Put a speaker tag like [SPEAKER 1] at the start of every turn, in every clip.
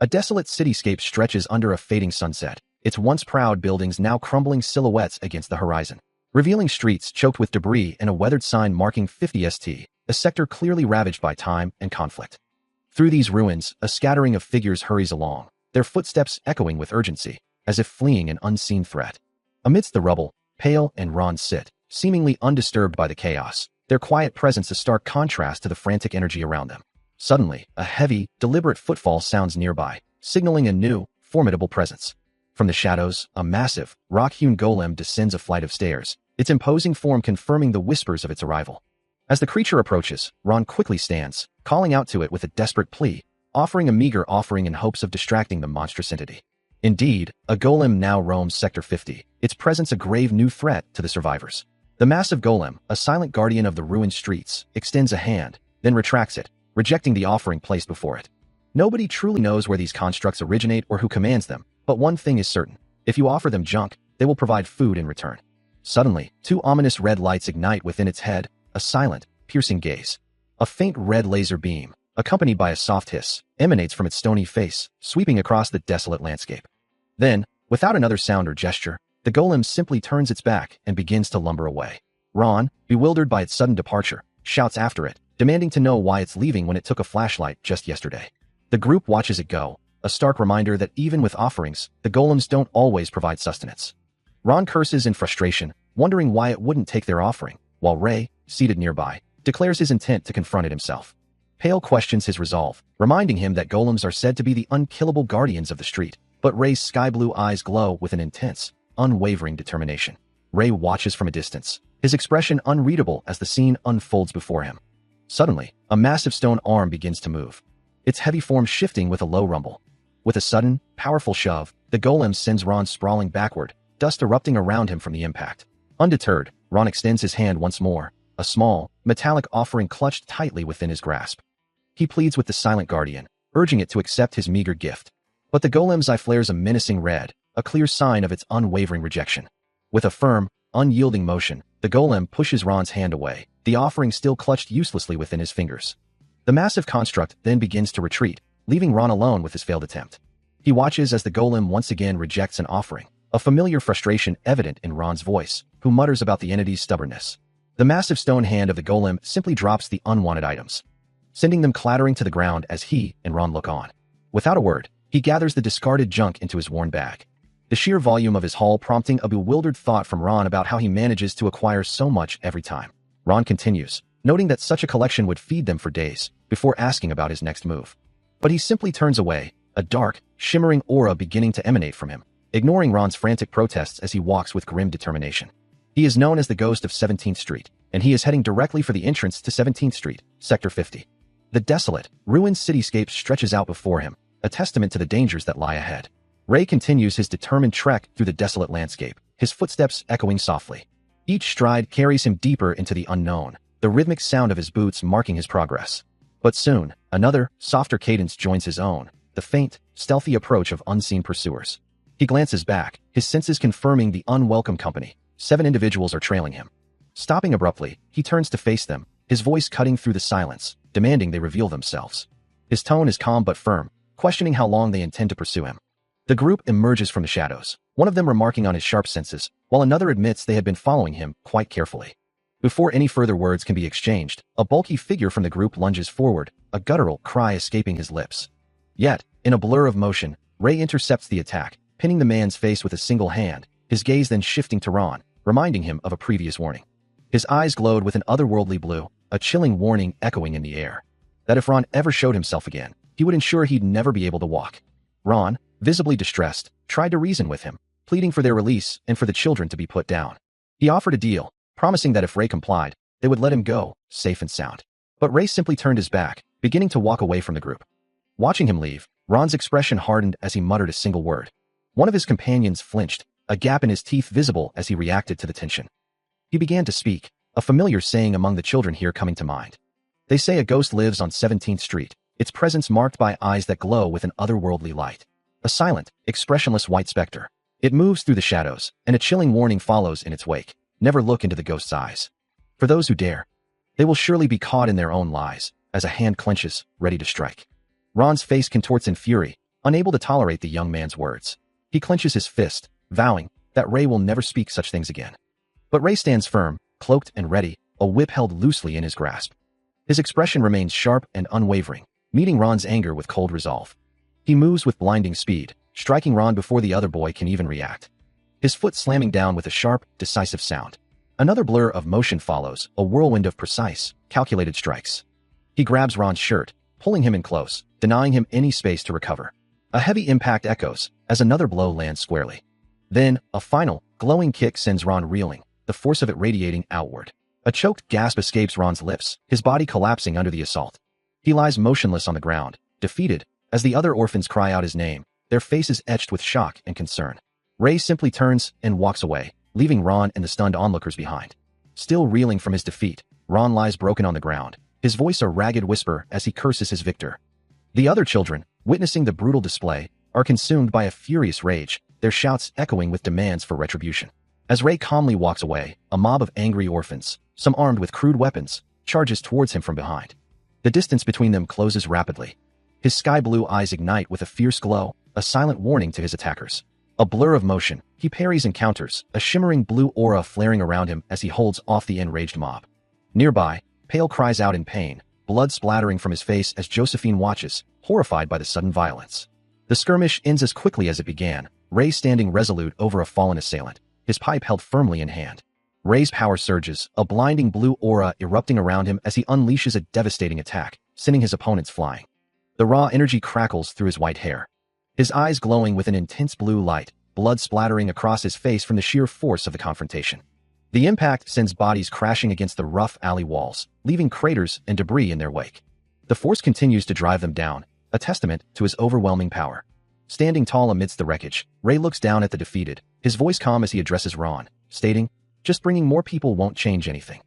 [SPEAKER 1] A desolate cityscape stretches under a fading sunset, its once proud buildings now crumbling silhouettes against the horizon, revealing streets choked with debris and a weathered sign marking 50st, a sector clearly ravaged by time and conflict. Through these ruins, a scattering of figures hurries along, their footsteps echoing with urgency, as if fleeing an unseen threat. Amidst the rubble, Pale and Ron sit, seemingly undisturbed by the chaos, their quiet presence a stark contrast to the frantic energy around them. Suddenly, a heavy, deliberate footfall sounds nearby, signaling a new, formidable presence. From the shadows, a massive, rock-hewn golem descends a flight of stairs, its imposing form confirming the whispers of its arrival. As the creature approaches, Ron quickly stands, calling out to it with a desperate plea, offering a meager offering in hopes of distracting the monstrous entity. Indeed, a golem now roams Sector 50, its presence a grave new threat to the survivors. The massive golem, a silent guardian of the ruined streets, extends a hand, then retracts it, rejecting the offering placed before it. Nobody truly knows where these constructs originate or who commands them, but one thing is certain. If you offer them junk, they will provide food in return. Suddenly, two ominous red lights ignite within its head, a silent, piercing gaze. A faint red laser beam, accompanied by a soft hiss, emanates from its stony face, sweeping across the desolate landscape. Then, without another sound or gesture, the golem simply turns its back and begins to lumber away. Ron, bewildered by its sudden departure, shouts after it, demanding to know why it's leaving when it took a flashlight just yesterday. The group watches it go, a stark reminder that even with offerings, the golems don't always provide sustenance. Ron curses in frustration, wondering why it wouldn't take their offering, while Ray, seated nearby, declares his intent to confront it himself. Pale questions his resolve, reminding him that golems are said to be the unkillable guardians of the street, but Ray's sky-blue eyes glow with an intense, unwavering determination. Ray watches from a distance, his expression unreadable as the scene unfolds before him. Suddenly, a massive stone arm begins to move, its heavy form shifting with a low rumble. With a sudden, powerful shove, the golem sends Ron sprawling backward, dust erupting around him from the impact. Undeterred, Ron extends his hand once more, a small, metallic offering clutched tightly within his grasp. He pleads with the silent guardian, urging it to accept his meager gift. But the golem's eye flares a menacing red, a clear sign of its unwavering rejection. With a firm, unyielding motion, the golem pushes Ron's hand away, the offering still clutched uselessly within his fingers. The massive construct then begins to retreat, leaving Ron alone with his failed attempt. He watches as the golem once again rejects an offering, a familiar frustration evident in Ron's voice, who mutters about the entity's stubbornness. The massive stone hand of the golem simply drops the unwanted items, sending them clattering to the ground as he and Ron look on. Without a word, he gathers the discarded junk into his worn bag, the sheer volume of his haul prompting a bewildered thought from Ron about how he manages to acquire so much every time. Ron continues, noting that such a collection would feed them for days, before asking about his next move. But he simply turns away, a dark, shimmering aura beginning to emanate from him, ignoring Ron's frantic protests as he walks with grim determination. He is known as the Ghost of 17th Street, and he is heading directly for the entrance to 17th Street, Sector 50. The desolate, ruined cityscape stretches out before him, a testament to the dangers that lie ahead. Ray continues his determined trek through the desolate landscape, his footsteps echoing softly. Each stride carries him deeper into the unknown, the rhythmic sound of his boots marking his progress. But soon, another, softer cadence joins his own, the faint, stealthy approach of unseen pursuers. He glances back, his senses confirming the unwelcome company. 7 individuals are trailing him. Stopping abruptly, he turns to face them, his voice cutting through the silence, demanding they reveal themselves. His tone is calm but firm, questioning how long they intend to pursue him. The group emerges from the shadows, one of them remarking on his sharp senses, while another admits they had been following him quite carefully. Before any further words can be exchanged, a bulky figure from the group lunges forward, a guttural cry escaping his lips. Yet, in a blur of motion, Ray intercepts the attack, pinning the man's face with a single hand, his gaze then shifting to Ron, reminding him of a previous warning. His eyes glowed with an otherworldly blue, a chilling warning echoing in the air. That if Ron ever showed himself again, he would ensure he'd never be able to walk. Ron, visibly distressed, tried to reason with him, pleading for their release and for the children to be put down. He offered a deal, promising that if Ray complied, they would let him go, safe and sound. But Ray simply turned his back, beginning to walk away from the group. Watching him leave, Ron's expression hardened as he muttered a single word. One of his companions flinched, a gap in his teeth visible as he reacted to the tension. He began to speak, a familiar saying among the children here coming to mind. They say a ghost lives on 17th Street, its presence marked by eyes that glow with an otherworldly light. A silent, expressionless white specter. It moves through the shadows, and a chilling warning follows in its wake. Never look into the ghost's eyes. For those who dare, they will surely be caught in their own lies, as a hand clenches, ready to strike. Ron's face contorts in fury, unable to tolerate the young man's words. He clenches his fist, vowing that Ray will never speak such things again. But Ray stands firm, cloaked and ready, a whip held loosely in his grasp. His expression remains sharp and unwavering, meeting Ron's anger with cold resolve. He moves with blinding speed, striking Ron before the other boy can even react. His foot slamming down with a sharp, decisive sound. Another blur of motion follows, a whirlwind of precise, calculated strikes. He grabs Ron's shirt, pulling him in close, denying him any space to recover. A heavy impact echoes as another blow lands squarely. Then, a final, glowing kick sends Ron reeling, the force of it radiating outward. A choked gasp escapes Ron's lips, his body collapsing under the assault. He lies motionless on the ground, defeated, as the other orphans cry out his name, their faces etched with shock and concern. Ray simply turns and walks away, leaving Ron and the stunned onlookers behind. Still reeling from his defeat, Ron lies broken on the ground, his voice a ragged whisper as he curses his victor. The other children, witnessing the brutal display, are consumed by a furious rage, their shouts echoing with demands for retribution. As Ray calmly walks away, a mob of angry orphans, some armed with crude weapons, charges towards him from behind. The distance between them closes rapidly. His sky-blue eyes ignite with a fierce glow, a silent warning to his attackers. A blur of motion, he parries and counters, a shimmering blue aura flaring around him as he holds off the enraged mob. Nearby, Pale cries out in pain, blood splattering from his face as Josephine watches, horrified by the sudden violence. The skirmish ends as quickly as it began, Ray standing resolute over a fallen assailant, his pipe held firmly in hand. Ray's power surges, a blinding blue aura erupting around him as he unleashes a devastating attack, sending his opponents flying. The raw energy crackles through his white hair. His eyes glowing with an intense blue light, blood splattering across his face from the sheer force of the confrontation. The impact sends bodies crashing against the rough alley walls, leaving craters and debris in their wake. The force continues to drive them down, a testament to his overwhelming power. Standing tall amidst the wreckage, Ray looks down at the defeated, his voice calm as he addresses Ron, stating, "Just bringing more people won't change anything."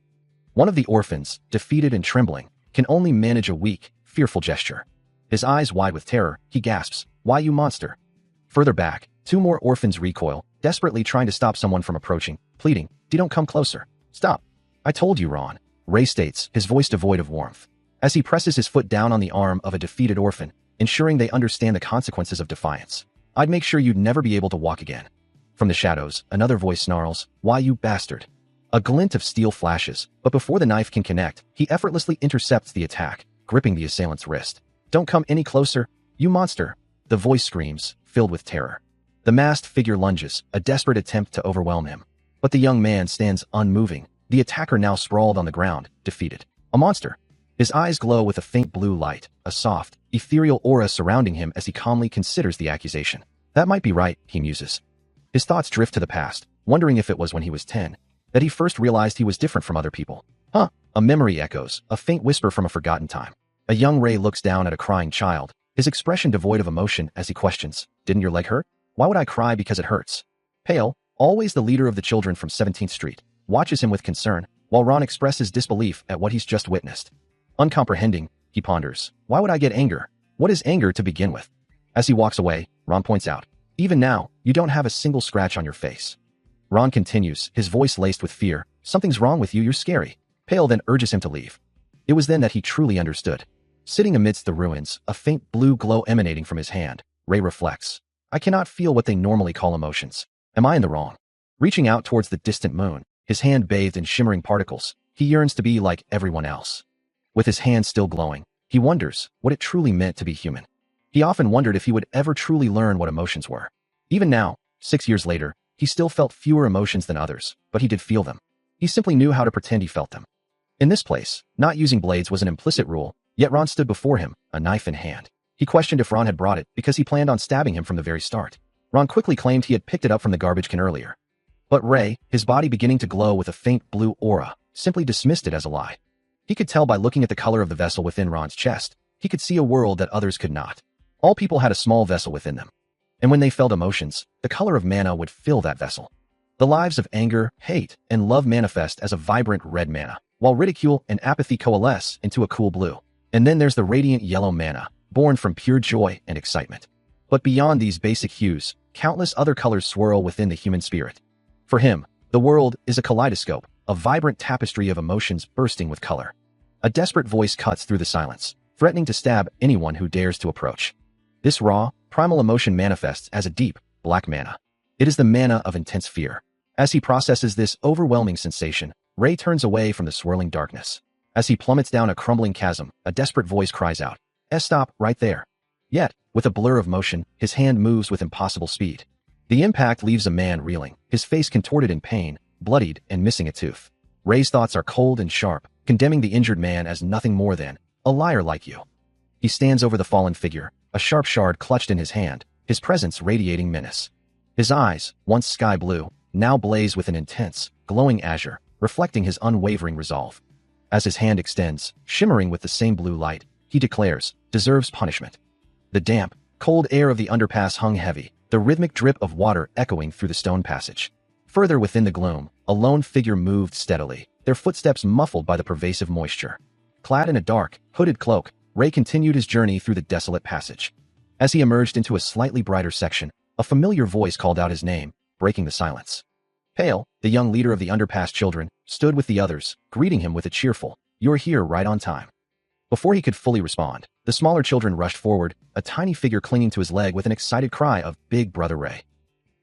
[SPEAKER 1] One of the orphans, defeated and trembling, can only manage a weak, fearful gesture. His eyes wide with terror, he gasps, "Why, you monster?" Further back, two more orphans recoil, desperately trying to stop someone from approaching, pleading, "Don't come closer. Stop." "I told you, Ron," Ray states, his voice devoid of warmth. As he presses his foot down on the arm of a defeated orphan, ensuring they understand the consequences of defiance. "I'd make sure you'd never be able to walk again." From the shadows, another voice snarls, "Why, you bastard." A glint of steel flashes, but before the knife can connect, he effortlessly intercepts the attack, gripping the assailant's wrist. "Don't come any closer, you monster," the voice screams, filled with terror. The masked figure lunges, a desperate attempt to overwhelm him. But the young man stands unmoving, the attacker now sprawled on the ground, defeated. A monster. His eyes glow with a faint blue light, a soft, ethereal aura surrounding him as he calmly considers the accusation. That might be right, he muses. His thoughts drift to the past, wondering if it was when he was 10, that he first realized he was different from other people. A memory echoes, a faint whisper from a forgotten time. A young Ray looks down at a crying child, his expression devoid of emotion as he questions, "Didn't your leg hurt? Why would I cry because it hurts?" Pale, always the leader of the children from 17th Street, watches him with concern, while Ron expresses disbelief at what he's just witnessed. Uncomprehending, he ponders, "Why would I get anger? What is anger to begin with?" As he walks away, Ron points out, "Even now, you don't have a single scratch on your face." Ron continues, his voice laced with fear, "Something's wrong with you, you're scary." Pale then urges him to leave. It was then that he truly understood. Sitting amidst the ruins, a faint blue glow emanating from his hand, Ray reflects, "I cannot feel what they normally call emotions. Am I in the wrong?" Reaching out towards the distant moon, his hand bathed in shimmering particles, he yearns to be like everyone else. With his hand still glowing, he wonders what it truly meant to be human. He often wondered if he would ever truly learn what emotions were. Even now, 6 years later, he still felt fewer emotions than others, but he did feel them. He simply knew how to pretend he felt them. In this place, not using blades was an implicit rule, yet Ron stood before him, a knife in hand. He questioned if Ron had brought it because he planned on stabbing him from the very start. Ron quickly claimed he had picked it up from the garbage can earlier. But Ray, his body beginning to glow with a faint blue aura, simply dismissed it as a lie. He could tell by looking at the color of the vessel within Ron's chest. He could see a world that others could not. All people had a small vessel within them. And when they felt emotions, the color of mana would fill that vessel. The lives of anger, hate, and love manifest as a vibrant red mana, while ridicule and apathy coalesce into a cool blue. And then there's the radiant yellow mana, born from pure joy and excitement. But beyond these basic hues, countless other colors swirl within the human spirit. For him, the world is a kaleidoscope, a vibrant tapestry of emotions bursting with color. A desperate voice cuts through the silence, threatening to stab anyone who dares to approach. This raw, primal emotion manifests as a deep, black mana. It is the mana of intense fear. As he processes this overwhelming sensation, Ray turns away from the swirling darkness. As he plummets down a crumbling chasm, a desperate voice cries out, "Stop, right there." Yet, with a blur of motion, his hand moves with impossible speed. The impact leaves a man reeling, his face contorted in pain, bloodied and missing a tooth. Ray's thoughts are cold and sharp, condemning the injured man as nothing more than a liar like you. He stands over the fallen figure, a sharp shard clutched in his hand, his presence radiating menace. His eyes, once sky blue, now blaze with an intense, glowing azure, reflecting his unwavering resolve. As his hand extends, shimmering with the same blue light, he declares, "Deserves punishment." The damp, cold air of the underpass hung heavy, the rhythmic drip of water echoing through the stone passage. Further within the gloom, a lone figure moved steadily, their footsteps muffled by the pervasive moisture. Clad in a dark, hooded cloak, Ray continued his journey through the desolate passage. As he emerged into a slightly brighter section, a familiar voice called out his name, breaking the silence. Pale, the young leader of the underpass children, stood with the others, greeting him with a cheerful, "You're here right on time." Before he could fully respond, the smaller children rushed forward, a tiny figure clinging to his leg with an excited cry of, "Big Brother Ray."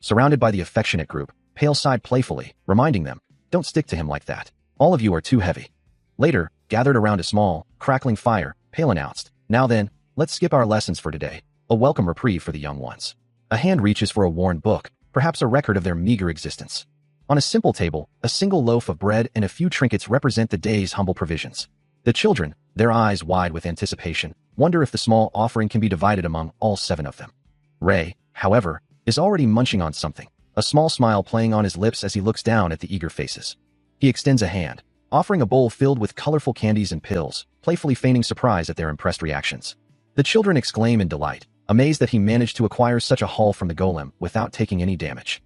[SPEAKER 1] Surrounded by the affectionate group, Pale sighed playfully, reminding them, "Don't stick to him like that. All of you are too heavy." Later, gathered around a small, crackling fire, Pale announced, "Now then, let's skip our lessons for today. A welcome reprieve for the young ones." A hand reaches for a worn book, perhaps a record of their meager existence. On a simple table, a single loaf of bread and a few trinkets represent the day's humble provisions. The children, their eyes wide with anticipation, wonder if the small offering can be divided among all 7 of them. Ray, however, is already munching on something, a small smile playing on his lips as he looks down at the eager faces. He extends a hand, offering a bowl filled with colorful candies and pills, playfully feigning surprise at their impressed reactions. The children exclaim in delight, amazed that he managed to acquire such a haul from the golem without taking any damage.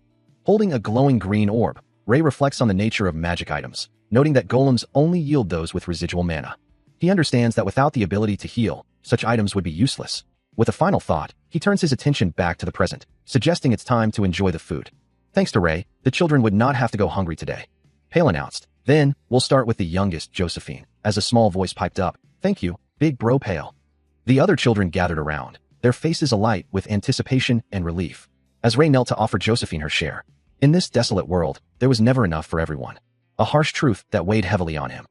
[SPEAKER 1] Holding a glowing green orb, Ray reflects on the nature of magic items, noting that golems only yield those with residual mana. He understands that without the ability to heal, such items would be useless. With a final thought, he turns his attention back to the present, suggesting it's time to enjoy the food. Thanks to Ray, the children would not have to go hungry today. Pale announced, "Then, we'll start with the youngest, Josephine," as a small voice piped up, "Thank you, big bro Pale." The other children gathered around, their faces alight with anticipation and relief, as Ray knelt to offer Josephine her share. In this desolate world, there was never enough for everyone. A harsh truth that weighed heavily on him.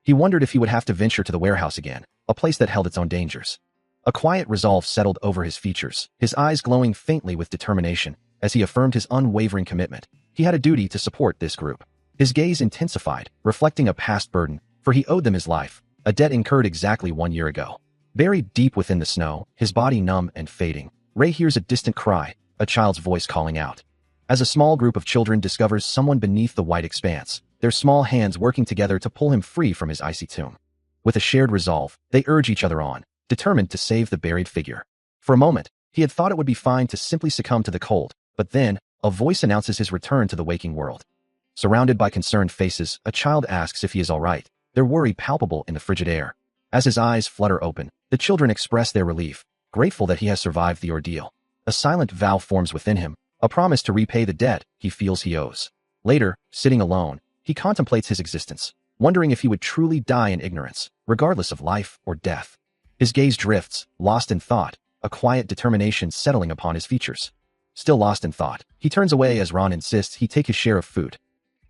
[SPEAKER 1] He wondered if he would have to venture to the warehouse again, a place that held its own dangers. A quiet resolve settled over his features, his eyes glowing faintly with determination, as he affirmed his unwavering commitment. He had a duty to support this group. His gaze intensified, reflecting a past burden, for he owed them his life, a debt incurred exactly 1 year ago. Buried deep within the snow, his body numb and fading, Ray hears a distant cry, a child's voice calling out. As a small group of children discovers someone beneath the white expanse, their small hands working together to pull him free from his icy tomb. With a shared resolve, they urge each other on, determined to save the buried figure. For a moment, he had thought it would be fine to simply succumb to the cold, but then, a voice announces his return to the waking world. Surrounded by concerned faces, a child asks if he is all right, their worry palpable in the frigid air. As his eyes flutter open, the children express their relief, grateful that he has survived the ordeal. A silent vow forms within him, a promise to repay the debt he feels he owes. Later, sitting alone, he contemplates his existence, wondering if he would truly die in ignorance, regardless of life or death. His gaze drifts, lost in thought, a quiet determination settling upon his features. Still lost in thought, he turns away as Ron insists he take his share of food.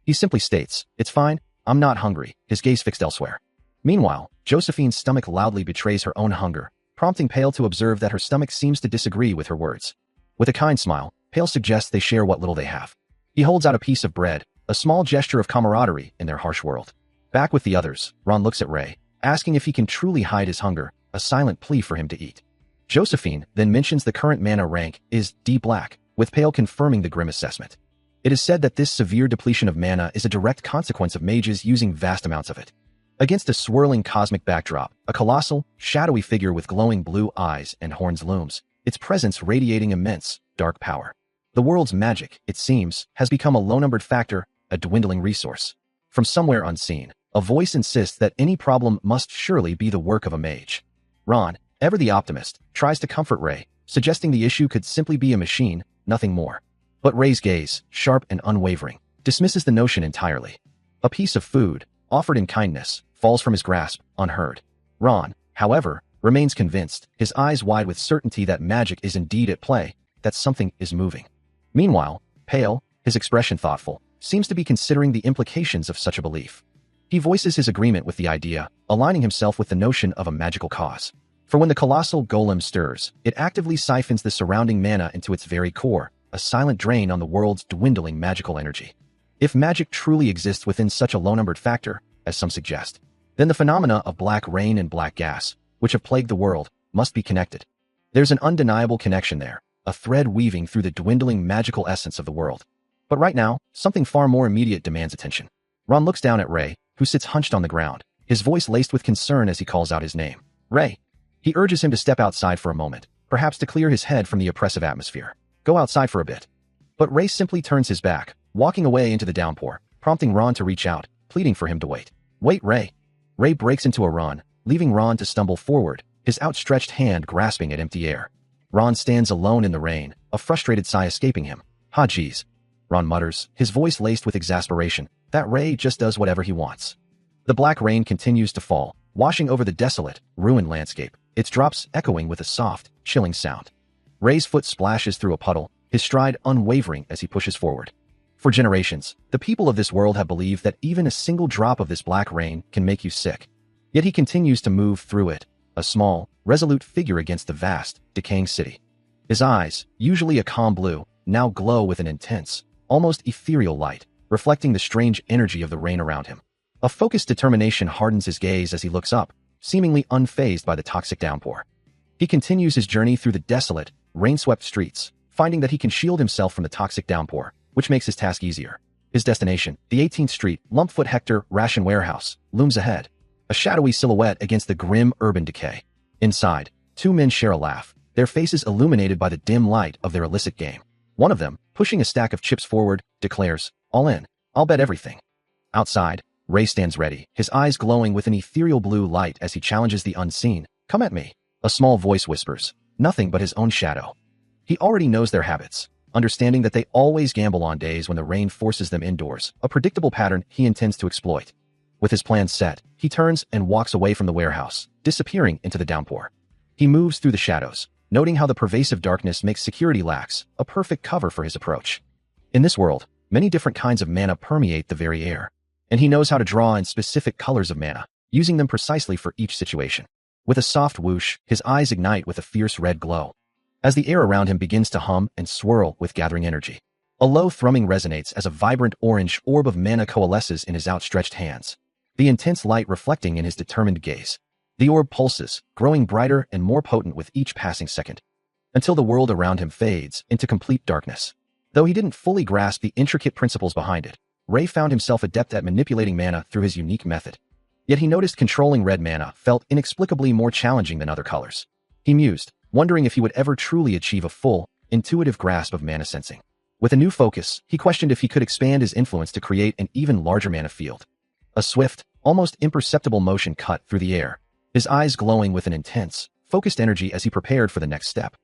[SPEAKER 1] He simply states, "It's fine, I'm not hungry," his gaze fixed elsewhere. Meanwhile, Josephine's stomach loudly betrays her own hunger, prompting Pale to observe that her stomach seems to disagree with her words. With a kind smile, Pale suggests they share what little they have. He holds out a piece of bread, a small gesture of camaraderie in their harsh world. Back with the others, Ron looks at Ray, asking if he can truly hide his hunger, a silent plea for him to eat. Josephine then mentions the current mana rank is D-Black, with Pale confirming the grim assessment. It is said that this severe depletion of mana is a direct consequence of mages using vast amounts of it. Against a swirling cosmic backdrop, a colossal, shadowy figure with glowing blue eyes and horns looms, its presence radiating immense, dark power. The world's magic, it seems, has become a low-numbered factor, a dwindling resource. From somewhere unseen, a voice insists that any problem must surely be the work of a mage. Ron, ever the optimist, tries to comfort Ray, suggesting the issue could simply be a machine, nothing more. But Ray's gaze, sharp and unwavering, dismisses the notion entirely. A piece of food, offered in kindness, falls from his grasp, unheard. Ron, however, remains convinced, his eyes wide with certainty that magic is indeed at play, that something is moving. Meanwhile, Pale, his expression thoughtful, seems to be considering the implications of such a belief. He voices his agreement with the idea, aligning himself with the notion of a magical cause. For when the colossal golem stirs, it actively siphons the surrounding mana into its very core, a silent drain on the world's dwindling magical energy. If magic truly exists within such a low-numbered factor, as some suggest, then the phenomena of black rain and black gas, which have plagued the world, must be connected. There's an undeniable connection there, a thread weaving through the dwindling magical essence of the world. But right now, something far more immediate demands attention. Ron looks down at Ray, who sits hunched on the ground, his voice laced with concern as he calls out his name. Ray. He urges him to step outside for a moment, perhaps to clear his head from the oppressive atmosphere. Go outside for a bit. But Ray simply turns his back, walking away into the downpour, prompting Ron to reach out, pleading for him to wait. Wait, Ray. Ray breaks into a run, leaving Ron to stumble forward, his outstretched hand grasping at empty air. Ron stands alone in the rain, a frustrated sigh escaping him. Ha geez. Ron mutters, his voice laced with exasperation, that Ray just does whatever he wants. The black rain continues to fall, washing over the desolate, ruined landscape, its drops echoing with a soft, chilling sound. Ray's foot splashes through a puddle, his stride unwavering as he pushes forward. For generations, the people of this world have believed that even a single drop of this black rain can make you sick. Yet he continues to move through it, a small, resolute figure against the vast, decaying city. His eyes, usually a calm blue, now glow with an intense, almost ethereal light, reflecting the strange energy of the rain around him. A focused determination hardens his gaze as he looks up, seemingly unfazed by the toxic downpour. He continues his journey through the desolate, rain-swept streets, finding that he can shield himself from the toxic downpour, which makes his task easier. His destination, the 18th Street, Lumpfoot Hector Ration Warehouse, looms ahead, a shadowy silhouette against the grim urban decay. Inside, two men share a laugh, their faces illuminated by the dim light of their illicit game. One of them, pushing a stack of chips forward, declares, "All in. I'll bet everything." Outside, Ray stands ready, his eyes glowing with an ethereal blue light as he challenges the unseen. "Come at me." A small voice whispers, nothing but his own shadow. He already knows their habits, understanding that they always gamble on days when the rain forces them indoors, a predictable pattern he intends to exploit. With his plans set, he turns and walks away from the warehouse, disappearing into the downpour. He moves through the shadows, noting how the pervasive darkness makes security lax, a perfect cover for his approach. In this world, many different kinds of mana permeate the very air, and he knows how to draw in specific colors of mana, using them precisely for each situation. With a soft whoosh, his eyes ignite with a fierce red glow, as the air around him begins to hum and swirl with gathering energy. A low thrumming resonates as a vibrant orange orb of mana coalesces in his outstretched hands, the intense light reflecting in his determined gaze. The orb pulses, growing brighter and more potent with each passing second, until the world around him fades into complete darkness. Though he didn't fully grasp the intricate principles behind it, Ray found himself adept at manipulating mana through his unique method. Yet he noticed controlling red mana felt inexplicably more challenging than other colors. He mused, wondering if he would ever truly achieve a full, intuitive grasp of mana sensing. With a new focus, he questioned if he could expand his influence to create an even larger mana field. A swift, almost imperceptible motion cut through the air, his eyes glowing with an intense, focused energy as he prepared for the next step.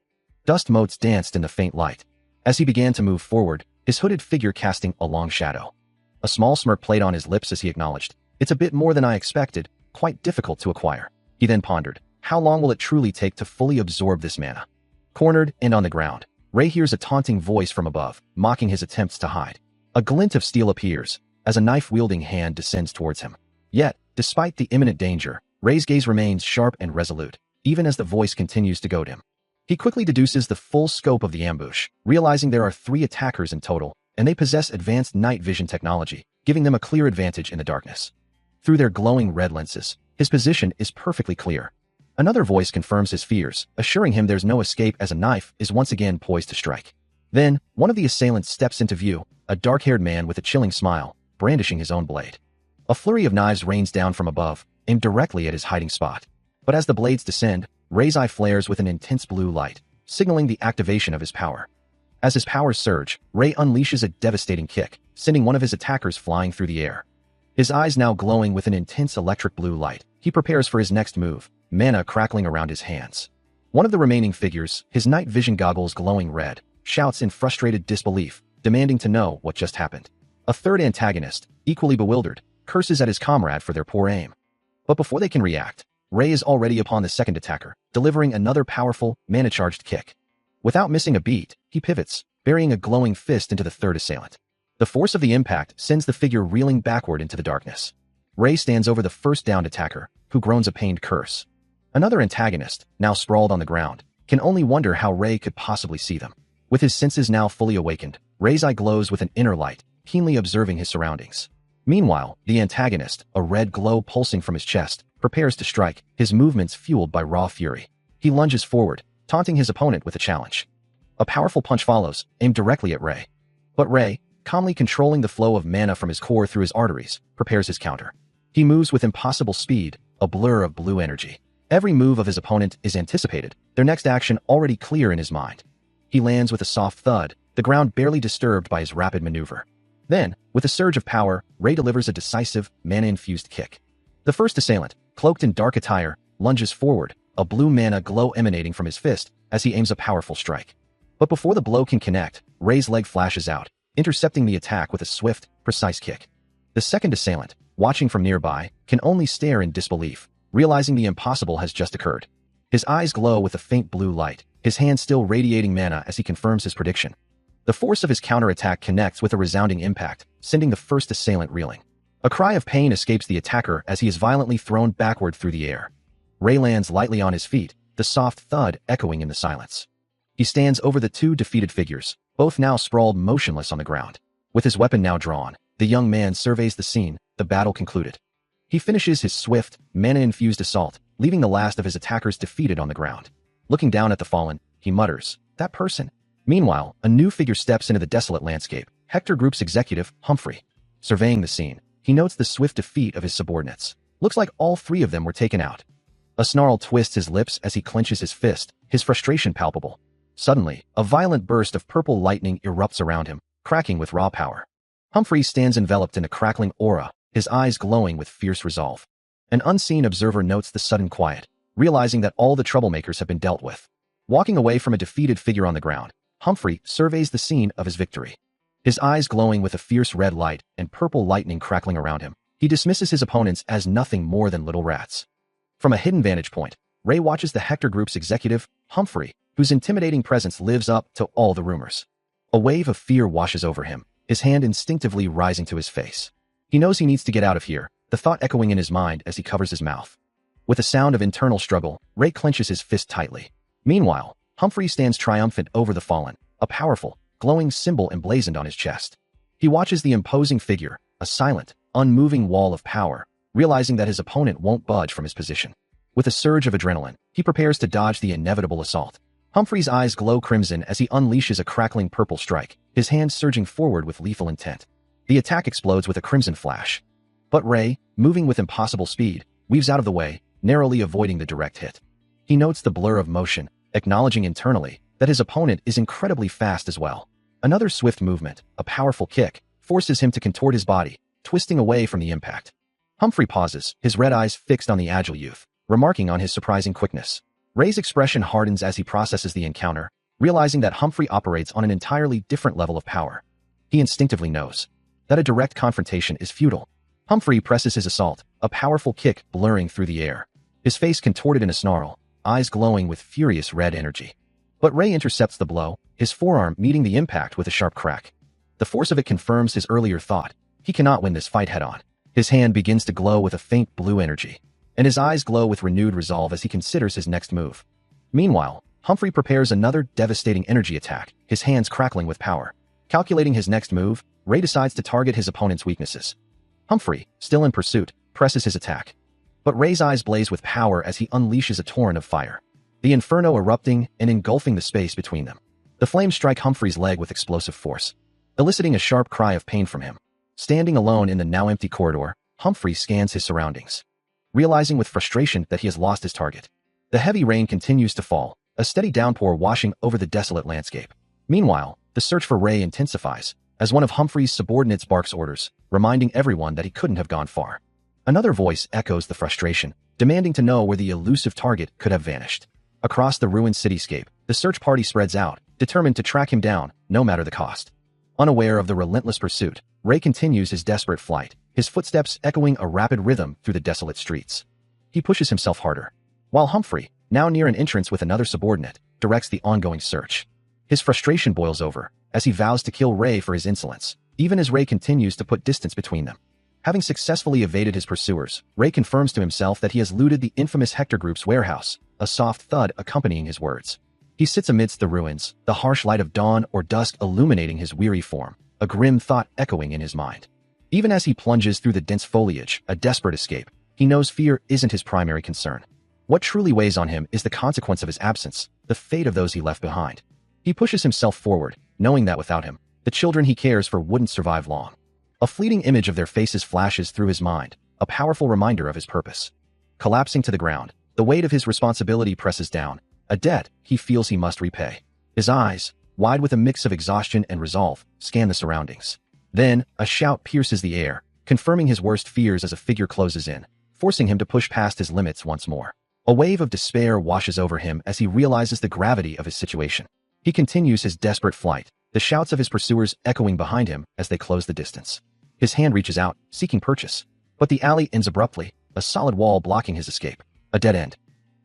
[SPEAKER 1] Dust motes danced in the faint light. As he began to move forward, his hooded figure casting a long shadow. A small smirk played on his lips as he acknowledged, "It's a bit more than I expected, quite difficult to acquire." He then pondered, how long will it truly take to fully absorb this mana? Cornered and on the ground, Ray hears a taunting voice from above, mocking his attempts to hide. A glint of steel appears, as a knife-wielding hand descends towards him. Yet, despite the imminent danger, Ray's gaze remains sharp and resolute, even as the voice continues to goad him. He quickly deduces the full scope of the ambush, realizing there are 3 attackers in total, and they possess advanced night vision technology, giving them a clear advantage in the darkness. Through their glowing red lenses, his position is perfectly clear. Another voice confirms his fears, assuring him there's no escape as a knife is once again poised to strike. Then, one of the assailants steps into view, a dark-haired man with a chilling smile, brandishing his own blade. A flurry of knives rains down from above, aimed directly at his hiding spot. But as the blades descend, Ray's eye flares with an intense blue light, signaling the activation of his power. As his powers surge, Ray unleashes a devastating kick, sending one of his attackers flying through the air. His eyes now glowing with an intense electric blue light, he prepares for his next move, mana crackling around his hands. One of the remaining figures, his night vision goggles glowing red, shouts in frustrated disbelief, demanding to know what just happened. A third antagonist, equally bewildered, curses at his comrade for their poor aim. But before they can react, Ray is already upon the second attacker, delivering another powerful, mana-charged kick. Without missing a beat, he pivots, burying a glowing fist into the third assailant. The force of the impact sends the figure reeling backward into the darkness. Ray stands over the first downed attacker, who groans a pained curse. Another antagonist, now sprawled on the ground, can only wonder how Ray could possibly see them. With his senses now fully awakened, Ray's eye glows with an inner light, keenly observing his surroundings. Meanwhile, the antagonist, a red glow pulsing from his chest, prepares to strike, his movements fueled by raw fury. He lunges forward, taunting his opponent with a challenge. A powerful punch follows, aimed directly at Ray. But Ray, calmly controlling the flow of mana from his core through his arteries, prepares his counter. He moves with impossible speed, a blur of blue energy. Every move of his opponent is anticipated, their next action already clear in his mind. He lands with a soft thud, the ground barely disturbed by his rapid maneuver. Then, with a surge of power, Ray delivers a decisive, mana-infused kick. The first assailant, cloaked in dark attire, lunges forward, a blue mana glow emanating from his fist as he aims a powerful strike. But before the blow can connect, Ray's leg flashes out, intercepting the attack with a swift, precise kick. The second assailant, watching from nearby, can only stare in disbelief, realizing the impossible has just occurred. His eyes glow with a faint blue light, his hand still radiating mana as he confirms his prediction. The force of his counterattack connects with a resounding impact, sending the first assailant reeling. A cry of pain escapes the attacker as he is violently thrown backward through the air. Ray lands lightly on his feet, the soft thud echoing in the silence. He stands over the two defeated figures, both now sprawled motionless on the ground. With his weapon now drawn, the young man surveys the scene, the battle concluded. He finishes his swift, mana-infused assault, leaving the last of his attackers defeated on the ground. Looking down at the fallen, he mutters, "That person." Meanwhile, a new figure steps into the desolate landscape, Hector Group's executive, Humphrey. Surveying the scene, he notes the swift defeat of his subordinates. Looks like all three of them were taken out. A snarl twists his lips as he clenches his fist, his frustration palpable. Suddenly, a violent burst of purple lightning erupts around him, cracking with raw power. Humphrey stands enveloped in a crackling aura, his eyes glowing with fierce resolve. An unseen observer notes the sudden quiet, realizing that all the troublemakers have been dealt with. Walking away from a defeated figure on the ground, Humphrey surveys the scene of his victory. His eyes glowing with a fierce red light and purple lightning crackling around him, he dismisses his opponents as nothing more than little rats. From a hidden vantage point, Ray watches the Hector Group's executive, Humphrey, whose intimidating presence lives up to all the rumors. A wave of fear washes over him, his hand instinctively rising to his face. He knows he needs to get out of here, the thought echoing in his mind as he covers his mouth. With a sound of internal struggle, Ray clenches his fist tightly. Meanwhile, Humphrey stands triumphant over the fallen, a powerful, glowing symbol emblazoned on his chest. He watches the imposing figure, a silent, unmoving wall of power, realizing that his opponent won't budge from his position. With a surge of adrenaline, he prepares to dodge the inevitable assault. Humphrey's eyes glow crimson as he unleashes a crackling purple strike, his hand surging forward with lethal intent. The attack explodes with a crimson flash. But Ray, moving with impossible speed, weaves out of the way, narrowly avoiding the direct hit. He notes the blur of motion, acknowledging internally that his opponent is incredibly fast as well. Another swift movement, a powerful kick, forces him to contort his body, twisting away from the impact. Humphrey pauses, his red eyes fixed on the agile youth, remarking on his surprising quickness. Ray's expression hardens as he processes the encounter, realizing that Humphrey operates on an entirely different level of power. He instinctively knows that a direct confrontation is futile. Humphrey presses his assault, a powerful kick blurring through the air. His face contorted in a snarl, eyes glowing with furious red energy. But Ray intercepts the blow, his forearm meeting the impact with a sharp crack. The force of it confirms his earlier thought. He cannot win this fight head-on. His hand begins to glow with a faint blue energy, and his eyes glow with renewed resolve as he considers his next move. Meanwhile, Humphrey prepares another devastating energy attack, his hands crackling with power. Calculating his next move, Ray decides to target his opponent's weaknesses. Humphrey, still in pursuit, presses his attack. But Ray's eyes blaze with power as he unleashes a torrent of fire, the inferno erupting and engulfing the space between them. The flames strike Humphrey's leg with explosive force, eliciting a sharp cry of pain from him. Standing alone in the now empty corridor, Humphrey scans his surroundings, realizing with frustration that he has lost his target. The heavy rain continues to fall, a steady downpour washing over the desolate landscape. Meanwhile, the search for Ray intensifies, as one of Humphrey's subordinates barks orders, reminding everyone that he couldn't have gone far. Another voice echoes the frustration, demanding to know where the elusive target could have vanished. Across the ruined cityscape, the search party spreads out, determined to track him down, no matter the cost. Unaware of the relentless pursuit, Ray continues his desperate flight, his footsteps echoing a rapid rhythm through the desolate streets. He pushes himself harder. While Humphrey, now near an entrance with another subordinate, directs the ongoing search. His frustration boils over, as he vows to kill Ray for his insolence, even as Ray continues to put distance between them. Having successfully evaded his pursuers, Ray confirms to himself that he has looted the infamous Hector Group's warehouse, a soft thud accompanying his words. He sits amidst the ruins, the harsh light of dawn or dusk illuminating his weary form, a grim thought echoing in his mind. Even as he plunges through the dense foliage, a desperate escape, he knows fear isn't his primary concern. What truly weighs on him is the consequence of his absence, the fate of those he left behind. He pushes himself forward, knowing that without him, the children he cares for wouldn't survive long. A fleeting image of their faces flashes through his mind, a powerful reminder of his purpose. Collapsing to the ground, the weight of his responsibility presses down, a debt he feels he must repay. His eyes, wide with a mix of exhaustion and resolve, scan the surroundings. Then, a shout pierces the air, confirming his worst fears as a figure closes in, forcing him to push past his limits once more. A wave of despair washes over him as he realizes the gravity of his situation. He continues his desperate flight, the shouts of his pursuers echoing behind him as they close the distance. His hand reaches out, seeking purchase. But the alley ends abruptly, a solid wall blocking his escape. A dead end.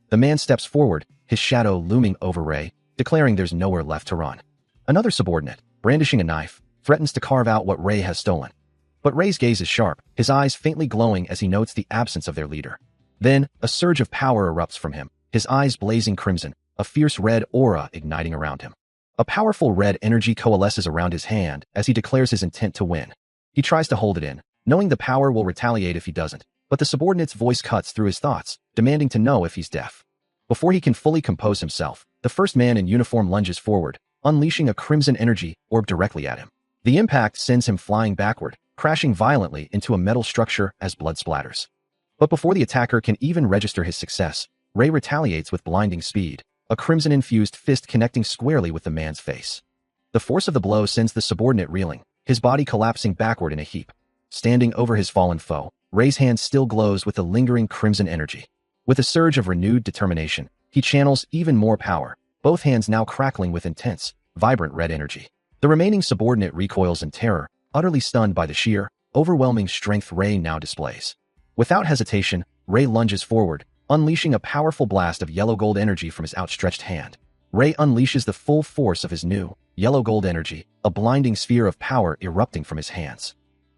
[SPEAKER 1] The man steps forward, his shadow looming over Ray, declaring there's nowhere left to run. Another subordinate, brandishing a knife, threatens to carve out what Ray has stolen. But Ray's gaze is sharp, his eyes faintly glowing as he notes the absence of their leader. Then, a surge of power erupts from him, his eyes blazing crimson, a fierce red aura igniting around him. A powerful red energy coalesces around his hand as he declares his intent to win. He tries to hold it in, knowing the power will retaliate if he doesn't, but the subordinate's voice cuts through his thoughts, demanding to know if he's deaf. Before he can fully compose himself, the first man in uniform lunges forward, unleashing a crimson energy orb directly at him. The impact sends him flying backward, crashing violently into a metal structure as blood splatters. But before the attacker can even register his success, Ray retaliates with blinding speed, a crimson-infused fist connecting squarely with the man's face. The force of the blow sends the subordinate reeling, his body collapsing backward in a heap. Standing over his fallen foe, Ray's hand still glows with the lingering crimson energy. With a surge of renewed determination, he channels even more power, both hands now crackling with intense, vibrant red energy. The remaining subordinate recoils in terror, utterly stunned by the sheer, overwhelming strength Ray now displays. Without hesitation, Ray lunges forward, unleashing a powerful blast of yellow-gold energy from his outstretched hand. Ray unleashes the full force of his new, yellow-gold energy, a blinding sphere of power erupting from his hands.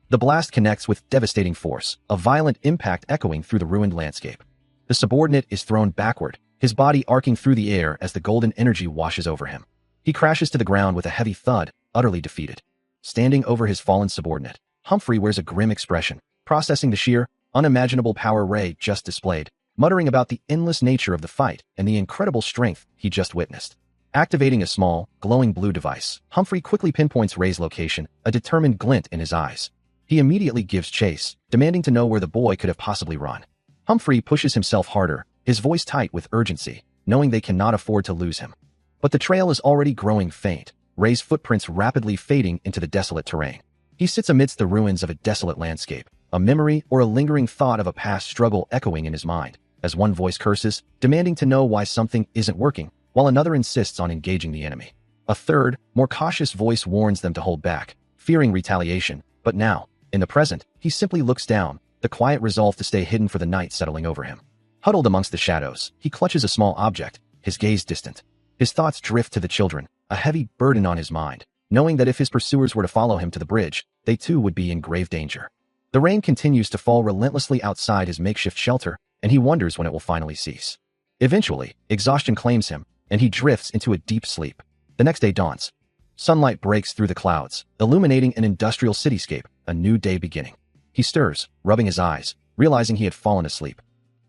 [SPEAKER 1] The blast connects with devastating force, a violent impact echoing through the ruined landscape. The subordinate is thrown backward, his body arcing through the air as the golden energy washes over him. He crashes to the ground with a heavy thud, utterly defeated. Standing over his fallen subordinate, Humphrey wears a grim expression, processing the sheer, unimaginable power Ray just displayed, muttering about the endless nature of the fight and the incredible strength he just witnessed. Activating a small, glowing blue device, Humphrey quickly pinpoints Ray's location, a determined glint in his eyes. He immediately gives chase, demanding to know where the boy could have possibly run. Humphrey pushes himself harder, his voice tight with urgency, knowing they cannot afford to lose him. But the trail is already growing faint, Ray's footprints rapidly fading into the desolate terrain. He sits amidst the ruins of a desolate landscape, a memory or a lingering thought of a past struggle echoing in his mind, as one voice curses, demanding to know why something isn't working, while another insists on engaging the enemy. A third, more cautious voice warns them to hold back, fearing retaliation, but now, in the present, he simply looks down, the quiet resolve to stay hidden for the night settling over him. Huddled amongst the shadows, he clutches a small object, his gaze distant. His thoughts drift to the children, a heavy burden on his mind, knowing that if his pursuers were to follow him to the bridge, they too would be in grave danger. The rain continues to fall relentlessly outside his makeshift shelter, and he wonders when it will finally cease. Eventually, exhaustion claims him, and he drifts into a deep sleep. The next day dawns. Sunlight breaks through the clouds, illuminating an industrial cityscape, a new day beginning. He stirs, rubbing his eyes, realizing he had fallen asleep.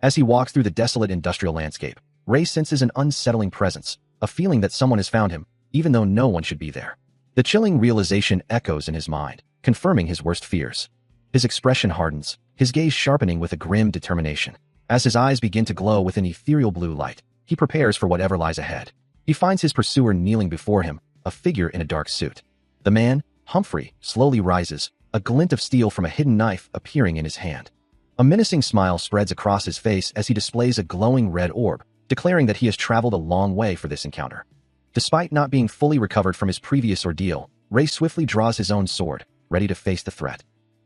[SPEAKER 1] As he walks through the desolate industrial landscape, Ray senses an unsettling presence, a feeling that someone has found him, even though no one should be there. The chilling realization echoes in his mind, confirming his worst fears. His expression hardens, his gaze sharpening with a grim determination. As his eyes begin to glow with an ethereal blue light, he prepares for whatever lies ahead. He finds his pursuer kneeling before him, a figure in a dark suit. The man, Humphrey, slowly rises, a glint of steel from a hidden knife appearing in his hand. A menacing smile spreads across his face as he displays a glowing red orb, declaring that he has traveled a long way for this encounter. Despite not being fully recovered from his previous ordeal, Ray swiftly draws his own sword, ready to face the threat.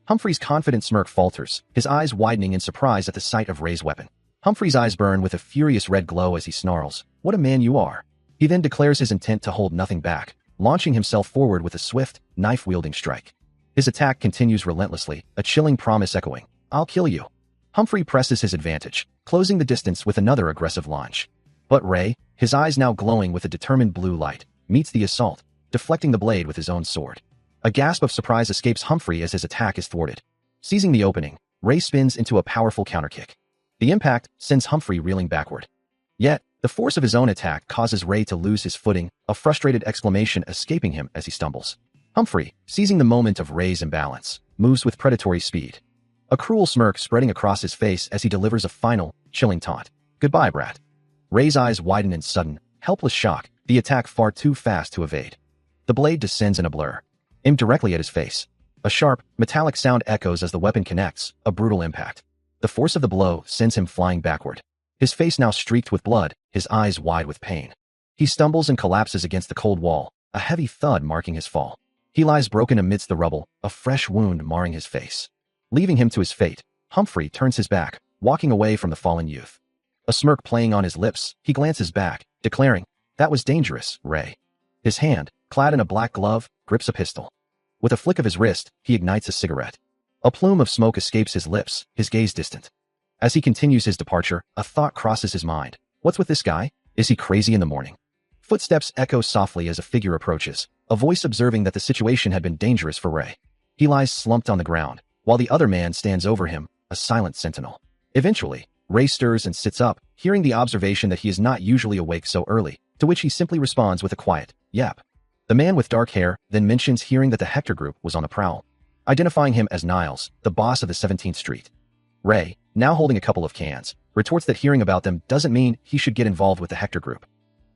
[SPEAKER 1] Humphrey's confident smirk falters, his eyes widening in surprise at the sight of Ray's weapon. Humphrey's eyes burn with a furious red glow as he snarls, "What a man you are." He then declares his intent to hold nothing back, launching himself forward with a swift, knife-wielding strike. His attack continues relentlessly, a chilling promise echoing, "I'll kill you." Humphrey presses his advantage, closing the distance with another aggressive launch. But Ray, his eyes now glowing with a determined blue light, meets the assault, deflecting the blade with his own sword. A gasp of surprise escapes Humphrey as his attack is thwarted. Seizing the opening, Ray spins into a powerful counterkick. The impact sends Humphrey reeling backward. Yet, the force of his own attack causes Ray to lose his footing, a frustrated exclamation escaping him as he stumbles. Humphrey, seizing the moment of Ray's imbalance, moves with predatory speed. A cruel smirk spreading across his face as he delivers a final, chilling taunt. "Goodbye, brat." Ray's eyes widen in sudden, helpless shock, the attack far too fast to evade. The blade descends in a blur, aimed directly at his face. A sharp, metallic sound echoes as the weapon connects, a brutal impact. The force of the blow sends him flying backward. His face now streaked with blood, his eyes wide with pain. He stumbles and collapses against the cold wall, a heavy thud marking his fall. He lies broken amidst the rubble, a fresh wound marring his face. Leaving him to his fate, Humphrey turns his back, walking away from the fallen youth. A smirk playing on his lips, he glances back, declaring, "That was dangerous, Ray." His hand, clad in a black glove, grips a pistol. With a flick of his wrist, he ignites a cigarette. A plume of smoke escapes his lips, his gaze distant. As he continues his departure, a thought crosses his mind. What's with this guy? Is he crazy in the morning? Footsteps echo softly as a figure approaches, a voice observing that the situation had been dangerous for Ray. He lies slumped on the ground, while the other man stands over him, a silent sentinel. Eventually, Ray stirs and sits up, hearing the observation that he is not usually awake so early, to which he simply responds with a quiet, "Yep." The man with dark hair then mentions hearing that the Hector group was on the prowl, identifying him as Niles, the boss of the 17th Street. Ray, now holding a couple of cans, retorts that hearing about them doesn't mean he should get involved with the Hector group.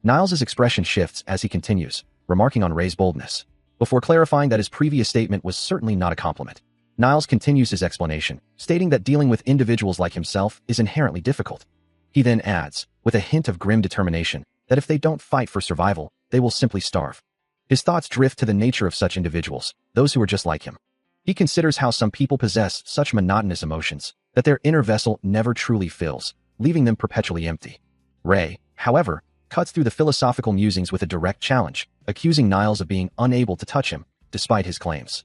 [SPEAKER 1] Niles' expression shifts as he continues, remarking on Ray's boldness. Before clarifying that his previous statement was certainly not a compliment, Niles continues his explanation, stating that dealing with individuals like himself is inherently difficult. He then adds, with a hint of grim determination, that if they don't fight for survival, they will simply starve. His thoughts drift to the nature of such individuals, those who are just like him. He considers how some people possess such monotonous emotions that their inner vessel never truly fills, leaving them perpetually empty. Ray, however, cuts through the philosophical musings with a direct challenge, accusing Niles of being unable to touch him, despite his claims.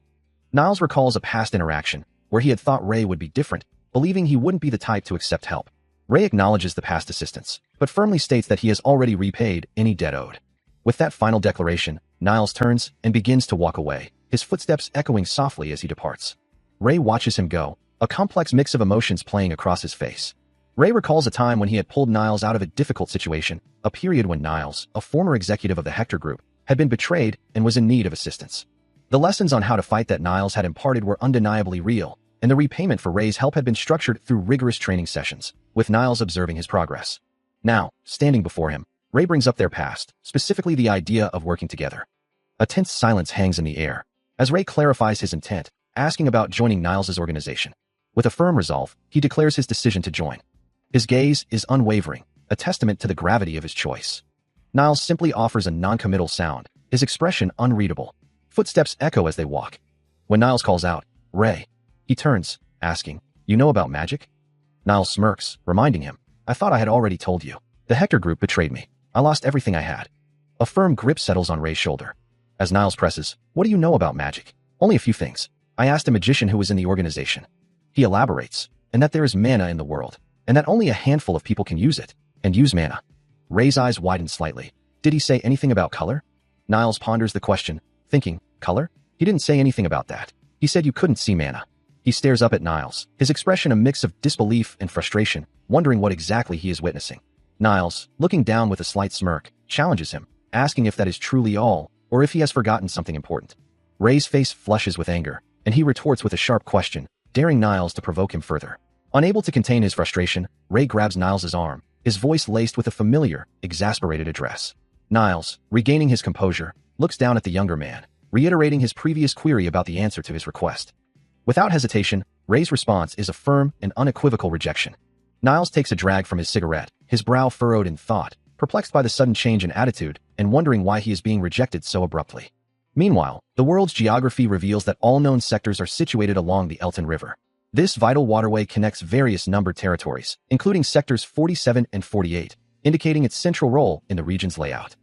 [SPEAKER 1] Niles recalls a past interaction where he had thought Ray would be different, believing he wouldn't be the type to accept help. Ray acknowledges the past assistance, but firmly states that he has already repaid any debt owed. With that final declaration, Niles turns and begins to walk away, his footsteps echoing softly as he departs. Ray watches him go, a complex mix of emotions playing across his face. Ray recalls a time when he had pulled Niles out of a difficult situation, a period when Niles, a former executive of the Hector Group, had been betrayed and was in need of assistance. The lessons on how to fight that Niles had imparted were undeniably real, and the repayment for Ray's help had been structured through rigorous training sessions, with Niles observing his progress. Now, standing before him, Ray brings up their past, specifically the idea of working together. A tense silence hangs in the air, as Ray clarifies his intent, asking about joining Niles' organization. With a firm resolve, he declares his decision to join. His gaze is unwavering, a testament to the gravity of his choice. Niles simply offers a non-committal sound, his expression unreadable. Footsteps echo as they walk. When Niles calls out, "Ray," he turns, asking, "You know about magic?" Niles smirks, reminding him, "I thought I had already told you. The Hector Group betrayed me. I lost everything I had." A firm grip settles on Ray's shoulder. As Niles presses, "What do you know about magic?" "Only a few things. I asked a magician who was in the organization." He elaborates, and that there is mana in the world, and that only a handful of people can use it, and use mana. Ray's eyes widen slightly. Did he say anything about color? Niles ponders the question, thinking, color? He didn't say anything about that. He said you couldn't see mana. He stares up at Niles, his expression a mix of disbelief and frustration, wondering what exactly he is witnessing. Niles, looking down with a slight smirk, challenges him, asking if that is truly all, or if he has forgotten something important. Ray's face flushes with anger, and he retorts with a sharp question, daring Niles to provoke him further. Unable to contain his frustration, Ray grabs Niles' arm, his voice laced with a familiar, exasperated address. Niles, regaining his composure, looks down at the younger man, reiterating his previous query about the answer to his request. Without hesitation, Ray's response is a firm and unequivocal rejection. Niles takes a drag from his cigarette, his brow furrowed in thought, perplexed by the sudden change in attitude and wondering why he is being rejected so abruptly. Meanwhile, the world's geography reveals that all known sectors are situated along the Elton River. This vital waterway connects various numbered territories, including sectors 47 and 48, indicating its central role in the region's layout.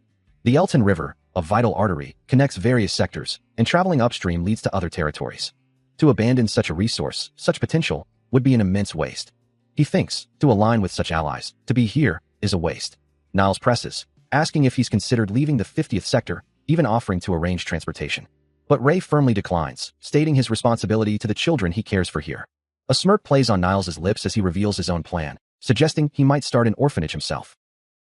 [SPEAKER 1] The Elton River, a vital artery, connects various sectors, and traveling upstream leads to other territories. To abandon such a resource, such potential, would be an immense waste. He thinks, to align with such allies, to be here, is a waste. Niles presses, asking if he's considered leaving the 50th sector, even offering to arrange transportation. But Ray firmly declines, stating his responsibility to the children he cares for here. A smirk plays on Niles' lips as he reveals his own plan, suggesting he might start an orphanage himself.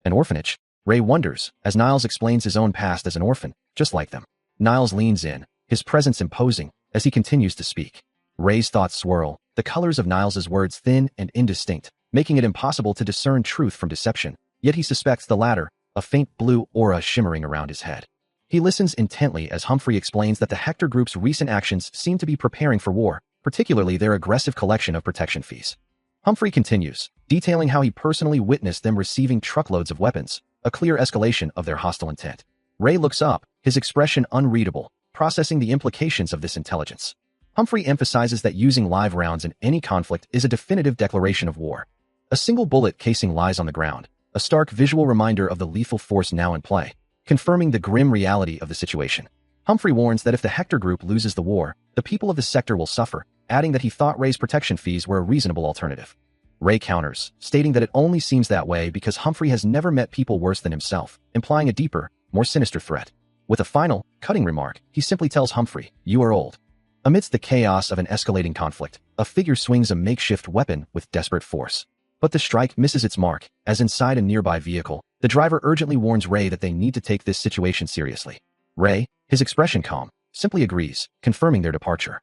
[SPEAKER 1] An orphanage? Ray wonders, as Niles explains his own past as an orphan, just like them. Niles leans in, his presence imposing, as he continues to speak. Ray's thoughts swirl, the colors of Niles' words thin and indistinct, making it impossible to discern truth from deception, yet he suspects the latter, a faint blue aura shimmering around his head. He listens intently as Humphrey explains that the Hector Group's recent actions seem to be preparing for war, particularly their aggressive collection of protection fees. Humphrey continues, detailing how he personally witnessed them receiving truckloads of weapons, a clear escalation of their hostile intent. Ray looks up, his expression unreadable, processing the implications of this intelligence. Humphrey emphasizes that using live rounds in any conflict is a definitive declaration of war. A single bullet casing lies on the ground, a stark visual reminder of the lethal force now in play, confirming the grim reality of the situation. Humphrey warns that if the Hector Group loses the war, the people of the sector will suffer, adding that he thought Ray's protection fees were a reasonable alternative. Ray counters, stating that it only seems that way because Humphrey has never met people worse than himself, implying a deeper, more sinister threat. With a final, cutting remark, he simply tells Humphrey, "You are old." Amidst the chaos of an escalating conflict, a figure swings a makeshift weapon with desperate force. But the strike misses its mark, as inside a nearby vehicle, the driver urgently warns Ray that they need to take this situation seriously. Ray, his expression calm, simply agrees, confirming their departure.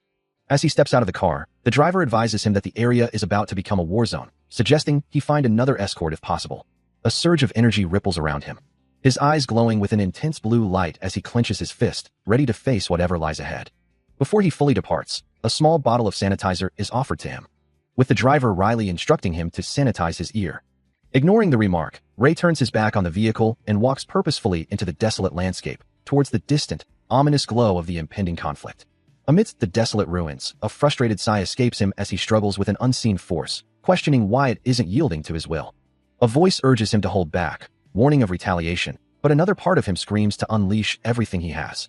[SPEAKER 1] As he steps out of the car, the driver advises him that the area is about to become a war zone, suggesting he find another escort if possible. A surge of energy ripples around him, his eyes glowing with an intense blue light as he clenches his fist, ready to face whatever lies ahead. Before he fully departs, a small bottle of sanitizer is offered to him, with the driver wryly instructing him to sanitize his ear. Ignoring the remark, Ray turns his back on the vehicle and walks purposefully into the desolate landscape, towards the distant, ominous glow of the impending conflict. Amidst the desolate ruins, a frustrated sigh escapes him as he struggles with an unseen force, questioning why it isn't yielding to his will. A voice urges him to hold back, warning of retaliation, but another part of him screams to unleash everything he has.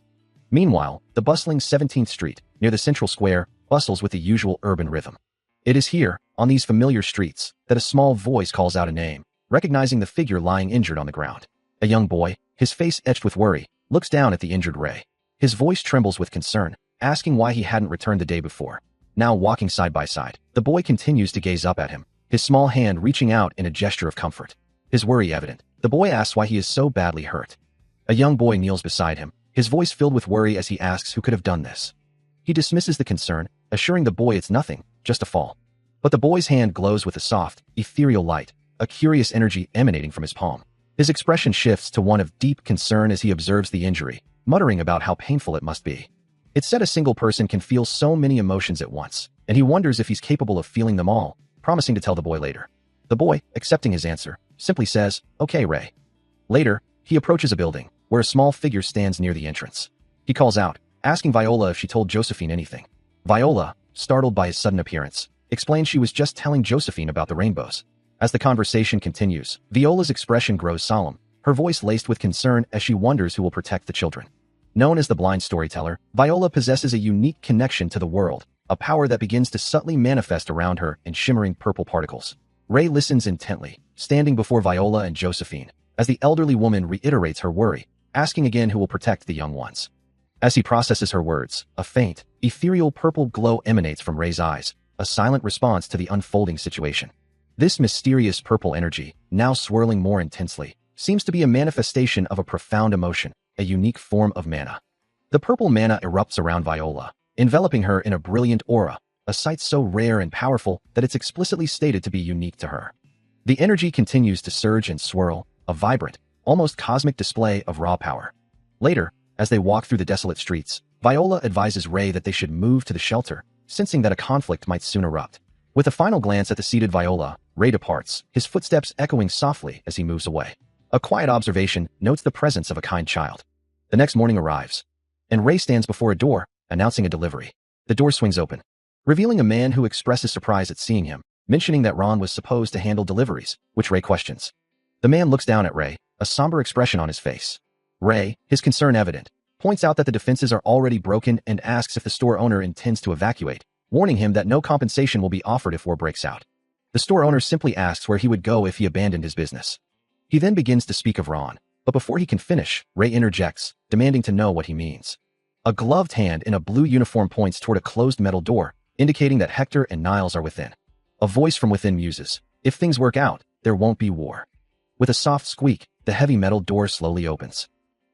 [SPEAKER 1] Meanwhile, the bustling 17th Street, near the central square, bustles with the usual urban rhythm. It is here, on these familiar streets, that a small voice calls out a name, recognizing the figure lying injured on the ground. A young boy, his face etched with worry, looks down at the injured Ray. His voice trembles with concern, asking why he hadn't returned the day before. Now walking side by side, the boy continues to gaze up at him, his small hand reaching out in a gesture of comfort. His worry evident, the boy asks why he is so badly hurt. A young boy kneels beside him, his voice filled with worry as he asks who could have done this. He dismisses the concern, assuring the boy it's nothing, just a fall. But the boy's hand glows with a soft, ethereal light, a curious energy emanating from his palm. His expression shifts to one of deep concern as he observes the injury, muttering about how painful it must be. It's said a single person can feel so many emotions at once, and he wonders if he's capable of feeling them all, promising to tell the boy later. The boy, accepting his answer, simply says, "Okay, Ray." Later, he approaches a building, where a small figure stands near the entrance. He calls out, asking Viola if she told Josephine anything. Viola, startled by his sudden appearance, explains she was just telling Josephine about the rainbows. As the conversation continues, Viola's expression grows solemn, her voice laced with concern as she wonders who will protect the children. Known as the blind storyteller, Viola possesses a unique connection to the world, a power that begins to subtly manifest around her in shimmering purple particles. Ray listens intently, standing before Viola and Josephine, as the elderly woman reiterates her worry, asking again who will protect the young ones. As he processes her words, a faint, ethereal purple glow emanates from Ray's eyes, a silent response to the unfolding situation. This mysterious purple energy, now swirling more intensely, seems to be a manifestation of a profound emotion, a unique form of mana. The purple mana erupts around Viola, enveloping her in a brilliant aura, a sight so rare and powerful that it's explicitly stated to be unique to her. The energy continues to surge and swirl, a vibrant, almost cosmic display of raw power. Later, as they walk through the desolate streets, Viola advises Ray that they should move to the shelter, sensing that a conflict might soon erupt. With a final glance at the seated Viola, Ray departs, his footsteps echoing softly as he moves away. A quiet observation notes the presence of a kind child. The next morning arrives, and Ray stands before a door, announcing a delivery. The door swings open. revealing a man who expresses surprise at seeing him, mentioning that Ron was supposed to handle deliveries, which Ray questions. The man looks down at Ray, a somber expression on his face. Ray, his concern evident, points out that the defenses are already broken and asks if the store owner intends to evacuate, warning him that no compensation will be offered if war breaks out. The store owner simply asks where he would go if he abandoned his business. He then begins to speak of Ron, but before he can finish, Ray interjects, demanding to know what he means. A gloved hand in a blue uniform points toward a closed metal door, indicating that Hector and Niles are within. A voice from within muses, "If things work out, there won't be war." With a soft squeak, the heavy metal door slowly opens.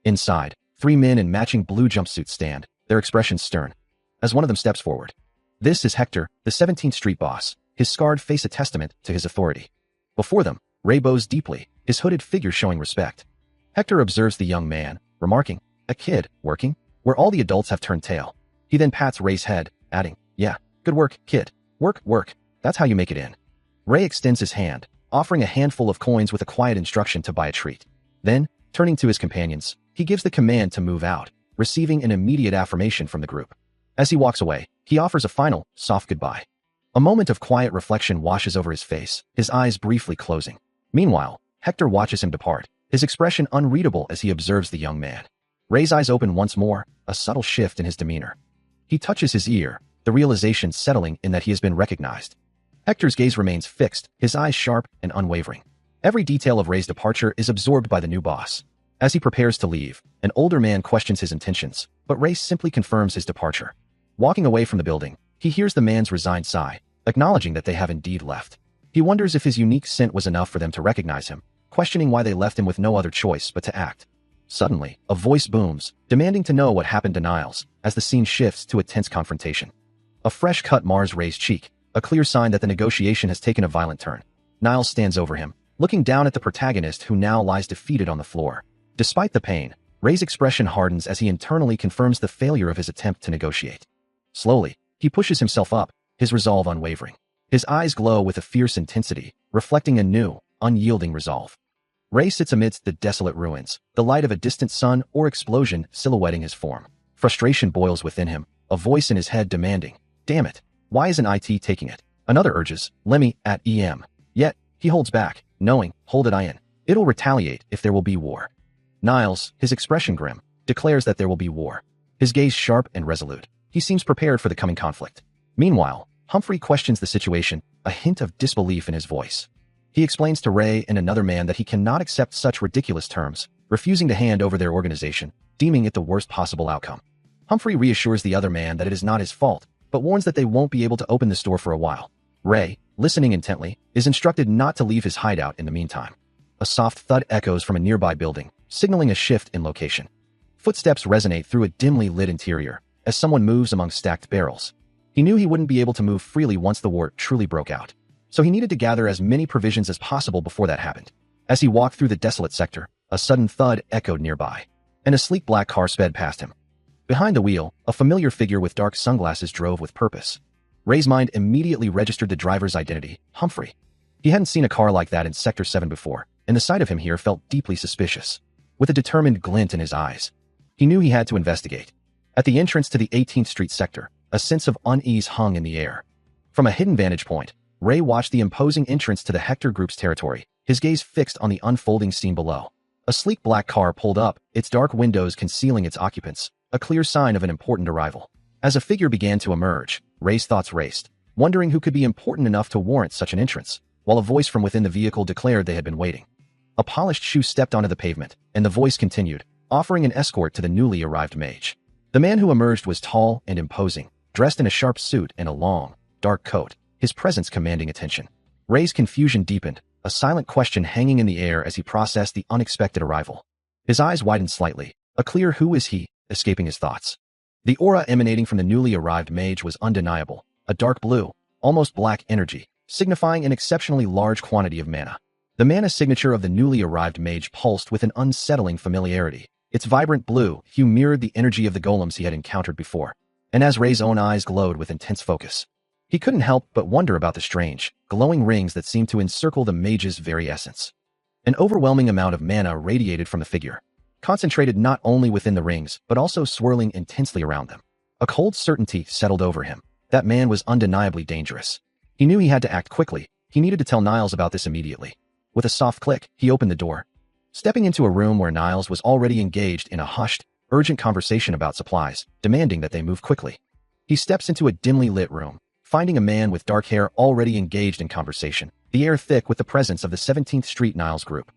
[SPEAKER 1] Inside, 3 men in matching blue jumpsuits stand, their expressions stern. As one of them steps forward. This is Hector, the 17th Street boss, his scarred face a testament to his authority. Before them, Ray bows deeply, his hooded figure showing respect. Hector observes the young man, remarking, "A kid, working, where all the adults have turned tail." He then pats Ray's head, adding, "Yeah, good work, kid. Work, work. That's how you make it in." Ray extends his hand, offering a handful of coins with a quiet instruction to buy a treat. Then, turning to his companions, he gives the command to move out, receiving an immediate affirmation from the group. As he walks away, he offers a final, soft goodbye. A moment of quiet reflection washes over his face, his eyes briefly closing. Meanwhile, Hector watches him depart, his expression unreadable as he observes the young man. Ray's eyes open once more, a subtle shift in his demeanor. He touches his ear, the realization settling in that he has been recognized. Hector's gaze remains fixed, his eyes sharp and unwavering. Every detail of Ray's departure is absorbed by the new boss. As he prepares to leave, an older man questions his intentions, but Ray simply confirms his departure. Walking away from the building, he hears the man's resigned sigh, acknowledging that they have indeed left. He wonders if his unique scent was enough for them to recognize him, questioning why they left him with no other choice but to act. Suddenly, a voice booms, demanding to know what happened to Niles, as the scene shifts to a tense confrontation. A fresh cut mars Ray's cheek, a clear sign that the negotiation has taken a violent turn. Niles stands over him, looking down at the protagonist who now lies defeated on the floor. Despite the pain, Ray's expression hardens as he internally confirms the failure of his attempt to negotiate. Slowly, he pushes himself up, his resolve unwavering. His eyes glow with a fierce intensity, reflecting a new, unyielding resolve. Ray sits amidst the desolate ruins, the light of a distant sun or explosion silhouetting his form. Frustration boils within him, a voice in his head demanding, "Damn it, why isn't IT taking it?" Another urges, "Lemmy, at EM." Yet, he holds back, knowing, "Hold it in. It'll retaliate if there will be war." Niles, his expression grim, declares that there will be war. His gaze sharp and resolute. He seems prepared for the coming conflict. Meanwhile, Humphrey questions the situation, a hint of disbelief in his voice. He explains to Ray and another man that he cannot accept such ridiculous terms, refusing to hand over their organization, deeming it the worst possible outcome. Humphrey reassures the other man that it is not his fault, but warns that they won't be able to open the store for a while. Ray, listening intently, is instructed not to leave his hideout in the meantime. A soft thud echoes from a nearby building, signaling a shift in location. Footsteps resonate through a dimly lit interior, as someone moves among stacked barrels. He knew he wouldn't be able to move freely once the war truly broke out, so he needed to gather as many provisions as possible before that happened. As he walked through the desolate sector, a sudden thud echoed nearby, and a sleek black car sped past him. Behind the wheel, a familiar figure with dark sunglasses drove with purpose. Ray's mind immediately registered the driver's identity, Humphrey. He hadn't seen a car like that in Sector 7 before, and the sight of him here felt deeply suspicious. With a determined glint in his eyes, he knew he had to investigate. At the entrance to the 18th Street sector, a sense of unease hung in the air. From a hidden vantage point, Ray watched the imposing entrance to the Hector Group's territory, his gaze fixed on the unfolding scene below. A sleek black car pulled up, its dark windows concealing its occupants, a clear sign of an important arrival. As a figure began to emerge, Ray's thoughts raced, wondering who could be important enough to warrant such an entrance, while a voice from within the vehicle declared they had been waiting. A polished shoe stepped onto the pavement, and the voice continued, offering an escort to the newly arrived mage. The man who emerged was tall and imposing, dressed in a sharp suit and a long, dark coat, his presence commanding attention. Ray's confusion deepened, a silent question hanging in the air as he processed the unexpected arrival. His eyes widened slightly, a clear "who is he?" escaping his thoughts. The aura emanating from the newly arrived mage was undeniable, a dark blue, almost black energy, signifying an exceptionally large quantity of mana. The mana signature of the newly arrived mage pulsed with an unsettling familiarity. Its vibrant blue hue mirrored the energy of the golems he had encountered before, and as Ray's own eyes glowed with intense focus, he couldn't help but wonder about the strange, glowing rings that seemed to encircle the mage's very essence. An overwhelming amount of mana radiated from the figure, concentrated not only within the rings but also swirling intensely around them. A cold certainty settled over him, That man was undeniably dangerous. He knew he had to act quickly. He needed to tell Niles about this immediately. With a soft click, he opened the door, stepping into a room where Niles was already engaged in a hushed, urgent conversation about supplies, demanding that they move quickly. He steps into a dimly lit room, finding a man with dark hair already engaged in conversation, the air thick with the presence of the 17th Street Niles group.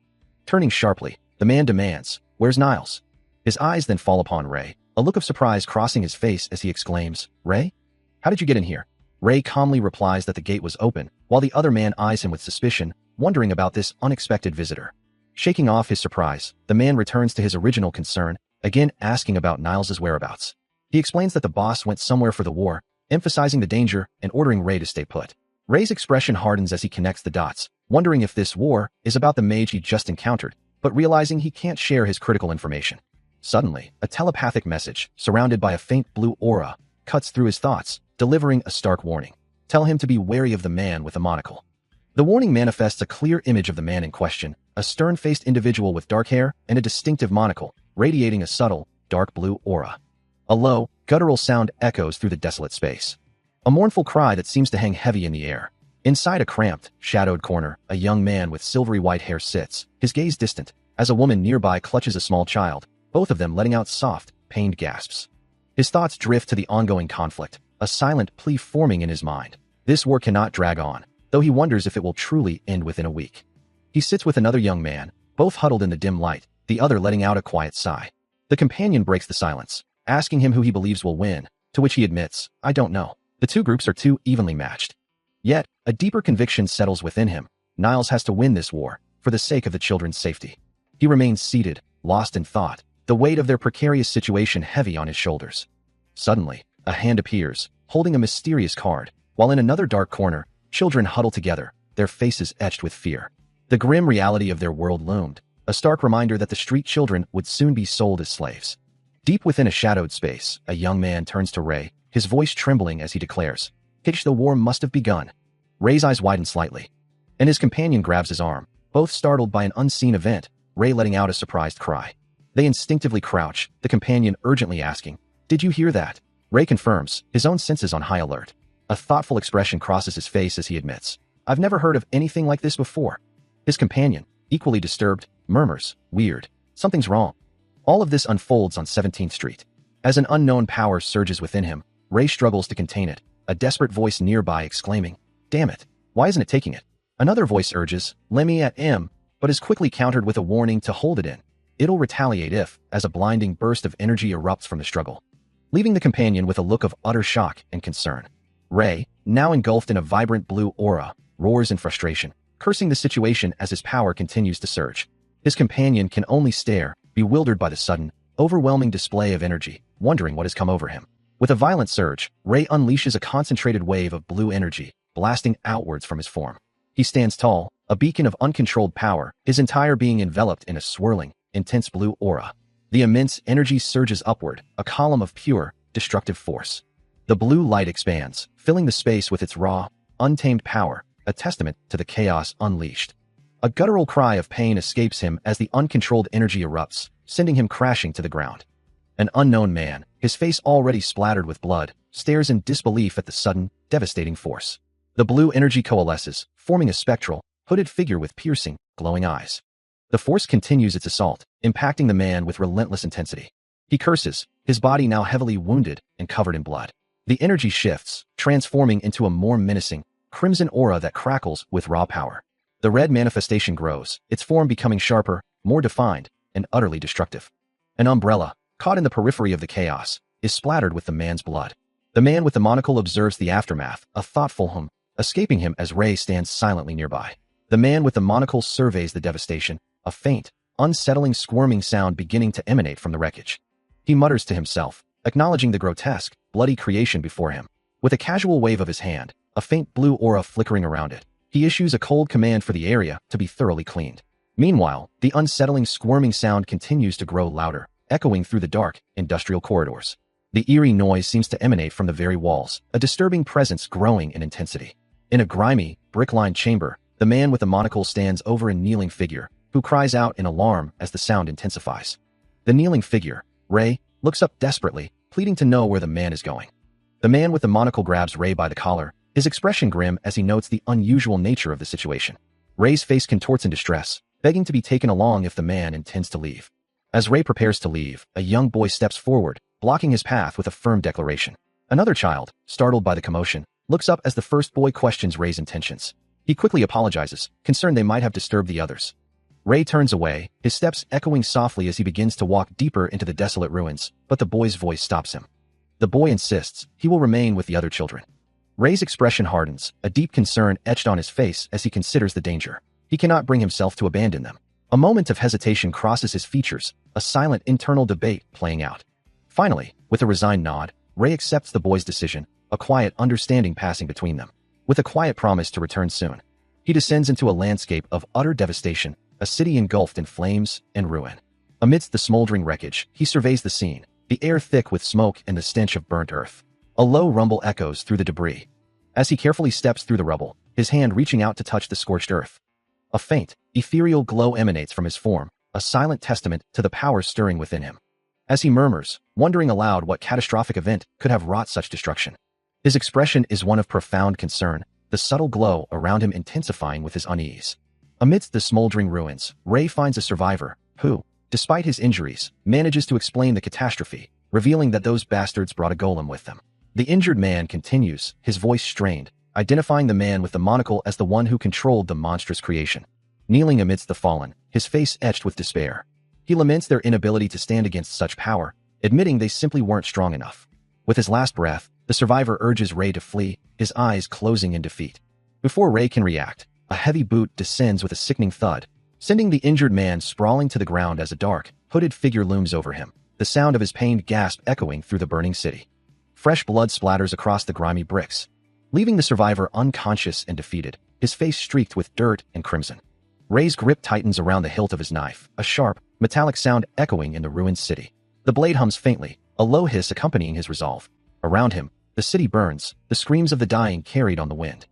[SPEAKER 1] Turning sharply, the man demands, "Where's Niles?" His eyes then fall upon Ray, a look of surprise crossing his face as he exclaims, "Ray? How did you get in here?" Ray calmly replies that the gate was open, while the other man eyes him with suspicion, wondering about this unexpected visitor. Shaking off his surprise, the man returns to his original concern, again asking about Niles's whereabouts. He explains that the boss went somewhere for the war, emphasizing the danger and ordering Ray to stay put. Ray's expression hardens as he connects the dots, wondering if this war is about the mage he just encountered, but realizing he can't share his critical information. Suddenly, a telepathic message, surrounded by a faint blue aura, cuts through his thoughts, delivering a stark warning. Tell him to be wary of the man with a monocle. The warning manifests a clear image of the man in question, a stern-faced individual with dark hair and a distinctive monocle, radiating a subtle, dark blue aura. A low, guttural sound echoes through the desolate space. A mournful cry that seems to hang heavy in the air. Inside a cramped, shadowed corner, a young man with silvery white hair sits, his gaze distant, as a woman nearby clutches a small child, both of them letting out soft, pained gasps. His thoughts drift to the ongoing conflict, a silent plea forming in his mind. This war cannot drag on, though he wonders if it will truly end within a week. He sits with another young man, both huddled in the dim light, the other letting out a quiet sigh. The companion breaks the silence, asking him who he believes will win, to which he admits, "I don't know." The two groups are too evenly matched. Yet, a deeper conviction settles within him. Niles has to win this war, for the sake of the children's safety. He remains seated, lost in thought, the weight of their precarious situation heavy on his shoulders. Suddenly, a hand appears, holding a mysterious card, while in another dark corner, children huddle together, their faces etched with fear. The grim reality of their world loomed, a stark reminder that the street children would soon be sold as slaves. Deep within a shadowed space, a young man turns to Ray, his voice trembling as he declares, "Hitch, the war must have begun." Ray's eyes widen slightly, and his companion grabs his arm, both startled by an unseen event, Ray letting out a surprised cry. They instinctively crouch, the companion urgently asking, "Did you hear that?" Ray confirms, his own senses on high alert. A thoughtful expression crosses his face as he admits, "I've never heard of anything like this before." His companion, equally disturbed, murmurs, "Weird. Something's wrong." All of this unfolds on 17th Street. As an unknown power surges within him, Ray struggles to contain it, a desperate voice nearby exclaiming, "Damn it, why isn't it taking it?" Another voice urges, "Let me at him," but is quickly countered with a warning to hold it in. It'll retaliate if, as a blinding burst of energy erupts from the struggle, leaving the companion with a look of utter shock and concern. Ray, now engulfed in a vibrant blue aura, roars in frustration, cursing the situation as his power continues to surge. His companion can only stare, bewildered by the sudden, overwhelming display of energy, wondering what has come over him. With a violent surge, Ray unleashes a concentrated wave of blue energy, blasting outwards from his form. He stands tall, a beacon of uncontrolled power, his entire being enveloped in a swirling, intense blue aura. The immense energy surges upward, a column of pure, destructive force. The blue light expands, filling the space with its raw, untamed power, a testament to the chaos unleashed. A guttural cry of pain escapes him as the uncontrolled energy erupts, sending him crashing to the ground. An unknown man, his face already splattered with blood, stares in disbelief at the sudden, devastating force. The blue energy coalesces, forming a spectral, hooded figure with piercing, glowing eyes. The force continues its assault, impacting the man with relentless intensity. He curses, his body now heavily wounded and covered in blood. The energy shifts, transforming into a more menacing, crimson aura that crackles with raw power. The red manifestation grows, its form becoming sharper, more defined, and utterly destructive. An umbrella, caught in the periphery of the chaos, is splattered with the man's blood. The man with the monocle observes the aftermath, a thoughtful hum, escaping him as Ray stands silently nearby. The man with the monocle surveys the devastation, a faint, unsettling squirming sound beginning to emanate from the wreckage. He mutters to himself, acknowledging the grotesque, bloody creation before him. With a casual wave of his hand, a faint blue aura flickering around it, he issues a cold command for the area to be thoroughly cleaned. Meanwhile, the unsettling squirming sound continues to grow louder, echoing through the dark, industrial corridors. The eerie noise seems to emanate from the very walls, a disturbing presence growing in intensity. In a grimy, brick-lined chamber, the man with the monocle stands over a kneeling figure, who cries out in alarm as the sound intensifies. The kneeling figure, Ray, looks up desperately, pleading to know where the man is going. The man with the monocle grabs Ray by the collar, his expression grim as he notes the unusual nature of the situation. Ray's face contorts in distress, begging to be taken along if the man intends to leave. As Ray prepares to leave, a young boy steps forward, blocking his path with a firm declaration. Another child, startled by the commotion, looks up as the first boy questions Ray's intentions. He quickly apologizes, concerned they might have disturbed the others. Ray turns away, his steps echoing softly as he begins to walk deeper into the desolate ruins, but the boy's voice stops him. The boy insists he will remain with the other children. Ray's expression hardens, a deep concern etched on his face as he considers the danger. He cannot bring himself to abandon them. A moment of hesitation crosses his features, a silent internal debate playing out. Finally, with a resigned nod, Ray accepts the boy's decision, a quiet understanding passing between them. With a quiet promise to return soon, he descends into a landscape of utter devastation, a city engulfed in flames and ruin. Amidst the smoldering wreckage, he surveys the scene, the air thick with smoke and the stench of burnt earth. A low rumble echoes through the debris. As he carefully steps through the rubble, his hand reaching out to touch the scorched earth. A faint, ethereal glow emanates from his form, a silent testament to the power stirring within him. As he murmurs, wondering aloud what catastrophic event could have wrought such destruction. His expression is one of profound concern, the subtle glow around him intensifying with his unease. Amidst the smoldering ruins, Ray finds a survivor, who, despite his injuries, manages to explain the catastrophe, revealing that those bastards brought a golem with them. The injured man continues, his voice strained, identifying the man with the monocle as the one who controlled the monstrous creation. Kneeling amidst the fallen, his face etched with despair. He laments their inability to stand against such power, admitting they simply weren't strong enough. With his last breath, the survivor urges Ray to flee, his eyes closing in defeat. Before Ray can react, a heavy boot descends with a sickening thud, sending the injured man sprawling to the ground as a dark, hooded figure looms over him, the sound of his pained gasp echoing through the burning city. Fresh blood splatters across the grimy bricks, leaving the survivor unconscious and defeated, his face streaked with dirt and crimson. Ray's grip tightens around the hilt of his knife, a sharp, metallic sound echoing in the ruined city. The blade hums faintly, a low hiss accompanying his resolve. Around him, the city burns, the screams of the dying carried on the wind.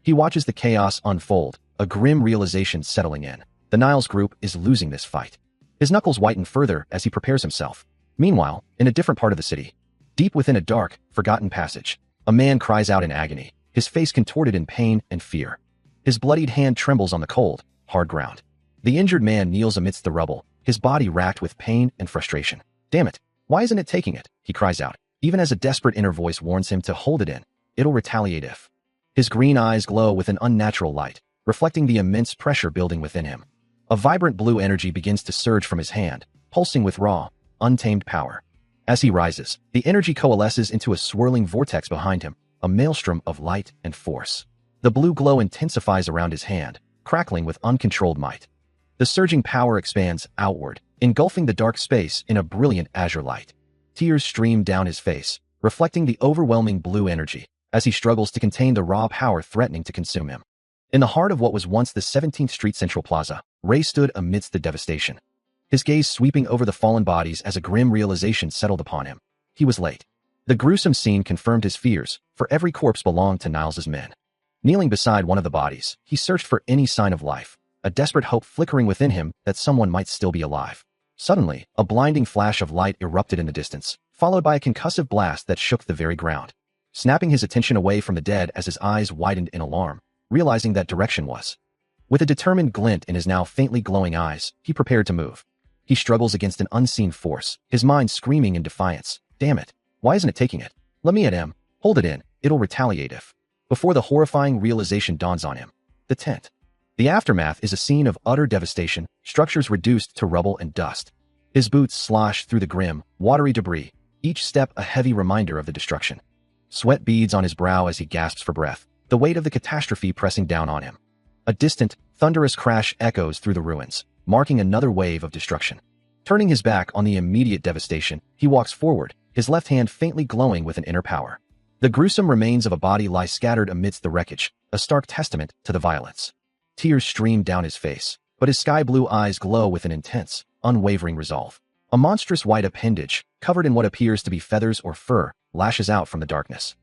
[SPEAKER 1] He watches the chaos unfold, a grim realization settling in. The Niles group is losing this fight. His knuckles whiten further as he prepares himself. Meanwhile, in a different part of the city, deep within a dark, forgotten passage, a man cries out in agony, his face contorted in pain and fear. His bloodied hand trembles on the cold, hard ground. The injured man kneels amidst the rubble, his body racked with pain and frustration. Damn it, why isn't it taking it? He cries out, even as a desperate inner voice warns him to hold it in. It'll retaliate if. His green eyes glow with an unnatural light, reflecting the immense pressure building within him. A vibrant blue energy begins to surge from his hand, pulsing with raw, untamed power. As he rises, the energy coalesces into a swirling vortex behind him, a maelstrom of light and force. The blue glow intensifies around his hand, crackling with uncontrolled might. The surging power expands outward, engulfing the dark space in a brilliant azure light. Tears stream down his face, reflecting the overwhelming blue energy, as he struggles to contain the raw power threatening to consume him. In the heart of what was once the 17th Street Central Plaza, Ray stood amidst the devastation. His gaze sweeping over the fallen bodies as a grim realization settled upon him. He was late. The gruesome scene confirmed his fears, for every corpse belonged to Niles's men. Kneeling beside one of the bodies, he searched for any sign of life, a desperate hope flickering within him that someone might still be alive. Suddenly, a blinding flash of light erupted in the distance, followed by a concussive blast that shook the very ground. Snapping his attention away from the dead as his eyes widened in alarm, realizing that direction was. With a determined glint in his now faintly glowing eyes, he prepared to move. He struggles against an unseen force, his mind screaming in defiance. Damn it, why isn't it taking it? Let me at him. Hold it in, it'll retaliate if. Before the horrifying realization dawns on him. The tent. The aftermath is a scene of utter devastation, structures reduced to rubble and dust. His boots slosh through the grim, watery debris, each step a heavy reminder of the destruction. Sweat beads on his brow as he gasps for breath, the weight of the catastrophe pressing down on him. A distant, thunderous crash echoes through the ruins, marking another wave of destruction. Turning his back on the immediate devastation, he walks forward, his left hand faintly glowing with an inner power. The gruesome remains of a body lie scattered amidst the wreckage, a stark testament to the violence. Tears stream down his face, but his sky-blue eyes glow with an intense, unwavering resolve. A monstrous white appendage, covered in what appears to be feathers or fur, lashes out from the darkness.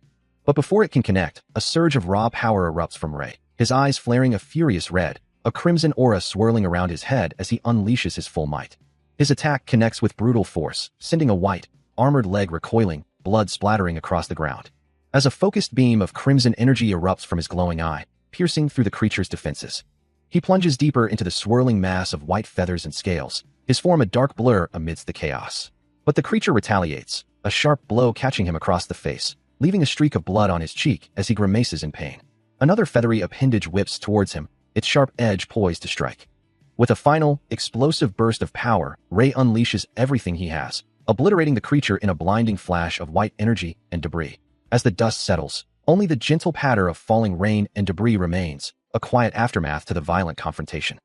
[SPEAKER 1] But before it can connect, a surge of raw power erupts from Ray, his eyes flaring a furious red, a crimson aura swirling around his head as he unleashes his full might. His attack connects with brutal force, sending a white, armored leg recoiling, blood splattering across the ground. as a focused beam of crimson energy erupts from his glowing eye, piercing through the creature's defenses. He plunges deeper into the swirling mass of white feathers and scales, his form a dark blur amidst the chaos. But the creature retaliates, a sharp blow catching him across the face, leaving a streak of blood on his cheek as he grimaces in pain. Another feathery appendage whips towards him, its sharp edge poised to strike. With a final, explosive burst of power, Ray unleashes everything he has, obliterating the creature in a blinding flash of white energy and debris. As the dust settles, only the gentle patter of falling rain and debris remains, a quiet aftermath to the violent confrontation.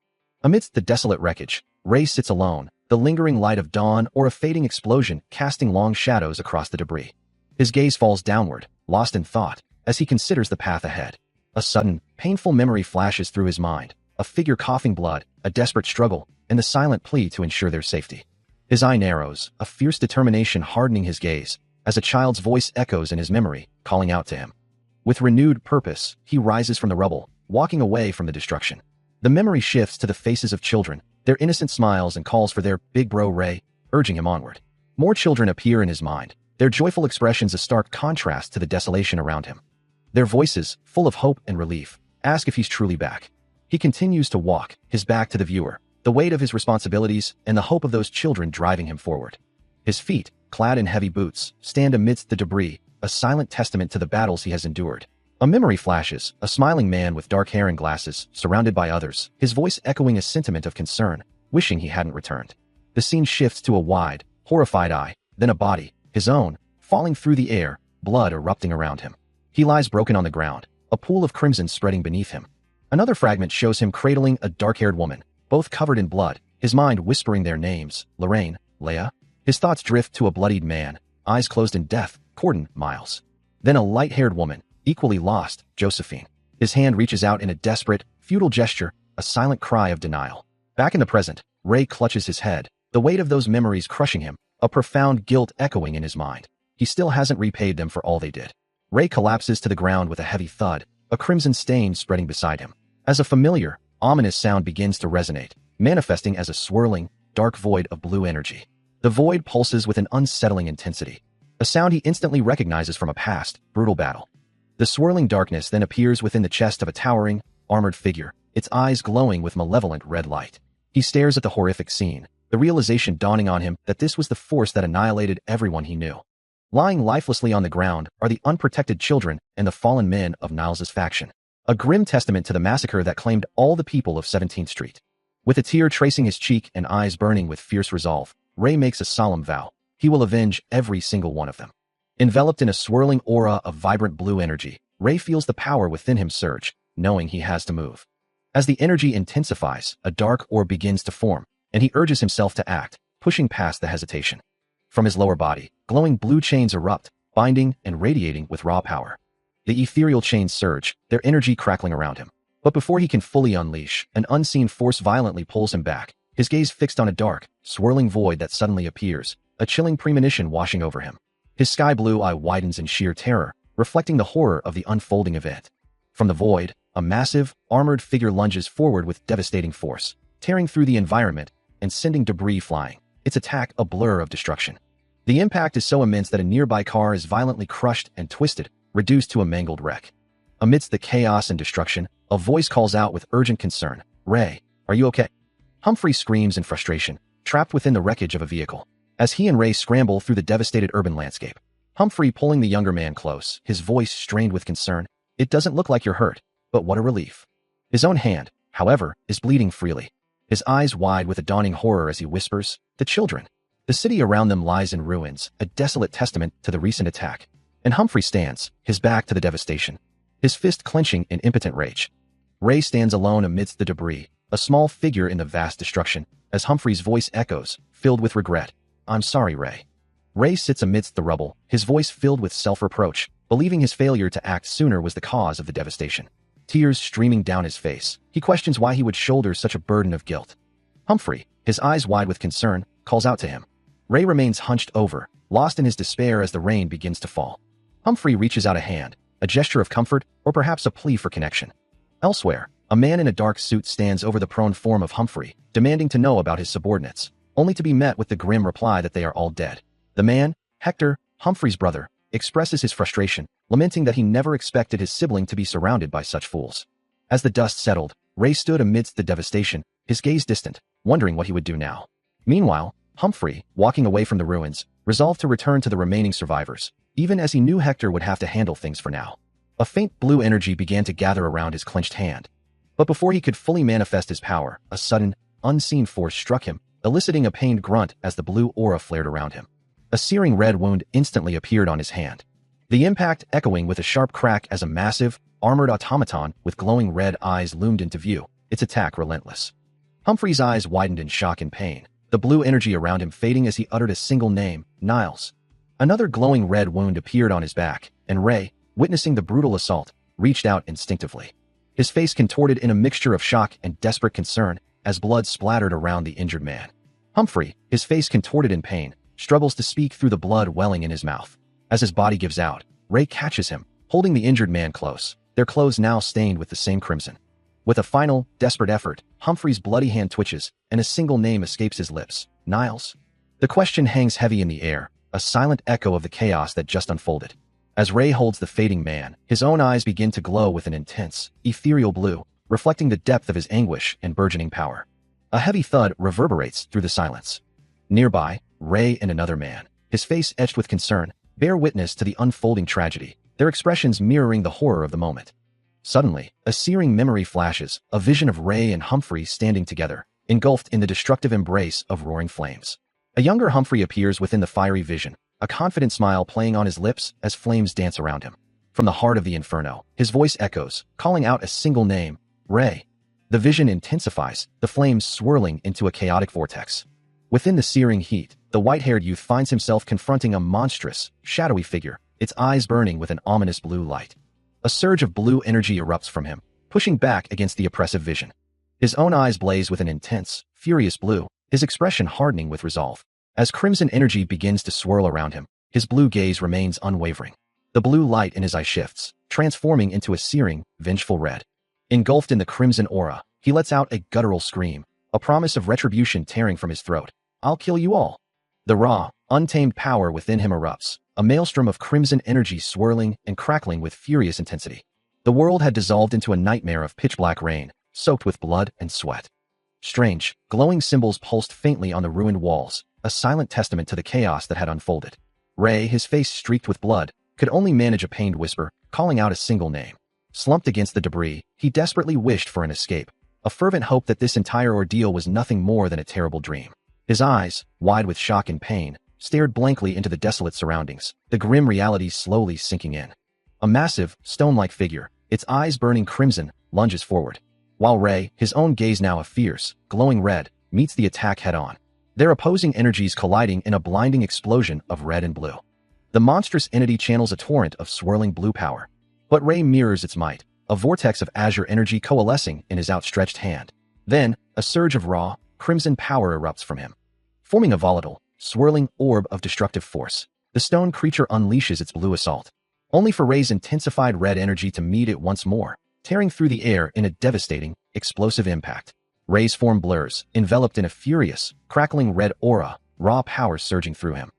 [SPEAKER 1] Amidst the desolate wreckage, Ray sits alone, the lingering light of dawn or a fading explosion casting long shadows across the debris. His gaze falls downward, lost in thought, as he considers the path ahead. A sudden, painful memory flashes through his mind, a figure coughing blood, a desperate struggle, and the silent plea to ensure their safety. His eye narrows, a fierce determination hardening his gaze, as a child's voice echoes in his memory, calling out to him. With renewed purpose, he rises from the rubble, walking away from the destruction. The memory shifts to the faces of children, their innocent smiles and calls for their big bro Ray, urging him onward. More children appear in his mind, their joyful expressions a stark contrast to the desolation around him. Their voices, full of hope and relief, ask if he's truly back. He continues to walk, his back to the viewer, the weight of his responsibilities and the hope of those children driving him forward. His feet, clad in heavy boots, stand amidst the debris, a silent testament to the battles he has endured. A memory flashes, a smiling man with dark hair and glasses, surrounded by others, his voice echoing a sentiment of concern, wishing he hadn't returned. The scene shifts to a wide, horrified eye, then a body, his own, falling through the air, blood erupting around him. He lies broken on the ground, a pool of crimson spreading beneath him. Another fragment shows him cradling a dark-haired woman, both covered in blood, his mind whispering their names, Lorraine, Leia. His thoughts drift to a bloodied man, eyes closed in death, Corden, Miles. Then a light-haired woman, equally lost, Josephine. His hand reaches out in a desperate, futile gesture, a silent cry of denial. Back in the present, Ray clutches his head, the weight of those memories crushing him, a profound guilt echoing in his mind. He still hasn't repaid them for all they did. Ray collapses to the ground with a heavy thud, a crimson stain spreading beside him. As a familiar, ominous sound begins to resonate, manifesting as a swirling, dark void of blue energy. The void pulses with an unsettling intensity, a sound he instantly recognizes from a past, brutal battle. The swirling darkness then appears within the chest of a towering, armored figure, its eyes glowing with malevolent red light. He stares at the horrific scene, the realization dawning on him that this was the force that annihilated everyone he knew. Lying lifelessly on the ground are the unprotected children and the fallen men of Niles's faction, a grim testament to the massacre that claimed all the people of 17th Street. With a tear tracing his cheek and eyes burning with fierce resolve, Ray makes a solemn vow. He will avenge every single one of them. Enveloped in a swirling aura of vibrant blue energy, Ray feels the power within him surge, knowing he has to move. As the energy intensifies, a dark orb begins to form, and he urges himself to act, pushing past the hesitation. From his lower body, glowing blue chains erupt, binding and radiating with raw power. The ethereal chains surge, their energy crackling around him. But before he can fully unleash, an unseen force violently pulls him back, his gaze fixed on a dark, swirling void that suddenly appears, a chilling premonition washing over him. His sky-blue eye widens in sheer terror, reflecting the horror of the unfolding event. From the void, a massive, armored figure lunges forward with devastating force, tearing through the environment and sending debris flying, its attack a blur of destruction. The impact is so immense that a nearby car is violently crushed and twisted, reduced to a mangled wreck. Amidst the chaos and destruction, a voice calls out with urgent concern, "Ray, are you okay?" Humphrey screams in frustration, trapped within the wreckage of a vehicle. As he and Ray scramble through the devastated urban landscape, Humphrey pulling the younger man close, his voice strained with concern, "It doesn't look like you're hurt, but what a relief." His own hand, however, is bleeding freely. His eyes wide with a dawning horror as he whispers, "The children." The city around them lies in ruins, a desolate testament to the recent attack. And Humphrey stands, his back to the devastation, his fist clenching in impotent rage. Ray stands alone amidst the debris, a small figure in the vast destruction, as Humphrey's voice echoes, filled with regret. "I'm sorry, Ray." Ray sits amidst the rubble, his voice filled with self-reproach, believing his failure to act sooner was the cause of the devastation. Tears streaming down his face, he questions why he would shoulder such a burden of guilt. Humphrey, his eyes wide with concern, calls out to him. Ray remains hunched over, lost in his despair as the rain begins to fall. Humphrey reaches out a hand, a gesture of comfort, or perhaps a plea for connection. Elsewhere, a man in a dark suit stands over the prone form of Humphrey, demanding to know about his subordinates, only to be met with the grim reply that they are all dead. The man, Hector, Humphrey's brother, expresses his frustration, lamenting that he never expected his sibling to be surrounded by such fools. As the dust settled, Ray stood amidst the devastation, his gaze distant, wondering what he would do now. Meanwhile, Humphrey, walking away from the ruins, resolved to return to the remaining survivors, even as he knew Hector would have to handle things for now. A faint blue energy began to gather around his clenched hand. But before he could fully manifest his power, a sudden, unseen force struck him, eliciting a pained grunt as the blue aura flared around him. A searing red wound instantly appeared on his hand, the impact echoing with a sharp crack as a massive, armored automaton with glowing red eyes loomed into view, its attack relentless. Humphrey's eyes widened in shock and pain, the blue energy around him fading as he uttered a single name, Niles. Another glowing red wound appeared on his back, and Ray, witnessing the brutal assault, reached out instinctively. His face contorted in a mixture of shock and desperate concern as blood splattered around the injured man. Humphrey, his face contorted in pain, struggles to speak through the blood welling in his mouth. As his body gives out, Ray catches him, holding the injured man close, their clothes now stained with the same crimson. With a final, desperate effort, Humphrey's bloody hand twitches, and a single name escapes his lips, Niles. The question hangs heavy in the air, a silent echo of the chaos that just unfolded. As Ray holds the fading man, his own eyes begin to glow with an intense, ethereal blue, reflecting the depth of his anguish and burgeoning power. A heavy thud reverberates through the silence. Nearby, Ray and another man, his face etched with concern, bear witness to the unfolding tragedy, their expressions mirroring the horror of the moment. Suddenly, a searing memory flashes, a vision of Ray and Humphrey standing together, engulfed in the destructive embrace of roaring flames. A younger Humphrey appears within the fiery vision, a confident smile playing on his lips as flames dance around him. From the heart of the inferno, his voice echoes, calling out a single name, Ray. The vision intensifies, the flames swirling into a chaotic vortex. Within the searing heat, the white-haired youth finds himself confronting a monstrous, shadowy figure, its eyes burning with an ominous blue light. A surge of blue energy erupts from him, pushing back against the oppressive vision. His own eyes blaze with an intense, furious blue, his expression hardening with resolve. As crimson energy begins to swirl around him, his blue gaze remains unwavering. The blue light in his eye shifts, transforming into a searing, vengeful red. Engulfed in the crimson aura, he lets out a guttural scream, a promise of retribution tearing from his throat. I'll kill you all. The raw, untamed power within him erupts, a maelstrom of crimson energy swirling and crackling with furious intensity. The world had dissolved into a nightmare of pitch-black rain, soaked with blood and sweat. Strange, glowing symbols pulsed faintly on the ruined walls, a silent testament to the chaos that had unfolded. Ray, his face streaked with blood, could only manage a pained whisper, calling out a single name. Slumped against the debris, he desperately wished for an escape, a fervent hope that this entire ordeal was nothing more than a terrible dream. His eyes, wide with shock and pain, stared blankly into the desolate surroundings, the grim reality slowly sinking in. A massive, stone-like figure, its eyes burning crimson, lunges forward. While Ray, his own gaze now a fierce, glowing red, meets the attack head-on. Their opposing energies colliding in a blinding explosion of red and blue. The monstrous entity channels a torrent of swirling blue power. But Ray mirrors its might, a vortex of azure energy coalescing in his outstretched hand. Then, a surge of raw, crimson power erupts from him. Forming a volatile, swirling orb of destructive force, the stone creature unleashes its blue assault, only for Ray's intensified red energy to meet it once more, tearing through the air in a devastating, explosive impact. Ray's form blurs, enveloped in a furious, crackling red aura, raw power surging through him.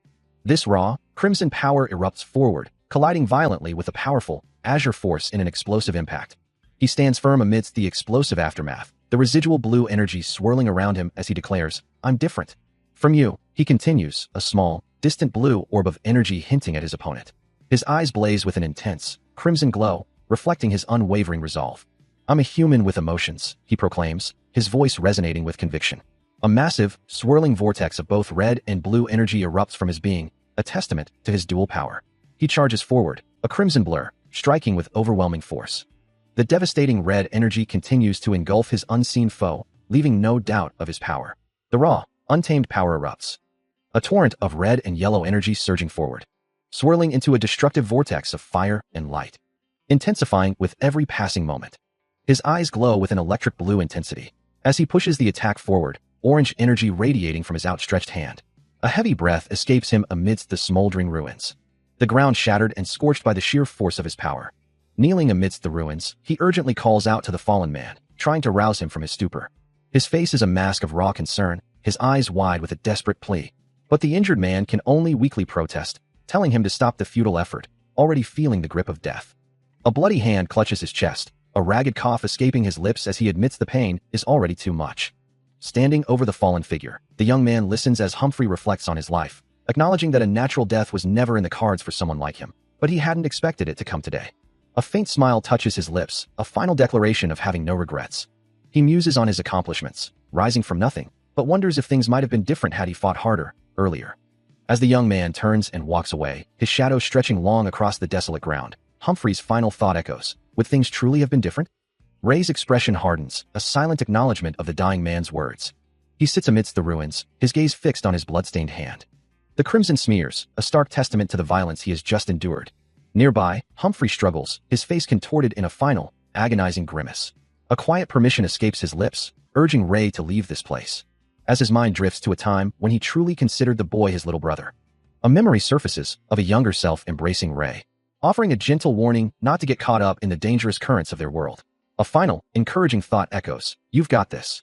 [SPEAKER 1] This raw, crimson power erupts forward, colliding violently with a powerful, azure force in an explosive impact. He stands firm amidst the explosive aftermath, the residual blue energy swirling around him as he declares, I'm different. From you, he continues, a small, distant blue orb of energy hinting at his opponent. His eyes blaze with an intense, crimson glow, reflecting his unwavering resolve. I'm a human with emotions, he proclaims, his voice resonating with conviction. A massive, swirling vortex of both red and blue energy erupts from his being, a testament to his dual power. He charges forward, a crimson blur, striking with overwhelming force. The devastating red energy continues to engulf his unseen foe, leaving no doubt of his power. The raw, untamed power erupts. A torrent of red and yellow energy surging forward, swirling into a destructive vortex of fire and light, intensifying with every passing moment. His eyes glow with an electric blue intensity. As he pushes the attack forward, orange energy radiating from his outstretched hand. A heavy breath escapes him amidst the smoldering ruins. The ground shattered and scorched by the sheer force of his power. Kneeling amidst the ruins, he urgently calls out to the fallen man, trying to rouse him from his stupor. His face is a mask of raw concern, his eyes wide with a desperate plea. But the injured man can only weakly protest, telling him to stop the futile effort, already feeling the grip of death. A bloody hand clutches his chest, a ragged cough escaping his lips as he admits the pain is already too much. Standing over the fallen figure, the young man listens as Humphrey reflects on his life, acknowledging that a natural death was never in the cards for someone like him, but he hadn't expected it to come today. A faint smile touches his lips, a final declaration of having no regrets. He muses on his accomplishments, rising from nothing, but wonders if things might have been different had he fought harder, earlier. As the young man turns and walks away, his shadow stretching long across the desolate ground, Humphrey's final thought echoes, would things truly have been different? Ray's expression hardens, a silent acknowledgement of the dying man's words. He sits amidst the ruins, his gaze fixed on his bloodstained hand. The crimson smears, a stark testament to the violence he has just endured. Nearby, Humphrey struggles, his face contorted in a final, agonizing grimace. A quiet permission escapes his lips, urging Ray to leave this place. As his mind drifts to a time when he truly considered the boy his little brother. A memory surfaces of a younger self embracing Ray, offering a gentle warning not to get caught up in the dangerous currents of their world. A final, encouraging thought echoes, "You've got this."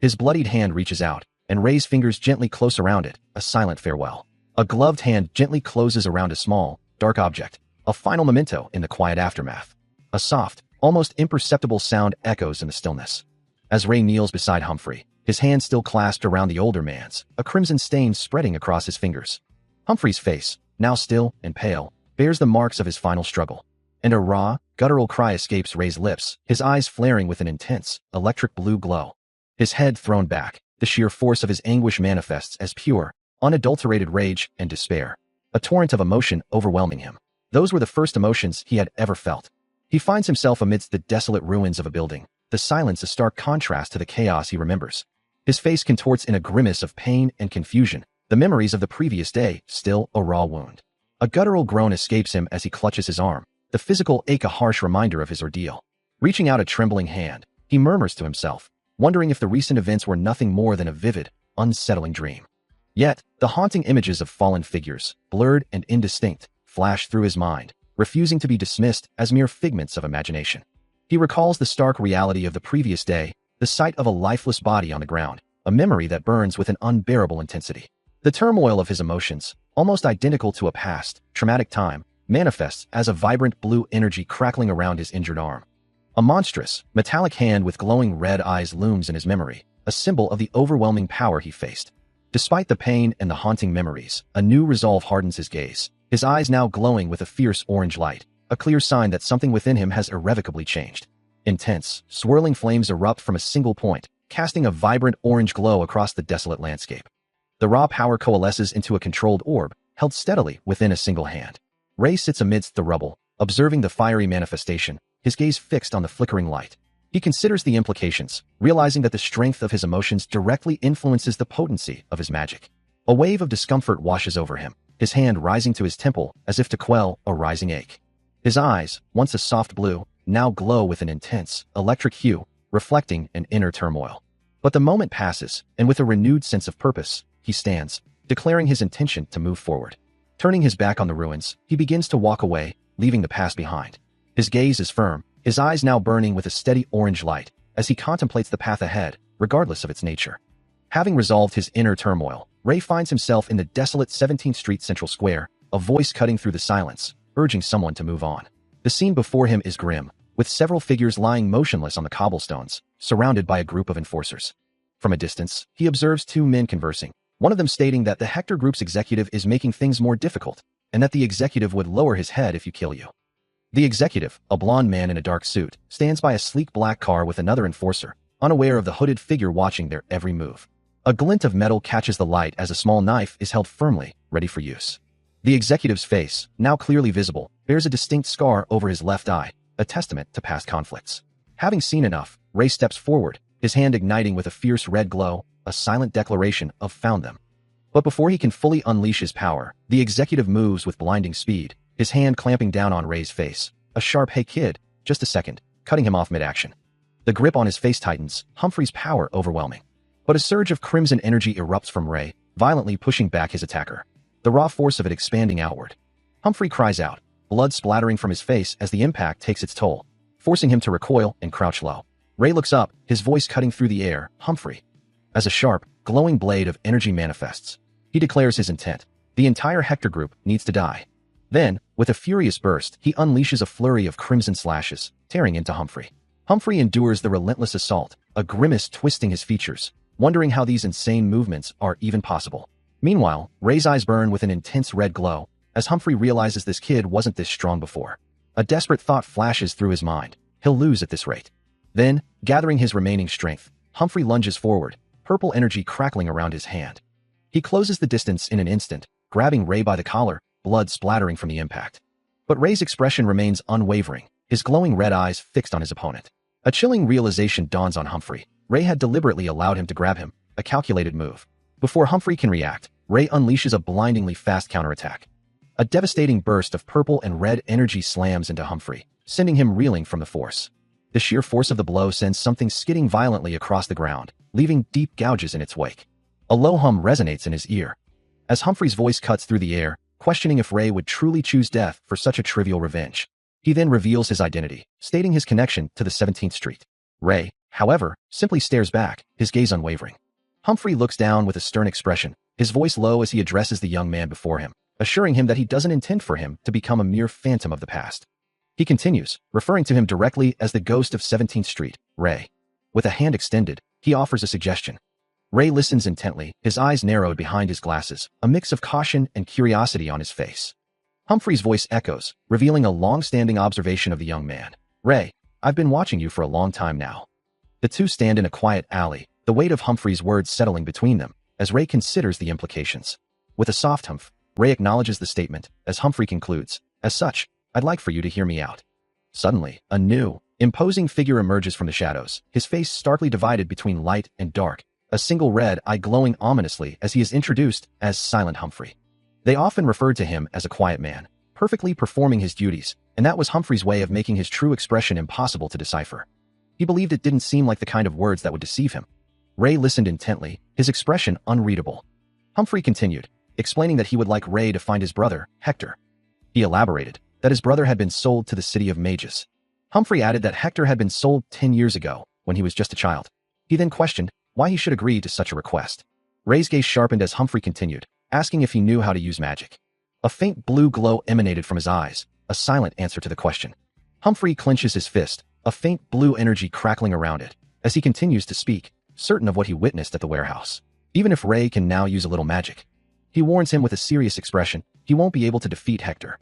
[SPEAKER 1] His bloodied hand reaches out, and Ray's fingers gently close around it, a silent farewell. A gloved hand gently closes around a small, dark object, a final memento in the quiet aftermath. A soft, almost imperceptible sound echoes in the stillness. As Ray kneels beside Humphrey, his hand still clasped around the older man's, a crimson stain spreading across his fingers. Humphrey's face, now still and pale, bears the marks of his final struggle. And a raw, guttural cry escapes Ray's lips, his eyes flaring with an intense, electric blue glow. His head thrown back, the sheer force of his anguish manifests as pure, unadulterated rage and despair. A torrent of emotion overwhelming him. Those were the first emotions he had ever felt. He finds himself amidst the desolate ruins of a building, the silence a stark contrast to the chaos he remembers. His face contorts in a grimace of pain and confusion, the memories of the previous day still a raw wound. A guttural groan escapes him as he clutches his arm, the physical ache a harsh reminder of his ordeal. Reaching out a trembling hand, he murmurs to himself, wondering if the recent events were nothing more than a vivid, unsettling dream. Yet, the haunting images of fallen figures, blurred and indistinct, flash through his mind, refusing to be dismissed as mere figments of imagination. He recalls the stark reality of the previous day, the sight of a lifeless body on the ground, a memory that burns with an unbearable intensity. The turmoil of his emotions, almost identical to a past, traumatic time, manifests as a vibrant blue energy crackling around his injured arm. A monstrous, metallic hand with glowing red eyes looms in his memory, a symbol of the overwhelming power he faced. Despite the pain and the haunting memories, a new resolve hardens his gaze, his eyes now glowing with a fierce orange light, a clear sign that something within him has irrevocably changed. Intense, swirling flames erupt from a single point, casting a vibrant orange glow across the desolate landscape. The raw power coalesces into a controlled orb, held steadily within a single hand. Ray sits amidst the rubble, observing the fiery manifestation, his gaze fixed on the flickering light. He considers the implications, realizing that the strength of his emotions directly influences the potency of his magic. A wave of discomfort washes over him, his hand rising to his temple as if to quell a rising ache. His eyes, once a soft blue, now glow with an intense, electric hue, reflecting an inner turmoil. But the moment passes, and with a renewed sense of purpose, he stands, declaring his intention to move forward. Turning his back on the ruins, he begins to walk away, leaving the past behind. His gaze is firm, his eyes now burning with a steady orange light, as he contemplates the path ahead, regardless of its nature. Having resolved his inner turmoil, Ray finds himself in the desolate 17th Street Central Square, a voice cutting through the silence, urging someone to move on. The scene before him is grim, with several figures lying motionless on the cobblestones, surrounded by a group of enforcers. From a distance, he observes two men conversing, one of them stating that the Hector Group's executive is making things more difficult, and that the executive would lower his head if you kill you. The executive, a blond man in a dark suit, stands by a sleek black car with another enforcer, unaware of the hooded figure watching their every move. A glint of metal catches the light as a small knife is held firmly, ready for use. The executive's face, now clearly visible, bears a distinct scar over his left eye, a testament to past conflicts. Having seen enough, Ray steps forward, his hand igniting with a fierce red glow, a silent declaration of "found them." But before he can fully unleash his power, the executive moves with blinding speed, his hand clamping down on Ray's face, a sharp "Hey kid, just a second," cutting him off mid-action. The grip on his face tightens, Humphrey's power overwhelming. But a surge of crimson energy erupts from Ray, violently pushing back his attacker. The raw force of it expanding outward. Humphrey cries out, blood splattering from his face as the impact takes its toll, forcing him to recoil and crouch low. Ray looks up, his voice cutting through the air, "Humphrey." As a sharp, glowing blade of energy manifests, he declares his intent. The entire Hector group needs to die. Then, with a furious burst, he unleashes a flurry of crimson slashes, tearing into Humphrey. Humphrey endures the relentless assault, a grimace twisting his features, wondering how these insane movements are even possible. Meanwhile, Ray's eyes burn with an intense red glow, as Humphrey realizes this kid wasn't this strong before. A desperate thought flashes through his mind. He'll lose at this rate. Then, gathering his remaining strength, Humphrey lunges forward, purple energy crackling around his hand. He closes the distance in an instant, grabbing Ray by the collar, blood splattering from the impact. But Ray's expression remains unwavering, his glowing red eyes fixed on his opponent. A chilling realization dawns on Humphrey. Ray had deliberately allowed him to grab him, a calculated move. Before Humphrey can react, Ray unleashes a blindingly fast counterattack. A devastating burst of purple and red energy slams into Humphrey, sending him reeling from the force. The sheer force of the blow sends something skidding violently across the ground, leaving deep gouges in its wake. A low hum resonates in his ear. As Humphrey's voice cuts through the air, questioning if Ray would truly choose death for such a trivial revenge. He then reveals his identity, stating his connection to the 17th Street. Ray, however, simply stares back, his gaze unwavering. Humphrey looks down with a stern expression, his voice low as he addresses the young man before him, assuring him that he doesn't intend for him to become a mere phantom of the past. He continues, referring to him directly as the ghost of 17th Street, Ray. With a hand extended, he offers a suggestion. Ray listens intently, his eyes narrowed behind his glasses, a mix of caution and curiosity on his face. Humphrey's voice echoes, revealing a long-standing observation of the young man. Ray, I've been watching you for a long time now. The two stand in a quiet alley, the weight of Humphrey's words settling between them, as Ray considers the implications. With a soft humph, Ray acknowledges the statement, as Humphrey concludes, as such, I'd like for you to hear me out. Suddenly, a new, imposing figure emerges from the shadows, his face starkly divided between light and dark, a single red eye glowing ominously as he is introduced as Silent Humphrey. They often referred to him as a quiet man, perfectly performing his duties, and that was Humphrey's way of making his true expression impossible to decipher. He believed it didn't seem like the kind of words that would deceive him. Ray listened intently, his expression unreadable. Humphrey continued, explaining that he would like Ray to find his brother, Hector. He elaborated that his brother had been sold to the City of Mages. Humphrey added that Hector had been sold 10 years ago, when he was just a child. He then questioned why he should agree to such a request. Ray's gaze sharpened as Humphrey continued, asking if he knew how to use magic. A faint blue glow emanated from his eyes, a silent answer to the question. Humphrey clenches his fist, a faint blue energy crackling around it, as he continues to speak, certain of what he witnessed at the warehouse. Even if Ray can now use a little magic, he warns him with a serious expression, he won't be able to defeat Hector.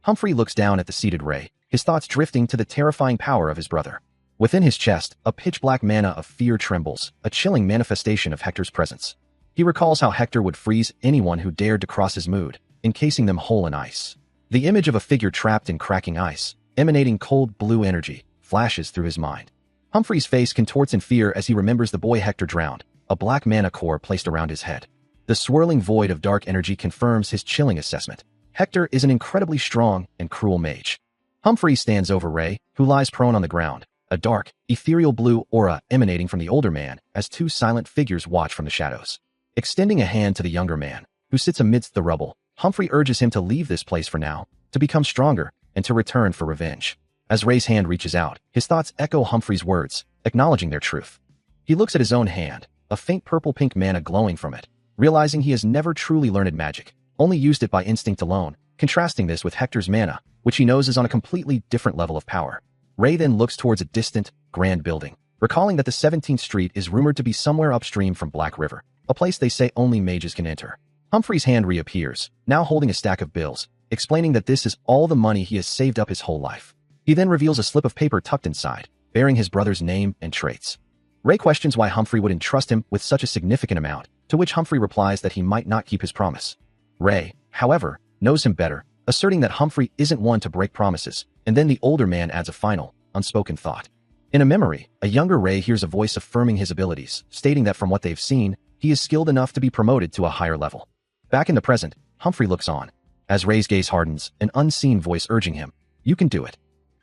[SPEAKER 1] Humphrey looks down at the seated Ray, his thoughts drifting to the terrifying power of his brother. Within his chest, a pitch-black mana of fear trembles, a chilling manifestation of Hector's presence. He recalls how Hector would freeze anyone who dared to cross his mood, encasing them whole in ice. The image of a figure trapped in cracking ice, emanating cold blue energy, flashes through his mind. Humphrey's face contorts in fear as he remembers the boy Hector drowned, a black mana core placed around his head. The swirling void of dark energy confirms his chilling assessment. Hector is an incredibly strong and cruel mage. Humphrey stands over Ray, who lies prone on the ground, a dark, ethereal blue aura emanating from the older man as two silent figures watch from the shadows. Extending a hand to the younger man, who sits amidst the rubble, Humphrey urges him to leave this place for now, to become stronger, and to return for revenge. As Ray's hand reaches out, his thoughts echo Humphrey's words, acknowledging their truth. He looks at his own hand, a faint purple-pink mana glowing from it, realizing he has never truly learned magic, only used it by instinct alone, contrasting this with Hector's mana, which he knows is on a completely different level of power. Ray then looks towards a distant, grand building, recalling that the 17th Street is rumored to be somewhere upstream from Black River, a place they say only mages can enter. Humphrey's hand reappears, now holding a stack of bills, explaining that this is all the money he has saved up his whole life. He then reveals a slip of paper tucked inside, bearing his brother's name and traits. Ray questions why Humphrey would entrust him with such a significant amount, to which Humphrey replies that he might not keep his promise. Ray, however, knows him better, asserting that Humphrey isn't one to break promises, and then the older man adds a final, unspoken thought. In a memory, a younger Ray hears a voice affirming his abilities, stating that from what they've seen, he is skilled enough to be promoted to a higher level. Back in the present, Humphrey looks on. As Ray's gaze hardens, an unseen voice urging him, "You can do it."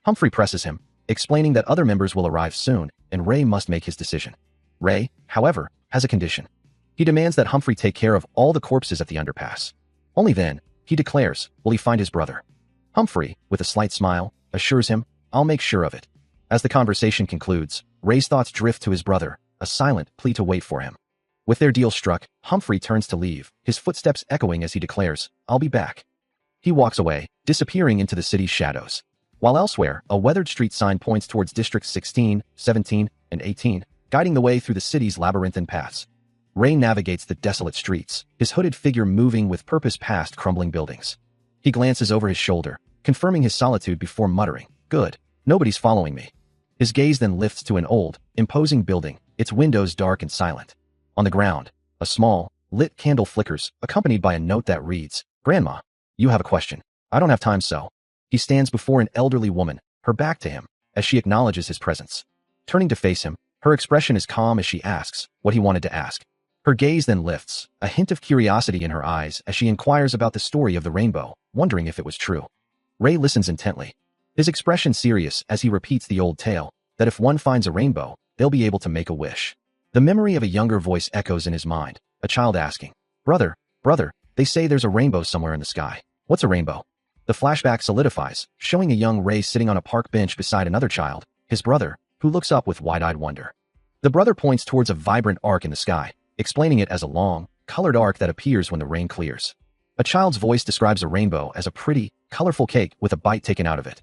[SPEAKER 1] Humphrey presses him, explaining that other members will arrive soon, and Ray must make his decision. Ray, however, has a condition. He demands that Humphrey take care of all the corpses at the underpass. Only then, he declares, will he find his brother. Humphrey, with a slight smile, assures him, "I'll make sure of it." As the conversation concludes, Ray's thoughts drift to his brother, a silent plea to wait for him. With their deal struck, Humphrey turns to leave, his footsteps echoing as he declares, "I'll be back." He walks away, disappearing into the city's shadows. While elsewhere, a weathered street sign points towards districts 16, 17, and 18, guiding the way through the city's labyrinthine paths. Ray navigates the desolate streets, his hooded figure moving with purpose past crumbling buildings. He glances over his shoulder, confirming his solitude before muttering, "Good, nobody's following me." His gaze then lifts to an old, imposing building, its windows dark and silent. On the ground, a small, lit candle flickers, accompanied by a note that reads, "Grandma, you have a question. I don't have time so." He stands before an elderly woman, her back to him, as she acknowledges his presence. Turning to face him, her expression is calm as she asks what he wanted to ask. Her gaze then lifts, a hint of curiosity in her eyes as she inquires about the story of the rainbow, wondering if it was true. Ray listens intently, his expression serious as he repeats the old tale, that if one finds a rainbow, they'll be able to make a wish. The memory of a younger voice echoes in his mind, a child asking, "Brother, they say there's a rainbow somewhere in the sky. What's a rainbow?" The flashback solidifies, showing a young Ray sitting on a park bench beside another child, his brother, who looks up with wide-eyed wonder. The brother points towards a vibrant arc in the sky, explaining it as a long, colored arc that appears when the rain clears. A child's voice describes a rainbow as a pretty, colorful cake with a bite taken out of it,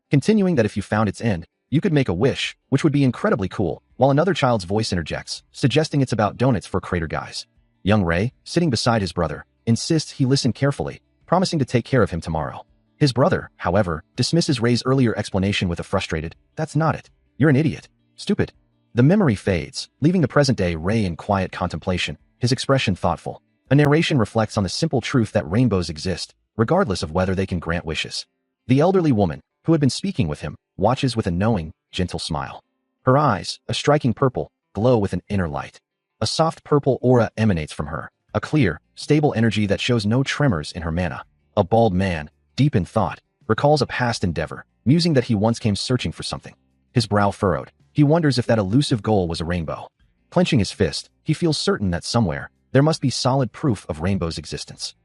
[SPEAKER 1] continuing that if you found its end, you could make a wish, which would be incredibly cool, while another child's voice interjects, suggesting it's about donuts for crater guys. Young Ray, sitting beside his brother, insists he listen carefully, promising to take care of him tomorrow. His brother, however, dismisses Ray's earlier explanation with a frustrated, "That's not it. You're an idiot. Stupid." The memory fades, leaving the present-day Ray in quiet contemplation, his expression thoughtful. A narration reflects on the simple truth that rainbows exist, regardless of whether they can grant wishes. The elderly woman, who had been speaking with him, watches with a knowing, gentle smile. Her eyes, a striking purple, glow with an inner light. A soft purple aura emanates from her, a clear, stable energy that shows no tremors in her mana. A bald man, deep in thought, recalls a past endeavor, musing that he once came searching for something. His brow furrowed, he wonders if that elusive goal was a rainbow. Clenching his fist, he feels certain that somewhere, there must be solid proof of rainbow's existence.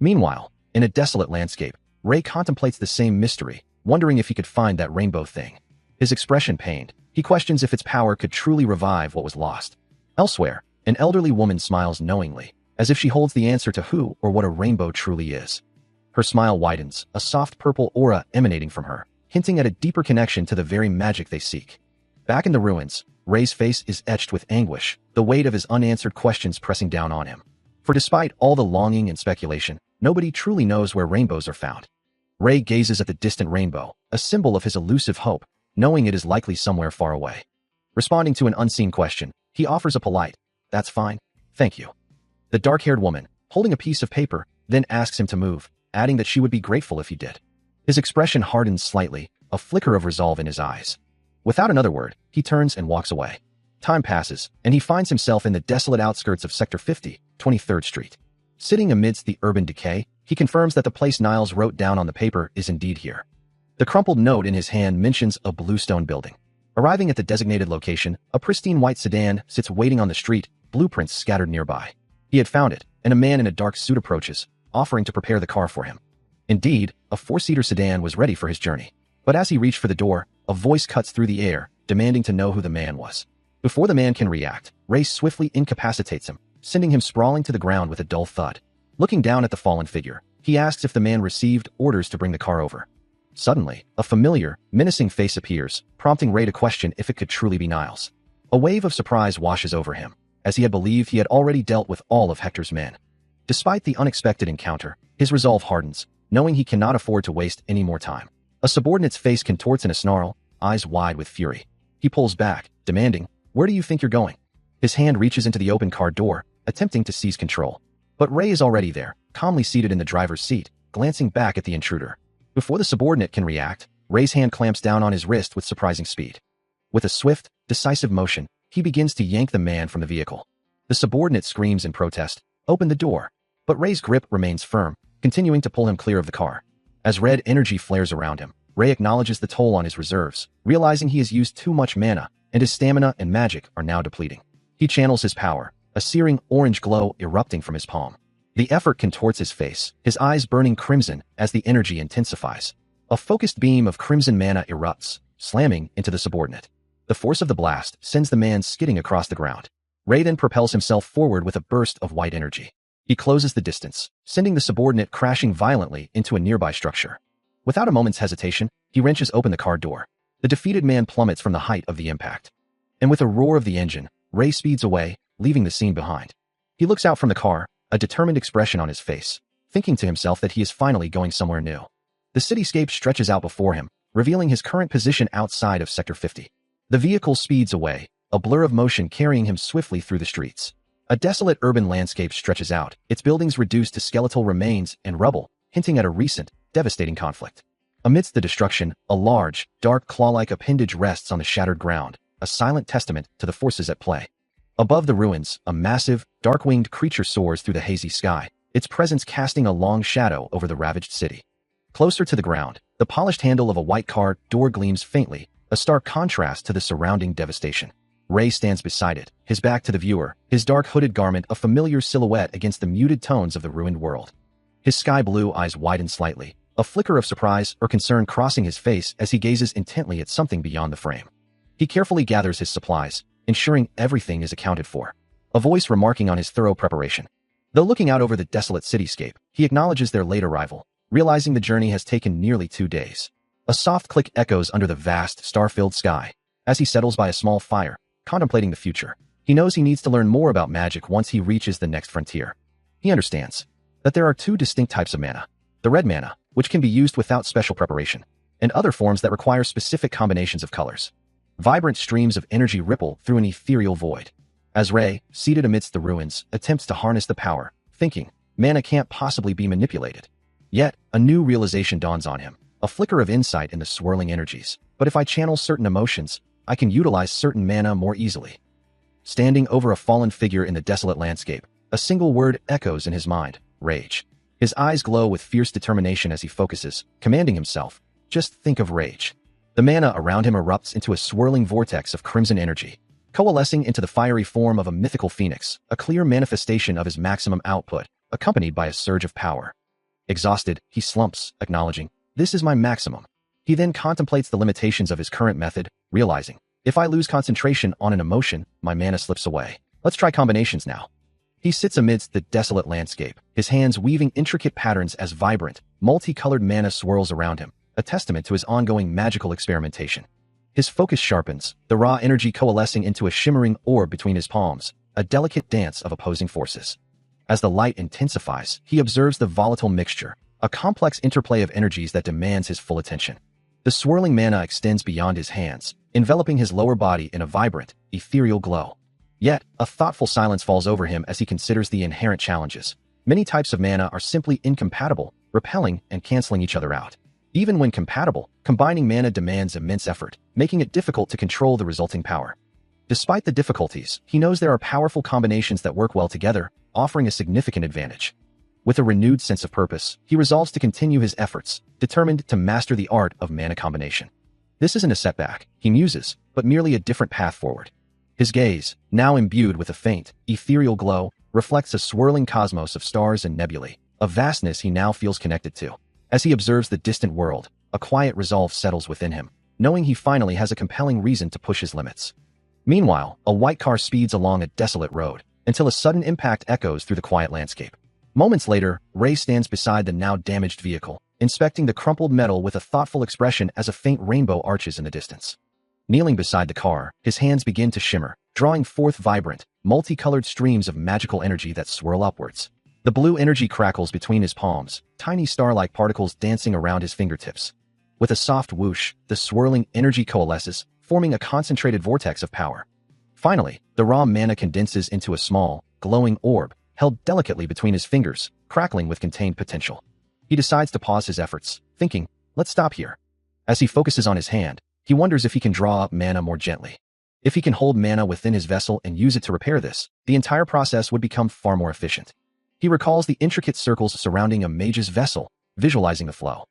[SPEAKER 1] Meanwhile, in a desolate landscape, Ray contemplates the same mystery, wondering if he could find that rainbow thing. His expression pained, he questions if its power could truly revive what was lost. Elsewhere, an elderly woman smiles knowingly, as if she holds the answer to who or what a rainbow truly is. Her smile widens, a soft purple aura emanating from her, hinting at a deeper connection to the very magic they seek. Back in the ruins, Ray's face is etched with anguish, the weight of his unanswered questions pressing down on him. For despite all the longing and speculation, nobody truly knows where rainbows are found. Ray gazes at the distant rainbow, a symbol of his elusive hope, knowing it is likely somewhere far away. Responding to an unseen question, he offers a polite, "That's fine, thank you." The dark-haired woman, holding a piece of paper, then asks him to move, adding that she would be grateful if he did. His expression hardens slightly, a flicker of resolve in his eyes. Without another word, he turns and walks away. Time passes, and he finds himself in the desolate outskirts of Sector 50, 23rd Street. Sitting amidst the urban decay, he confirms that the place Niles wrote down on the paper is indeed here. The crumpled note in his hand mentions a bluestone building. Arriving at the designated location, a pristine white sedan sits waiting on the street, blueprints scattered nearby. He had found it, and a man in a dark suit approaches, offering to prepare the car for him. Indeed, a four-seater sedan was ready for his journey. But as he reached for the door, a voice cuts through the air, demanding to know who the man was. Before the man can react, Ray swiftly incapacitates him, sending him sprawling to the ground with a dull thud. Looking down at the fallen figure, he asks if the man received orders to bring the car over. Suddenly, a familiar, menacing face appears, prompting Ray to question if it could truly be Niles. A wave of surprise washes over him, as he had believed he had already dealt with all of Hector's men. Despite the unexpected encounter, his resolve hardens, knowing he cannot afford to waste any more time. A subordinate's face contorts in a snarl, eyes wide with fury. He pulls back, demanding, "Where do you think you're going?" His hand reaches into the open car door, attempting to seize control. But Ray is already there, calmly seated in the driver's seat, glancing back at the intruder. Before the subordinate can react, Ray's hand clamps down on his wrist with surprising speed. With a swift, decisive motion, he begins to yank the man from the vehicle. The subordinate screams in protest, "Open the door!" But Ray's grip remains firm, continuing to pull him clear of the car. As red energy flares around him, Ray acknowledges the toll on his reserves, realizing he has used too much mana, and his stamina and magic are now depleting. He channels his power, a searing orange glow erupting from his palm. The effort contorts his face, his eyes burning crimson as the energy intensifies. A focused beam of crimson mana erupts, slamming into the subordinate. The force of the blast sends the man skidding across the ground. Ray then propels himself forward with a burst of white energy. He closes the distance, sending the subordinate crashing violently into a nearby structure. Without a moment's hesitation, he wrenches open the car door. The defeated man plummets from the height of the impact. And with a roar of the engine, Ray speeds away, leaving the scene behind. He looks out from the car, a determined expression on his face, thinking to himself that he is finally going somewhere new. The cityscape stretches out before him, revealing his current position outside of Sector 50. The vehicle speeds away, a blur of motion carrying him swiftly through the streets. A desolate urban landscape stretches out, its buildings reduced to skeletal remains and rubble, hinting at a recent, devastating conflict. Amidst the destruction, a large, dark claw-like appendage rests on the shattered ground, a silent testament to the forces at play. Above the ruins, a massive, dark-winged creature soars through the hazy sky, its presence casting a long shadow over the ravaged city. Closer to the ground, the polished handle of a white car door gleams faintly, a stark contrast to the surrounding devastation. Ray stands beside it, his back to the viewer, his dark hooded garment a familiar silhouette against the muted tones of the ruined world. His sky-blue eyes widen slightly, a flicker of surprise or concern crossing his face as he gazes intently at something beyond the frame. He carefully gathers his supplies, ensuring everything is accounted for, a voice remarking on his thorough preparation. Though looking out over the desolate cityscape, he acknowledges their late arrival, realizing the journey has taken nearly 2 days. A soft click echoes under the vast, star-filled sky. As he settles by a small fire, contemplating the future, he knows he needs to learn more about magic once he reaches the next frontier. He understands that there are 2 distinct types of mana. The red mana, which can be used without special preparation, and other forms that require specific combinations of colors. Vibrant streams of energy ripple through an ethereal void. As Ray, seated amidst the ruins, attempts to harness the power, thinking, mana can't possibly be manipulated. Yet, a new realization dawns on him, a flicker of insight in the swirling energies. But if I channel certain emotions, I can utilize certain mana more easily. Standing over a fallen figure in the desolate landscape, a single word echoes in his mind, rage. His eyes glow with fierce determination as he focuses, commanding himself, just think of rage. The mana around him erupts into a swirling vortex of crimson energy, coalescing into the fiery form of a mythical phoenix, a clear manifestation of his maximum output, accompanied by a surge of power. Exhausted, he slumps, acknowledging, this is my maximum. He then contemplates the limitations of his current method, realizing, if I lose concentration on an emotion, my mana slips away. Let's try combinations now. He sits amidst the desolate landscape, his hands weaving intricate patterns as vibrant, multicolored mana swirls around him, a testament to his ongoing magical experimentation. His focus sharpens, the raw energy coalescing into a shimmering orb between his palms, a delicate dance of opposing forces. As the light intensifies, he observes the volatile mixture, a complex interplay of energies that demands his full attention. The swirling mana extends beyond his hands, enveloping his lower body in a vibrant, ethereal glow. Yet, a thoughtful silence falls over him as he considers the inherent challenges. Many types of mana are simply incompatible, repelling and canceling each other out. Even when compatible, combining mana demands immense effort, making it difficult to control the resulting power. Despite the difficulties, he knows there are powerful combinations that work well together, offering a significant advantage. With a renewed sense of purpose, he resolves to continue his efforts, determined to master the art of mana combination. This isn't a setback, he muses, but merely a different path forward. His gaze, now imbued with a faint, ethereal glow, reflects a swirling cosmos of stars and nebulae, a vastness he now feels connected to. As he observes the distant world, a quiet resolve settles within him, knowing he finally has a compelling reason to push his limits. Meanwhile, a white car speeds along a desolate road, until a sudden impact echoes through the quiet landscape. Moments later, Ray stands beside the now damaged vehicle, inspecting the crumpled metal with a thoughtful expression as a faint rainbow arches in the distance. Kneeling beside the car, his hands begin to shimmer, drawing forth vibrant, multicolored streams of magical energy that swirl upwards. The blue energy crackles between his palms, tiny star-like particles dancing around his fingertips. With a soft whoosh, the swirling energy coalesces, forming a concentrated vortex of power. Finally, the raw mana condenses into a small, glowing orb, held delicately between his fingers, crackling with contained potential. He decides to pause his efforts, thinking, let's stop here. As he focuses on his hand, he wonders if he can draw up mana more gently. If he can hold mana within his vessel and use it to repair this, the entire process would become far more efficient. He recalls the intricate circles surrounding a mage's vessel, visualizing the flow.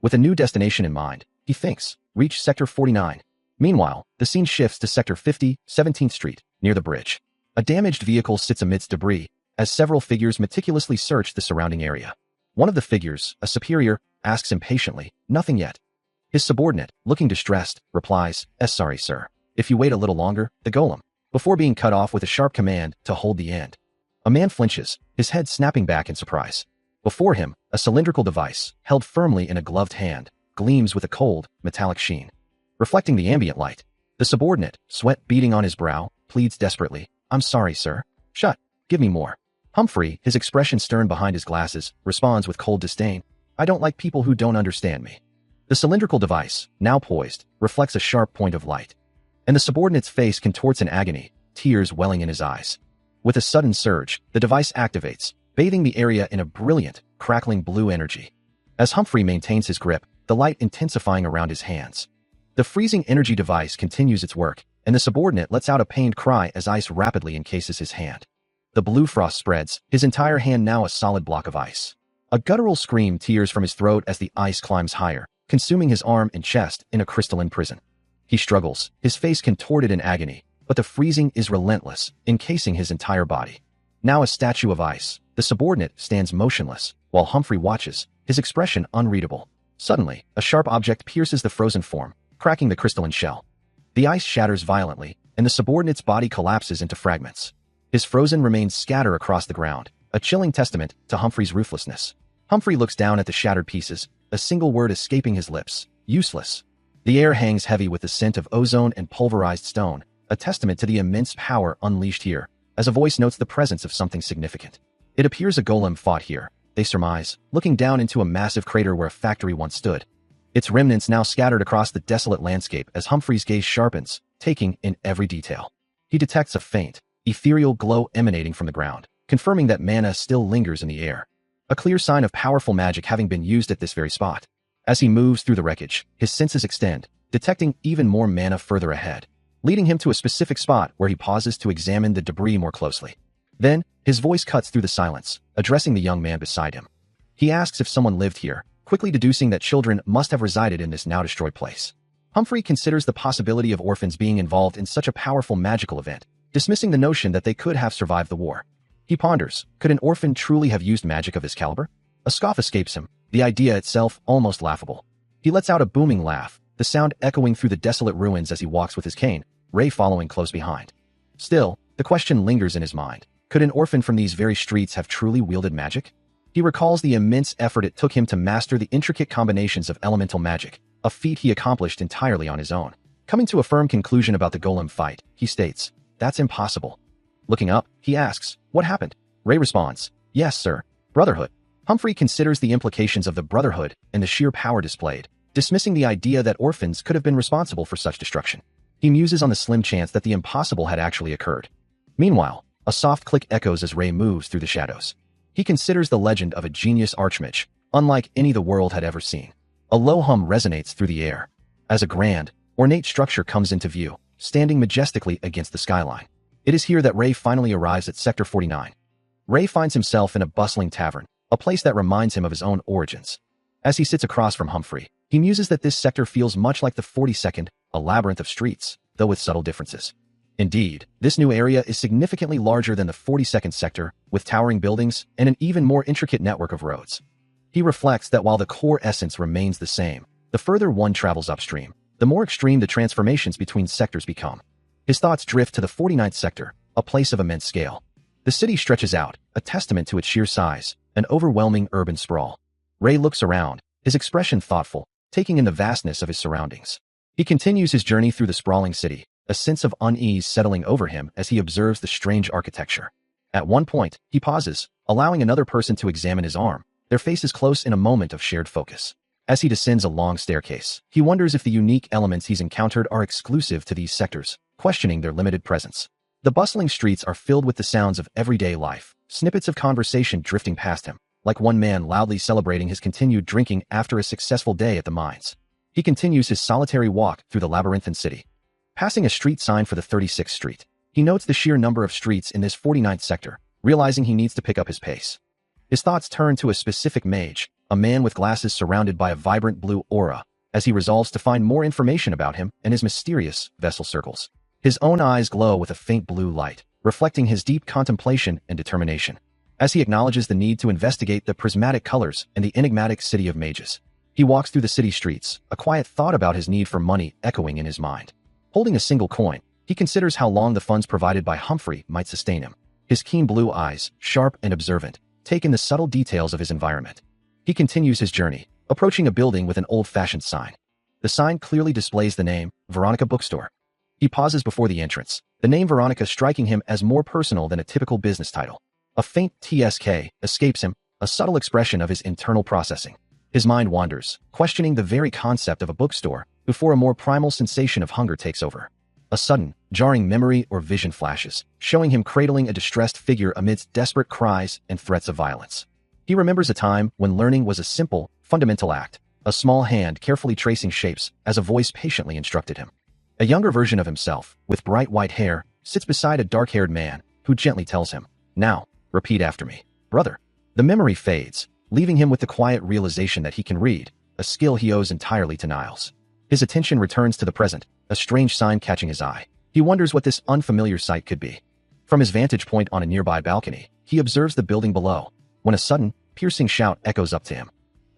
[SPEAKER 1] With a new destination in mind, he thinks, reach Sector 49. Meanwhile, the scene shifts to Sector 50, 17th Street, near the bridge. A damaged vehicle sits amidst debris, as several figures meticulously search the surrounding area. One of the figures, a superior, asks impatiently, nothing yet. His subordinate, looking distressed, replies, sorry sir. If you wait a little longer, the golem before being cut off with a sharp command to hold the end. A man flinches, his head snapping back in surprise. Before him, a cylindrical device, held firmly in a gloved hand, gleams with a cold, metallic sheen. Reflecting the ambient light, the subordinate, sweat beading on his brow, pleads desperately, "I'm sorry, sir. Shut. Give me more." Humphrey, his expression stern behind his glasses, responds with cold disdain, "I don't like people who don't understand me." The cylindrical device, now poised, reflects a sharp point of light. And the subordinate's face contorts in agony, tears welling in his eyes. With a sudden surge, the device activates, bathing the area in a brilliant, crackling blue energy. As Humphrey maintains his grip, the light intensifying around his hands. The freezing energy device continues its work, and the subordinate lets out a pained cry as ice rapidly encases his hand. The blue frost spreads, his entire hand now a solid block of ice. A guttural scream tears from his throat as the ice climbs higher, consuming his arm and chest in a crystalline prison. He struggles, his face contorted in agony, but the freezing is relentless, encasing his entire body. Now a statue of ice, the subordinate stands motionless, while Humphrey watches, his expression unreadable. Suddenly, a sharp object pierces the frozen form, cracking the crystalline shell. The ice shatters violently, and the subordinate's body collapses into fragments. His frozen remains scatter across the ground, a chilling testament to Humphrey's ruthlessness. Humphrey looks down at the shattered pieces, a single word escaping his lips, useless. The air hangs heavy with the scent of ozone and pulverized stone, a testament to the immense power unleashed here, as a voice notes the presence of something significant. It appears a golem fought here, they surmise, looking down into a massive crater where a factory once stood. Its remnants now scattered across the desolate landscape as Humphrey's gaze sharpens, taking in every detail. He detects a faint, ethereal glow emanating from the ground, confirming that mana still lingers in the air. A clear sign of powerful magic having been used at this very spot. As he moves through the wreckage, his senses extend, detecting even more mana further ahead, leading him to a specific spot where he pauses to examine the debris more closely. Then, his voice cuts through the silence, addressing the young man beside him. He asks if someone lived here, quickly deducing that children must have resided in this now-destroyed place. Humphrey considers the possibility of orphans being involved in such a powerful magical event, dismissing the notion that they could have survived the war. He ponders, could an orphan truly have used magic of this caliber? A scoff escapes him, the idea itself almost laughable. He lets out a booming laugh, the sound echoing through the desolate ruins as he walks with his cane, Ray following close behind. Still, the question lingers in his mind. Could an orphan from these very streets have truly wielded magic? He recalls the immense effort it took him to master the intricate combinations of elemental magic, a feat he accomplished entirely on his own. Coming to a firm conclusion about the golem fight, he states, "That's impossible." Looking up, he asks, "What happened?" Ray responds, "Yes, sir. Brotherhood." Humphrey considers the implications of the brotherhood and the sheer power displayed, dismissing the idea that orphans could have been responsible for such destruction. He muses on the slim chance that the impossible had actually occurred. Meanwhile, a soft click echoes as Ray moves through the shadows. He considers the legend of a genius archmage, unlike any the world had ever seen. A low hum resonates through the air, as a grand, ornate structure comes into view, standing majestically against the skyline. It is here that Ray finally arrives at Sector 49. Ray finds himself in a bustling tavern, a place that reminds him of his own origins. As he sits across from Humphrey, he muses that this sector feels much like the 42nd, a labyrinth of streets, though with subtle differences. Indeed, this new area is significantly larger than the 42nd sector, with towering buildings and an even more intricate network of roads. He reflects that while the core essence remains the same, the further one travels upstream, the more extreme the transformations between sectors become. His thoughts drift to the 49th sector, a place of immense scale. The city stretches out, a testament to its sheer size, an overwhelming urban sprawl. Ray looks around, his expression thoughtful, taking in the vastness of his surroundings. He continues his journey through the sprawling city, a sense of unease settling over him as he observes the strange architecture. At one point, he pauses, allowing another person to examine his arm, their faces close in a moment of shared focus. As he descends a long staircase, he wonders if the unique elements he's encountered are exclusive to these sectors, questioning their limited presence. The bustling streets are filled with the sounds of everyday life, snippets of conversation drifting past him, like one man loudly celebrating his continued drinking after a successful day at the mines. He continues his solitary walk through the labyrinthine city. Passing a street sign for the 36th Street, he notes the sheer number of streets in this 49th sector, realizing he needs to pick up his pace. His thoughts turn to a specific mage, a man with glasses surrounded by a vibrant blue aura, as he resolves to find more information about him and his mysterious vessel circles. His own eyes glow with a faint blue light, reflecting his deep contemplation and determination. As he acknowledges the need to investigate the prismatic colors and the enigmatic city of mages, he walks through the city streets, a quiet thought about his need for money echoing in his mind. Holding a single coin, He considers how long the funds provided by Humphrey might sustain him. His keen blue eyes, sharp and observant, take in the subtle details of his environment. He continues his journey, approaching a building with an old-fashioned sign. The sign clearly displays the name, Veronica Bookstore. He pauses before the entrance, the name Veronica striking him as more personal than a typical business title. A faint TSK escapes him, a subtle expression of his internal processing. His mind wanders, questioning the very concept of a bookstore, before a more primal sensation of hunger takes over. A sudden, jarring memory or vision flashes, showing him cradling a distressed figure amidst desperate cries and threats of violence. He remembers a time when learning was a simple, fundamental act, a small hand carefully tracing shapes as a voice patiently instructed him. A younger version of himself, with bright white hair, sits beside a dark-haired man who gently tells him, "Now, repeat after me, brother." The memory fades, leaving him with the quiet realization that he can read, a skill he owes entirely to Niles. His attention returns to the present, a strange sign catching his eye. He wonders what this unfamiliar sight could be. From his vantage point on a nearby balcony, he observes the building below, when a sudden, piercing shout echoes up to him.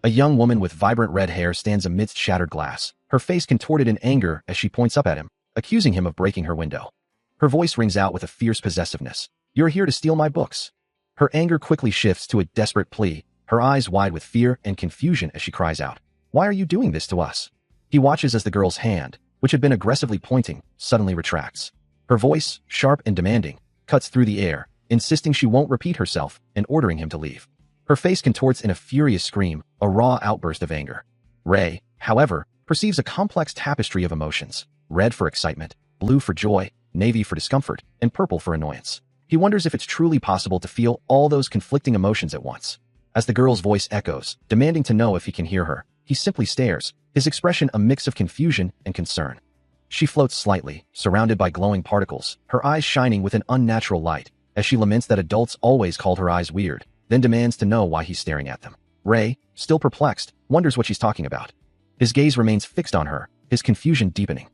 [SPEAKER 1] A young woman with vibrant red hair stands amidst shattered glass, her face contorted in anger as she points up at him, accusing him of breaking her window. Her voice rings out with a fierce possessiveness. "You're here to steal my books." Her anger quickly shifts to a desperate plea, her eyes wide with fear and confusion as she cries out, "Why are you doing this to us?" He watches as the girl's hand, which had been aggressively pointing, suddenly retracts. Her voice, sharp and demanding, cuts through the air, insisting she won't repeat herself and ordering him to leave. Her face contorts in a furious scream, a raw outburst of anger. Ray, however, perceives a complex tapestry of emotions, red for excitement, blue for joy, navy for discomfort, and purple for annoyance. He wonders if it's truly possible to feel all those conflicting emotions at once. As the girl's voice echoes, demanding to know if he can hear her, he simply stares, his expression a mix of confusion and concern. She floats slightly, surrounded by glowing particles, her eyes shining with an unnatural light, as she laments that adults always called her eyes weird, then demands to know why he's staring at them. Ray, still perplexed, wonders what she's talking about. His gaze remains fixed on her, his confusion deepening.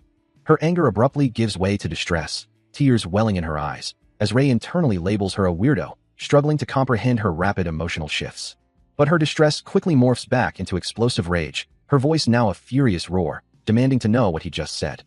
[SPEAKER 1] Her anger abruptly gives way to distress, tears welling in her eyes, as Ray internally labels her a weirdo, struggling to comprehend her rapid emotional shifts. But her distress quickly morphs back into explosive rage, her voice now a furious roar, demanding to know what he just said.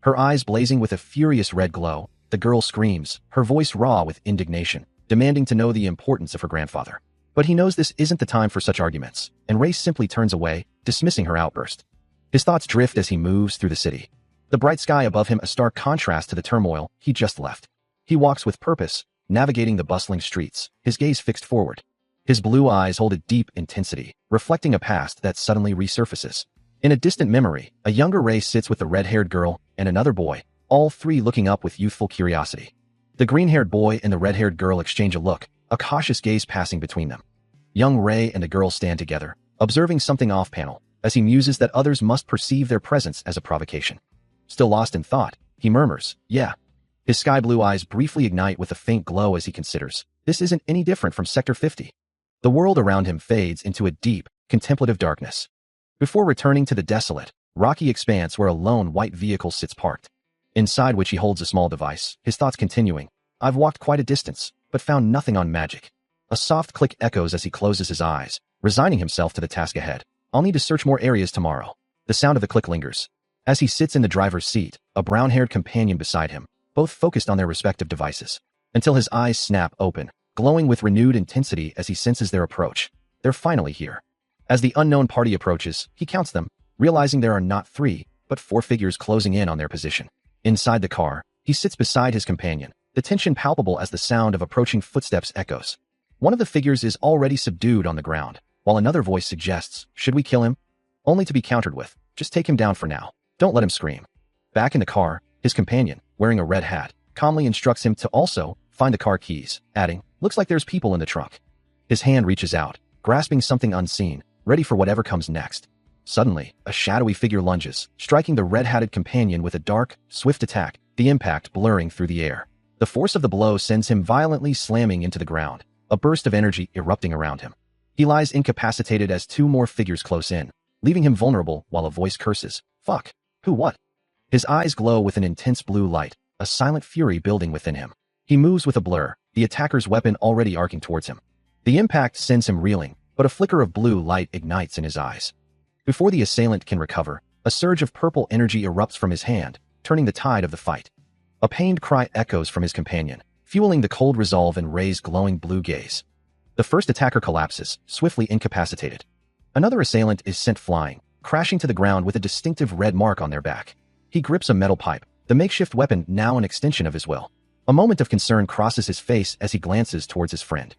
[SPEAKER 1] Her eyes blazing with a furious red glow, the girl screams, her voice raw with indignation, demanding to know the importance of her grandfather. But he knows this isn't the time for such arguments, and Ray simply turns away, dismissing her outburst. His thoughts drift as he moves through the city. The bright sky above him a stark contrast to the turmoil he just left. He walks with purpose, navigating the bustling streets, his gaze fixed forward. His blue eyes hold a deep intensity, reflecting a past that suddenly resurfaces. In a distant memory, a younger Ray sits with the red-haired girl and another boy, all three looking up with youthful curiosity. The green-haired boy and the red-haired girl exchange a look, a cautious gaze passing between them. Young Ray and the girl stand together, observing something off-panel, as he muses that others must perceive their presence as a provocation. Still lost in thought, he murmurs, "Yeah." His sky-blue eyes briefly ignite with a faint glow as he considers, this isn't any different from Sector 50. The world around him fades into a deep, contemplative darkness. Before returning to the desolate, rocky expanse where a lone white vehicle sits parked, inside which he holds a small device, his thoughts continuing, "I've walked quite a distance, but found nothing on magic." A soft click echoes as he closes his eyes, resigning himself to the task ahead. "I'll need to search more areas tomorrow." The sound of the click lingers. As he sits in the driver's seat, a brown-haired companion beside him, both focused on their respective devices, until his eyes snap open, glowing with renewed intensity as he senses their approach. They're finally here. As the unknown party approaches, he counts them, realizing there are not 3, but 4 figures closing in on their position. Inside the car, he sits beside his companion, the tension palpable as the sound of approaching footsteps echoes. One of the figures is already subdued on the ground, while another voice suggests, "Should we kill him?" Only to be countered with, "Just take him down for now. Don't let him scream." Back in the car, his companion, wearing a red hat, calmly instructs him to also find the car keys, adding, "Looks like there's people in the trunk." His hand reaches out, grasping something unseen, ready for whatever comes next. Suddenly, a shadowy figure lunges, striking the red-hatted companion with a dark, swift attack, the impact blurring through the air. The force of the blow sends him violently slamming into the ground, a burst of energy erupting around him. He lies incapacitated as 2 more figures close in, leaving him vulnerable while a voice curses, "Fuck. Who what?" His eyes glow with an intense blue light, a silent fury building within him. He moves with a blur, the attacker's weapon already arcing towards him. The impact sends him reeling, but a flicker of blue light ignites in his eyes. Before the assailant can recover, a surge of purple energy erupts from his hand, turning the tide of the fight. A pained cry echoes from his companion, fueling the cold resolve in Ray's glowing blue gaze. The first attacker collapses, swiftly incapacitated. Another assailant is sent flying, crashing to the ground with a distinctive red mark on their back. He grips a metal pipe, the makeshift weapon now an extension of his will. A moment of concern crosses his face as he glances towards his friend.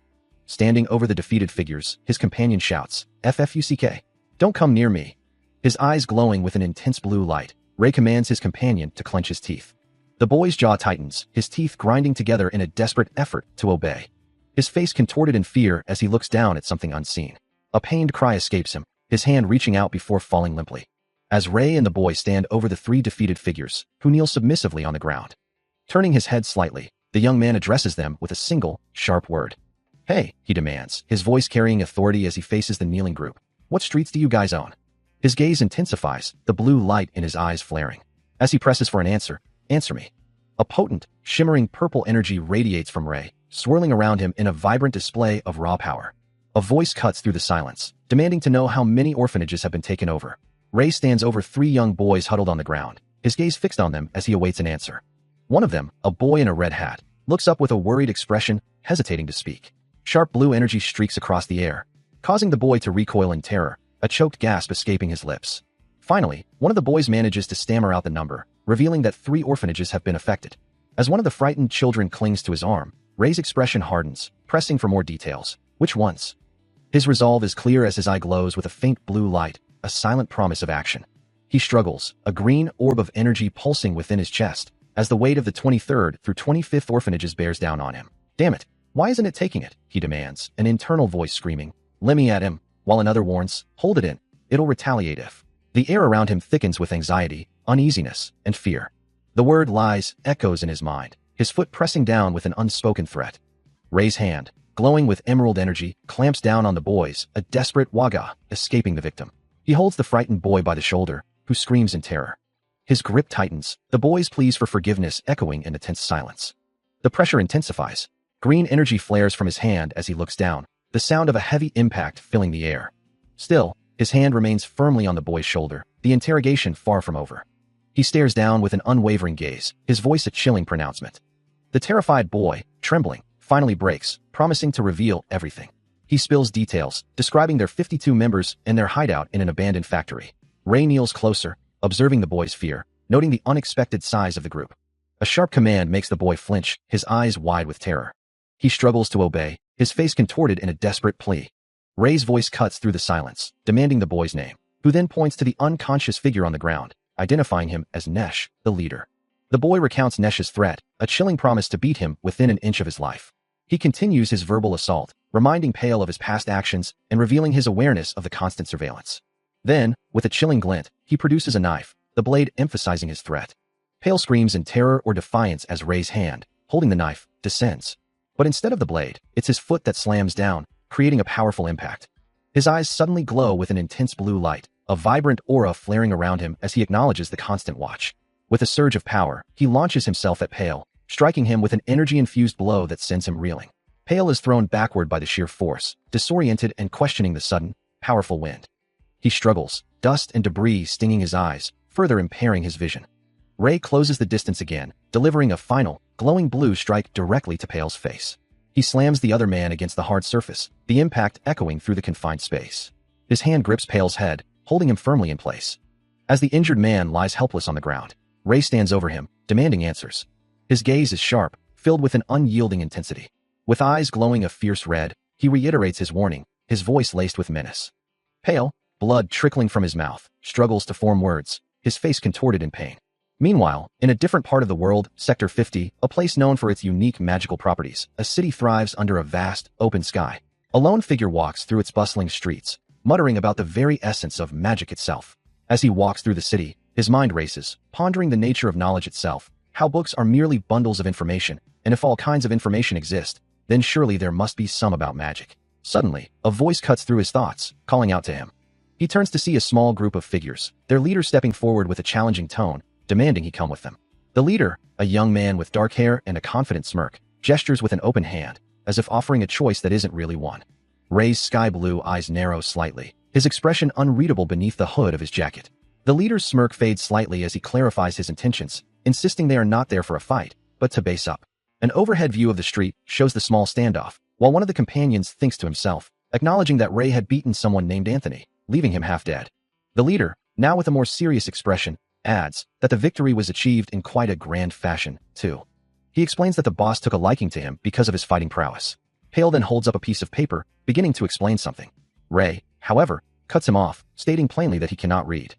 [SPEAKER 1] Standing over the defeated figures, his companion shouts, "FFUCK. Don't come near me." His eyes glowing with an intense blue light, Ray commands his companion to clench his teeth. The boy's jaw tightens, his teeth grinding together in a desperate effort to obey. His face contorted in fear as he looks down at something unseen. A pained cry escapes him, his hand reaching out before falling limply. As Ray and the boy stand over the three defeated figures, who kneel submissively on the ground. Turning his head slightly, the young man addresses them with a single, sharp word. "Hey," he demands, his voice carrying authority as he faces the kneeling group. "What streets do you guys own?" His gaze intensifies, the blue light in his eyes flaring. As he presses for an answer, "Answer me." A potent, shimmering purple energy radiates from Ray, swirling around him in a vibrant display of raw power. A voice cuts through the silence, demanding to know how many orphanages have been taken over. Ray stands over three young boys huddled on the ground, his gaze fixed on them as he awaits an answer. One of them, a boy in a red hat, looks up with a worried expression, hesitating to speak. Sharp blue energy streaks across the air, causing the boy to recoil in terror, a choked gasp escaping his lips. Finally, one of the boys manages to stammer out the number, revealing that 3 orphanages have been affected. As one of the frightened children clings to his arm, Ray's expression hardens, pressing for more details. Which ones? His resolve is clear as his eye glows with a faint blue light, a silent promise of action. He struggles, a green orb of energy pulsing within his chest, as the weight of the 23rd through 25th orphanages bears down on him. "Damn it, why isn't it taking it?" he demands, an internal voice screaming. "Lemmy at him," while another warns, "Hold it in. It'll retaliate if." The air around him thickens with anxiety, uneasiness, and fear. The word lies echoes in his mind, his foot pressing down with an unspoken threat. Ray's hand, glowing with emerald energy, clamps down on the boys, a desperate waga, escaping the victim. He holds the frightened boy by the shoulder, who screams in terror. His grip tightens, the boy's pleas for forgiveness echoing in a tense silence. The pressure intensifies. Green energy flares from his hand as he looks down, the sound of a heavy impact filling the air. Still, his hand remains firmly on the boy's shoulder, the interrogation far from over. He stares down with an unwavering gaze, his voice a chilling pronouncement. The terrified boy, trembling, finally breaks, promising to reveal everything. He spills details, describing their 52 members and their hideout in an abandoned factory. Ray kneels closer, observing the boy's fear, noting the unexpected size of the group. A sharp command makes the boy flinch, his eyes wide with terror. He struggles to obey, his face contorted in a desperate plea. Ray's voice cuts through the silence, demanding the boy's name, who then points to the unconscious figure on the ground, identifying him as Nesh, the leader. The boy recounts Nesh's threat, a chilling promise to beat him within an inch of his life. He continues his verbal assault, reminding Pale of his past actions and revealing his awareness of the constant surveillance. Then, with a chilling glint, he produces a knife, the blade emphasizing his threat. Pale screams in terror or defiance as Ray's hand, holding the knife, descends. But instead of the blade, it's his foot that slams down, creating a powerful impact. His eyes suddenly glow with an intense blue light, a vibrant aura flaring around him as he acknowledges the constant watch. With a surge of power, he launches himself at Pale, striking him with an energy-infused blow that sends him reeling. Pale is thrown backward by the sheer force, disoriented and questioning the sudden, powerful wind. He struggles, dust and debris stinging his eyes, further impairing his vision. Ray closes the distance again, delivering a final, glowing blue strike directly to Pale's face. He slams the other man against the hard surface, the impact echoing through the confined space. His hand grips Pale's head, holding him firmly in place. As the injured man lies helpless on the ground, Ray stands over him, demanding answers. His gaze is sharp, filled with an unyielding intensity. With eyes glowing a fierce red, he reiterates his warning, his voice laced with menace. Pale, blood trickling from his mouth, struggles to form words, his face contorted in pain. Meanwhile, in a different part of the world, Sector 50, a place known for its unique magical properties, a city thrives under a vast, open sky. A lone figure walks through its bustling streets, muttering about the very essence of magic itself. As he walks through the city, his mind races, pondering the nature of knowledge itself, how books are merely bundles of information, and if all kinds of information exist, then surely there must be some about magic. Suddenly, a voice cuts through his thoughts, calling out to him. He turns to see a small group of figures, their leader stepping forward with a challenging tone, demanding he come with them. The leader, a young man with dark hair and a confident smirk, gestures with an open hand, as if offering a choice that isn't really one. Ray's sky-blue eyes narrow slightly, his expression unreadable beneath the hood of his jacket. The leader's smirk fades slightly as he clarifies his intentions, insisting they are not there for a fight, but to base up. An overhead view of the street shows the small standoff, while one of the companions thinks to himself, acknowledging that Ray had beaten someone named Anthony, leaving him half dead. The leader, now with a more serious expression, adds that the victory was achieved in quite a grand fashion, too. He explains that the boss took a liking to him because of his fighting prowess. Pale then holds up a piece of paper, beginning to explain something. Ray, however, cuts him off, stating plainly that he cannot read.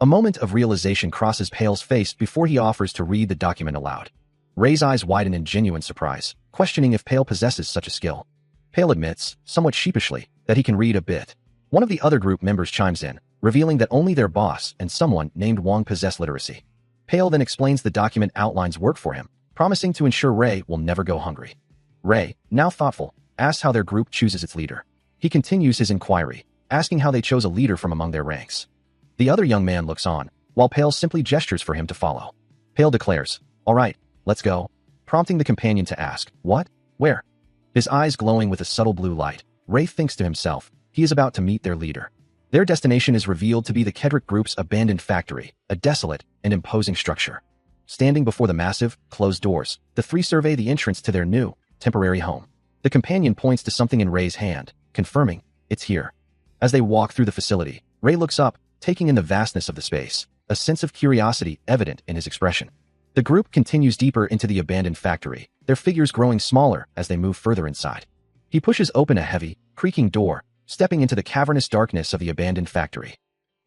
[SPEAKER 1] A moment of realization crosses Pale's face before he offers to read the document aloud. Ray's eyes widen in genuine surprise, questioning if Pale possesses such a skill. Pale admits, somewhat sheepishly, that he can read a bit. One of the other group members chimes in, revealing that only their boss and someone named Wong possess literacy. Pale then explains the document outlines work for him, promising to ensure Ray will never go hungry. Ray, now thoughtful, asks how their group chooses its leader. He continues his inquiry, asking how they chose a leader from among their ranks. The other young man looks on, while Pale simply gestures for him to follow. Pale declares, "All right, let's go," prompting the companion to ask, "What? Where?" His eyes glowing with a subtle blue light, Ray thinks to himself, he is about to meet their leader. Their destination is revealed to be the Kedrick group's abandoned factory, a desolate and imposing structure. Standing before the massive, closed doors, the three survey the entrance to their new, temporary home. The companion points to something in Ray's hand, confirming, it's here. As they walk through the facility, Ray looks up, taking in the vastness of the space, a sense of curiosity evident in his expression. The group continues deeper into the abandoned factory, their figures growing smaller as they move further inside. He pushes open a heavy, creaking door, stepping into the cavernous darkness of the abandoned factory.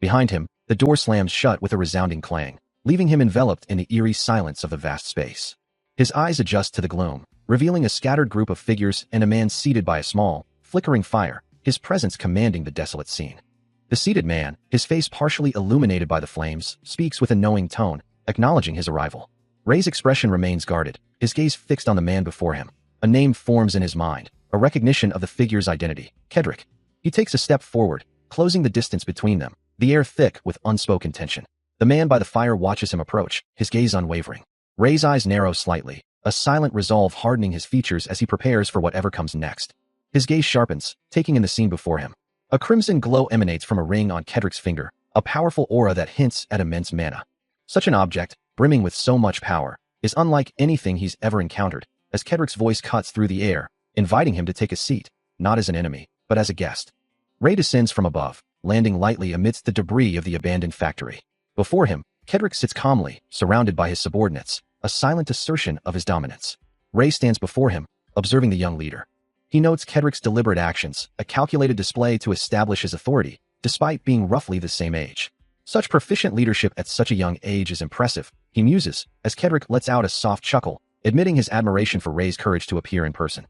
[SPEAKER 1] Behind him, the door slams shut with a resounding clang, leaving him enveloped in the eerie silence of the vast space. His eyes adjust to the gloom, revealing a scattered group of figures and a man seated by a small, flickering fire, his presence commanding the desolate scene. The seated man, his face partially illuminated by the flames, speaks with a knowing tone, acknowledging his arrival. Ray's expression remains guarded, his gaze fixed on the man before him. A name forms in his mind, a recognition of the figure's identity, Kedrick. He takes a step forward, closing the distance between them, the air thick with unspoken tension. The man by the fire watches him approach, his gaze unwavering. Ray's eyes narrow slightly, a silent resolve hardening his features as he prepares for whatever comes next. His gaze sharpens, taking in the scene before him. A crimson glow emanates from a ring on Kedrick's finger, a powerful aura that hints at immense mana. Such an object, brimming with so much power, is unlike anything he's ever encountered, as Kedrick's voice cuts through the air, inviting him to take a seat, not as an enemy, but as a guest. Ray descends from above, landing lightly amidst the debris of the abandoned factory. Before him, Kedrick sits calmly, surrounded by his subordinates, a silent assertion of his dominance. Ray stands before him, observing the young leader. He notes Kedrick's deliberate actions, a calculated display to establish his authority, despite being roughly the same age. Such proficient leadership at such a young age is impressive, he muses, as Kedrick lets out a soft chuckle, admitting his admiration for Ray's courage to appear in person.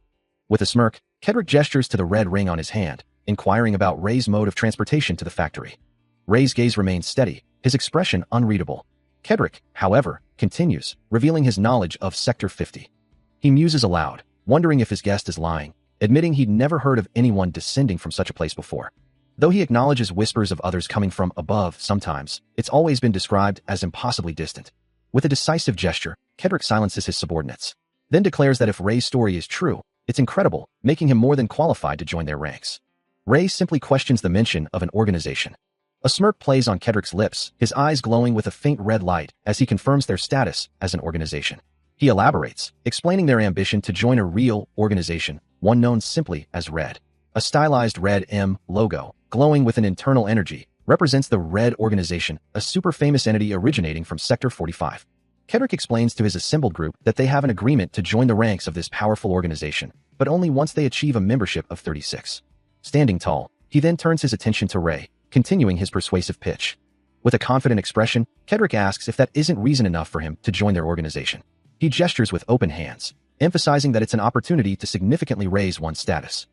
[SPEAKER 1] With a smirk, Kedrick gestures to the red ring on his hand, inquiring about Ray's mode of transportation to the factory. Ray's gaze remains steady, his expression unreadable. Kedrick, however, continues, revealing his knowledge of Sector 50. He muses aloud, wondering if his guest is lying, admitting he'd never heard of anyone descending from such a place before. Though he acknowledges whispers of others coming from above sometimes, it's always been described as impossibly distant. With a decisive gesture, Kedrick silences his subordinates, then declares that if Ray's story is true, it's incredible, making him more than qualified to join their ranks. Ray simply questions the mention of an organization. A smirk plays on Kedrick's lips, his eyes glowing with a faint red light as he confirms their status as an organization. He elaborates, explaining their ambition to join a real organization, one known simply as Red. A stylized red M logo, glowing with an internal energy, represents the Red Organization, a super famous entity originating from Sector 45. Kedrick explains to his assembled group that they have an agreement to join the ranks of this powerful organization, but only once they achieve a membership of 36. Standing tall, he then turns his attention to Ray, continuing his persuasive pitch. With a confident expression, Kedrick asks if that isn't reason enough for him to join their organization. He gestures with open hands, emphasizing that it's an opportunity to significantly raise one's status.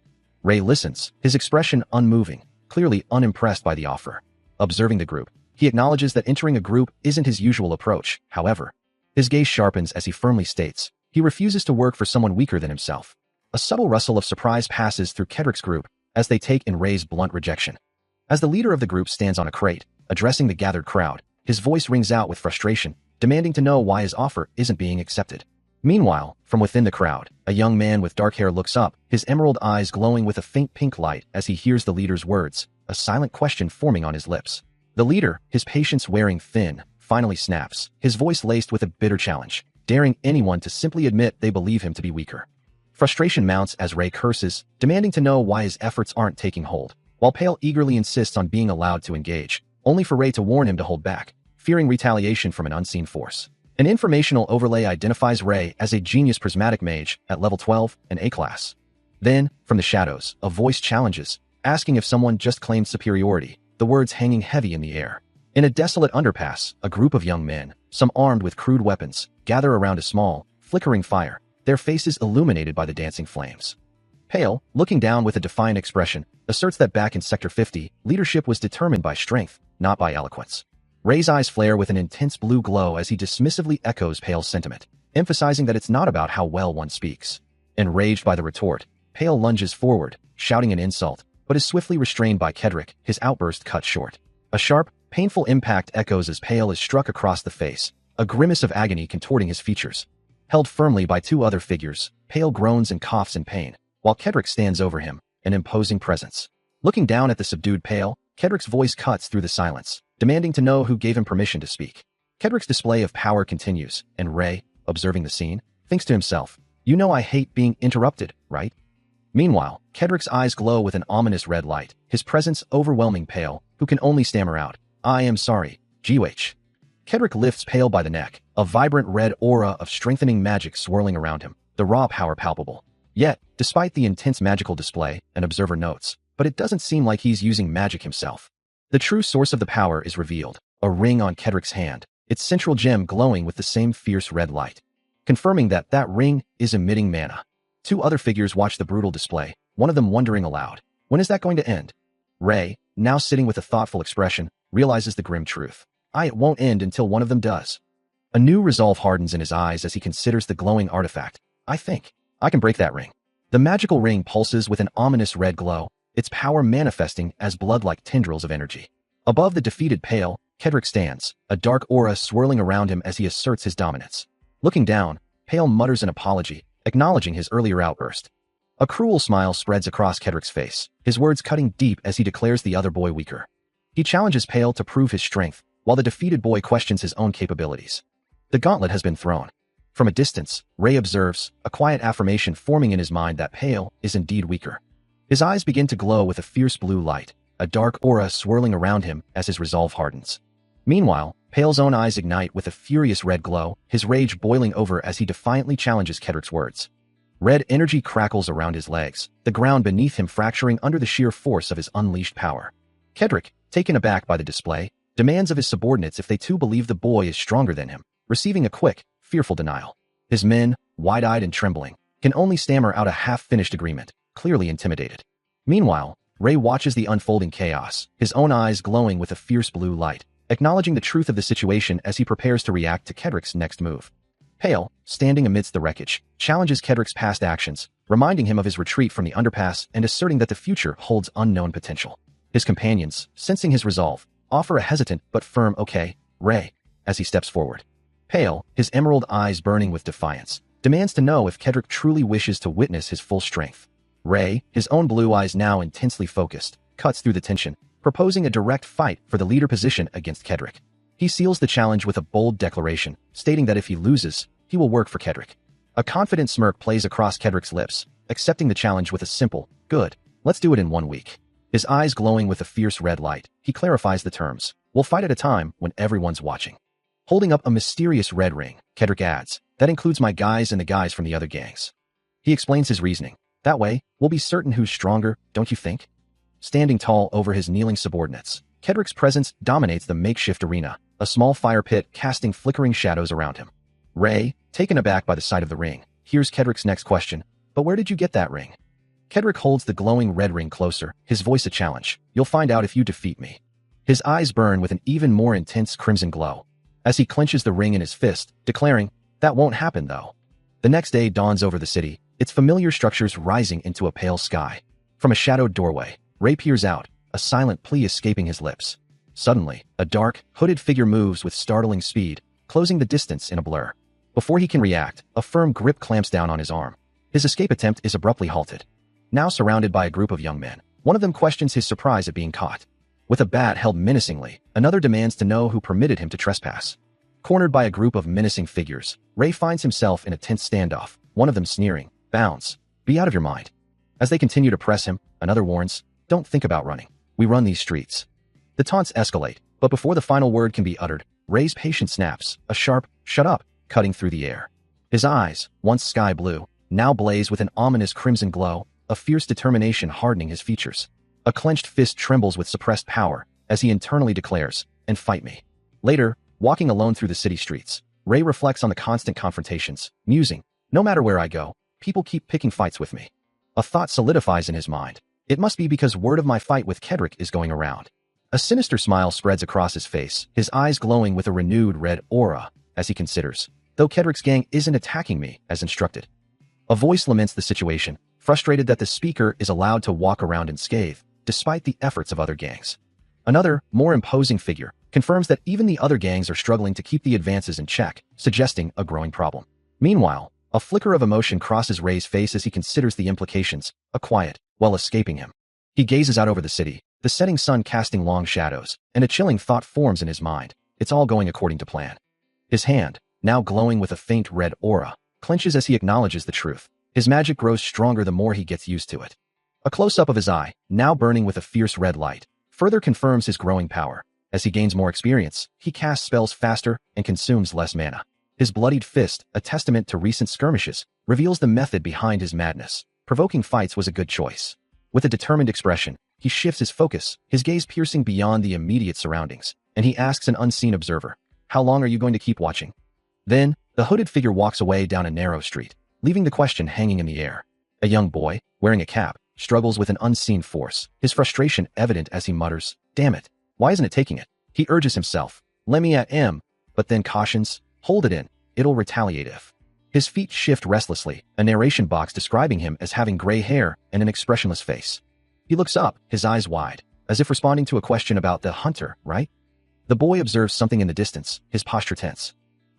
[SPEAKER 1] Ray listens, his expression unmoving, clearly unimpressed by the offer. Observing the group, he acknowledges that entering a group isn't his usual approach, however. His gaze sharpens as he firmly states, he refuses to work for someone weaker than himself. A subtle rustle of surprise passes through Kedrick's group as they take in Ray's blunt rejection. As the leader of the group stands on a crate, addressing the gathered crowd, his voice rings out with frustration, demanding to know why his offer isn't being accepted. Meanwhile, from within the crowd, a young man with dark hair looks up, his emerald eyes glowing with a faint pink light as he hears the leader's words, a silent question forming on his lips. The leader, his patience wearing thin, finally snaps, his voice laced with a bitter challenge, daring anyone to simply admit they believe him to be weaker. Frustration mounts as Ray curses, demanding to know why his efforts aren't taking hold, while Pale eagerly insists on being allowed to engage, only for Ray to warn him to hold back, fearing retaliation from an unseen force. An informational overlay identifies Ray as a genius prismatic mage at level 12 and A class. Then, from the shadows, a voice challenges, asking if someone just claimed superiority, the words hanging heavy in the air. In a desolate underpass, a group of young men, some armed with crude weapons, gather around a small, flickering fire, their faces illuminated by the dancing flames. Pale, looking down with a defiant expression, asserts that back in Sector 50, leadership was determined by strength, not by eloquence. Ray's eyes flare with an intense blue glow as he dismissively echoes Pale's sentiment, emphasizing that it's not about how well one speaks. Enraged by the retort, Pale lunges forward, shouting an insult, but is swiftly restrained by Kedrick, his outburst cut short. A sharp, painful impact echoes as Pale is struck across the face, a grimace of agony contorting his features. Held firmly by two other figures, Pale groans and coughs in pain, while Kedrick stands over him, an imposing presence. Looking down at the subdued Pale, Kedrick's voice cuts through the silence, demanding to know who gave him permission to speak. Kedrick's display of power continues, and Ray, observing the scene, thinks to himself, "You know I hate being interrupted, right?" Meanwhile, Kedrick's eyes glow with an ominous red light, his presence overwhelming Pale, who can only stammer out, "I am sorry, GH." Kedrick lifts Pale by the neck, a vibrant red aura of strengthening magic swirling around him, the raw power palpable. Yet, despite the intense magical display, an observer notes, but it doesn't seem like he's using magic himself. The true source of the power is revealed, a ring on Kedrick's hand, its central gem glowing with the same fierce red light, confirming that that ring is emitting mana. Two other figures watch the brutal display, one of them wondering aloud, when is that going to end? Ray, now sitting with a thoughtful expression, realizes the grim truth. It won't end until one of them does. A new resolve hardens in his eyes as he considers the glowing artifact. "I think I can break that ring." The magical ring pulses with an ominous red glow, its power manifesting as blood-like tendrils of energy. Above the defeated Pale, Kedrick stands, a dark aura swirling around him as he asserts his dominance. Looking down, Pale mutters an apology, acknowledging his earlier outburst. A cruel smile spreads across Kedrick's face, his words cutting deep as he declares the other boy weaker. He challenges Pale to prove his strength, while the defeated boy questions his own capabilities. The gauntlet has been thrown. From a distance, Ray observes, a quiet affirmation forming in his mind that Pale is indeed weaker. His eyes begin to glow with a fierce blue light, a dark aura swirling around him as his resolve hardens. Meanwhile, Pale's own eyes ignite with a furious red glow, his rage boiling over as he defiantly challenges Kedrick's words. Red energy crackles around his legs, the ground beneath him fracturing under the sheer force of his unleashed power. Kedrick, taken aback by the display, demands of his subordinates if they too believe the boy is stronger than him, receiving a quick, fearful denial. His men, wide-eyed and trembling, can only stammer out a half-finished agreement, clearly intimidated. Meanwhile, Ray watches the unfolding chaos, his own eyes glowing with a fierce blue light, acknowledging the truth of the situation as he prepares to react to Kedrick's next move. Pale, standing amidst the wreckage, challenges Kedrick's past actions, reminding him of his retreat from the underpass and asserting that the future holds unknown potential. His companions, sensing his resolve, offer a hesitant but firm "Okay, Ray," as he steps forward. Pale, his emerald eyes burning with defiance, demands to know if Kedrick truly wishes to witness his full strength. Ray, his own blue eyes now intensely focused, cuts through the tension, proposing a direct fight for the leader position against Kedrick. He seals the challenge with a bold declaration, stating that if he loses, he will work for Kedrick. A confident smirk plays across Kedrick's lips, accepting the challenge with a simple, "Good, let's do it in 1 week." His eyes glowing with a fierce red light, he clarifies the terms. "We'll fight at a time when everyone's watching." Holding up a mysterious red ring, Kedrick adds, "That includes my guys and the guys from the other gangs." He explains his reasoning. "That way, we'll be certain who's stronger, don't you think?" Standing tall over his kneeling subordinates, Kedrick's presence dominates the makeshift arena, a small fire pit casting flickering shadows around him. Ray, taken aback by the sight of the ring, hears Kedrick's next question, "But where did you get that ring?" Kedrick holds the glowing red ring closer, his voice a challenge. "You'll find out if you defeat me." His eyes burn with an even more intense crimson glow, as he clenches the ring in his fist, declaring, "That won't happen, though." The next day dawns over the city, its familiar structures rising into a pale sky. From a shadowed doorway, Ray peers out, a silent plea escaping his lips. Suddenly, a dark, hooded figure moves with startling speed, closing the distance in a blur. Before he can react, a firm grip clamps down on his arm. His escape attempt is abruptly halted. Now surrounded by a group of young men, one of them questions his surprise at being caught. With a bat held menacingly, another demands to know who permitted him to trespass. Cornered by a group of menacing figures, Ray finds himself in a tense standoff, one of them sneering, "Bounce! Be out of your mind." As they continue to press him, another warns, "Don't think about running. We run these streets." The taunts escalate, but before the final word can be uttered, Ray's patience snaps, a sharp, "Shut up," cutting through the air. His eyes, once sky blue, now blaze with an ominous crimson glow, a fierce determination hardening his features. A clenched fist trembles with suppressed power, as he internally declares, "And fight me." Later, walking alone through the city streets, Ray reflects on the constant confrontations, musing, "No matter where I go, people keep picking fights with me." A thought solidifies in his mind. It must be because word of my fight with Kedrick is going around. A sinister smile spreads across his face, his eyes glowing with a renewed red aura, as he considers, "Though Kedrick's gang isn't attacking me as instructed." A voice laments the situation, frustrated that the speaker is allowed to walk around unscathed, despite the efforts of other gangs. Another, more imposing figure, confirms that even the other gangs are struggling to keep the advances in check, suggesting a growing problem. Meanwhile, a flicker of emotion crosses Ray's face as he considers the implications, a quiet, while escaping him. He gazes out over the city, the setting sun casting long shadows, and a chilling thought forms in his mind. It's all going according to plan. His hand, now glowing with a faint red aura, clenches as he acknowledges the truth. His magic grows stronger the more he gets used to it. A close-up of his eye, now burning with a fierce red light, further confirms his growing power. As he gains more experience, he casts spells faster and consumes less mana. His bloodied fist, a testament to recent skirmishes, reveals the method behind his madness. Provoking fights was a good choice. With a determined expression, he shifts his focus, his gaze piercing beyond the immediate surroundings, and he asks an unseen observer, "How long are you going to keep watching?" Then, the hooded figure walks away down a narrow street, leaving the question hanging in the air. A young boy, wearing a cap, struggles with an unseen force, his frustration evident as he mutters, "Damn it, why isn't it taking it?" He urges himself, "Let me at M," but then cautions, "Hold it in, it'll retaliate if." His feet shift restlessly, a narration box describing him as having gray hair and an expressionless face. He looks up, his eyes wide, as if responding to a question about the hunter, right? The boy observes something in the distance, his posture tense.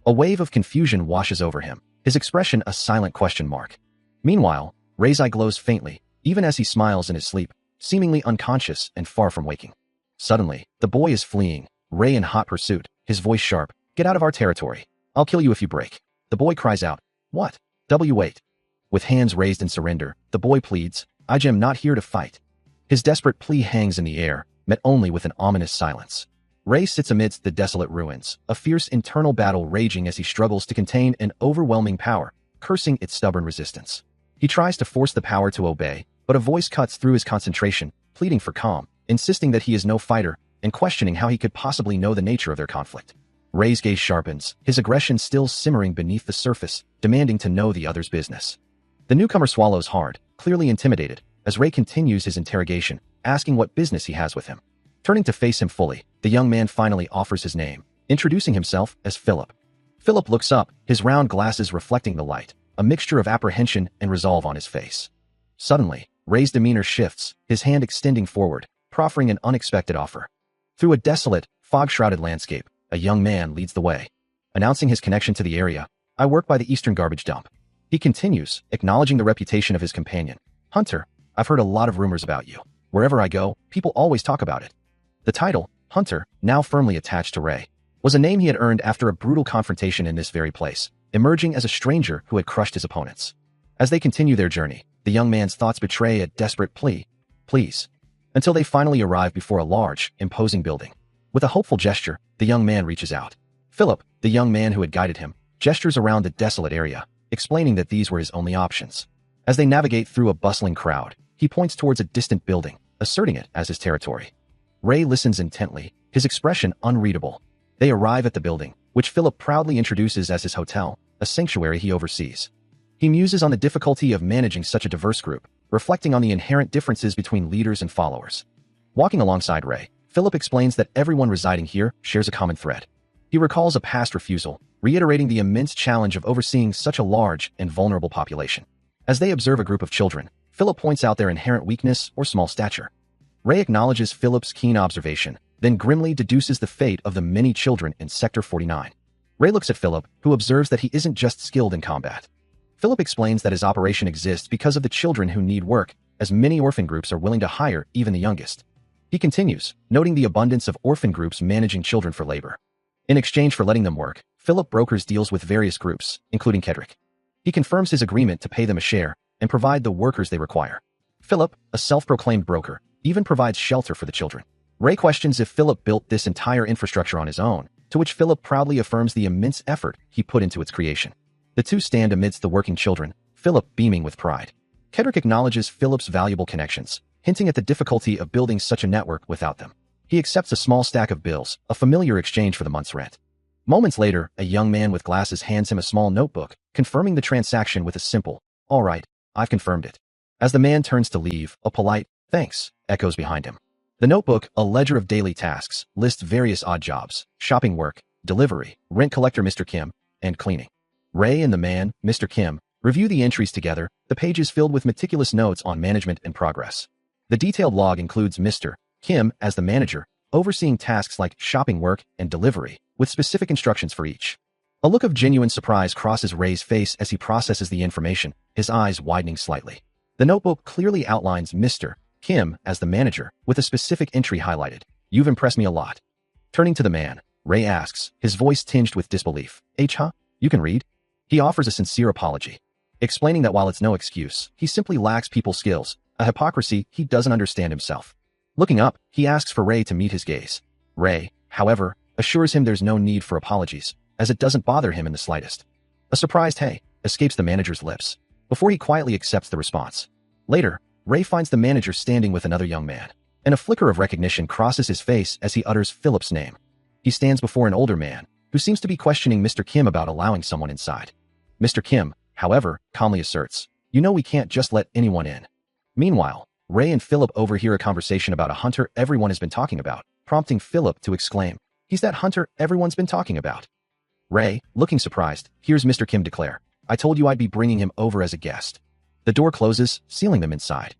[SPEAKER 1] A wave of confusion washes over him, his expression a silent question mark. Meanwhile, Ray's eye glows faintly, even as he smiles in his sleep, seemingly unconscious and far from waking. Suddenly, the boy is fleeing, Ray in hot pursuit, his voice sharp, "Get out of our territory. I'll kill you if you break." The boy cries out, "What? Wait." With hands raised in surrender, the boy pleads, "I'm not here to fight." His desperate plea hangs in the air, met only with an ominous silence. Ray sits amidst the desolate ruins, a fierce internal battle raging as he struggles to contain an overwhelming power, cursing its stubborn resistance. He tries to force the power to obey, but a voice cuts through his concentration, pleading for calm, insisting that he is no fighter, and questioning how he could possibly know the nature of their conflict. Ray's gaze sharpens, his aggression still simmering beneath the surface, demanding to know the other's business. The newcomer swallows hard, clearly intimidated, as Ray continues his interrogation, asking what business he has with him. Turning to face him fully, the young man finally offers his name, introducing himself as Philip. Philip looks up, his round glasses reflecting the light, a mixture of apprehension and resolve on his face. Suddenly, Ray's demeanor shifts, his hand extending forward, proffering an unexpected offer. Through a desolate, fog-shrouded landscape, a young man leads the way. Announcing his connection to the area, "I work by the eastern garbage dump." He continues, acknowledging the reputation of his companion. "Hunter, I've heard a lot of rumors about you. Wherever I go, people always talk about it." The title, Hunter, now firmly attached to Ray, was a name he had earned after a brutal confrontation in this very place, emerging as a stranger who had crushed his opponents. As they continue their journey, the young man's thoughts betray a desperate plea, "Please," until they finally arrive before a large, imposing building. With a hopeful gesture, the young man reaches out. Philip, the young man who had guided him, gestures around the desolate area, explaining that these were his only options. As they navigate through a bustling crowd, he points towards a distant building, asserting it as his territory. Ray listens intently, his expression unreadable. They arrive at the building, which Philip proudly introduces as his hotel, a sanctuary he oversees. He muses on the difficulty of managing such a diverse group, reflecting on the inherent differences between leaders and followers. Walking alongside Ray, Philip explains that everyone residing here shares a common thread. He recalls a past refusal, reiterating the immense challenge of overseeing such a large and vulnerable population. As they observe a group of children, Philip points out their inherent weakness or small stature. Ray acknowledges Philip's keen observation, then grimly deduces the fate of the many children in Sector 49. Ray looks at Philip, who observes that he isn't just skilled in combat. Philip explains that his operation exists because of the children who need work, as many orphan groups are willing to hire even the youngest. He continues, noting the abundance of orphan groups managing children for labor. In exchange for letting them work, Philip brokers deals with various groups, including Kedrick. He confirms his agreement to pay them a share and provide the workers they require. Philip, a self-proclaimed broker, even provides shelter for the children. Ray questions if Philip built this entire infrastructure on his own, to which Philip proudly affirms the immense effort he put into its creation. The two stand amidst the working children, Philip beaming with pride. Kedrick acknowledges Philip's valuable connections, hinting at the difficulty of building such a network without them. He accepts a small stack of bills, a familiar exchange for the month's rent. Moments later, a young man with glasses hands him a small notebook, confirming the transaction with a simple, "All right, I've confirmed it." As the man turns to leave, a polite, "Thanks," echoes behind him. The notebook, a ledger of daily tasks, lists various odd jobs, shopping work, delivery, rent collector Mr. Kim, and cleaning. Ray and the man, Mr. Kim, review the entries together, the pages filled with meticulous notes on management and progress. The detailed log includes Mr. Kim as the manager, overseeing tasks like shopping work and delivery, with specific instructions for each. A look of genuine surprise crosses Ray's face as he processes the information, his eyes widening slightly. The notebook clearly outlines Mr. Kim as the manager, with a specific entry highlighted. "You've impressed me a lot." Turning to the man, Ray asks, his voice tinged with disbelief, "Huh? You can read?" He offers a sincere apology, explaining that while it's no excuse, he simply lacks people skills, a hypocrisy he doesn't understand himself. Looking up, he asks for Ray to meet his gaze. Ray, however, assures him there's no need for apologies, as it doesn't bother him in the slightest. A surprised "Hey" escapes the manager's lips, before he quietly accepts the response. Later, Ray finds the manager standing with another young man, and a flicker of recognition crosses his face as he utters Philip's name. He stands before an older man, who seems to be questioning Mr. Kim about allowing someone inside. Mr. Kim, however, calmly asserts, "You know we can't just let anyone in." Meanwhile, Ray and Philip overhear a conversation about a hunter everyone has been talking about, prompting Philip to exclaim, "He's that hunter everyone's been talking about." Ray, looking surprised, hears Mr. Kim declare, "I told you I'd be bringing him over as a guest." The door closes, sealing them inside.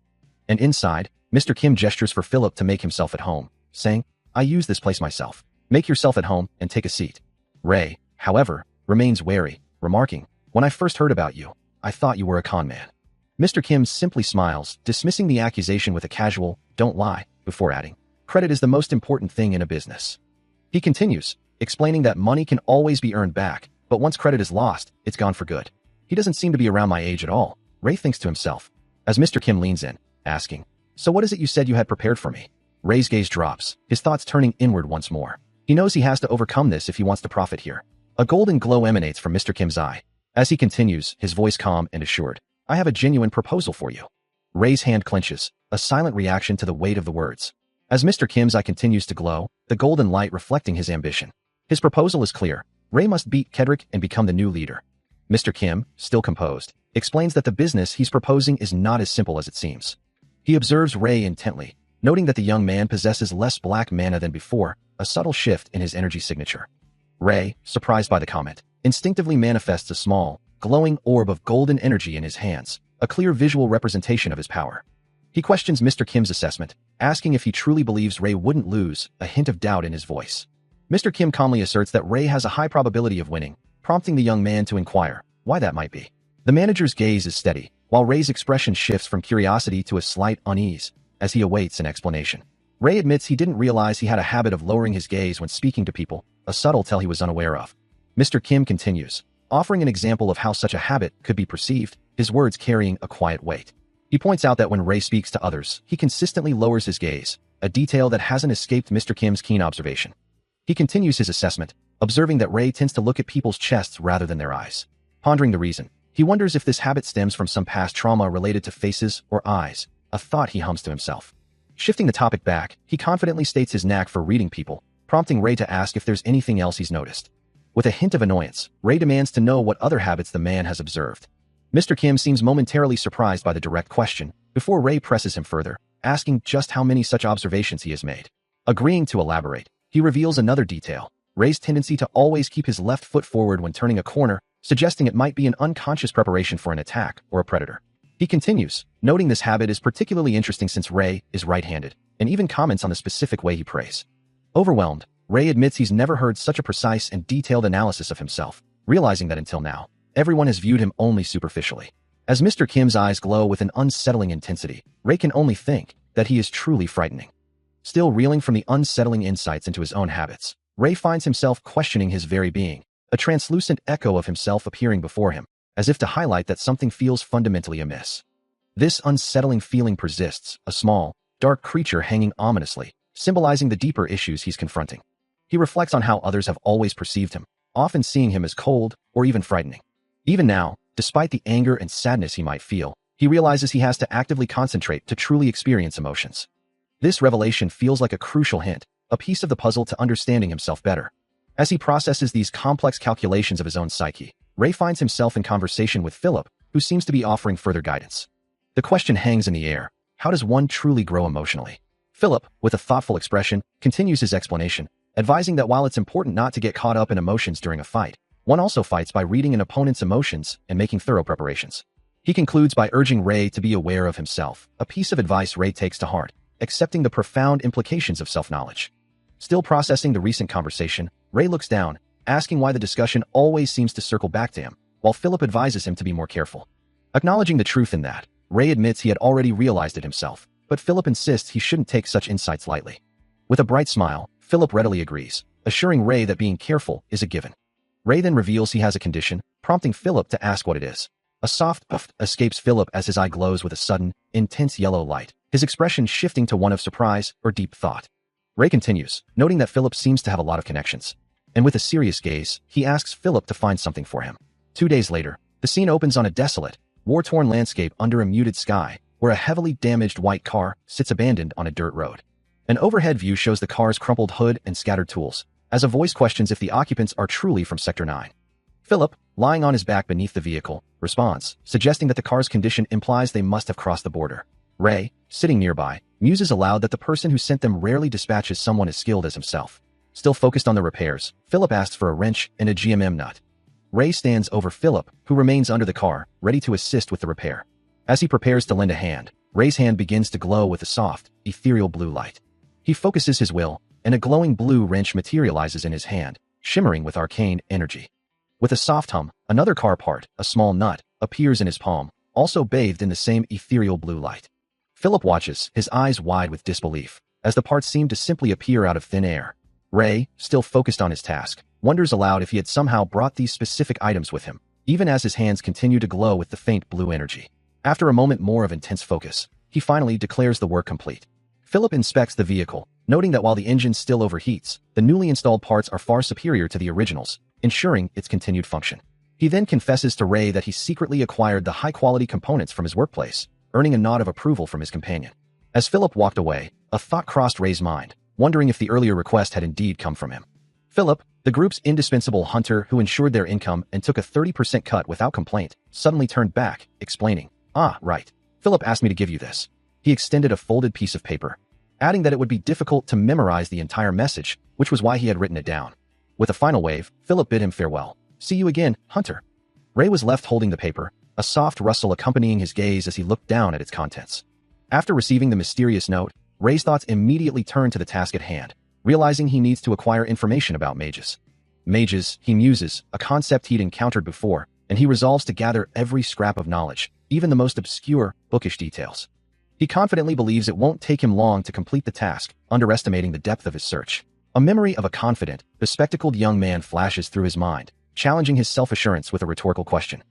[SPEAKER 1] And inside, Mr. Kim gestures for Philip to make himself at home, saying, "I use this place myself. Make yourself at home and take a seat." Ray, however, remains wary, remarking, "When I first heard about you, I thought you were a con man." Mr. Kim simply smiles, dismissing the accusation with a casual, "Don't lie," before adding, "Credit is the most important thing in a business." He continues, explaining that money can always be earned back, but once credit is lost, it's gone for good. He doesn't seem to be around my age at all, Ray thinks to himself, as Mr. Kim leans in, asking, "So what is it you said you had prepared for me?" Ray's gaze drops, his thoughts turning inward once more. He knows he has to overcome this if he wants to profit here. A golden glow emanates from Mr. Kim's eye. As he continues, his voice calm and assured, "I have a genuine proposal for you." Ray's hand clenches, a silent reaction to the weight of the words. As Mr. Kim's eye continues to glow, the golden light reflecting his ambition. His proposal is clear. Ray must beat Kedrick and become the new leader. Mr. Kim, still composed, explains that the business he's proposing is not as simple as it seems. He observes Ray intently, noting that the young man possesses less black mana than before, a subtle shift in his energy signature. Ray, surprised by the comment, instinctively manifests a small, glowing orb of golden energy in his hands, a clear visual representation of his power. He questions Mr. Kim's assessment, asking if he truly believes Ray wouldn't lose, a hint of doubt in his voice. Mr. Kim calmly asserts that Ray has a high probability of winning, prompting the young man to inquire why that might be. The manager's gaze is steady, while Ray's expression shifts from curiosity to a slight unease, as he awaits an explanation. Ray admits he didn't realize he had a habit of lowering his gaze when speaking to people, a subtle tell he was unaware of. Mr. Kim continues, offering an example of how such a habit could be perceived, his words carrying a quiet weight. He points out that when Ray speaks to others, he consistently lowers his gaze, a detail that hasn't escaped Mr. Kim's keen observation. He continues his assessment, observing that Ray tends to look at people's chests rather than their eyes. Pondering the reason, he wonders if this habit stems from some past trauma related to faces or eyes, a thought he hums to himself. Shifting the topic back, he confidently states his knack for reading people, prompting Ray to ask if there's anything else he's noticed. With a hint of annoyance, Ray demands to know what other habits the man has observed. Mr. Kim seems momentarily surprised by the direct question, before Ray presses him further, asking just how many such observations he has made. Agreeing to elaborate, he reveals another detail, Ray's tendency to always keep his left foot forward when turning a corner, suggesting it might be an unconscious preparation for an attack or a predator. He continues, noting this habit is particularly interesting since Ray is right-handed, and even comments on the specific way he prays. Overwhelmed, Ray admits he's never heard such a precise and detailed analysis of himself, realizing that until now, everyone has viewed him only superficially. As Mr. Kim's eyes glow with an unsettling intensity, Ray can only think that he is truly frightening. Still reeling from the unsettling insights into his own habits, Ray finds himself questioning his very being, a translucent echo of himself appearing before him, as if to highlight that something feels fundamentally amiss. This unsettling feeling persists, a small, dark creature hanging ominously, symbolizing the deeper issues he's confronting. He reflects on how others have always perceived him, often seeing him as cold or even frightening. Even now, despite the anger and sadness he might feel, he realizes he has to actively concentrate to truly experience emotions. This revelation feels like a crucial hint, a piece of the puzzle to understanding himself better. As he processes these complex calculations of his own psyche, Ray finds himself in conversation with Philip, who seems to be offering further guidance. The question hangs in the air: how does one truly grow emotionally? Philip, with a thoughtful expression, continues his explanation, advising that while it's important not to get caught up in emotions during a fight, one also fights by reading an opponent's emotions and making thorough preparations. He concludes by urging Ray to be aware of himself, a piece of advice Ray takes to heart, accepting the profound implications of self-knowledge. Still processing the recent conversation, Ray looks down, asking why the discussion always seems to circle back to him, while Philip advises him to be more careful. Acknowledging the truth in that, Ray admits he had already realized it himself, but Philip insists he shouldn't take such insights lightly. With a bright smile, Philip readily agrees, assuring Ray that being careful is a given. Ray then reveals he has a condition, prompting Philip to ask what it is. A soft puff escapes Philip as his eye glows with a sudden, intense yellow light, his expression shifting to one of surprise or deep thought. Ray continues, noting that Philip seems to have a lot of connections. And with a serious gaze, he asks Philip to find something for him. 2 days later, the scene opens on a desolate, war-torn landscape under a muted sky, where a heavily damaged white car sits abandoned on a dirt road. An overhead view shows the car's crumpled hood and scattered tools, as a voice questions if the occupants are truly from Sector 9. Philip, lying on his back beneath the vehicle, responds, suggesting that the car's condition implies they must have crossed the border. Ray, sitting nearby, muses aloud that the person who sent them rarely dispatches someone as skilled as himself. Still focused on the repairs, Philip asks for a wrench and a GMM nut. Ray stands over Philip, who remains under the car, ready to assist with the repair. As he prepares to lend a hand, Ray's hand begins to glow with a soft, ethereal blue light. He focuses his will, and a glowing blue wrench materializes in his hand, shimmering with arcane energy. With a soft hum, another car part, a small nut, appears in his palm, also bathed in the same ethereal blue light. Philip watches, his eyes wide with disbelief, as the parts seem to simply appear out of thin air. Ray, still focused on his task, wonders aloud if he had somehow brought these specific items with him, even as his hands continue to glow with the faint blue energy. After a moment more of intense focus, he finally declares the work complete. Philip inspects the vehicle, noting that while the engine still overheats, the newly installed parts are far superior to the originals, ensuring its continued function. He then confesses to Ray that he secretly acquired the high-quality components from his workplace, earning a nod of approval from his companion. As Philip walked away, a thought crossed Ray's mind, wondering if the earlier request had indeed come from him. Philip, the group's indispensable hunter who ensured their income and took a 30% cut without complaint, suddenly turned back, explaining, "Ah, right. Philip asked me to give you this." He extended a folded piece of paper, adding that it would be difficult to memorize the entire message, which was why he had written it down. With a final wave, Philip bid him farewell. "See you again, Hunter." Ray was left holding the paper, a soft rustle accompanying his gaze as he looked down at its contents. After receiving the mysterious note, Ray's thoughts immediately turned to the task at hand, realizing he needs to acquire information about mages. Mages, he muses, a concept he'd encountered before, and he resolves to gather every scrap of knowledge, even the most obscure, bookish details. He confidently believes it won't take him long to complete the task, underestimating the depth of his search. A memory of a confident, bespectacled young man flashes through his mind, challenging his self-assurance with a rhetorical question.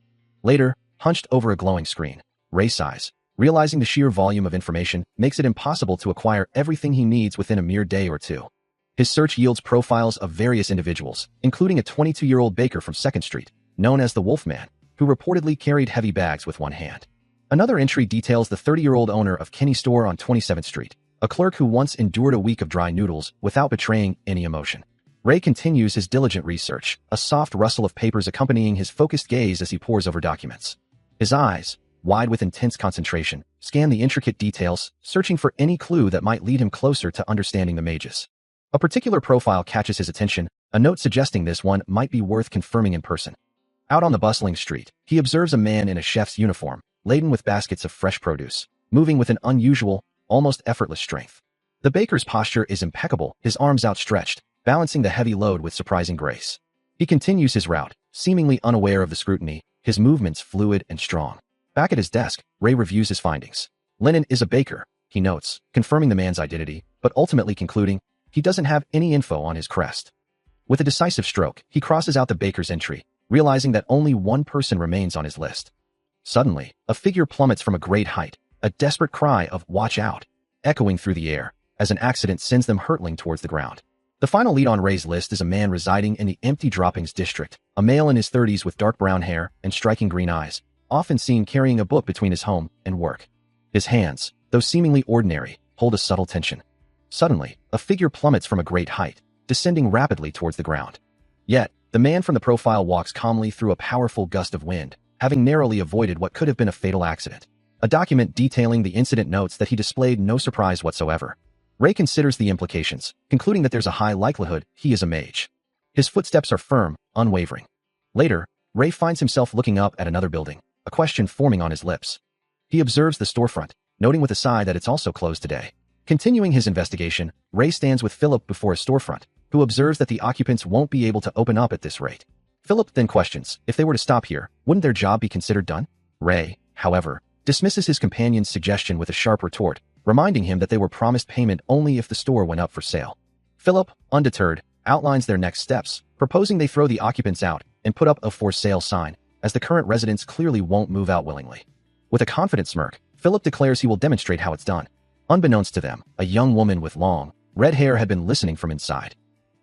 [SPEAKER 1] Later, hunched over a glowing screen, Ray sighs, realizing the sheer volume of information makes it impossible to acquire everything he needs within a mere day or two. His search yields profiles of various individuals, including a 22-year-old baker from 2nd Street, known as the Wolfman, who reportedly carried heavy bags with one hand. Another entry details the 30-year-old owner of Kenny's store on 27th Street, a clerk who once endured a week of dry noodles without betraying any emotion. Ray continues his diligent research, a soft rustle of papers accompanying his focused gaze as he pores over documents. His eyes, wide with intense concentration, scan the intricate details, searching for any clue that might lead him closer to understanding the mages. A particular profile catches his attention, a note suggesting this one might be worth confirming in person. Out on the bustling street, he observes a man in a chef's uniform, laden with baskets of fresh produce, moving with an unusual, almost effortless strength. The baker's posture is impeccable, his arms outstretched, balancing the heavy load with surprising grace. He continues his route, seemingly unaware of the scrutiny, his movements fluid and strong. Back at his desk, Ray reviews his findings. Lennon is a baker, he notes, confirming the man's identity, but ultimately concluding he doesn't have any info on his crest. With a decisive stroke, he crosses out the baker's entry, realizing that only one person remains on his list. Suddenly, a figure plummets from a great height, a desperate cry of "watch out," echoing through the air, as an accident sends them hurtling towards the ground. The final lead on Ray's list is a man residing in the Empty Droppings district, a male in his 30s with dark brown hair and striking green eyes, often seen carrying a book between his home and work. His hands, though seemingly ordinary, hold a subtle tension. Suddenly, a figure plummets from a great height, descending rapidly towards the ground. Yet, the man from the profile walks calmly through a powerful gust of wind, having narrowly avoided what could have been a fatal accident. A document detailing the incident notes that he displayed no surprise whatsoever. Ray considers the implications, concluding that there's a high likelihood he is a mage. His footsteps are firm, unwavering. Later, Ray finds himself looking up at another building, a question forming on his lips. He observes the storefront, noting with a sigh that it's also closed today. Continuing his investigation, Ray stands with Philip before a storefront, who observes that the occupants won't be able to open up at this rate. Philip then questions if they were to stop here, wouldn't their job be considered done? Ray, however, dismisses his companion's suggestion with a sharp retort, reminding him that they were promised payment only if the store went up for sale. Philip, undeterred, outlines their next steps, proposing they throw the occupants out and put up a for sale sign, as the current residents clearly won't move out willingly. With a confident smirk, Philip declares he will demonstrate how it's done. Unbeknownst to them, a young woman with long, red hair had been listening from inside.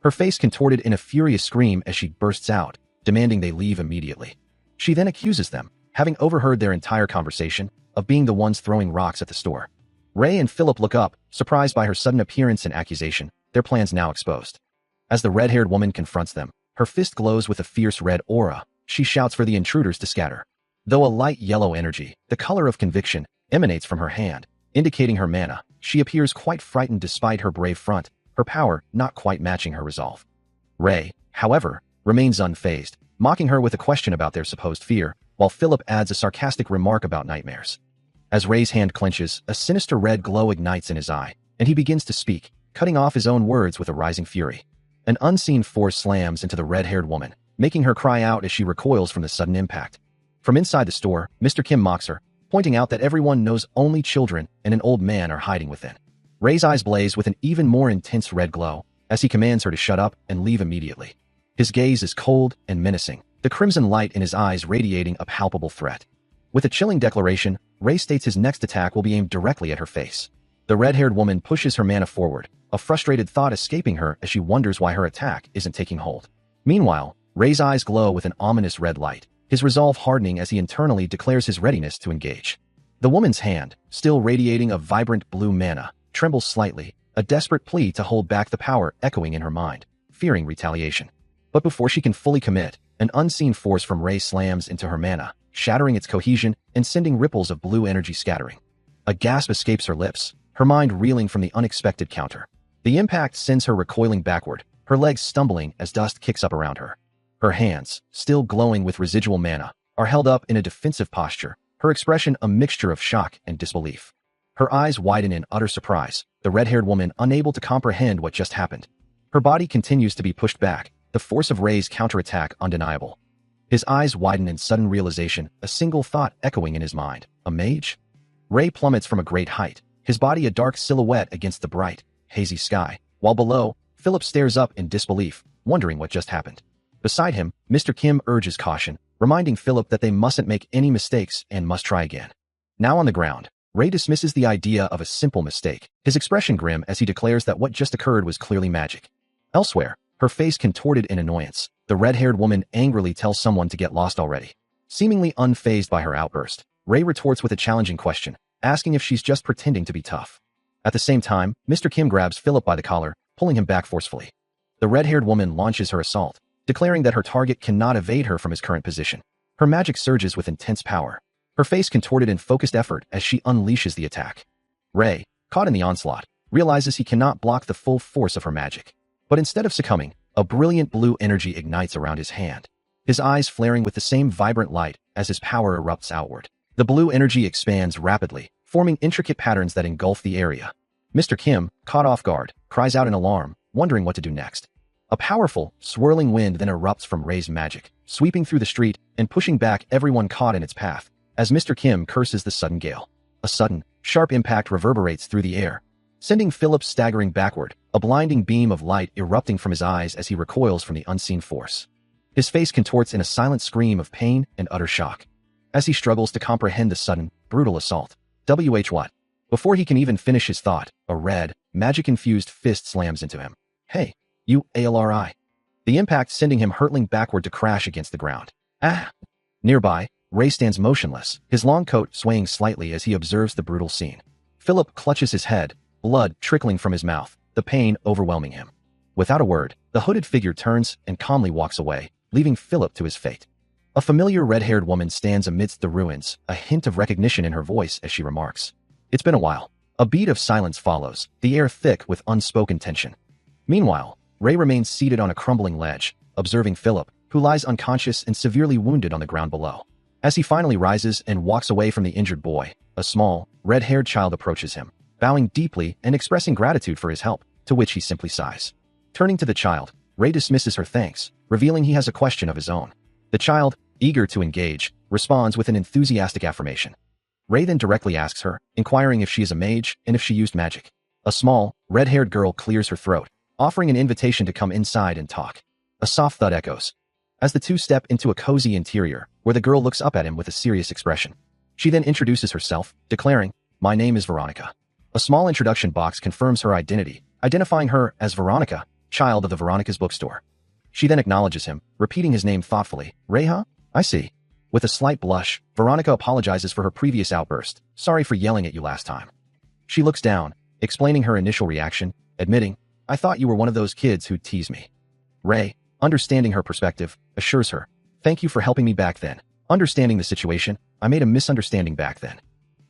[SPEAKER 1] Her face contorted in a furious scream as she bursts out, demanding they leave immediately. She then accuses them, having overheard their entire conversation, of being the ones throwing rocks at the store. Ray and Philip look up, surprised by her sudden appearance and accusation, their plans now exposed. As the red-haired woman confronts them, her fist glows with a fierce red aura. She shouts for the intruders to scatter. Though a light yellow energy, the color of conviction, emanates from her hand, indicating her mana, she appears quite frightened despite her brave front, her power not quite matching her resolve. Ray, however, remains unfazed, mocking her with a question about their supposed fear, while Philip adds a sarcastic remark about nightmares. As Ray's hand clenches, a sinister red glow ignites in his eye, and he begins to speak, cutting off his own words with a rising fury. An unseen force slams into the red-haired woman, making her cry out as she recoils from the sudden impact. From inside the store, Mr. Kim mocks her, pointing out that everyone knows only children and an old man are hiding within. Ray's eyes blaze with an even more intense red glow, as he commands her to shut up and leave immediately. His gaze is cold and menacing, the crimson light in his eyes radiating a palpable threat. With a chilling declaration, Ray states his next attack will be aimed directly at her face. The red-haired woman pushes her mana forward, a frustrated thought escaping her as she wonders why her attack isn't taking hold. Meanwhile, Ray's eyes glow with an ominous red light, his resolve hardening as he internally declares his readiness to engage. The woman's hand, still radiating a vibrant blue mana, trembles slightly, a desperate plea to hold back the power echoing in her mind, fearing retaliation. But before she can fully commit, an unseen force from Ray slams into her mana, shattering its cohesion and sending ripples of blue energy scattering. A gasp escapes her lips, her mind reeling from the unexpected counter. The impact sends her recoiling backward, her legs stumbling as dust kicks up around her. Her hands, still glowing with residual mana, are held up in a defensive posture, her expression a mixture of shock and disbelief. Her eyes widen in utter surprise, the red-haired woman unable to comprehend what just happened. Her body continues to be pushed back, the force of Ray's counterattack undeniable. His eyes widen in sudden realization, a single thought echoing in his mind. A mage? Ray plummets from a great height, his body a dark silhouette against the bright, hazy sky, while below, Philip stares up in disbelief, wondering what just happened. Beside him, Mr. Kim urges caution, reminding Philip that they mustn't make any mistakes and must try again. Now on the ground, Ray dismisses the idea of a simple mistake, his expression grim as he declares that what just occurred was clearly magic. Elsewhere, her face contorted in annoyance, the red-haired woman angrily tells someone to get lost already. Seemingly unfazed by her outburst, Ray retorts with a challenging question, asking if she's just pretending to be tough. At the same time, Mr. Kim grabs Philip by the collar, pulling him back forcefully. The red-haired woman launches her assault, declaring that her target cannot evade her from his current position. Her magic surges with intense power, her face contorted in focused effort as she unleashes the attack. Ray, caught in the onslaught, realizes he cannot block the full force of her magic. But instead of succumbing, a brilliant blue energy ignites around his hand, his eyes flaring with the same vibrant light as his power erupts outward. The blue energy expands rapidly, forming intricate patterns that engulf the area. Mr. Kim, caught off guard, cries out in alarm, wondering what to do next. A powerful, swirling wind then erupts from Ray's magic, sweeping through the street and pushing back everyone caught in its path, as Mr. Kim curses the sudden gale. A sudden, sharp impact reverberates through the air, sending Philip staggering backward, a blinding beam of light erupting from his eyes as he recoils from the unseen force. His face contorts in a silent scream of pain and utter shock, as he struggles to comprehend the sudden, brutal assault. What? Before he can even finish his thought, a red, magic-infused fist slams into him. Hey, you ALRI. The impact sending him hurtling backward to crash against the ground. Ah! Nearby, Ray stands motionless, his long coat swaying slightly as he observes the brutal scene. Philip clutches his head, blood trickling from his mouth, the pain overwhelming him. Without a word, the hooded figure turns and calmly walks away, leaving Philip to his fate. A familiar red-haired woman stands amidst the ruins, a hint of recognition in her voice as she remarks. It's been a while. A beat of silence follows, the air thick with unspoken tension. Meanwhile, Ray remains seated on a crumbling ledge, observing Philip, who lies unconscious and severely wounded on the ground below. As he finally rises and walks away from the injured boy, a small, red-haired child approaches him, bowing deeply and expressing gratitude for his help, to which he simply sighs. Turning to the child, Ray dismisses her thanks, revealing he has a question of his own. The child, eager to engage, responds with an enthusiastic affirmation. Ray then directly asks her, inquiring if she is a mage and if she used magic. A small, red-haired girl clears her throat, offering an invitation to come inside and talk. A soft thud echoes, as the two step into a cozy interior, where the girl looks up at him with a serious expression. She then introduces herself, declaring, "My name is Veronica." A small introduction box confirms her identity, identifying her as Veronica, child of the Veronica's bookstore. She then acknowledges him, repeating his name thoughtfully. Ray, huh? I see. With a slight blush, Veronica apologizes for her previous outburst. Sorry for yelling at you last time. She looks down, explaining her initial reaction, admitting, I thought you were one of those kids who'd tease me. Ray, understanding her perspective, assures her, thank you for helping me back then. Understanding the situation, I made a misunderstanding back then.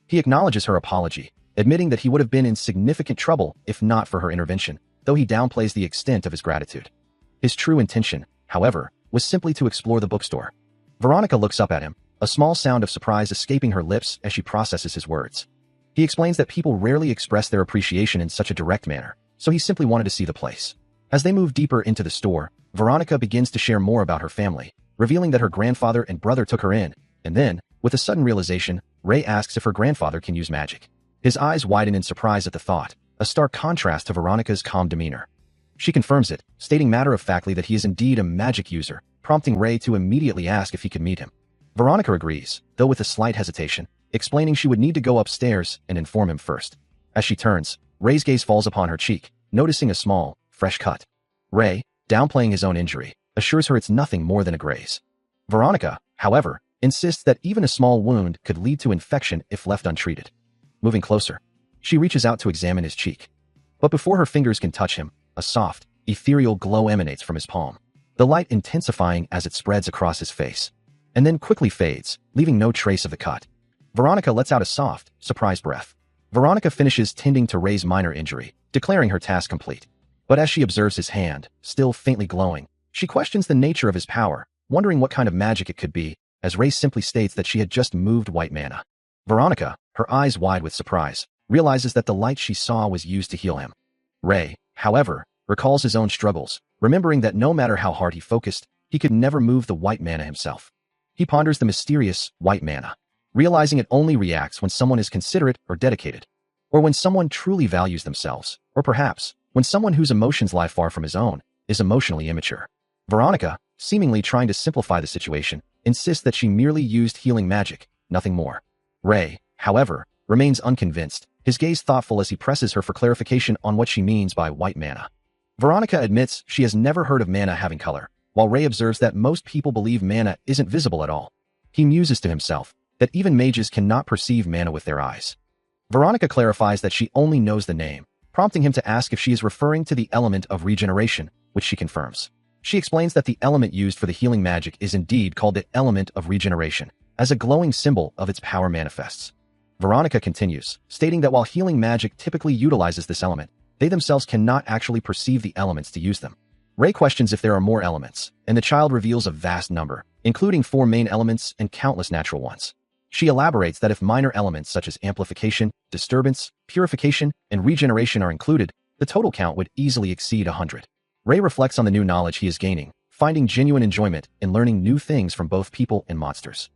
[SPEAKER 1] He acknowledges her apology, admitting that he would have been in significant trouble if not for her intervention, though he downplays the extent of his gratitude. His true intention, however, was simply to explore the bookstore. Veronica looks up at him, a small sound of surprise escaping her lips as she processes his words. He explains that people rarely express their appreciation in such a direct manner, so he simply wanted to see the place. As they move deeper into the store, Veronica begins to share more about her family, revealing that her grandfather and brother took her in, and then, with a sudden realization, Ray asks if her grandfather can use magic. His eyes widen in surprise at the thought, a stark contrast to Veronica's calm demeanor. She confirms it, stating matter-of-factly that he is indeed a magic user, prompting Ray to immediately ask if he could meet him. Veronica agrees, though with a slight hesitation, explaining she would need to go upstairs and inform him first. As she turns, Ray's gaze falls upon her cheek, noticing a small, fresh cut. Ray, downplaying his own injury, assures her it's nothing more than a graze. Veronica, however, insists that even a small wound could lead to infection if left untreated. Moving closer, she reaches out to examine his cheek. But before her fingers can touch him, a soft, ethereal glow emanates from his palm, the light intensifying as it spreads across his face, and then quickly fades, leaving no trace of the cut. Veronica lets out a soft, surprised breath. Veronica finishes tending to Ray's minor injury, declaring her task complete. But as she observes his hand, still faintly glowing, she questions the nature of his power, wondering what kind of magic it could be, as Ray simply states that she had just moved white mana. Veronica, her eyes wide with surprise, realizes that the light she saw was used to heal him. Ray, however, recalls his own struggles, remembering that no matter how hard he focused, he could never move the white mana himself. He ponders the mysterious white mana, realizing it only reacts when someone is considerate or dedicated, or when someone truly values themselves, or perhaps, when someone whose emotions lie far from his own, is emotionally immature. Veronica, seemingly trying to simplify the situation, insists that she merely used healing magic, nothing more. Ray, however, remains unconvinced, his gaze thoughtful as he presses her for clarification on what she means by white mana. Veronica admits she has never heard of mana having color, while Ray observes that most people believe mana isn't visible at all. He muses to himself that even mages cannot perceive mana with their eyes. Veronica clarifies that she only knows the name, prompting him to ask if she is referring to the element of regeneration, which she confirms. She explains that the element used for the healing magic is indeed called the element of regeneration, as a glowing symbol of its power manifests. Veronica continues, stating that while healing magic typically utilizes this element, they themselves cannot actually perceive the elements to use them. Ray questions if there are more elements, and the child reveals a vast number, including 4 main elements and countless natural ones. She elaborates that if minor elements such as amplification, disturbance, purification, and regeneration are included, the total count would easily exceed 100. Ray reflects on the new knowledge he is gaining, finding genuine enjoyment in learning new things from both people and monsters.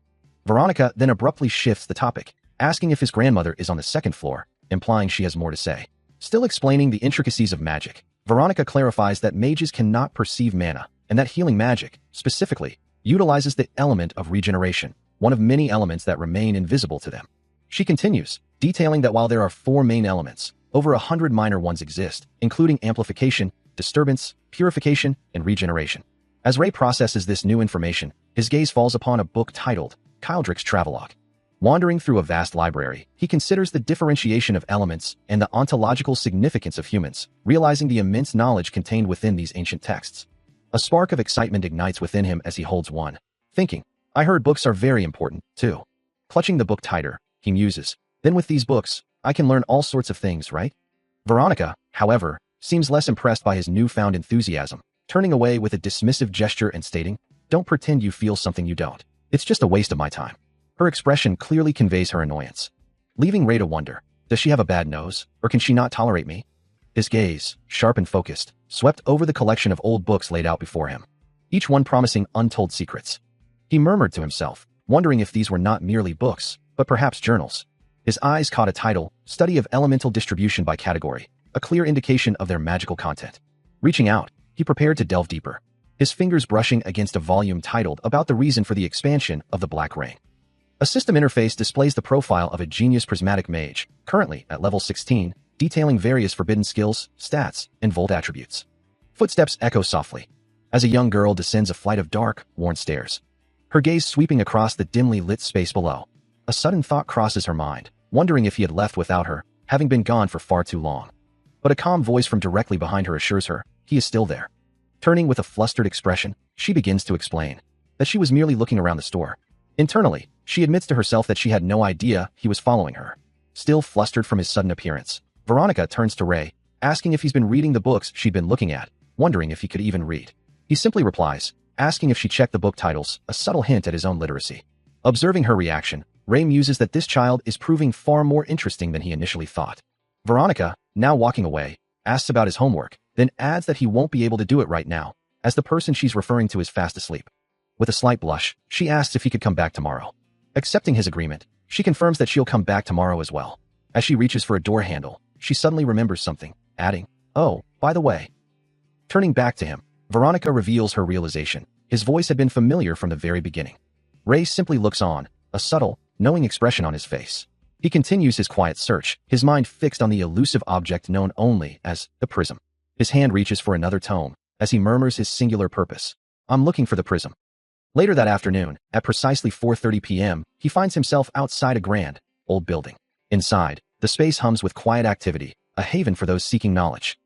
[SPEAKER 1] Veronica then abruptly shifts the topic, asking if his grandmother is on the 2nd floor, implying she has more to say. Still explaining the intricacies of magic, Veronica clarifies that mages cannot perceive mana, and that healing magic, specifically, utilizes the element of regeneration, one of many elements that remain invisible to them. She continues, detailing that while there are 4 main elements, over 100 minor ones exist, including amplification, disturbance, purification, and regeneration. As Ray processes this new information, his gaze falls upon a book titled Kildrick's Travelogue. Wandering through a vast library, he considers the differentiation of elements and the ontological significance of humans, realizing the immense knowledge contained within these ancient texts. A spark of excitement ignites within him as he holds one, thinking, I heard books are very important, too. Clutching the book tighter, he muses, then with these books, I can learn all sorts of things, right? Veronica, however, seems less impressed by his newfound enthusiasm, turning away with a dismissive gesture and stating, don't pretend you feel something you don't. It's just a waste of my time. Her expression clearly conveys her annoyance. Leaving Ray to wonder, does she have a bad nose, or can she not tolerate me? His gaze, sharp and focused, swept over the collection of old books laid out before him, each one promising untold secrets. He murmured to himself, wondering if these were not merely books, but perhaps journals. His eyes caught a title, Study of Elemental Distribution by Category, a clear indication of their magical content. Reaching out, he prepared to delve deeper, his fingers brushing against a volume titled About the Reason for the Expansion of the Black Ring. A system interface displays the profile of a genius prismatic mage, currently at level 16, detailing various forbidden skills, stats, and volt attributes. Footsteps echo softly, as a young girl descends a flight of dark, worn stairs, her gaze sweeping across the dimly lit space below. A sudden thought crosses her mind, wondering if he had left without her, having been gone for far too long. But a calm voice from directly behind her assures her, he is still there. Turning with a flustered expression, she begins to explain that she was merely looking around the store. Internally, she admits to herself that she had no idea he was following her. Still flustered from his sudden appearance, Veronica turns to Ray, asking if he's been reading the books she'd been looking at, wondering if he could even read. He simply replies, asking if she checked the book titles, a subtle hint at his own literacy. Observing her reaction, Ray muses that this child is proving far more interesting than he initially thought. Veronica, now walking away, asks about his homework, then adds that he won't be able to do it right now, as the person she's referring to is fast asleep. With a slight blush, she asks if he could come back tomorrow. Accepting his agreement, she confirms that she'll come back tomorrow as well. As she reaches for a door handle, she suddenly remembers something, adding, oh, by the way. Turning back to him, Veronica reveals her realization. His voice had been familiar from the very beginning. Ray simply looks on, a subtle, knowing expression on his face. He continues his quiet search, his mind fixed on the elusive object known only as the prism. His hand reaches for another tome, as he murmurs his singular purpose. I'm looking for the prism. Later that afternoon, at precisely 4:30 p.m., he finds himself outside a grand, old building. Inside, the space hums with quiet activity, a haven for those seeking knowledge.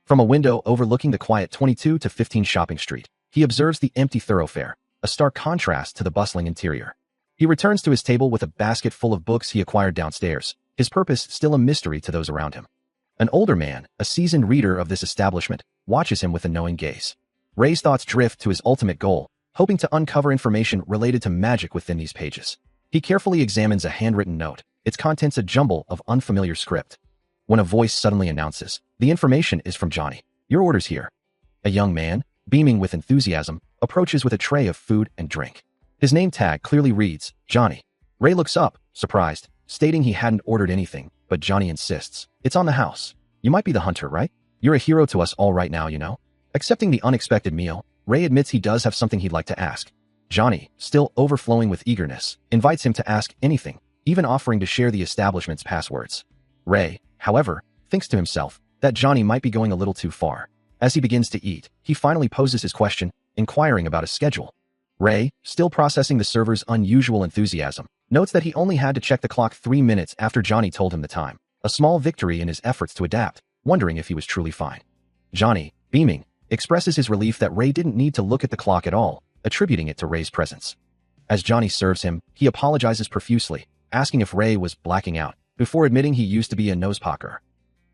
[SPEAKER 1] From a window overlooking the quiet 22 to 15 shopping street, he observes the empty thoroughfare, a stark contrast to the bustling interior. He returns to his table with a basket full of books he acquired downstairs, his purpose still a mystery to those around him. An older man, a seasoned reader of this establishment, watches him with a knowing gaze. Ray's thoughts drift to his ultimate goal, hoping to uncover information related to magic within these pages. He carefully examines a handwritten note, its contents a jumble of unfamiliar script. When a voice suddenly announces, the information is from Johnny. Your order's here. A young man, beaming with enthusiasm, approaches with a tray of food and drink. His name tag clearly reads, Johnny. Ray looks up, surprised, stating he hadn't ordered anything, but Johnny insists, it's on the house. You might be the hunter, right? You're a hero to us all right now, you know? Accepting the unexpected meal, Ray admits he does have something he'd like to ask. Johnny, still overflowing with eagerness, invites him to ask anything, even offering to share the establishment's passwords. Ray, however, thinks to himself that Johnny might be going a little too far. As he begins to eat, he finally poses his question, inquiring about his schedule. Ray, still processing the server's unusual enthusiasm, notes that he only had to check the clock 3 minutes after Johnny told him the time, a small victory in his efforts to adapt, wondering if he was truly fine. Johnny, beaming, expresses his relief that Ray didn't need to look at the clock at all, attributing it to Ray's presence. As Johnny serves him, he apologizes profusely, asking if Ray was blacking out, before admitting he used to be a nosepacker.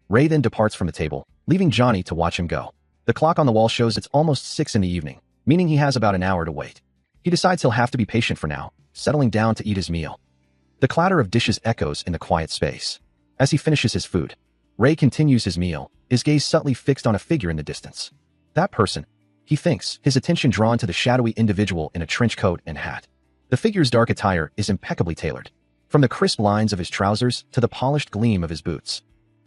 [SPEAKER 1] Ray then departs from the table, leaving Johnny to watch him go. The clock on the wall shows it's almost 6 in the evening, meaning he has about an hour to wait. He decides he'll have to be patient for now, settling down to eat his meal. The clatter of dishes echoes in the quiet space. As he finishes his food, Ray continues his meal, his gaze subtly fixed on a figure in the distance. That person, he thinks, his attention drawn to the shadowy individual in a trench coat and hat. The figure's dark attire is impeccably tailored, from the crisp lines of his trousers to the polished gleam of his boots.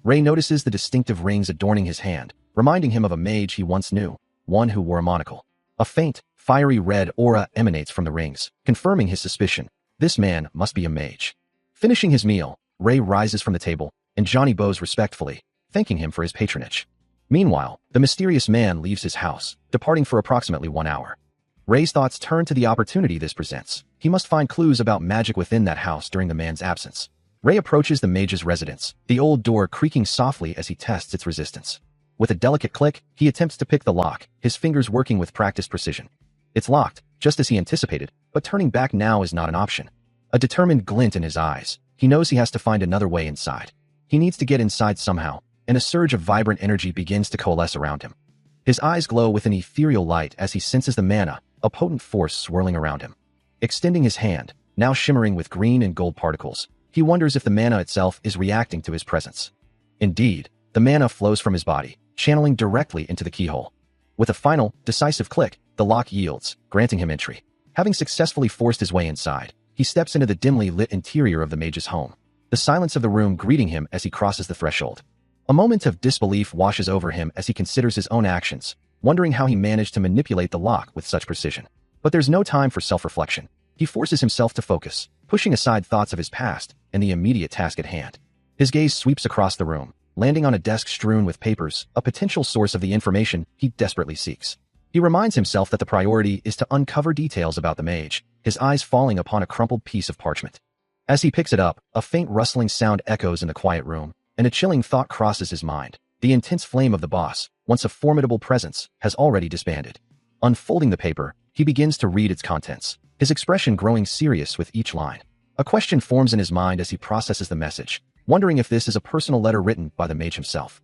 [SPEAKER 1] Ray notices the distinctive rings adorning his hand, reminding him of a mage he once knew, one who wore a monocle. A faint, fiery red aura emanates from the rings, confirming his suspicion. This man must be a mage. Finishing his meal, Ray rises from the table, and Johnny bows respectfully, thanking him for his patronage. Meanwhile, the mysterious man leaves his house, departing for approximately 1 hour. Ray's thoughts turn to the opportunity this presents. He must find clues about magic within that house during the man's absence. Ray approaches the mage's residence, the old door creaking softly as he tests its resistance. With a delicate click, he attempts to pick the lock, his fingers working with practiced precision. It's locked, just as he anticipated, but turning back now is not an option. A determined glint in his eyes, he knows he has to find another way inside. He needs to get inside somehow, and a surge of vibrant energy begins to coalesce around him. His eyes glow with an ethereal light as he senses the mana, a potent force swirling around him. Extending his hand, now shimmering with green and gold particles, he wonders if the mana itself is reacting to his presence. Indeed, the mana flows from his body, channeling directly into the keyhole. With a final, decisive click, the lock yields, granting him entry. Having successfully forced his way inside, he steps into the dimly lit interior of the mage's home, the silence of the room greeting him as he crosses the threshold. A moment of disbelief washes over him as he considers his own actions, wondering how he managed to manipulate the lock with such precision. But there's no time for self-reflection. He forces himself to focus, pushing aside thoughts of his past and the immediate task at hand. His gaze sweeps across the room, landing on a desk strewn with papers, a potential source of the information he desperately seeks. He reminds himself that the priority is to uncover details about the mage, his eyes falling upon a crumpled piece of parchment. As he picks it up, a faint rustling sound echoes in the quiet room, and a chilling thought crosses his mind. The intense flame of the boss, once a formidable presence, has already disbanded. Unfolding the paper, he begins to read its contents, his expression growing serious with each line. A question forms in his mind as he processes the message, wondering if this is a personal letter written by the mage himself.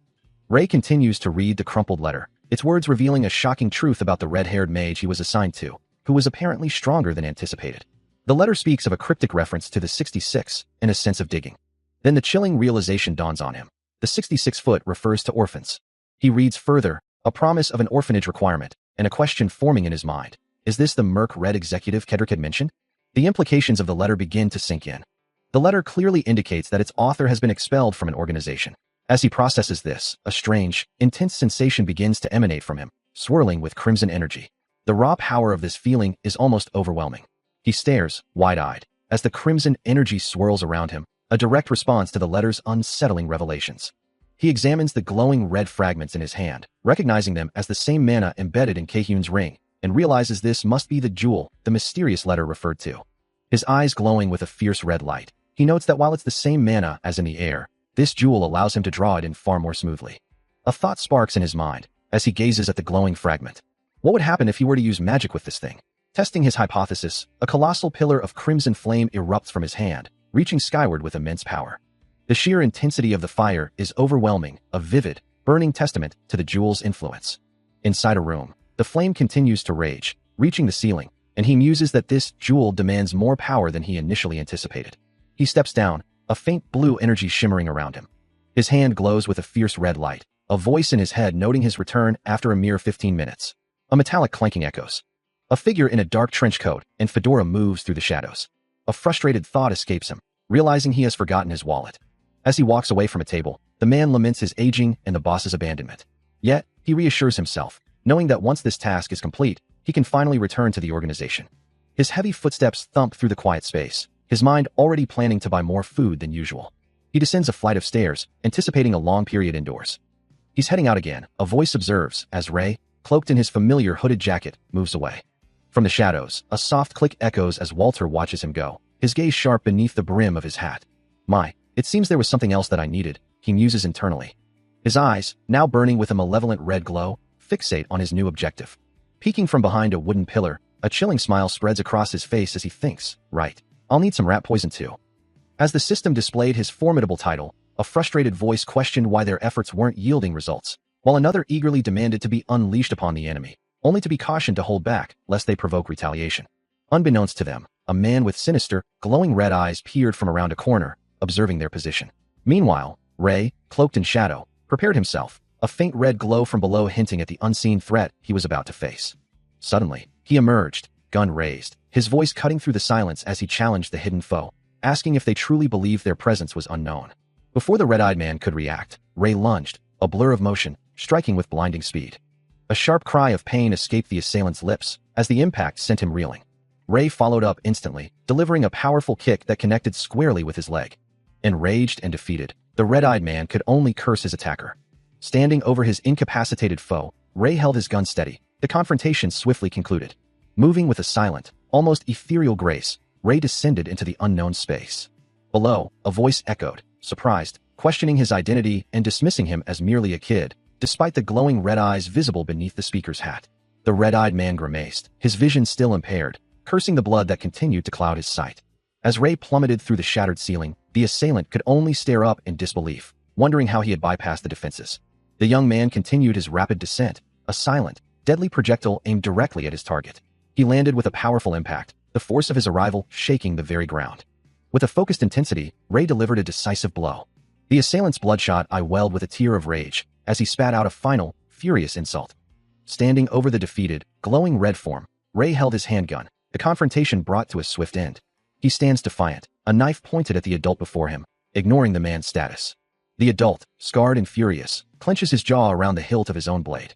[SPEAKER 1] Ray continues to read the crumpled letter, its words revealing a shocking truth about the red-haired mage he was assigned to, who was apparently stronger than anticipated. The letter speaks of a cryptic reference to the 66 and a sense of digging. Then the chilling realization dawns on him. The 66-foot refers to orphans. He reads further, a promise of an orphanage requirement, and a question forming in his mind. Is this the Merc-Red executive Kedrick had mentioned? The implications of the letter begin to sink in. The letter clearly indicates that its author has been expelled from an organization. As he processes this, a strange, intense sensation begins to emanate from him, swirling with crimson energy. The raw power of this feeling is almost overwhelming. He stares, wide-eyed, as the crimson energy swirls around him, a direct response to the letter's unsettling revelations. He examines the glowing red fragments in his hand, recognizing them as the same mana embedded in Kehun's ring, and realizes this must be the jewel the mysterious letter referred to. His eyes glowing with a fierce red light, he notes that while it's the same mana as in the air, this jewel allows him to draw it in far more smoothly. A thought sparks in his mind as he gazes at the glowing fragment. What would happen if he were to use magic with this thing? Testing his hypothesis, a colossal pillar of crimson flame erupts from his hand, reaching skyward with immense power. The sheer intensity of the fire is overwhelming, a vivid, burning testament to the jewel's influence. Inside a room, the flame continues to rage, reaching the ceiling, and he muses that this jewel demands more power than he initially anticipated. He steps down, a faint blue energy shimmering around him. His hand glows with a fierce red light, a voice in his head noting his return after a mere 15 minutes. A metallic clanking echoes. A figure in a dark trench coat and fedora moves through the shadows. A frustrated thought escapes him, realizing he has forgotten his wallet. As he walks away from a table, the man laments his aging and the boss's abandonment. Yet, he reassures himself, knowing that once this task is complete, he can finally return to the organization. His heavy footsteps thump through the quiet space, his mind already planning to buy more food than usual. He descends a flight of stairs, anticipating a long period indoors. He's heading out again, a voice observes, as Ray, cloaked in his familiar hooded jacket, moves away. From the shadows, a soft click echoes as Walter watches him go, his gaze sharp beneath the brim of his hat. It seems there was something else that I needed, he muses internally. His eyes, now burning with a malevolent red glow, fixate on his new objective. Peeking from behind a wooden pillar, a chilling smile spreads across his face as he thinks, right, I'll need some rat poison too. As the system displayed his formidable title, a frustrated voice questioned why their efforts weren't yielding results, while another eagerly demanded to be unleashed upon the enemy, only to be cautioned to hold back, lest they provoke retaliation. Unbeknownst to them, a man with sinister, glowing red eyes peered from around a corner, observing their position. Meanwhile, Ray, cloaked in shadow, prepared himself, a faint red glow from below hinting at the unseen threat he was about to face. Suddenly, he emerged, gun raised, his voice cutting through the silence as he challenged the hidden foe, asking if they truly believed their presence was unknown. Before the red-eyed man could react, Ray lunged, a blur of motion, striking with blinding speed. A sharp cry of pain escaped the assailant's lips as the impact sent him reeling. Ray followed up instantly, delivering a powerful kick that connected squarely with his leg. Enraged and defeated, the red-eyed man could only curse his attacker. Standing over his incapacitated foe, Ray held his gun steady. The confrontation swiftly concluded. Moving with a silent, almost ethereal grace, Ray descended into the unknown space. Below, a voice echoed, surprised, questioning his identity and dismissing him as merely a kid, despite the glowing red eyes visible beneath the speaker's hat. The red-eyed man grimaced, his vision still impaired, cursing the blood that continued to cloud his sight. As Ray plummeted through the shattered ceiling, the assailant could only stare up in disbelief, wondering how he had bypassed the defenses. The young man continued his rapid descent, a silent, deadly projectile aimed directly at his target. He landed with a powerful impact, the force of his arrival shaking the very ground. With a focused intensity, Ray delivered a decisive blow. The assailant's bloodshot eye welled with a tear of rage as he spat out a final, furious insult. Standing over the defeated, glowing red form, Ray held his handgun, the confrontation brought to a swift end. He stands defiant, a knife pointed at the adult before him, ignoring the man's status. The adult, scarred and furious, clenches his jaw around the hilt of his own blade.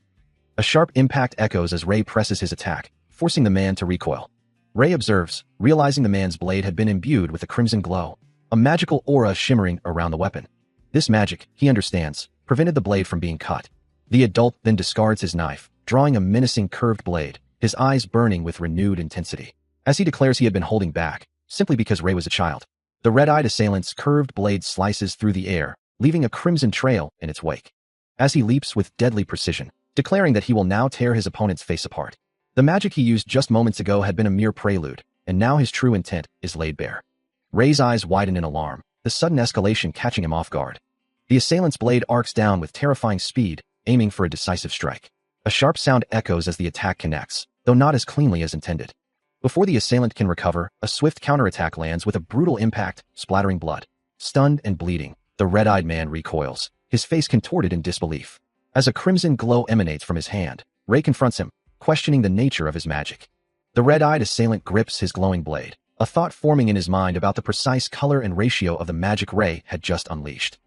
[SPEAKER 1] A sharp impact echoes as Ray presses his attack, forcing the man to recoil. Ray observes, realizing the man's blade had been imbued with a crimson glow, a magical aura shimmering around the weapon. This magic, he understands, prevented the blade from being cut. The adult then discards his knife, drawing a menacing curved blade, his eyes burning with renewed intensity. As he declares he had been holding back, simply because Ray was a child. The red-eyed assailant's curved blade slices through the air, leaving a crimson trail in its wake. As he leaps with deadly precision, declaring that he will now tear his opponent's face apart. The magic he used just moments ago had been a mere prelude, and now his true intent is laid bare. Ray's eyes widen in alarm, the sudden escalation catching him off guard. The assailant's blade arcs down with terrifying speed, aiming for a decisive strike. A sharp sound echoes as the attack connects, though not as cleanly as intended. Before the assailant can recover, a swift counterattack lands with a brutal impact, splattering blood. Stunned and bleeding, the red-eyed man recoils, his face contorted in disbelief. As a crimson glow emanates from his hand, Ray confronts him, questioning the nature of his magic. The red-eyed assailant grips his glowing blade, a thought forming in his mind about the precise color and ratio of the magic Ray had just unleashed.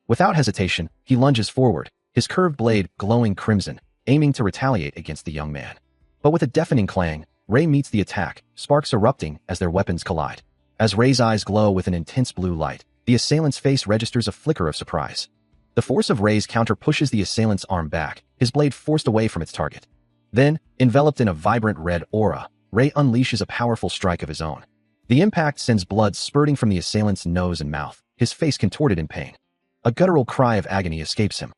[SPEAKER 1] Without hesitation, he lunges forward, his curved blade glowing crimson, aiming to retaliate against the young man. But with a deafening clang, Ray meets the attack, sparks erupting as their weapons collide. As Ray's eyes glow with an intense blue light, the assailant's face registers a flicker of surprise. The force of Ray's counter pushes the assailant's arm back, his blade forced away from its target. Then, enveloped in a vibrant red aura, Ray unleashes a powerful strike of his own. The impact sends blood spurting from the assailant's nose and mouth, his face contorted in pain. A guttural cry of agony escapes him.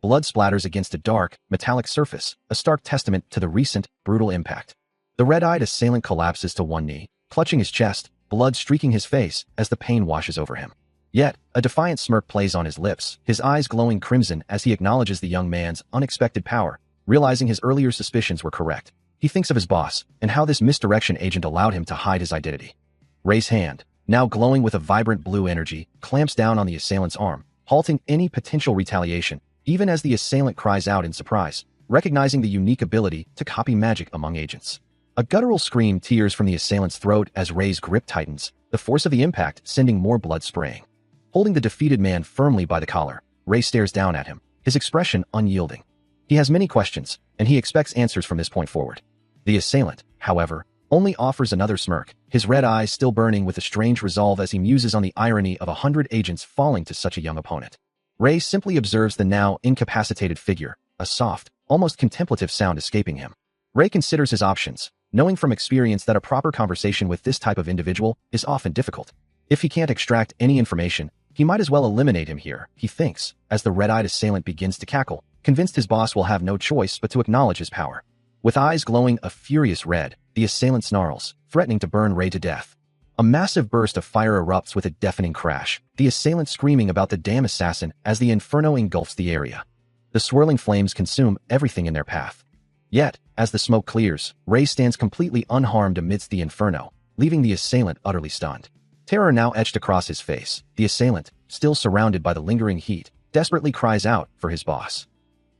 [SPEAKER 1] Blood splatters against a dark, metallic surface, a stark testament to the recent, brutal impact. The red-eyed assailant collapses to one knee, clutching his chest, blood streaking his face as the pain washes over him. Yet, a defiant smirk plays on his lips, his eyes glowing crimson as he acknowledges the young man's unexpected power, realizing his earlier suspicions were correct. He thinks of his boss, and how this misdirection agent allowed him to hide his identity. Ray's hand, now glowing with a vibrant blue energy, clamps down on the assailant's arm, halting any potential retaliation, even as the assailant cries out in surprise, recognizing the unique ability to copy magic among agents. A guttural scream tears from the assailant's throat as Ray's grip tightens, the force of the impact sending more blood spraying. Holding the defeated man firmly by the collar, Ray stares down at him, his expression unyielding. He has many questions, and he expects answers from this point forward. The assailant, however, only offers another smirk, his red eyes still burning with a strange resolve as he muses on the irony of 100 agents falling to such a young opponent. Ray simply observes the now incapacitated figure, a soft, almost contemplative sound escaping him. Ray considers his options, knowing from experience that a proper conversation with this type of individual is often difficult. If he can't extract any information, he might as well eliminate him here, he thinks, as the red-eyed assailant begins to cackle, convinced his boss will have no choice but to acknowledge his power. With eyes glowing a furious red, the assailant snarls, threatening to burn Ray to death. A massive burst of fire erupts with a deafening crash, the assailant screaming about the damn assassin as the inferno engulfs the area. The swirling flames consume everything in their path. Yet, as the smoke clears, Ray stands completely unharmed amidst the inferno, leaving the assailant utterly stunned. Terror now etched across his face, the assailant, still surrounded by the lingering heat, desperately cries out for his boss.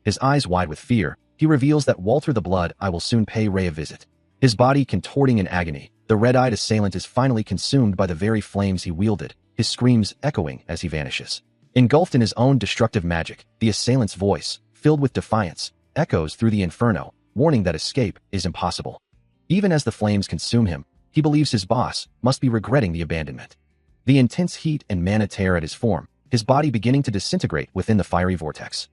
[SPEAKER 1] His eyes wide with fear, he reveals that Walter the Blood I will soon pay Ray a visit. His body contorting in agony, the red-eyed assailant is finally consumed by the very flames he wielded, his screams echoing as he vanishes. Engulfed in his own destructive magic, the assailant's voice, filled with defiance, echoes through the inferno, warning that escape is impossible. Even as the flames consume him, he believes his boss must be regretting the abandonment. The intense heat and mana tear at his form, his body beginning to disintegrate within the fiery vortex.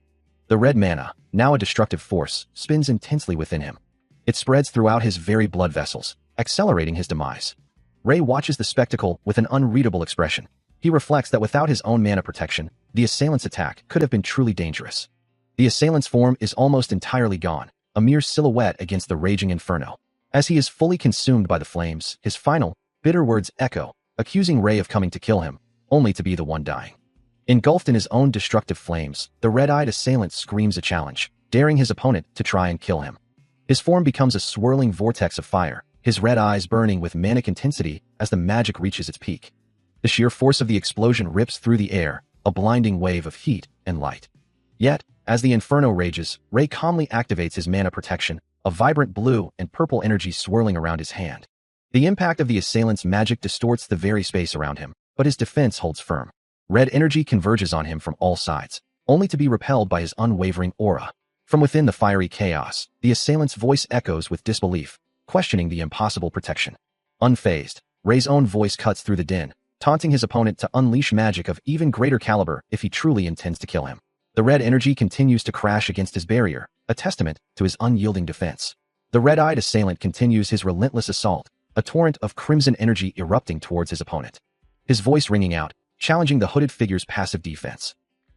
[SPEAKER 1] The red mana, now a destructive force, spins intensely within him. It spreads throughout his very blood vessels, accelerating his demise. Ray watches the spectacle with an unreadable expression. He reflects that without his own mana protection, the assailant's attack could have been truly dangerous. The assailant's form is almost entirely gone, a mere silhouette against the raging inferno. As he is fully consumed by the flames, his final, bitter words echo, accusing Ray of coming to kill him, only to be the one dying. Engulfed in his own destructive flames, the red-eyed assailant screams a challenge, daring his opponent to try and kill him. His form becomes a swirling vortex of fire, his red eyes burning with manic intensity as the magic reaches its peak. The sheer force of the explosion rips through the air, a blinding wave of heat and light. Yet, as the inferno rages, Ray calmly activates his mana protection, a vibrant blue and purple energy swirling around his hand. The impact of the assailant's magic distorts the very space around him, but his defense holds firm. Red energy converges on him from all sides, only to be repelled by his unwavering aura. From within the fiery chaos, the assailant's voice echoes with disbelief, questioning the impossible protection. Unfazed, Ray's own voice cuts through the din, taunting his opponent to unleash magic of even greater caliber if he truly intends to kill him. The red energy continues to crash against his barrier, a testament to his unyielding defense. The red-eyed assailant continues his relentless assault, a torrent of crimson energy erupting towards his opponent. His voice ringing out, challenging the hooded figure's passive defense.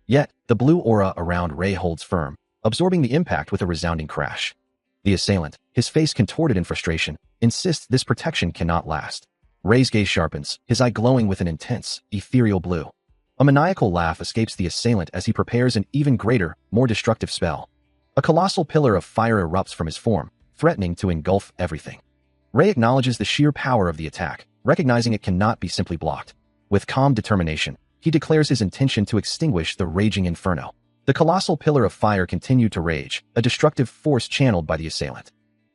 [SPEAKER 1] Yet, the blue aura around Ray holds firm, absorbing the impact with a resounding crash. The assailant, his face contorted in frustration, insists this protection cannot last. Ray's gaze sharpens, his eye glowing with an intense, ethereal blue. A maniacal laugh escapes the assailant as he prepares an even greater, more destructive spell. A colossal pillar of fire erupts from his form, threatening to engulf everything. Ray acknowledges the sheer power of the attack, recognizing it cannot be simply blocked. With calm determination, he declares his intention to extinguish the raging inferno. The colossal pillar of fire continued to rage, a destructive force channeled by the assailant.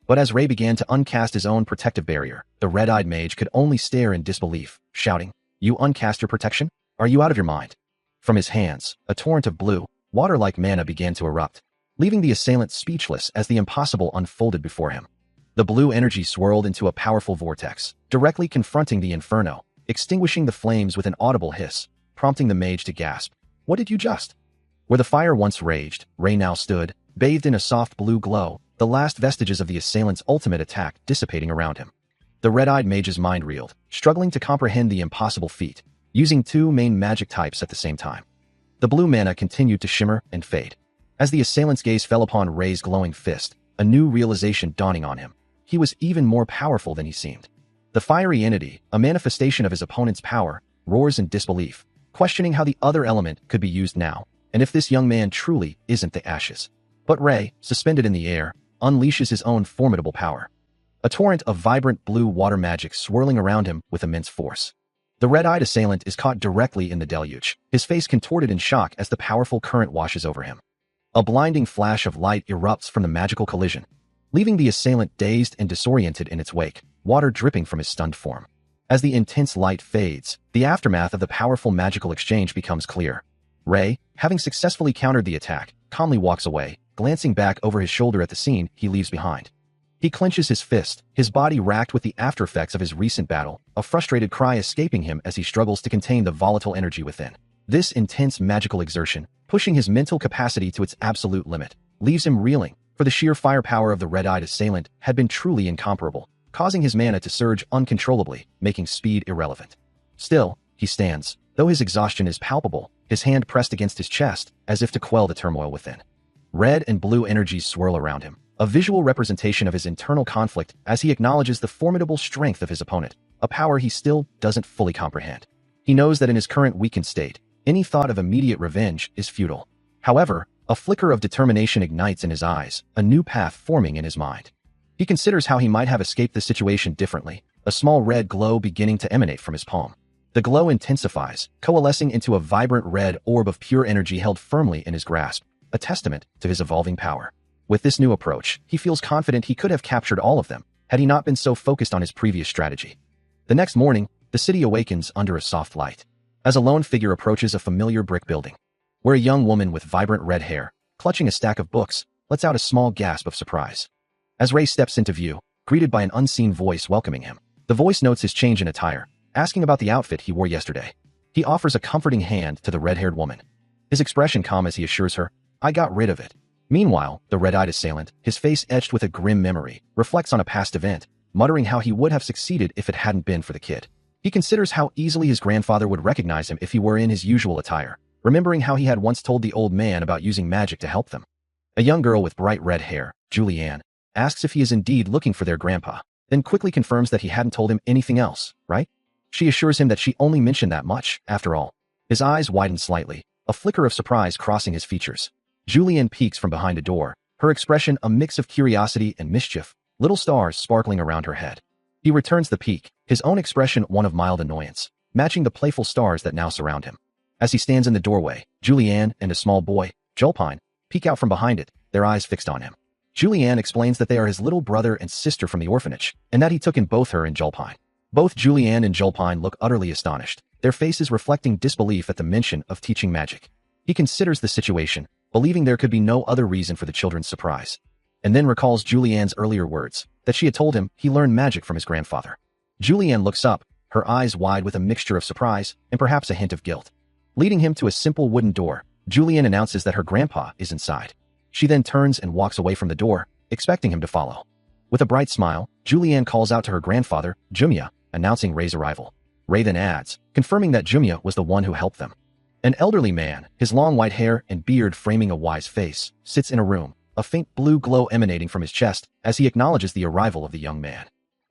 [SPEAKER 1] But as Ray began to uncast his own protective barrier, the red-eyed mage could only stare in disbelief, shouting, "You uncast your protection? Are you out of your mind?" From his hands, a torrent of blue, water-like mana began to erupt, leaving the assailant speechless as the impossible unfolded before him. The blue energy swirled into a powerful vortex, directly confronting the inferno, extinguishing the flames with an audible hiss, prompting the mage to gasp, "What did you just?" Where the fire once raged, Ray now stood, bathed in a soft blue glow, the last vestiges of the assailant's ultimate attack dissipating around him. The red-eyed mage's mind reeled, struggling to comprehend the impossible feat, using two main magic types at the same time. The blue mana continued to shimmer and fade. As the assailant's gaze fell upon Ray's glowing fist, a new realization dawning on him. He was even more powerful than he seemed. The fiery entity, a manifestation of his opponent's power, roars in disbelief, questioning how the other element could be used now, and if this young man truly isn't the ashes. But Ray, suspended in the air, unleashes his own formidable power. A torrent of vibrant blue water magic swirling around him with immense force. The red-eyed assailant is caught directly in the deluge, his face contorted in shock as the powerful current washes over him. A blinding flash of light erupts from the magical collision, leaving the assailant dazed and disoriented in its wake, water dripping from his stunned form. As the intense light fades, the aftermath of the powerful magical exchange becomes clear. Ray, having successfully countered the attack, calmly walks away, glancing back over his shoulder at the scene he leaves behind. He clenches his fist, his body racked with the aftereffects of his recent battle, a frustrated cry escaping him as he struggles to contain the volatile energy within. This intense magical exertion, pushing his mental capacity to its absolute limit, leaves him reeling, for the sheer firepower of the red-eyed assailant had been truly incomparable, causing his mana to surge uncontrollably, making speed irrelevant. Still, he stands, though his exhaustion is palpable, his hand pressed against his chest, as if to quell the turmoil within. Red and blue energies swirl around him, a visual representation of his internal conflict as he acknowledges the formidable strength of his opponent, a power he still doesn't fully comprehend. He knows that in his current weakened state, any thought of immediate revenge is futile. However, a flicker of determination ignites in his eyes, a new path forming in his mind. He considers how he might have escaped the situation differently, a small red glow beginning to emanate from his palm. The glow intensifies, coalescing into a vibrant red orb of pure energy held firmly in his grasp, a testament to his evolving power. With this new approach, he feels confident he could have captured all of them, had he not been so focused on his previous strategy. The next morning, the city awakens under a soft light. as a lone figure approaches a familiar brick building, where a young woman with vibrant red hair, clutching a stack of books, lets out a small gasp of surprise. As Ray steps into view, greeted by an unseen voice welcoming him, the voice notes his change in attire, asking about the outfit he wore yesterday. He offers a comforting hand to the red-haired woman, his expression calm as he assures her, "I got rid of it." Meanwhile, the red-eyed assailant, his face etched with a grim memory, reflects on a past event, muttering how he would have succeeded if it hadn't been for the kid. He considers how easily his grandfather would recognize him if he were in his usual attire, remembering how he had once told the old man about using magic to help them. A young girl with bright red hair, Julianne, asks if he is indeed looking for their grandpa, then quickly confirms that he hadn't told him anything else, right? She assures him that she only mentioned that much, after all. His eyes widen slightly, a flicker of surprise crossing his features. Julianne peeks from behind a door, her expression a mix of curiosity and mischief, little stars sparkling around her head. He returns the peek, his own expression one of mild annoyance, matching the playful stars that now surround him. As he stands in the doorway, Julianne and a small boy, Jolpine, peek out from behind it, their eyes fixed on him. Julianne explains that they are his little brother and sister from the orphanage, and that he took in both her and Jolpine. Both Julianne and Jolpine look utterly astonished, their faces reflecting disbelief at the mention of teaching magic. He considers the situation, believing there could be no other reason for the children's surprise, and then recalls Julianne's earlier words, that she had told him he learned magic from his grandfather. Julianne looks up, her eyes wide with a mixture of surprise and perhaps a hint of guilt. Leading him to a simple wooden door, Julianne announces that her grandpa is inside. She then turns and walks away from the door, expecting him to follow. With a bright smile, Julianne calls out to her grandfather, Jumya, announcing Ray's arrival. Ray then adds, confirming that Jumya was the one who helped them. An elderly man, his long white hair and beard framing a wise face, sits in a room, a faint blue glow emanating from his chest as he acknowledges the arrival of the young man.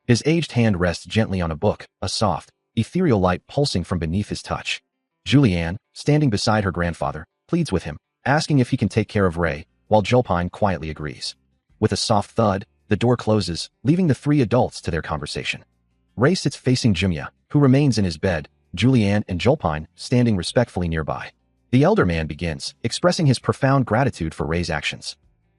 [SPEAKER 1] His aged hand rests gently on a book, a soft, ethereal light pulsing from beneath his touch. Julianne, standing beside her grandfather, pleads with him, asking if he can take care of Ray, while Jolpine quietly agrees. With a soft thud, the door closes, leaving the three adults to their conversation. Ray sits facing Jumya, who remains in his bed, Julianne and Jolpine standing respectfully nearby. The elder man begins, expressing his profound gratitude for Ray's actions.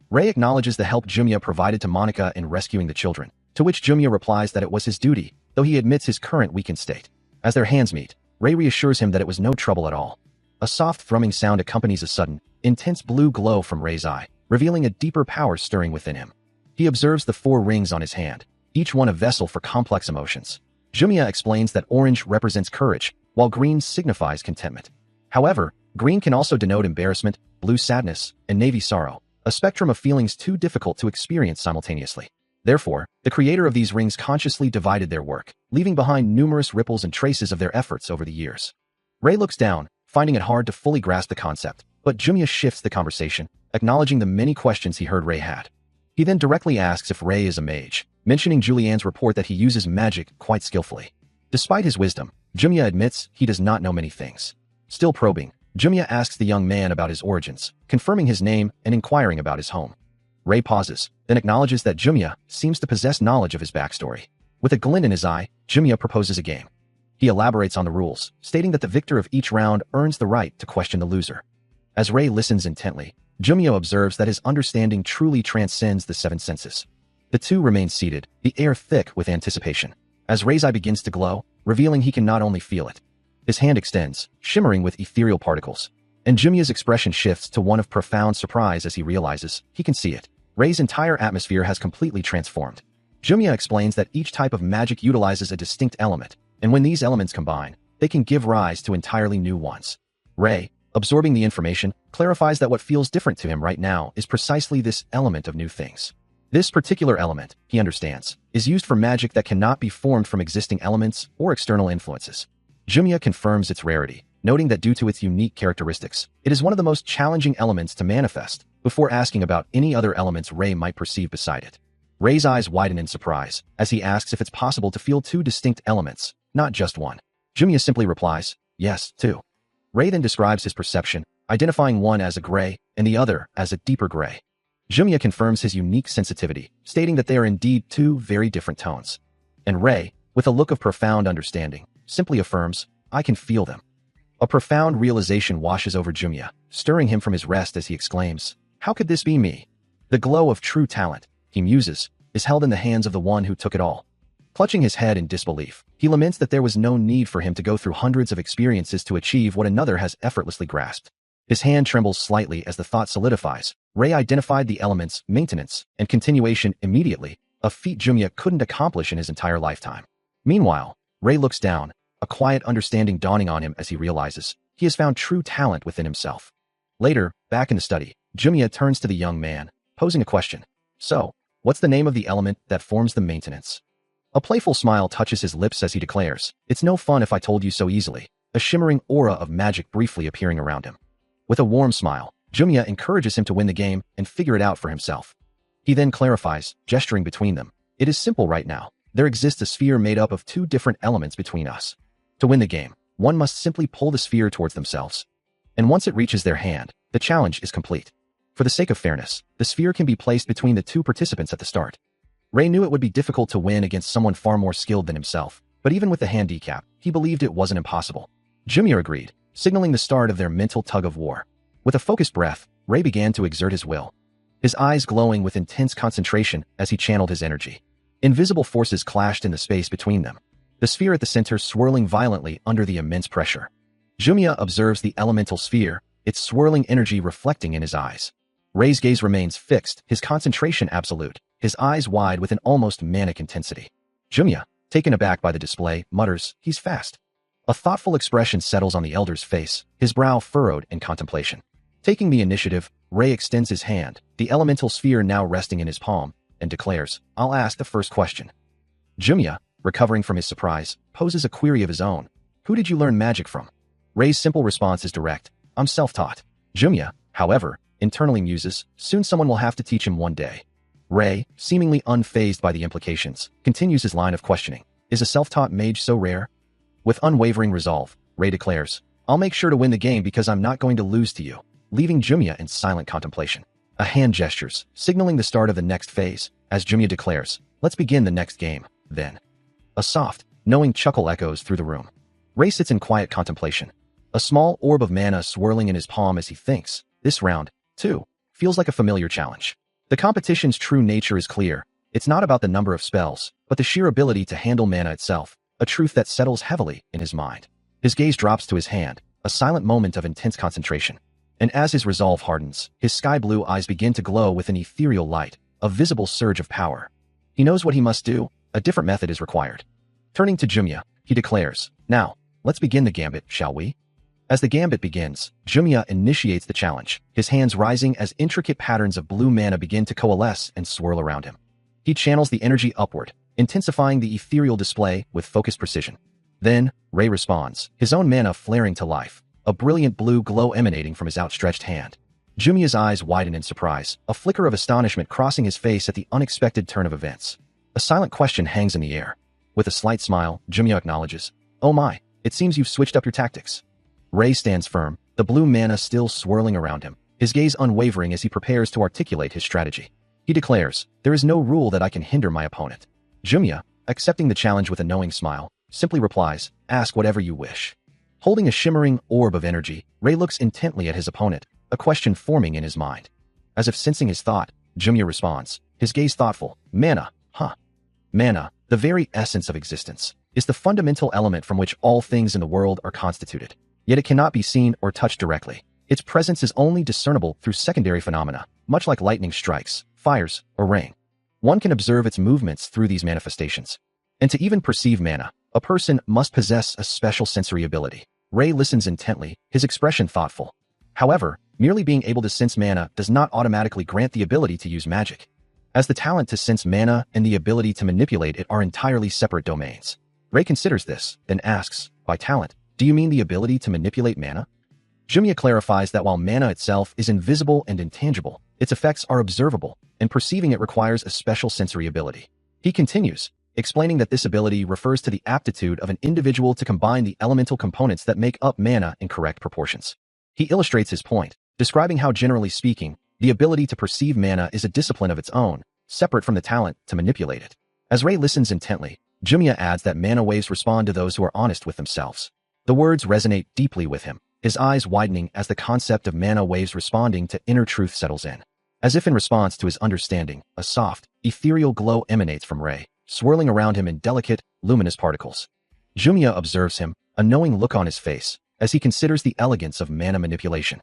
[SPEAKER 1] Ray acknowledges the help Jumya provided to Monica in rescuing the children, to which Jumya replies that it was his duty, though he admits his current weakened state. As their hands meet, Ray reassures him that it was no trouble at all. A soft thrumming sound accompanies a sudden, intense blue glow from Ray's eye, revealing a deeper power stirring within him. He observes the 4 rings on his hand, each one a vessel for complex emotions. Jumya explains that orange represents courage, while green signifies contentment. However, green can also denote embarrassment, blue sadness, and navy sorrow, a spectrum of feelings too difficult to experience simultaneously. Therefore, the creator of these rings consciously divided their work, leaving behind numerous ripples and traces of their efforts over the years. Ray looks down, finding it hard to fully grasp the concept, but Jumya shifts the conversation, acknowledging the many questions he heard Ray had. He then directly asks if Ray is a mage, mentioning Julianne's report that he uses magic quite skillfully. Despite his wisdom, Jumya admits he does not know many things. Still probing, Jumya asks the young man about his origins, confirming his name and inquiring about his home. Ray pauses, then acknowledges that Jumya seems to possess knowledge of his backstory. With a glint in his eye, Jumya proposes a game. He elaborates on the rules, stating that the victor of each round earns the right to question the loser. As Ray listens intently, Jumya observes that his understanding truly transcends the 7 senses. The two remain seated, the air thick with anticipation. As Ray's eye begins to glow, revealing he can not only feel it. His hand extends, shimmering with ethereal particles. And Jumya's expression shifts to one of profound surprise as he realizes he can see it. Ray's entire atmosphere has completely transformed. Jumya explains that each type of magic utilizes a distinct element, and when these elements combine, they can give rise to entirely new ones. Ray, absorbing the information, clarifies that what feels different to him right now is precisely this element of new things. This particular element, he understands, is used for magic that cannot be formed from existing elements or external influences. Jumya confirms its rarity, noting that due to its unique characteristics, it is one of the most challenging elements to manifest, before asking about any other elements Ray might perceive beside it. Ray's eyes widen in surprise, as he asks if it's possible to feel 2 distinct elements, not just one. Jumya simply replies, yes, 2. Ray then describes his perception, identifying one as a gray and the other as a deeper gray. Jumya confirms his unique sensitivity, stating that they are indeed 2 very different tones. And Ray, with a look of profound understanding, simply affirms, I can feel them. A profound realization washes over Jumya, stirring him from his rest as he exclaims, how could this be me? The glow of true talent, he muses, is held in the hands of the one who took it all. Clutching his head in disbelief, he laments that there was no need for him to go through hundreds of experiences to achieve what another has effortlessly grasped. His hand trembles slightly as the thought solidifies. Ray identified the elements, maintenance, and continuation immediately, a feat Jumya couldn't accomplish in his entire lifetime. Meanwhile, Ray looks down, a quiet understanding dawning on him as he realizes he has found true talent within himself. Later, back in the study, Jumya turns to the young man, posing a question. So, what's the name of the element that forms the maintenance? A playful smile touches his lips as he declares, "It's no fun if I told you so easily," a shimmering aura of magic briefly appearing around him. With a warm smile, Jumya encourages him to win the game and figure it out for himself. He then clarifies, gesturing between them, "It is simple right now. There exists a sphere made up of two different elements between us. To win the game, one must simply pull the sphere towards themselves. And once it reaches their hand, the challenge is complete. For the sake of fairness, the sphere can be placed between the two participants at the start." Ray knew it would be difficult to win against someone far more skilled than himself, but even with the handicap, he believed it wasn't impossible. Jumya agreed, signaling the start of their mental tug-of-war. With a focused breath, Ray began to exert his will, his eyes glowing with intense concentration as he channeled his energy. Invisible forces clashed in the space between them, the sphere at the center swirling violently under the immense pressure. Jumya observes the elemental sphere, its swirling energy reflecting in his eyes. Ray's gaze remains fixed, his concentration absolute, his eyes wide with an almost manic intensity. Jumya, taken aback by the display, mutters, "He's fast." A thoughtful expression settles on the elder's face, his brow furrowed in contemplation. Taking the initiative, Ray extends his hand, the elemental sphere now resting in his palm, and declares, "I'll ask the first question." Jumya, recovering from his surprise, poses a query of his own. "Who did you learn magic from?" Ray's simple response is direct, "I'm self-taught." Jumya, however, internally muses, "Soon someone will have to teach him one day." Ray, seemingly unfazed by the implications, continues his line of questioning. "Is a self-taught mage so rare?" With unwavering resolve, Ray declares, "I'll make sure to win the game because I'm not going to lose to you," leaving Jumya in silent contemplation. A hand gestures, signaling the start of the next phase, as Jumya declares, "Let's begin the next game, then." A soft, knowing chuckle echoes through the room. Ray sits in quiet contemplation, a small orb of mana swirling in his palm as he thinks. This round, too, feels like a familiar challenge. The competition's true nature is clear. It's not about the number of spells, but the sheer ability to handle mana itself, a truth that settles heavily in his mind. His gaze drops to his hand, a silent moment of intense concentration. And as his resolve hardens, his sky-blue eyes begin to glow with an ethereal light, a visible surge of power. He knows what he must do, a different method is required. Turning to Jumya, he declares, "Now, let's begin the gambit, shall we?" As the gambit begins, Jumya initiates the challenge, his hands rising as intricate patterns of blue mana begin to coalesce and swirl around him. He channels the energy upward, intensifying the ethereal display with focused precision. Then, Ray responds, his own mana flaring to life, a brilliant blue glow emanating from his outstretched hand. Jumya's eyes widen in surprise, a flicker of astonishment crossing his face at the unexpected turn of events. A silent question hangs in the air. With a slight smile, Jumya acknowledges, "Oh my, it seems you've switched up your tactics." Ray stands firm, the blue mana still swirling around him, his gaze unwavering as he prepares to articulate his strategy. He declares, "There is no rule that I can hinder my opponent." Jumya, accepting the challenge with a knowing smile, simply replies, "Ask whatever you wish." Holding a shimmering orb of energy, Ray looks intently at his opponent, a question forming in his mind. As if sensing his thought, Jumya responds, his gaze thoughtful, "Mana, huh? Mana, the very essence of existence, is the fundamental element from which all things in the world are constituted. Yet it cannot be seen or touched directly. Its presence is only discernible through secondary phenomena, much like lightning strikes, fires, or rain. One can observe its movements through these manifestations. And to even perceive mana, a person must possess a special sensory ability." Ray listens intently, his expression thoughtful. However, merely being able to sense mana does not automatically grant the ability to use magic, as the talent to sense mana and the ability to manipulate it are entirely separate domains. Ray considers this, then asks, "By talent, do you mean the ability to manipulate mana?" Jumya clarifies that while mana itself is invisible and intangible, its effects are observable, and perceiving it requires a special sensory ability. He continues, explaining that this ability refers to the aptitude of an individual to combine the elemental components that make up mana in correct proportions. He illustrates his point, describing how, generally speaking, the ability to perceive mana is a discipline of its own, separate from the talent to manipulate it. As Ray listens intently, Jumya adds that mana waves respond to those who are honest with themselves. The words resonate deeply with him, his eyes widening as the concept of mana waves responding to inner truth settles in. As if in response to his understanding, a soft, ethereal glow emanates from Ray, swirling around him in delicate, luminous particles. Jumiya observes him, a knowing look on his face, as he considers the elegance of mana manipulation.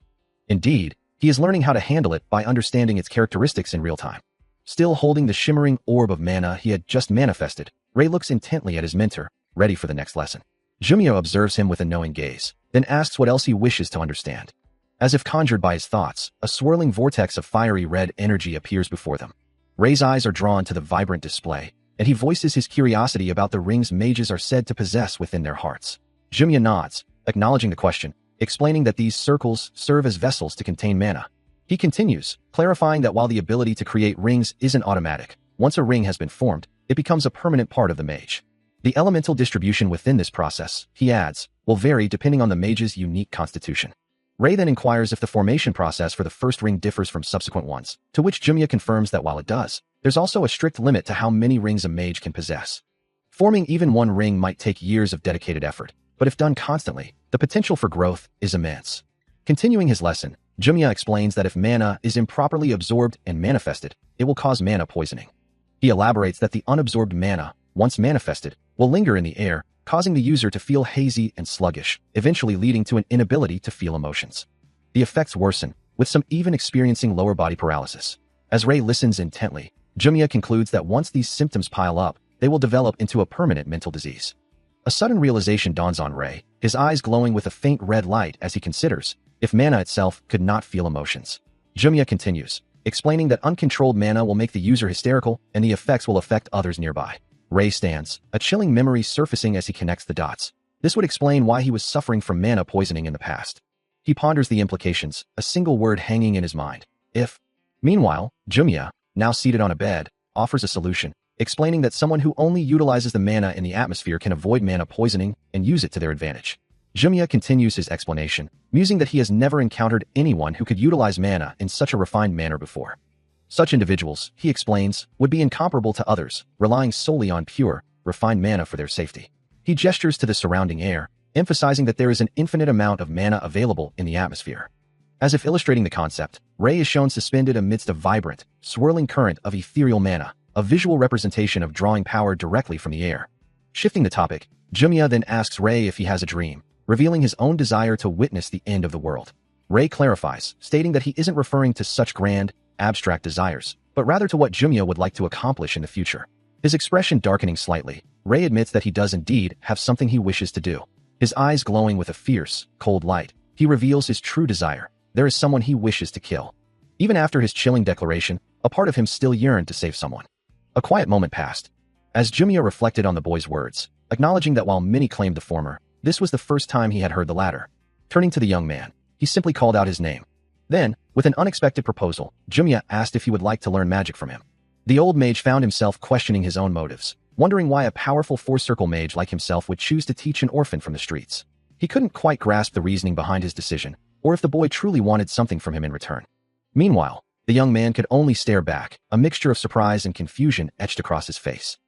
[SPEAKER 1] Indeed, he is learning how to handle it by understanding its characteristics in real time. Still holding the shimmering orb of mana he had just manifested, Ray looks intently at his mentor, ready for the next lesson. Jumiya observes him with a knowing gaze, then asks what else he wishes to understand. As if conjured by his thoughts, a swirling vortex of fiery red energy appears before them. Ray's eyes are drawn to the vibrant display, and he voices his curiosity about the rings mages are said to possess within their hearts. Jumiya nods, acknowledging the question, explaining that these circles serve as vessels to contain mana. He continues, clarifying that while the ability to create rings isn't automatic, once a ring has been formed, it becomes a permanent part of the mage. The elemental distribution within this process, he adds, will vary depending on the mage's unique constitution. Ray then inquires if the formation process for the first ring differs from subsequent ones, to which Jumiya confirms that while it does, there's also a strict limit to how many rings a mage can possess. Forming even one ring might take years of dedicated effort, but if done constantly, the potential for growth is immense. Continuing his lesson, Jumiya explains that if mana is improperly absorbed and manifested, it will cause mana poisoning. He elaborates that the unabsorbed mana, once manifested, will linger in the air, causing the user to feel hazy and sluggish, eventually leading to an inability to feel emotions. The effects worsen, with some even experiencing lower body paralysis. As Ray listens intently, Jumiya concludes that once these symptoms pile up, they will develop into a permanent mental disease. A sudden realization dawns on Ray, his eyes glowing with a faint red light as he considers, if mana itself could not feel emotions. Jumiya continues, explaining that uncontrolled mana will make the user hysterical and the effects will affect others nearby. Ray stands, a chilling memory surfacing as he connects the dots. This would explain why he was suffering from mana poisoning in the past. He ponders the implications, a single word hanging in his mind. If. Meanwhile, Jumiya, now seated on a bed, offers a solution, explaining that someone who only utilizes the mana in the atmosphere can avoid mana poisoning and use it to their advantage. Jumiya continues his explanation, musing that he has never encountered anyone who could utilize mana in such a refined manner before. Such individuals, he explains, would be incomparable to others, relying solely on pure, refined mana for their safety. He gestures to the surrounding air, emphasizing that there is an infinite amount of mana available in the atmosphere. As if illustrating the concept, Ray is shown suspended amidst a vibrant, swirling current of ethereal mana, a visual representation of drawing power directly from the air. Shifting the topic, Jumiya then asks Ray if he has a dream, revealing his own desire to witness the end of the world. Ray clarifies, stating that he isn't referring to such grand, abstract desires, but rather to what Jumiya would like to accomplish in the future. His expression darkening slightly, Ray admits that he does indeed have something he wishes to do. His eyes glowing with a fierce, cold light, he reveals his true desire. There is someone he wishes to kill. Even after his chilling declaration, a part of him still yearned to save someone. A quiet moment passed. As Jumiya reflected on the boy's words, acknowledging that while many claimed the former, this was the first time he had heard the latter. Turning to the young man, he simply called out his name. Then, with an unexpected proposal, Jumiya asked if he would like to learn magic from him. The old mage found himself questioning his own motives, wondering why a powerful four-circle mage like himself would choose to teach an orphan from the streets. He couldn't quite grasp the reasoning behind his decision, or if the boy truly wanted something from him in return. Meanwhile, the young man could only stare back, a mixture of surprise and confusion etched across his face.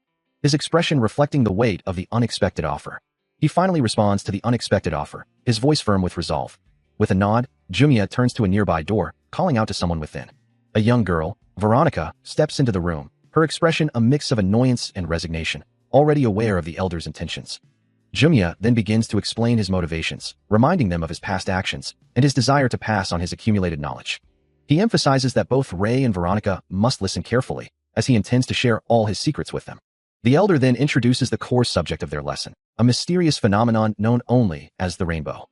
[SPEAKER 1] His expression reflecting the weight of the unexpected offer. He finally responds to the unexpected offer, his voice firm with resolve. With a nod, Jumiya turns to a nearby door, calling out to someone within. A young girl, Veronica, steps into the room, her expression a mix of annoyance and resignation, already aware of the elder's intentions. Jumiya then begins to explain his motivations, reminding them of his past actions and his desire to pass on his accumulated knowledge. He emphasizes that both Ray and Veronica must listen carefully, as he intends to share all his secrets with them. The elder then introduces the core subject of their lesson, a mysterious phenomenon known only as the rainbow.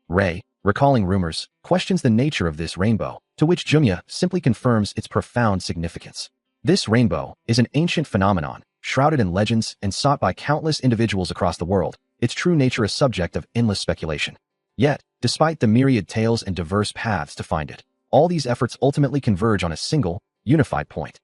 [SPEAKER 1] Ray, recalling rumors, questions the nature of this rainbow, to which Jumiya simply confirms its profound significance. This rainbow is an ancient phenomenon, shrouded in legends and sought by countless individuals across the world, its true nature a subject of endless speculation. Yet, despite the myriad tales and diverse paths to find it, all these efforts ultimately converge on a single, unified point.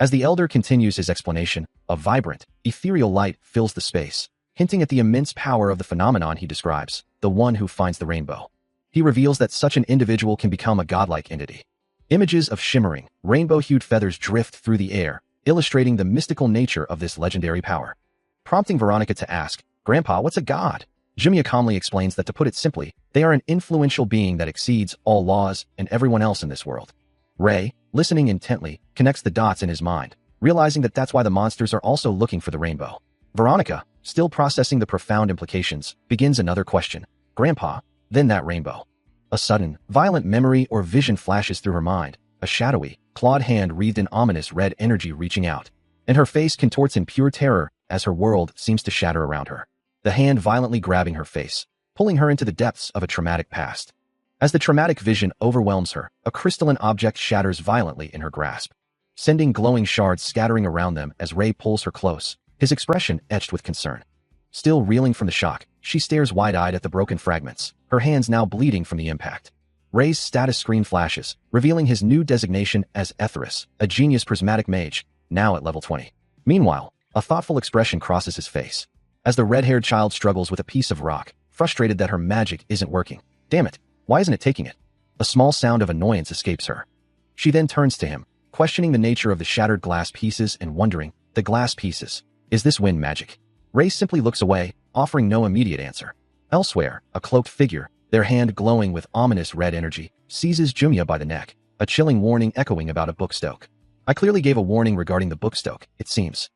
[SPEAKER 1] As the elder continues his explanation, a vibrant, ethereal light fills the space, hinting at the immense power of the phenomenon he describes, the one who finds the rainbow. He reveals that such an individual can become a godlike entity. Images of shimmering, rainbow-hued feathers drift through the air, illustrating the mystical nature of this legendary power. Prompting Veronica to ask, "Grandpa, what's a god?" Jumiya calmly explains that to put it simply, they are an influential being that exceeds all laws and everyone else in this world. Ray, listening intently, connects the dots in his mind, realizing that that's why the monsters are also looking for the rainbow. Veronica, still processing the profound implications, begins another question. Grandpa, then that rainbow. A sudden, violent memory or vision flashes through her mind, a shadowy, clawed hand wreathed in ominous red energy reaching out, and her face contorts in pure terror as her world seems to shatter around her. The hand violently grabbing her face, pulling her into the depths of a traumatic past. As the traumatic vision overwhelms her, a crystalline object shatters violently in her grasp, sending glowing shards scattering around them as Ray pulls her close, his expression etched with concern. Still reeling from the shock, she stares wide-eyed at the broken fragments, her hands now bleeding from the impact. Ray's status screen flashes, revealing his new designation as Etheris, a genius prismatic mage, now at level 20. Meanwhile, a thoughtful expression crosses his face, as the red-haired child struggles with a piece of rock, frustrated that her magic isn't working. Damn it, why isn't it taking it? A small sound of annoyance escapes her. She then turns to him, questioning the nature of the shattered glass pieces and wondering, the glass pieces, is this wind magic? Ray simply looks away, offering no immediate answer. Elsewhere, a cloaked figure, their hand glowing with ominous red energy, seizes Jumia by the neck, a chilling warning echoing about a bookstoke. I clearly gave a warning regarding the bookstoke, it seems.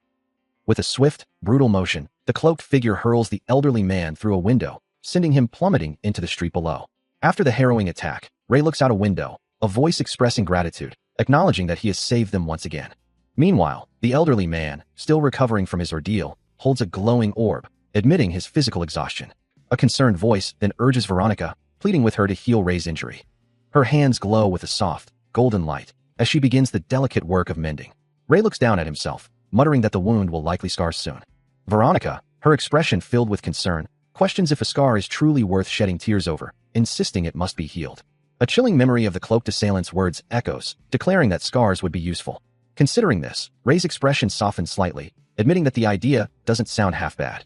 [SPEAKER 1] With a swift, brutal motion, the cloaked figure hurls the elderly man through a window, sending him plummeting into the street below. After the harrowing attack, Ray looks out a window, a voice expressing gratitude, acknowledging that he has saved them once again. Meanwhile, the elderly man, still recovering from his ordeal, holds a glowing orb, admitting his physical exhaustion. A concerned voice then urges Veronica, pleading with her to heal Ray's injury. Her hands glow with a soft, golden light, as she begins the delicate work of mending. Ray looks down at himself, muttering that the wound will likely scar soon. Veronica, her expression filled with concern, questions if a scar is truly worth shedding tears over, insisting it must be healed. A chilling memory of the cloaked assailant's words echoes, declaring that scars would be useful. Considering this, Ray's expression softens slightly, admitting that the idea doesn't sound half bad.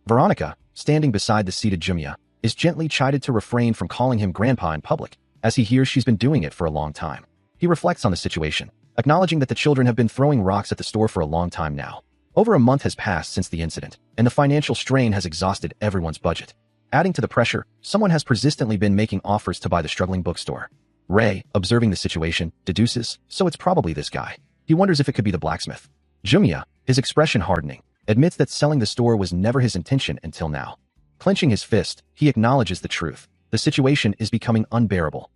[SPEAKER 1] Veronica, standing beside the seated Jumia, is gently chided to refrain from calling him grandpa in public, as he hears she's been doing it for a long time. He reflects on the situation, acknowledging that the children have been throwing rocks at the store for a long time now. Over a month has passed since the incident, and the financial strain has exhausted everyone's budget. Adding to the pressure, someone has persistently been making offers to buy the struggling bookstore. Ray, observing the situation, deduces, so it's probably this guy. He wonders if it could be the blacksmith. Jumia, his expression hardening, admits that selling the store was never his intention until now. Clenching his fist, he acknowledges the truth. The situation is becoming unbearable.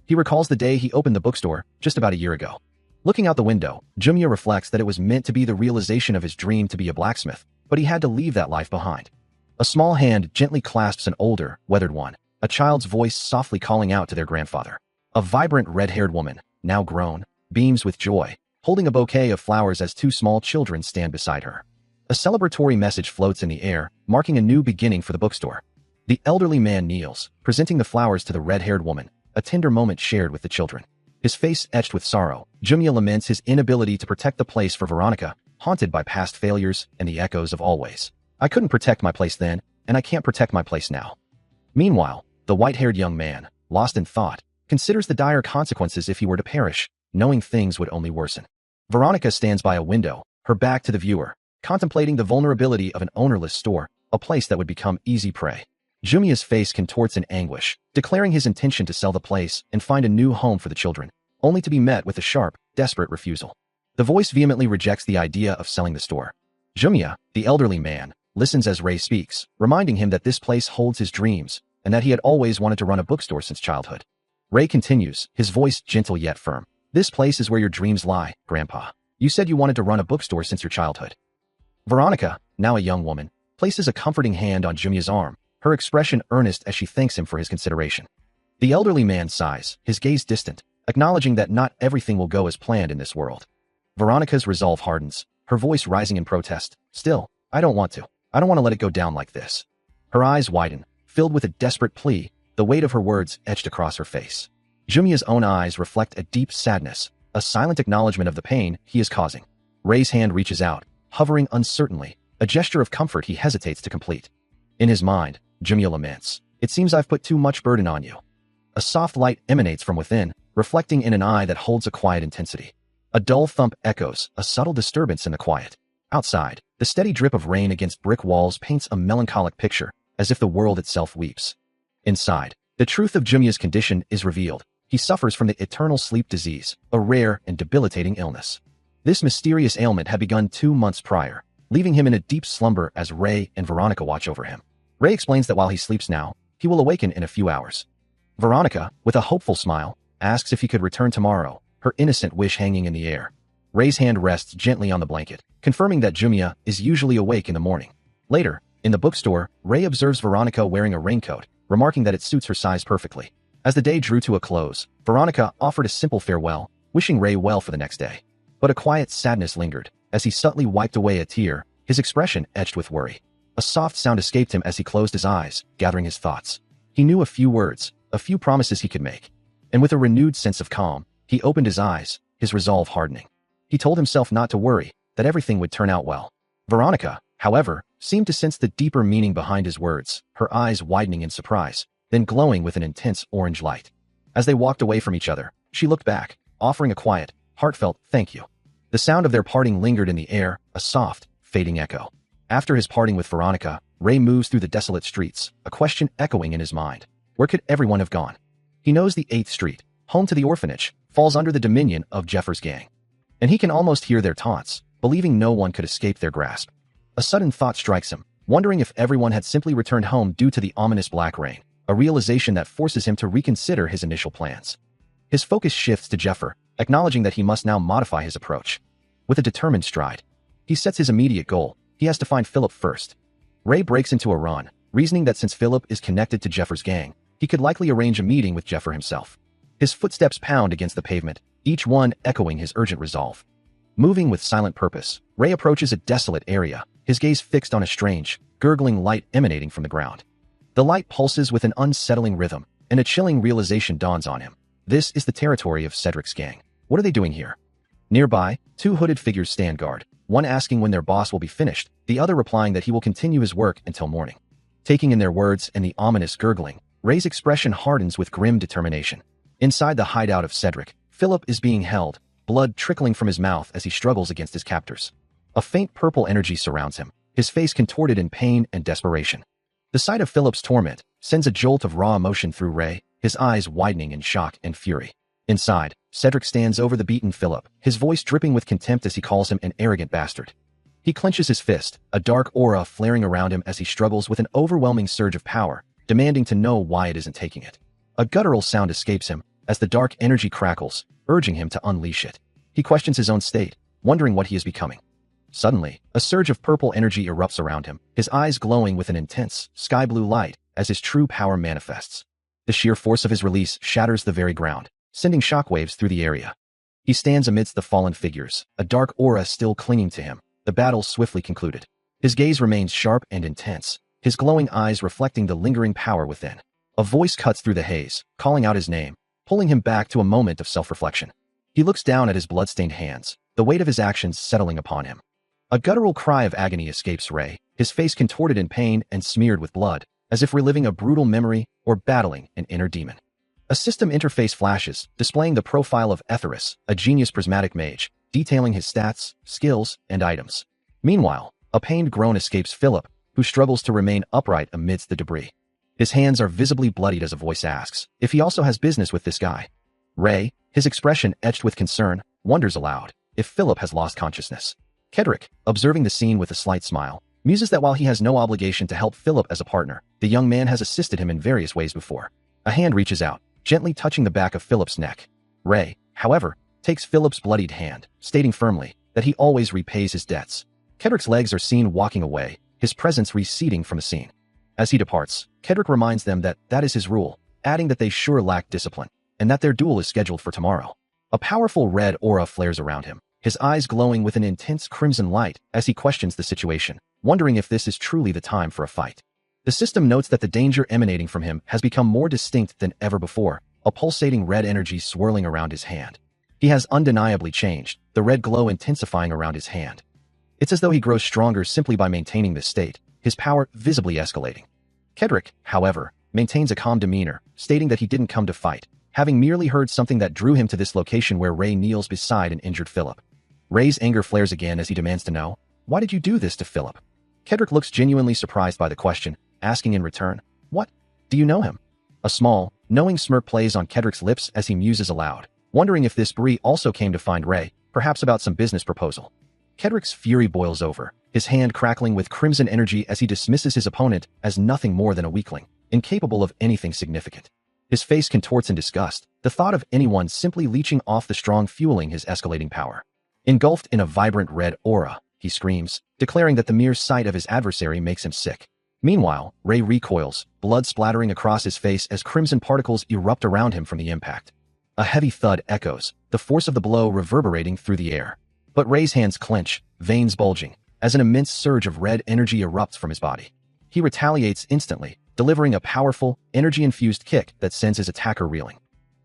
[SPEAKER 1] He recalls the day he opened the bookstore, just about a year ago. Looking out the window, Jumia reflects that it was meant to be the realization of his dream to be a blacksmith, but he had to leave that life behind. A small hand gently clasps an older, weathered one, a child's voice softly calling out to their grandfather. A vibrant red-haired woman, now grown, beams with joy, holding a bouquet of flowers as two small children stand beside her. A celebratory message floats in the air, marking a new beginning for the bookstore. The elderly man kneels, presenting the flowers to the red-haired woman, a tender moment shared with the children. His face etched with sorrow, Jumia laments his inability to protect the place for Veronica, haunted by past failures and the echoes of always. I couldn't protect my place then, and I can't protect my place now. Meanwhile, the white-haired young man, lost in thought, considers the dire consequences if he were to perish, knowing things would only worsen. Veronica stands by a window, her back to the viewer, contemplating the vulnerability of an ownerless store, a place that would become easy prey. Jumia's face contorts in anguish, declaring his intention to sell the place and find a new home for the children, only to be met with a sharp, desperate refusal. The voice vehemently rejects the idea of selling the store. Jumia, the elderly man, listens as Ray speaks, reminding him that this place holds his dreams, and that he had always wanted to run a bookstore since childhood. Ray continues, his voice gentle yet firm. This place is where your dreams lie, Grandpa. You said you wanted to run a bookstore since your childhood. Veronica, now a young woman, places a comforting hand on Jumia's arm, her expression earnest as she thanks him for his consideration. The elderly man sighs, his gaze distant, acknowledging that not everything will go as planned in this world. Veronica's resolve hardens, her voice rising in protest. Still, I don't want to. I don't want to let it go down like this. Her eyes widen, filled with a desperate plea, the weight of her words etched across her face. Jumia's own eyes reflect a deep sadness, a silent acknowledgement of the pain he is causing. Ray's hand reaches out, hovering uncertainly, a gesture of comfort he hesitates to complete. In his mind, Jumia laments, it seems I've put too much burden on you. A soft light emanates from within, reflecting in an eye that holds a quiet intensity. A dull thump echoes, a subtle disturbance in the quiet. Outside, the steady drip of rain against brick walls paints a melancholic picture, as if the world itself weeps. Inside, the truth of Jumia's condition is revealed. He suffers from the eternal sleep disease, a rare and debilitating illness. This mysterious ailment had begun 2 months prior, leaving him in a deep slumber as Ray and Veronica watch over him. Ray explains that while he sleeps now, he will awaken in a few hours. Veronica, with a hopeful smile, asks if he could return tomorrow, her innocent wish hanging in the air. Ray's hand rests gently on the blanket, confirming that Jumia is usually awake in the morning. Later, in the bookstore, Ray observes Veronica wearing a raincoat, remarking that it suits her size perfectly. As the day drew to a close, Veronica offered a simple farewell, wishing Ray well for the next day. But a quiet sadness lingered, as he subtly wiped away a tear, his expression etched with worry. A soft sound escaped him as he closed his eyes, gathering his thoughts. He knew a few words, a few promises he could make. And with a renewed sense of calm, he opened his eyes, his resolve hardening. He told himself not to worry, that everything would turn out well. Veronica, however, seemed to sense the deeper meaning behind his words, her eyes widening in surprise, then glowing with an intense orange light. As they walked away from each other, she looked back, offering a quiet, heartfelt thank you. The sound of their parting lingered in the air, a soft, fading echo. After his parting with Veronica, Ray moves through the desolate streets, a question echoing in his mind. Where could everyone have gone? He knows the 8th Street, home to the orphanage, falls under the dominion of Jeffer's gang. And he can almost hear their taunts, believing no one could escape their grasp. A sudden thought strikes him, wondering if everyone had simply returned home due to the ominous black rain, a realization that forces him to reconsider his initial plans. His focus shifts to Jeffer, acknowledging that he must now modify his approach. With a determined stride, he sets his immediate goal. He has to find Philip first. Ray breaks into a run, reasoning that since Philip is connected to Jeffer's gang, he could likely arrange a meeting with Jeffer himself. His footsteps pound against the pavement, each one echoing his urgent resolve. Moving with silent purpose, Ray approaches a desolate area, his gaze fixed on a strange, gurgling light emanating from the ground. The light pulses with an unsettling rhythm, and a chilling realization dawns on him. This is the territory of Cedric's gang. What are they doing here? Nearby, 2 hooded figures stand guard, one asking when their boss will be finished, the other replying that he will continue his work until morning. Taking in their words and the ominous gurgling, Ray's expression hardens with grim determination. Inside the hideout of Cedric, Philip is being held, blood trickling from his mouth as he struggles against his captors. A faint purple energy surrounds him, his face contorted in pain and desperation. The sight of Philip's torment sends a jolt of raw emotion through Ray, his eyes widening in shock and fury. Inside, Cedric stands over the beaten Philip, his voice dripping with contempt as he calls him an arrogant bastard. He clenches his fist, a dark aura flaring around him as he struggles with an overwhelming surge of power, demanding to know why it isn't taking it. A guttural sound escapes him as the dark energy crackles, urging him to unleash it. He questions his own state, wondering what he is becoming. Suddenly, a surge of purple energy erupts around him, his eyes glowing with an intense, sky-blue light as his true power manifests. The sheer force of his release shatters the very ground, sending shockwaves through the area. He stands amidst the fallen figures, a dark aura still clinging to him. The battle swiftly concluded. His gaze remains sharp and intense, his glowing eyes reflecting the lingering power within. A voice cuts through the haze, calling out his name, pulling him back to a moment of self-reflection. He looks down at his blood-stained hands, the weight of his actions settling upon him. A guttural cry of agony escapes Ray, his face contorted in pain and smeared with blood, as if reliving a brutal memory or battling an inner demon. A system interface flashes, displaying the profile of Etheris, a genius prismatic mage, detailing his stats, skills, and items. Meanwhile, a pained groan escapes Philip, who struggles to remain upright amidst the debris. His hands are visibly bloodied as a voice asks if he also has business with this guy. Ray, his expression etched with concern, wonders aloud if Philip has lost consciousness. Kedrick, observing the scene with a slight smile, muses that while he has no obligation to help Philip as a partner, the young man has assisted him in various ways before. A hand reaches out, gently touching the back of Philip's neck. Ray, however, takes Philip's bloodied hand, stating firmly that he always repays his debts. Kedrick's legs are seen walking away, his presence receding from the scene. As he departs, Kedrick reminds them that that is his rule, adding that they sure lack discipline, and that their duel is scheduled for tomorrow. A powerful red aura flares around him, his eyes glowing with an intense crimson light as he questions the situation, wondering if this is truly the time for a fight. The system notes that the danger emanating from him has become more distinct than ever before, a pulsating red energy swirling around his hand. He has undeniably changed, the red glow intensifying around his hand. It's as though he grows stronger simply by maintaining this state, his power visibly escalating. Kedrick, however, maintains a calm demeanor, stating that he didn't come to fight, having merely heard something that drew him to this location where Ray kneels beside an injured Philip. Ray's anger flares again as he demands to know, "Why did you do this to Philip?" Kedrick looks genuinely surprised by the question, asking in return, "What? Do you know him?" A small, knowing smirk plays on Kedrick's lips as he muses aloud, wondering if this Bree also came to find Ray, perhaps about some business proposal. Kedrick's fury boils over, his hand crackling with crimson energy as he dismisses his opponent as nothing more than a weakling, incapable of anything significant. His face contorts in disgust, the thought of anyone simply leeching off the strong fueling his escalating power. Engulfed in a vibrant red aura, he screams, declaring that the mere sight of his adversary makes him sick. Meanwhile, Ray recoils, blood splattering across his face as crimson particles erupt around him from the impact. A heavy thud echoes, the force of the blow reverberating through the air. But Ray's hands clench, veins bulging, as an immense surge of red energy erupts from his body. He retaliates instantly, delivering a powerful, energy-infused kick that sends his attacker reeling.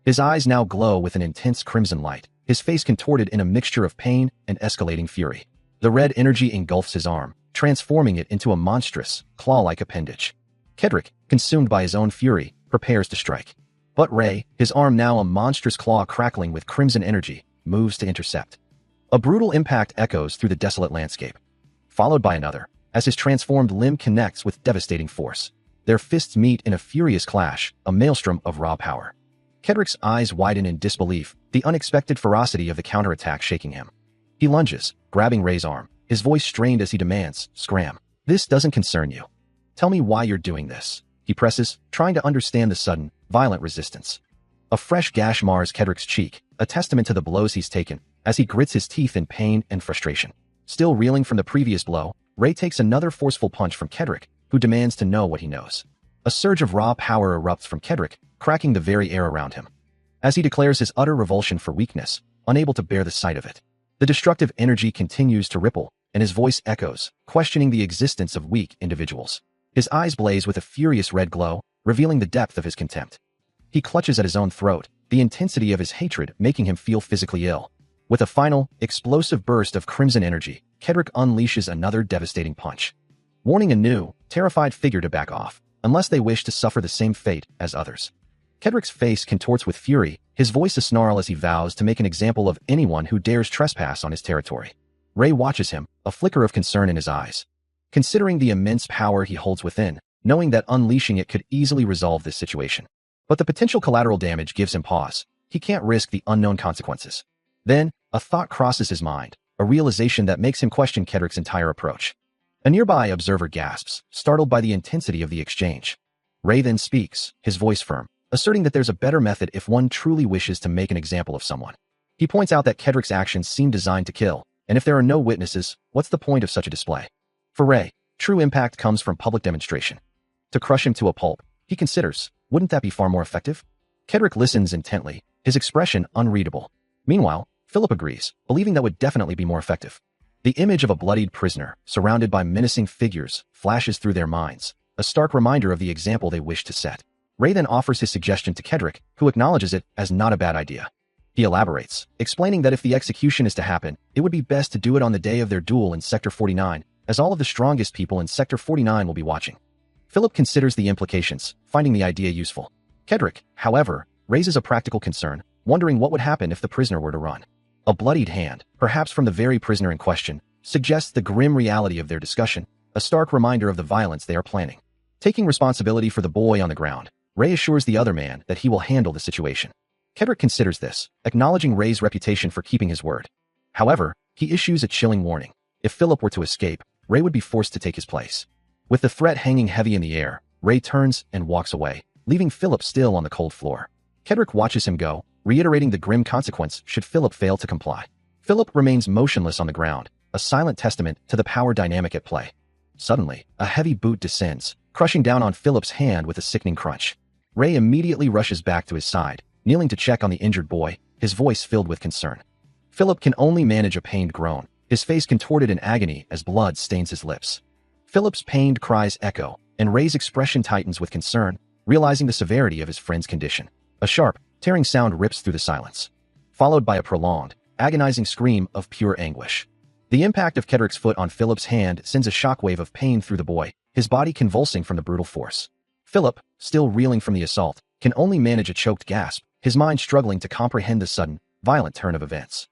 [SPEAKER 1] His eyes now glow with an intense crimson light, his face contorted in a mixture of pain and escalating fury. The red energy engulfs his arm, transforming it into a monstrous, claw-like appendage. Kedrick, consumed by his own fury, prepares to strike. But Ray, his arm now a monstrous claw crackling with crimson energy, moves to intercept. A brutal impact echoes through the desolate landscape, followed by another, as his transformed limb connects with devastating force. Their fists meet in a furious clash, a maelstrom of raw power. Kedrick's eyes widen in disbelief, the unexpected ferocity of the counterattack shaking him. He lunges, grabbing Ray's arm, his voice strained as he demands, "Scram. This doesn't concern you. Tell me why you're doing this," he presses, trying to understand the sudden, violent resistance. A fresh gash mars Kedrick's cheek, a testament to the blows he's taken, as he grits his teeth in pain and frustration. Still reeling from the previous blow, Ray takes another forceful punch from Kedrick, who demands to know what he knows. A surge of raw power erupts from Kedrick, cracking the very air around him. As he declares his utter revulsion for weakness, unable to bear the sight of it. The destructive energy continues to ripple, and his voice echoes, questioning the existence of weak individuals. His eyes blaze with a furious red glow, revealing the depth of his contempt. He clutches at his own throat, the intensity of his hatred making him feel physically ill. With a final, explosive burst of crimson energy, Kedrick unleashes another devastating punch, warning a new, terrified figure to back off, unless they wish to suffer the same fate as others. Kedrick's face contorts with fury, his voice a snarl as he vows to make an example of anyone who dares trespass on his territory. Ray watches him, a flicker of concern in his eyes. Considering the immense power he holds within, knowing that unleashing it could easily resolve this situation. But the potential collateral damage gives him pause. He can't risk the unknown consequences. Then, a thought crosses his mind, a realization that makes him question Kedrick's entire approach. A nearby observer gasps, startled by the intensity of the exchange. Ray then speaks, his voice firm, asserting that there's a better method if one truly wishes to make an example of someone. He points out that Kedrick's actions seem designed to kill, and if there are no witnesses, what's the point of such a display? For Ray, true impact comes from public demonstration. To crush him to a pulp, he considers, wouldn't that be far more effective? Kedrick listens intently, his expression unreadable. Meanwhile, Philip agrees, believing that would definitely be more effective. The image of a bloodied prisoner, surrounded by menacing figures, flashes through their minds, a stark reminder of the example they wish to set. Ray then offers his suggestion to Kedrick, who acknowledges it as not a bad idea. He elaborates, explaining that if the execution is to happen, it would be best to do it on the day of their duel in Sector 49, as all of the strongest people in Sector 49 will be watching. Philip considers the implications, finding the idea useful. Kedrick, however, raises a practical concern, wondering what would happen if the prisoner were to run. A bloodied hand, perhaps from the very prisoner in question, suggests the grim reality of their discussion, a stark reminder of the violence they are planning. Taking responsibility for the boy on the ground, Ray assures the other man that he will handle the situation. Kedrick considers this, acknowledging Ray's reputation for keeping his word. However, he issues a chilling warning. If Philip were to escape, Ray would be forced to take his place. With the threat hanging heavy in the air, Ray turns and walks away, leaving Philip still on the cold floor. Kedrick watches him go, reiterating the grim consequence should Philip fail to comply. Philip remains motionless on the ground, a silent testament to the power dynamic at play. Suddenly, a heavy boot descends, crushing down on Philip's hand with a sickening crunch. Ray immediately rushes back to his side, kneeling to check on the injured boy, his voice filled with concern. Philip can only manage a pained groan, his face contorted in agony as blood stains his lips. Philip's pained cries echo, and Ray's expression tightens with concern, realizing the severity of his friend's condition. A sharp, tearing sound rips through the silence, followed by a prolonged, agonizing scream of pure anguish. The impact of Kedrick's foot on Philip's hand sends a shockwave of pain through the boy, his body convulsing from the brutal force. Philip, still reeling from the assault, can only manage a choked gasp, his mind struggling to comprehend the sudden, violent turn of events.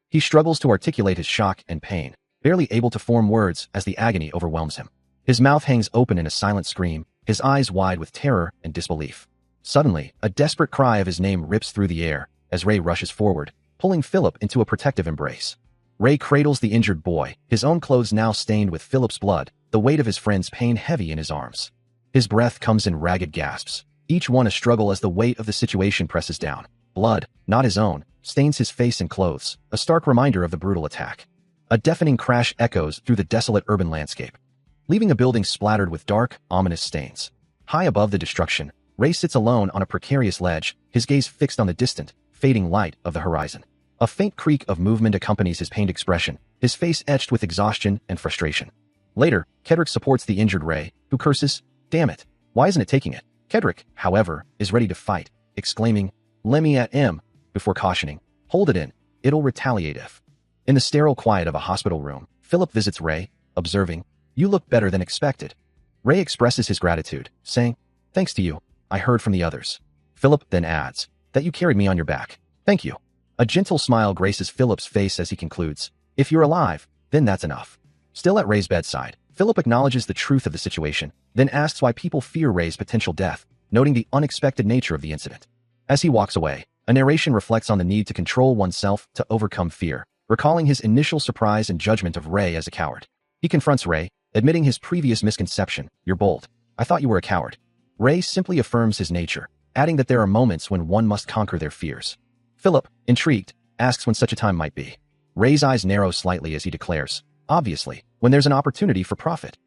[SPEAKER 1] He struggles to articulate his shock and pain, barely able to form words as the agony overwhelms him. His mouth hangs open in a silent scream, his eyes wide with terror and disbelief. Suddenly, a desperate cry of his name rips through the air, as Ray rushes forward, pulling Philip into a protective embrace. Ray cradles the injured boy, his own clothes now stained with Philip's blood, the weight of his friend's pain heavy in his arms. His breath comes in ragged gasps, each one a struggle as the weight of the situation presses down. Blood, not his own, stains his face and clothes, a stark reminder of the brutal attack. A deafening crash echoes through the desolate urban landscape, leaving a building splattered with dark, ominous stains. High above the destruction, Ray sits alone on a precarious ledge, his gaze fixed on the distant, fading light of the horizon. A faint creak of movement accompanies his pained expression, his face etched with exhaustion and frustration. Later, Kedrick supports the injured Ray, who curses, "Damn it, why isn't it taking it?" Kedrick, however, is ready to fight, exclaiming, "Let me at him," before cautioning, "Hold it in, it'll retaliate if." In the sterile quiet of a hospital room, Philip visits Ray, observing, "You look better than expected." Ray expresses his gratitude, saying, "Thanks to you, I heard from the others." Philip then adds, "That you carried me on your back. Thank you." A gentle smile graces Philip's face as he concludes, "If you're alive, then that's enough." Still at Ray's bedside, Philip acknowledges the truth of the situation, then asks why people fear Ray's potential death, noting the unexpected nature of the incident. As he walks away, a narration reflects on the need to control oneself to overcome fear, recalling his initial surprise and judgment of Ray as a coward. He confronts Ray, admitting his previous misconception, "You're bold. I thought you were a coward." Ray simply affirms his nature, adding that there are moments when one must conquer their fears. Philip, intrigued, asks when such a time might be. Ray's eyes narrow slightly as he declares, "Obviously, when there's an opportunity for profit."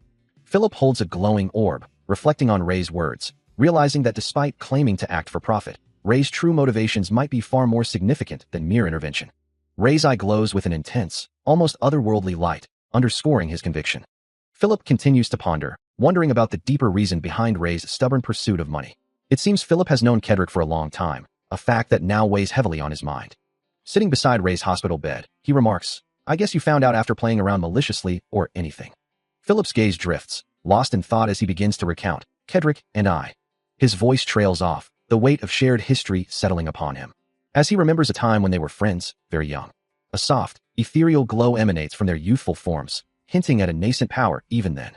[SPEAKER 1] Philip holds a glowing orb, reflecting on Ray's words, realizing that despite claiming to act for profit, Ray's true motivations might be far more significant than mere intervention. Ray's eye glows with an intense, almost otherworldly light, underscoring his conviction. Philip continues to ponder, wondering about the deeper reason behind Ray's stubborn pursuit of money. It seems Philip has known Kedrick for a long time, a fact that now weighs heavily on his mind. Sitting beside Ray's hospital bed, he remarks, "I guess you found out after playing around maliciously or anything." Philip's gaze drifts, lost in thought as he begins to recount, "Kedrick and I." His voice trails off, the weight of shared history settling upon him. As he remembers a time when they were friends, very young. A soft, ethereal glow emanates from their youthful forms, hinting at a nascent power even then.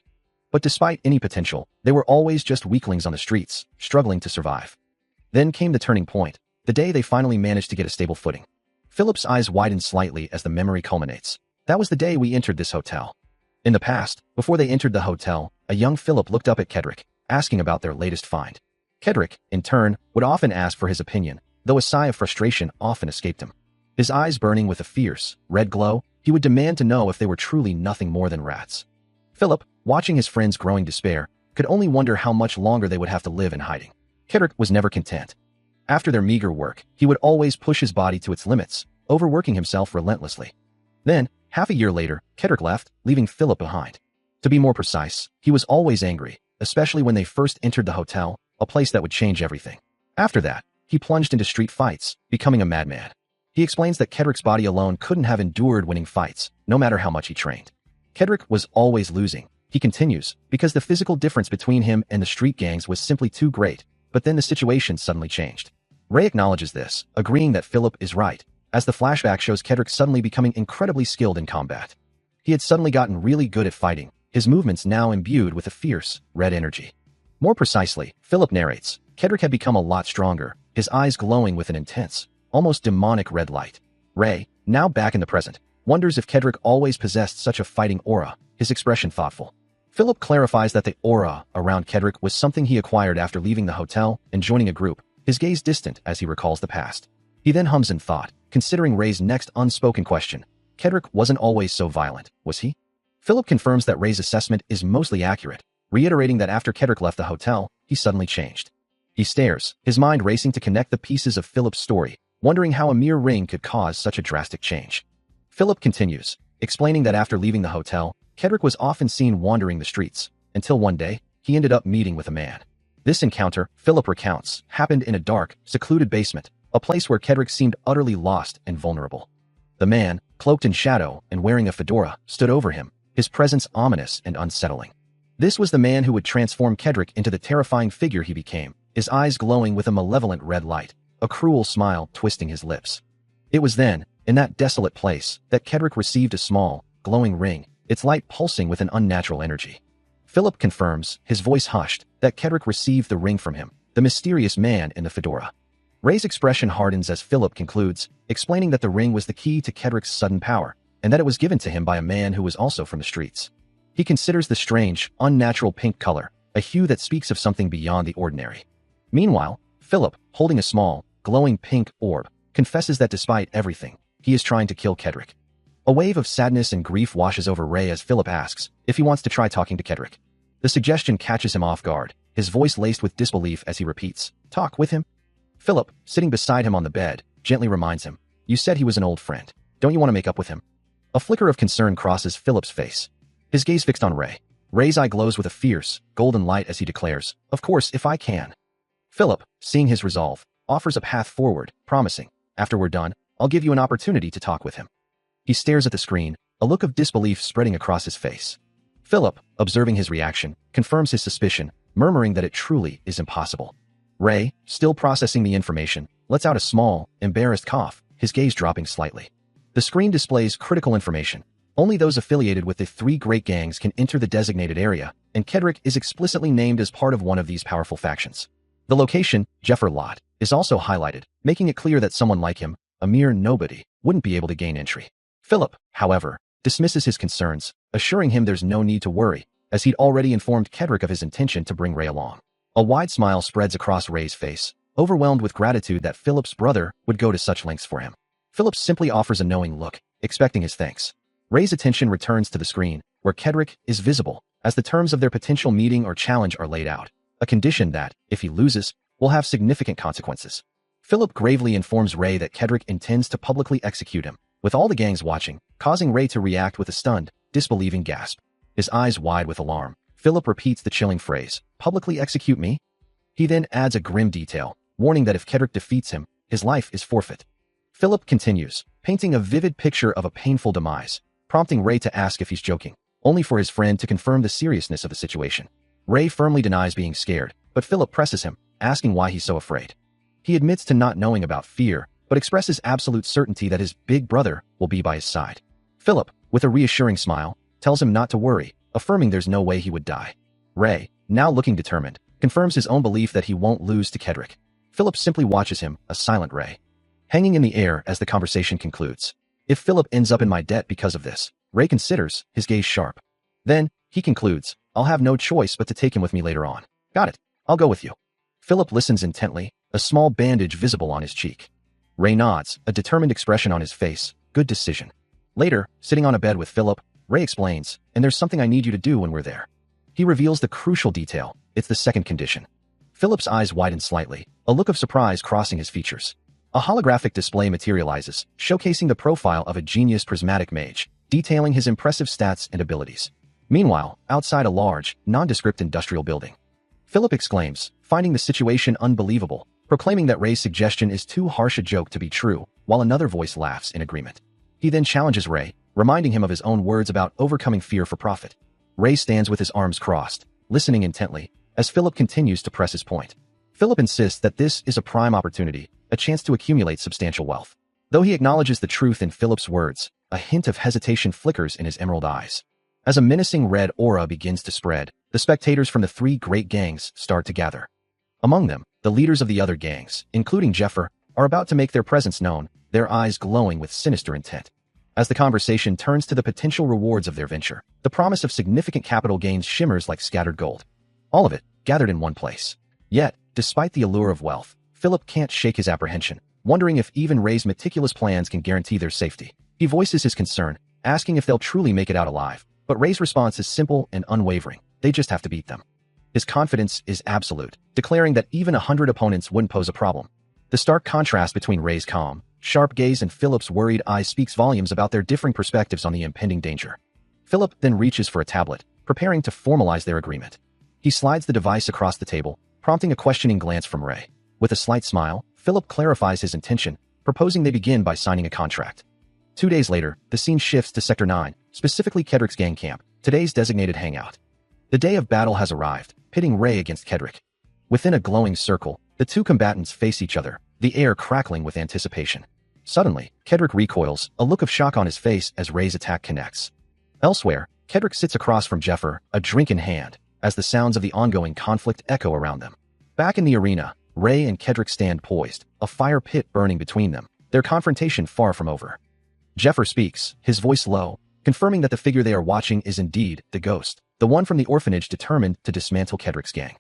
[SPEAKER 1] But despite any potential, they were always just weaklings on the streets, struggling to survive. Then came the turning point, the day they finally managed to get a stable footing. Philip's eyes widen slightly as the memory culminates. "That was the day we entered this hotel." In the past, before they entered the hotel, a young Philip looked up at Kedrick, asking about their latest find. Kedrick, in turn, would often ask for his opinion, though a sigh of frustration often escaped him. His eyes burning with a fierce, red glow, he would demand to know if they were truly nothing more than rats. Philip, watching his friend's growing despair, could only wonder how much longer they would have to live in hiding. Kedrick was never content. After their meager work, he would always push his body to its limits, overworking himself relentlessly. Then, half a year later, Kedrick left, leaving Philip behind. To be more precise, he was always angry, especially when they first entered the hotel, a place that would change everything. After that, he plunged into street fights, becoming a madman. He explains that Kedrick's body alone couldn't have endured winning fights, no matter how much he trained. Kedrick was always losing, he continues, because the physical difference between him and the street gangs was simply too great, but then the situation suddenly changed. Ray acknowledges this, agreeing that Philip is right, as the flashback shows Kedrick suddenly becoming incredibly skilled in combat. He had suddenly gotten really good at fighting, his movements now imbued with a fierce, red energy. More precisely, Philip narrates, Kedrick had become a lot stronger, his eyes glowing with an intense, almost demonic red light. Ray, now back in the present, wonders if Kedrick always possessed such a fighting aura, his expression thoughtful. Philip clarifies that the aura around Kedrick was something he acquired after leaving the hotel and joining a group, his gaze distant as he recalls the past. He then hums in thought, considering Ray's next unspoken question. Kedrick wasn't always so violent, was he? Philip confirms that Ray's assessment is mostly accurate, reiterating that after Kedrick left the hotel, he suddenly changed. He stares, his mind racing to connect the pieces of Philip's story, wondering how a mere ring could cause such a drastic change. Philip continues, explaining that after leaving the hotel, Kedrick was often seen wandering the streets, until one day, he ended up meeting with a man. This encounter, Philip recounts, happened in a dark, secluded basement, a place where Kedrick seemed utterly lost and vulnerable. The man, cloaked in shadow and wearing a fedora, stood over him, his presence ominous and unsettling. This was the man who would transform Kedrick into the terrifying figure he became, his eyes glowing with a malevolent red light, a cruel smile twisting his lips. It was then, in that desolate place, that Kedrick received a small, glowing ring, its light pulsing with an unnatural energy. Philip confirms, his voice hushed, that Kedrick received the ring from him, the mysterious man in the fedora. Ray's expression hardens as Philip concludes, explaining that the ring was the key to Kedrick's sudden power, and that it was given to him by a man who was also from the streets. He considers the strange, unnatural pink color, a hue that speaks of something beyond the ordinary. Meanwhile, Philip, holding a small, glowing pink orb, confesses that despite everything, he is trying to kill Kedrick. A wave of sadness and grief washes over Ray as Philip asks if he wants to try talking to Kedrick. The suggestion catches him off guard, his voice laced with disbelief as he repeats, "Talk with him?" Philip, sitting beside him on the bed, gently reminds him, "You said he was an old friend. Don't you want to make up with him?" A flicker of concern crosses Philip's face. His gaze fixed on Ray. Ray's eye glows with a fierce, golden light as he declares, "Of course, if I can." Philip, seeing his resolve, offers a path forward, promising, "After we're done, I'll give you an opportunity to talk with him." He stares at the screen, a look of disbelief spreading across his face. Philip, observing his reaction, confirms his suspicion, murmuring that it truly is impossible. Ray, still processing the information, lets out a small, embarrassed cough, his gaze dropping slightly. The screen displays critical information. Only those affiliated with the three great gangs can enter the designated area, and Kedrick is explicitly named as part of one of these powerful factions. The location, Jeffer Lot, is also highlighted, making it clear that someone like him, a mere nobody, wouldn't be able to gain entry. Philip, however, dismisses his concerns, assuring him there's no need to worry, as he'd already informed Kedrick of his intention to bring Ray along. A wide smile spreads across Ray's face, overwhelmed with gratitude that Philip's brother would go to such lengths for him. Philip simply offers a knowing look, expecting his thanks. Ray's attention returns to the screen, where Kedrick is visible, as the terms of their potential meeting or challenge are laid out, a condition that, if he loses, will have significant consequences. Philip gravely informs Ray that Kedrick intends to publicly execute him, with all the gangs watching, causing Ray to react with a stunned, disbelieving gasp. His eyes wide with alarm, Philip repeats the chilling phrase, "Publicly execute me?" He then adds a grim detail, warning that if Kedrick defeats him, his life is forfeit. Philip continues, painting a vivid picture of a painful demise, prompting Ray to ask if he's joking, only for his friend to confirm the seriousness of the situation. Ray firmly denies being scared, but Philip presses him, asking why he's so afraid. He admits to not knowing about fear, but expresses absolute certainty that his big brother will be by his side. Philip, with a reassuring smile, tells him not to worry, affirming there's no way he would die. Ray, now looking determined, confirms his own belief that he won't lose to Kedrick. Philip simply watches him, a silent Ray, hanging in the air as the conversation concludes. If Philip ends up in my debt because of this, Ray considers, his gaze sharp. Then, he concludes, I'll have no choice but to take him with me later on. Got it. I'll go with you. Philip listens intently, a small bandage visible on his cheek. Ray nods, a determined expression on his face. Good decision. Later, sitting on a bed with Philip, Ray explains, and there's something I need you to do when we're there. He reveals the crucial detail. It's the second condition. Philip's eyes widen slightly, a look of surprise crossing his features. A holographic display materializes, showcasing the profile of a genius prismatic mage, detailing his impressive stats and abilities. Meanwhile, outside a large, nondescript industrial building, Philip exclaims, finding the situation unbelievable, proclaiming that Ray's suggestion is too harsh a joke to be true, while another voice laughs in agreement. He then challenges Ray, reminding him of his own words about overcoming fear for profit. Ray stands with his arms crossed, listening intently, as Philip continues to press his point. Philip insists that this is a prime opportunity, a chance to accumulate substantial wealth. Though he acknowledges the truth in Philip's words, a hint of hesitation flickers in his emerald eyes. As a menacing red aura begins to spread, the spectators from the three great gangs start to gather. Among them, the leaders of the other gangs, including Jeffer, are about to make their presence known, their eyes glowing with sinister intent. As the conversation turns to the potential rewards of their venture, the promise of significant capital gains shimmers like scattered gold. All of it, gathered in one place. Yet, despite the allure of wealth, Philip can't shake his apprehension, wondering if even Ray's meticulous plans can guarantee their safety. He voices his concern, asking if they'll truly make it out alive, but Ray's response is simple and unwavering. They just have to beat them. His confidence is absolute, declaring that even 100 opponents wouldn't pose a problem. The stark contrast between Ray's calm, sharp gaze and Philip's worried eyes speaks volumes about their differing perspectives on the impending danger. Philip then reaches for a tablet, preparing to formalize their agreement. He slides the device across the table, prompting a questioning glance from Ray. With a slight smile, Philip clarifies his intention, proposing they begin by signing a contract. 2 days later, the scene shifts to Sector 9, specifically Kedrick's gang camp, today's designated hangout. The day of battle has arrived, pitting Ray against Kedrick. Within a glowing circle, the two combatants face each other, the air crackling with anticipation. Suddenly, Kedrick recoils, a look of shock on his face as Ray's attack connects. Elsewhere, Kedrick sits across from Jeffer, a drink in hand, as the sounds of the ongoing conflict echo around them. Back in the arena, Ray and Kedrick stand poised, a fire pit burning between them, their confrontation far from over. Jeffer speaks, his voice low, confirming that the figure they are watching is indeed the ghost, the one from the orphanage determined to dismantle Kedrick's gang.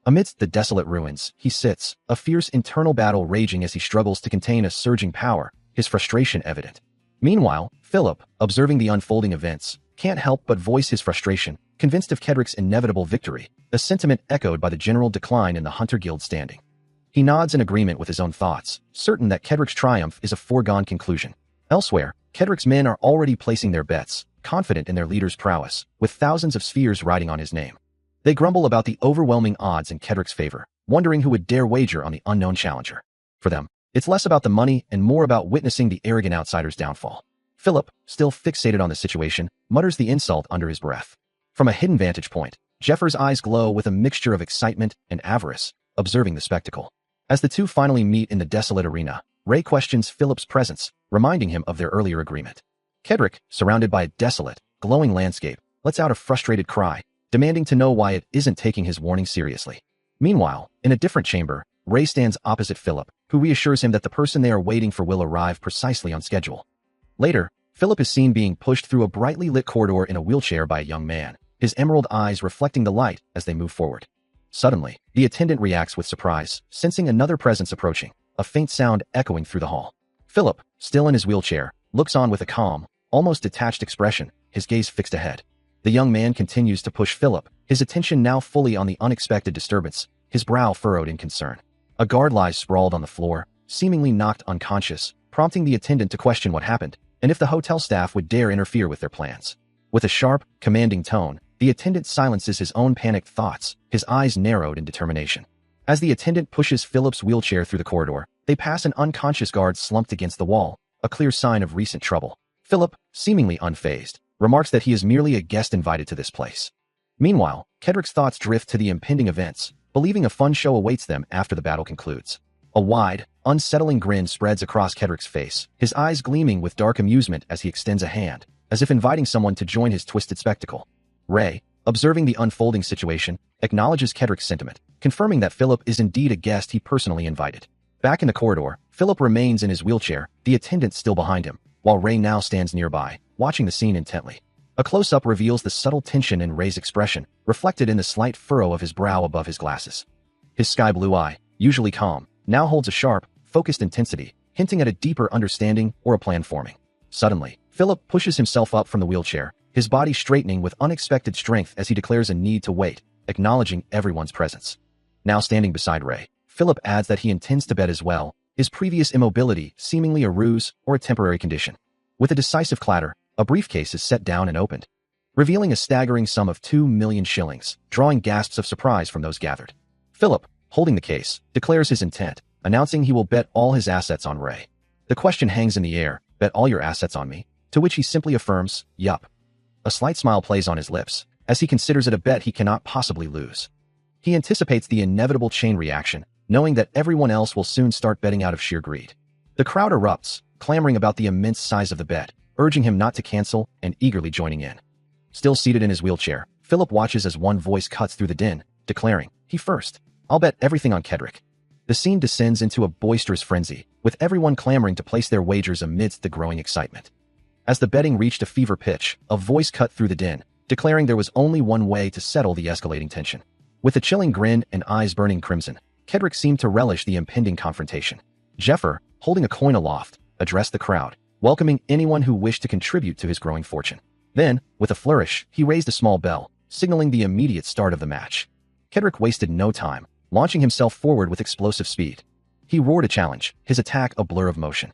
[SPEAKER 1] Amidst the desolate ruins, he sits, a fierce internal battle raging as he struggles to contain a surging power, his frustration evident. Meanwhile, Philip, observing the unfolding events, can't help but voice his frustration, convinced of Kedrick's inevitable victory, a sentiment echoed by the general decline in the Hunter Guild standing. He nods in agreement with his own thoughts, certain that Kedrick's triumph is a foregone conclusion. Elsewhere, Kedrick's men are already placing their bets, confident in their leader's prowess, with thousands of spheres riding on his name. They grumble about the overwhelming odds in Kedrick's favor, wondering who would dare wager on the unknown challenger. For them, it's less about the money and more about witnessing the arrogant outsider's downfall. Philip, still fixated on the situation, mutters the insult under his breath. From a hidden vantage point, Jeffer's eyes glow with a mixture of excitement and avarice, observing the spectacle. As the two finally meet in the desolate arena, Ray questions Philip's presence, reminding him of their earlier agreement. Kedrick, surrounded by a desolate, glowing landscape, lets out a frustrated cry, demanding to know why it isn't taking his warning seriously. Meanwhile, in a different chamber, Ray stands opposite Philip, who reassures him that the person they are waiting for will arrive precisely on schedule. Later, Philip is seen being pushed through a brightly lit corridor in a wheelchair by a young man, his emerald eyes reflecting the light as they move forward. Suddenly, the attendant reacts with surprise, sensing another presence approaching, a faint sound echoing through the hall. Philip, still in his wheelchair, looks on with a calm, almost detached expression, his gaze fixed ahead. The young man continues to push Philip, his attention now fully on the unexpected disturbance, his brow furrowed in concern. A guard lies sprawled on the floor, seemingly knocked unconscious, prompting the attendant to question what happened, and if the hotel staff would dare interfere with their plans. With a sharp, commanding tone, the attendant silences his own panicked thoughts, his eyes narrowed in determination. As the attendant pushes Philip's wheelchair through the corridor, they pass an unconscious guard slumped against the wall, a clear sign of recent trouble. Philip, seemingly unfazed, remarks that he is merely a guest invited to this place. Meanwhile, Kedrick's thoughts drift to the impending events, believing a fun show awaits them after the battle concludes. A wide, unsettling grin spreads across Kedrick's face, his eyes gleaming with dark amusement as he extends a hand, as if inviting someone to join his twisted spectacle. Ray, observing the unfolding situation, acknowledges Kedrick's sentiment, confirming that Philip is indeed a guest he personally invited. Back in the corridor, Philip remains in his wheelchair, the attendant still behind him, while Ray now stands nearby, watching the scene intently. A close-up reveals the subtle tension in Ray's expression, reflected in the slight furrow of his brow above his glasses. His sky-blue eye, usually calm, now holds a sharp, focused intensity, hinting at a deeper understanding or a plan forming. Suddenly, Philip pushes himself up from the wheelchair, his body straightening with unexpected strength as he declares a need to wait, acknowledging everyone's presence. Now standing beside Ray, Philip adds that he intends to bet as well, his previous immobility seemingly a ruse or a temporary condition. With a decisive clatter, a briefcase is set down and opened, revealing a staggering sum of 2 million shillings, drawing gasps of surprise from those gathered. Philip, holding the case, declares his intent, announcing he will bet all his assets on Ray. The question hangs in the air, bet all your assets on me? To which he simply affirms, yup. A slight smile plays on his lips, as he considers it a bet he cannot possibly lose. He anticipates the inevitable chain reaction, knowing that everyone else will soon start betting out of sheer greed. The crowd erupts, clamoring about the immense size of the bet, urging him not to cancel and eagerly joining in. Still seated in his wheelchair, Philip watches as one voice cuts through the din, declaring, he first. I'll bet everything on Kedrick. The scene descends into a boisterous frenzy, with everyone clamoring to place their wagers amidst the growing excitement. As the betting reached a fever pitch, a voice cut through the din, declaring there was only one way to settle the escalating tension. With a chilling grin and eyes burning crimson, Kedrick seemed to relish the impending confrontation. Jeffer, holding a coin aloft, addressed the crowd, welcoming anyone who wished to contribute to his growing fortune. Then, with a flourish, he raised a small bell, signaling the immediate start of the match. Kedrick wasted no time, launching himself forward with explosive speed. He roared a challenge, his attack a blur of motion.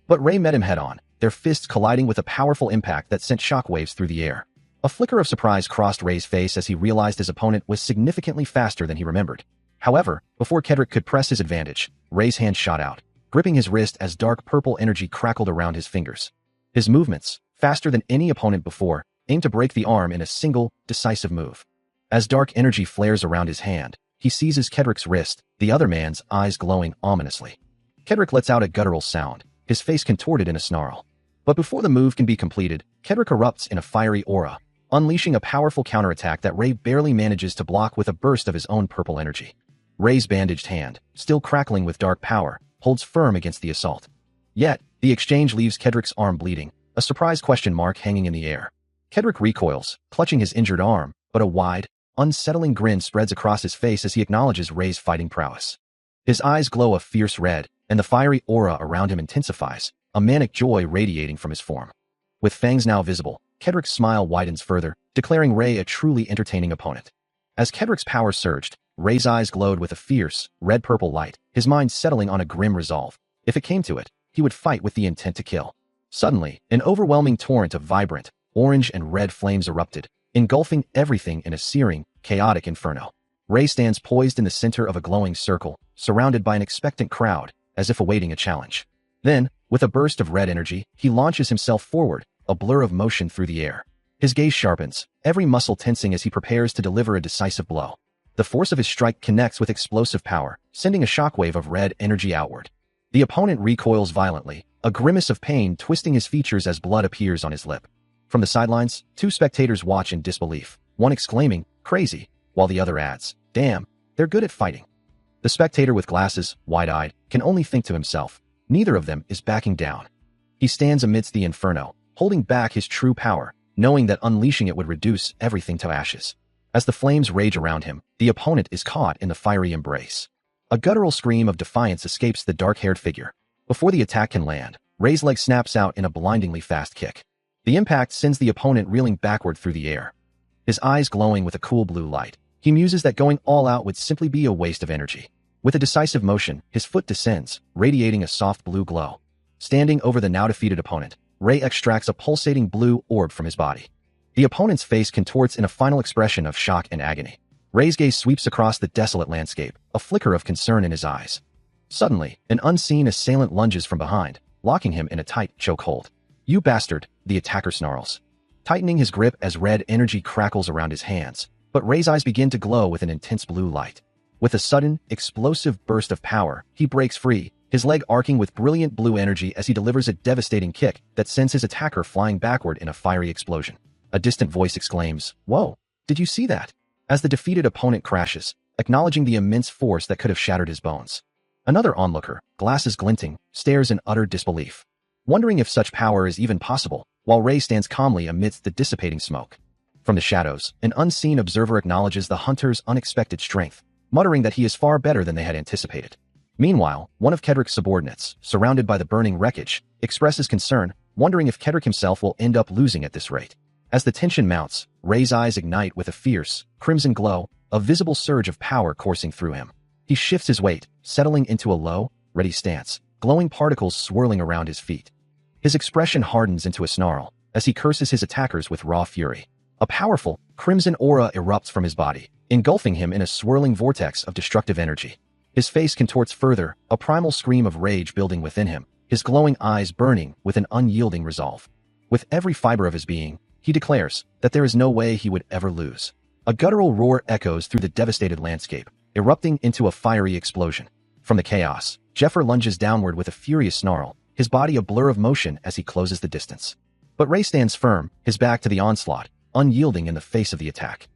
[SPEAKER 1] But Ray met him head-on, their fists colliding with a powerful impact that sent shockwaves through the air. A flicker of surprise crossed Ray's face as he realized his opponent was significantly faster than he remembered. However, before Kedrick could press his advantage, Ray's hand shot out, gripping his wrist as dark purple energy crackled around his fingers. His movements, faster than any opponent before, aimed to break the arm in a single, decisive move. As dark energy flares around his hand, he seizes Kedrick's wrist, the other man's eyes glowing ominously. Kedrick lets out a guttural sound, his face contorted in a snarl. But before the move can be completed, Kedrick erupts in a fiery aura, unleashing a powerful counterattack that Ray barely manages to block with a burst of his own purple energy. Ray's bandaged hand, still crackling with dark power, holds firm against the assault. Yet, the exchange leaves Kedrick's arm bleeding, a surprise question mark hanging in the air. Kedrick recoils, clutching his injured arm, but a wide, unsettling grin spreads across his face as he acknowledges Ray's fighting prowess. His eyes glow a fierce red, and the fiery aura around him intensifies, a manic joy radiating from his form. With fangs now visible, Kedrick's smile widens further, declaring Ray a truly entertaining opponent. As Kedrick's power surged, Ray's eyes glowed with a fierce, red-purple light, his mind settling on a grim resolve. If it came to it, he would fight with the intent to kill. Suddenly, an overwhelming torrent of vibrant, orange and red flames erupted, engulfing everything in a searing, chaotic inferno. Ray stands poised in the center of a glowing circle, surrounded by an expectant crowd, as if awaiting a challenge. Then, with a burst of red energy, he launches himself forward, a blur of motion through the air. His gaze sharpens, every muscle tensing as he prepares to deliver a decisive blow. The force of his strike connects with explosive power, sending a shockwave of red energy outward. The opponent recoils violently, a grimace of pain twisting his features as blood appears on his lip. From the sidelines, two spectators watch in disbelief, one exclaiming, "Crazy," while the other adds, "Damn, they're good at fighting." The spectator with glasses, wide-eyed, can only think to himself, neither of them is backing down. He stands amidst the inferno, holding back his true power, knowing that unleashing it would reduce everything to ashes. As the flames rage around him, the opponent is caught in the fiery embrace. A guttural scream of defiance escapes the dark-haired figure. Before the attack can land, Ray's leg snaps out in a blindingly fast kick. The impact sends the opponent reeling backward through the air. His eyes glowing with a cool blue light, he muses that going all out would simply be a waste of energy. With a decisive motion, his foot descends, radiating a soft blue glow. Standing over the now-defeated opponent, Ray extracts a pulsating blue orb from his body. The opponent's face contorts in a final expression of shock and agony. Ray's gaze sweeps across the desolate landscape, a flicker of concern in his eyes. Suddenly, an unseen assailant lunges from behind, locking him in a tight chokehold. "You bastard," the attacker snarls, tightening his grip as red energy crackles around his hands, but Ray's eyes begin to glow with an intense blue light. With a sudden, explosive burst of power, he breaks free, his leg arcing with brilliant blue energy as he delivers a devastating kick that sends his attacker flying backward in a fiery explosion. A distant voice exclaims, "Whoa, did you see that?" as the defeated opponent crashes, acknowledging the immense force that could have shattered his bones. Another onlooker, glasses glinting, stares in utter disbelief, wondering if such power is even possible, while Ray stands calmly amidst the dissipating smoke. From the shadows, an unseen observer acknowledges the hunter's unexpected strength, muttering that he is far better than they had anticipated. Meanwhile, one of Kedrick's subordinates, surrounded by the burning wreckage, expresses concern, wondering if Kedrick himself will end up losing at this rate. As the tension mounts, Ray's eyes ignite with a fierce, crimson glow, a visible surge of power coursing through him. He shifts his weight, settling into a low, ready stance, glowing particles swirling around his feet. His expression hardens into a snarl, as he curses his attackers with raw fury. A powerful, crimson aura erupts from his body, engulfing him in a swirling vortex of destructive energy. His face contorts further, a primal scream of rage building within him, his glowing eyes burning with an unyielding resolve. With every fiber of his being, he declares that there is no way he would ever lose. A guttural roar echoes through the devastated landscape, erupting into a fiery explosion. From the chaos, Jeffer lunges downward with a furious snarl, his body a blur of motion as he closes the distance. But Ray stands firm, his back to the onslaught, unyielding in the face of the attack.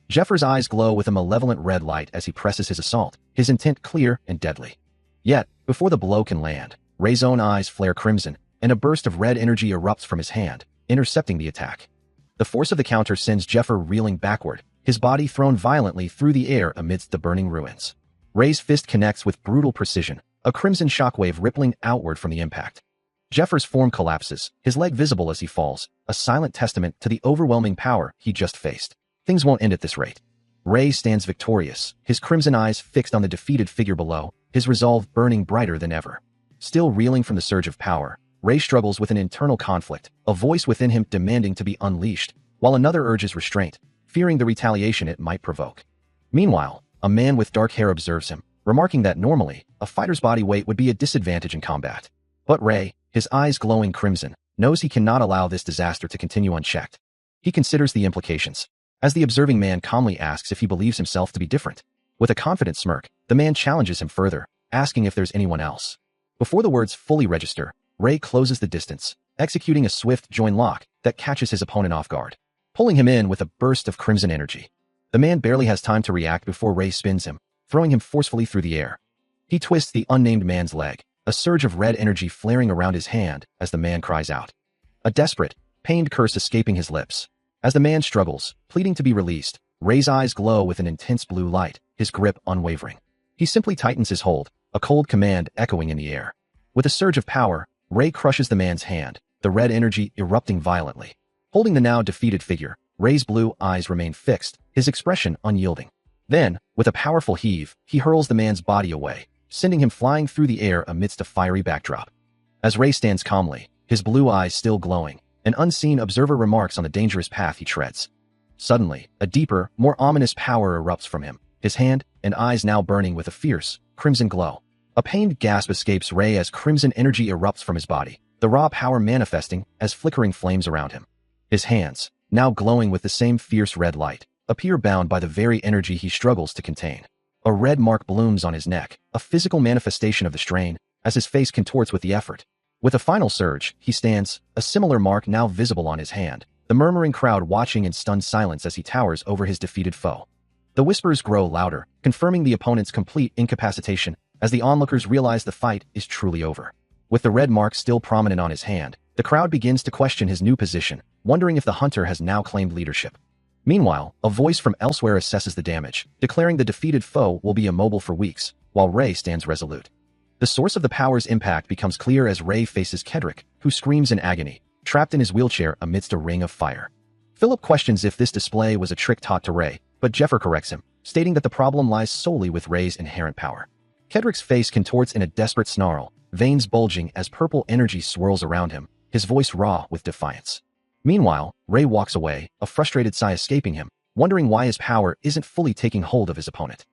[SPEAKER 1] Jeffer's eyes glow with a malevolent red light as he presses his assault, his intent clear and deadly. Yet, before the blow can land, Ray's own eyes flare crimson, and a burst of red energy erupts from his hand, intercepting the attack. The force of the counter sends Jeffer reeling backward, his body thrown violently through the air amidst the burning ruins. Ray's fist connects with brutal precision, a crimson shockwave rippling outward from the impact. Jeffer's form collapses, his leg visible as he falls, a silent testament to the overwhelming power he just faced. Things won't end at this rate. Ray stands victorious, his crimson eyes fixed on the defeated figure below, his resolve burning brighter than ever. Still reeling from the surge of power, Ray struggles with an internal conflict, a voice within him demanding to be unleashed, while another urges restraint, fearing the retaliation it might provoke. Meanwhile, a man with dark hair observes him, remarking that normally, a fighter's body weight would be a disadvantage in combat. But Ray, his eyes glowing crimson, knows he cannot allow this disaster to continue unchecked. He considers the implications, as the observing man calmly asks if he believes himself to be different. With a confident smirk, the man challenges him further, asking if there's anyone else. Before the words fully register, Ray closes the distance, executing a swift join lock that catches his opponent off guard, pulling him in with a burst of crimson energy. The man barely has time to react before Ray spins him, throwing him forcefully through the air. He twists the unnamed man's leg, a surge of red energy flaring around his hand as the man cries out. A desperate, pained curse escaping his lips. As the man struggles, pleading to be released, Ray's eyes glow with an intense blue light, his grip unwavering. He simply tightens his hold, a cold command echoing in the air. With a surge of power, Ray crushes the man's hand, the red energy erupting violently. Holding the now defeated figure, Ray's blue eyes remain fixed, his expression unyielding. Then, with a powerful heave, he hurls the man's body away, sending him flying through the air amidst a fiery backdrop. As Ray stands calmly, his blue eyes still glowing, an unseen observer remarks on the dangerous path he treads. Suddenly, a deeper, more ominous power erupts from him, his hand and eyes now burning with a fierce, crimson glow. A pained gasp escapes Ray as crimson energy erupts from his body, the raw power manifesting as flickering flames around him. His hands, now glowing with the same fierce red light, appear bound by the very energy he struggles to contain. A red mark blooms on his neck, a physical manifestation of the strain, as his face contorts with the effort. With a final surge, he stands, a similar mark now visible on his hand, the murmuring crowd watching in stunned silence as he towers over his defeated foe. The whispers grow louder, confirming the opponent's complete incapacitation, as the onlookers realize the fight is truly over. With the red mark still prominent on his hand, the crowd begins to question his new position, wondering if the hunter has now claimed leadership. Meanwhile, a voice from elsewhere assesses the damage, declaring the defeated foe will be immobile for weeks, while Ray stands resolute. The source of the power's impact becomes clear as Ray faces Kedrick, who screams in agony, trapped in his wheelchair amidst a ring of fire. Philip questions if this display was a trick taught to Ray, but Jeffer corrects him, stating that the problem lies solely with Ray's inherent power. Kedrick's face contorts in a desperate snarl, veins bulging as purple energy swirls around him, his voice raw with defiance. Meanwhile, Ray walks away, a frustrated sigh escaping him, wondering why his power isn't fully taking hold of his opponent.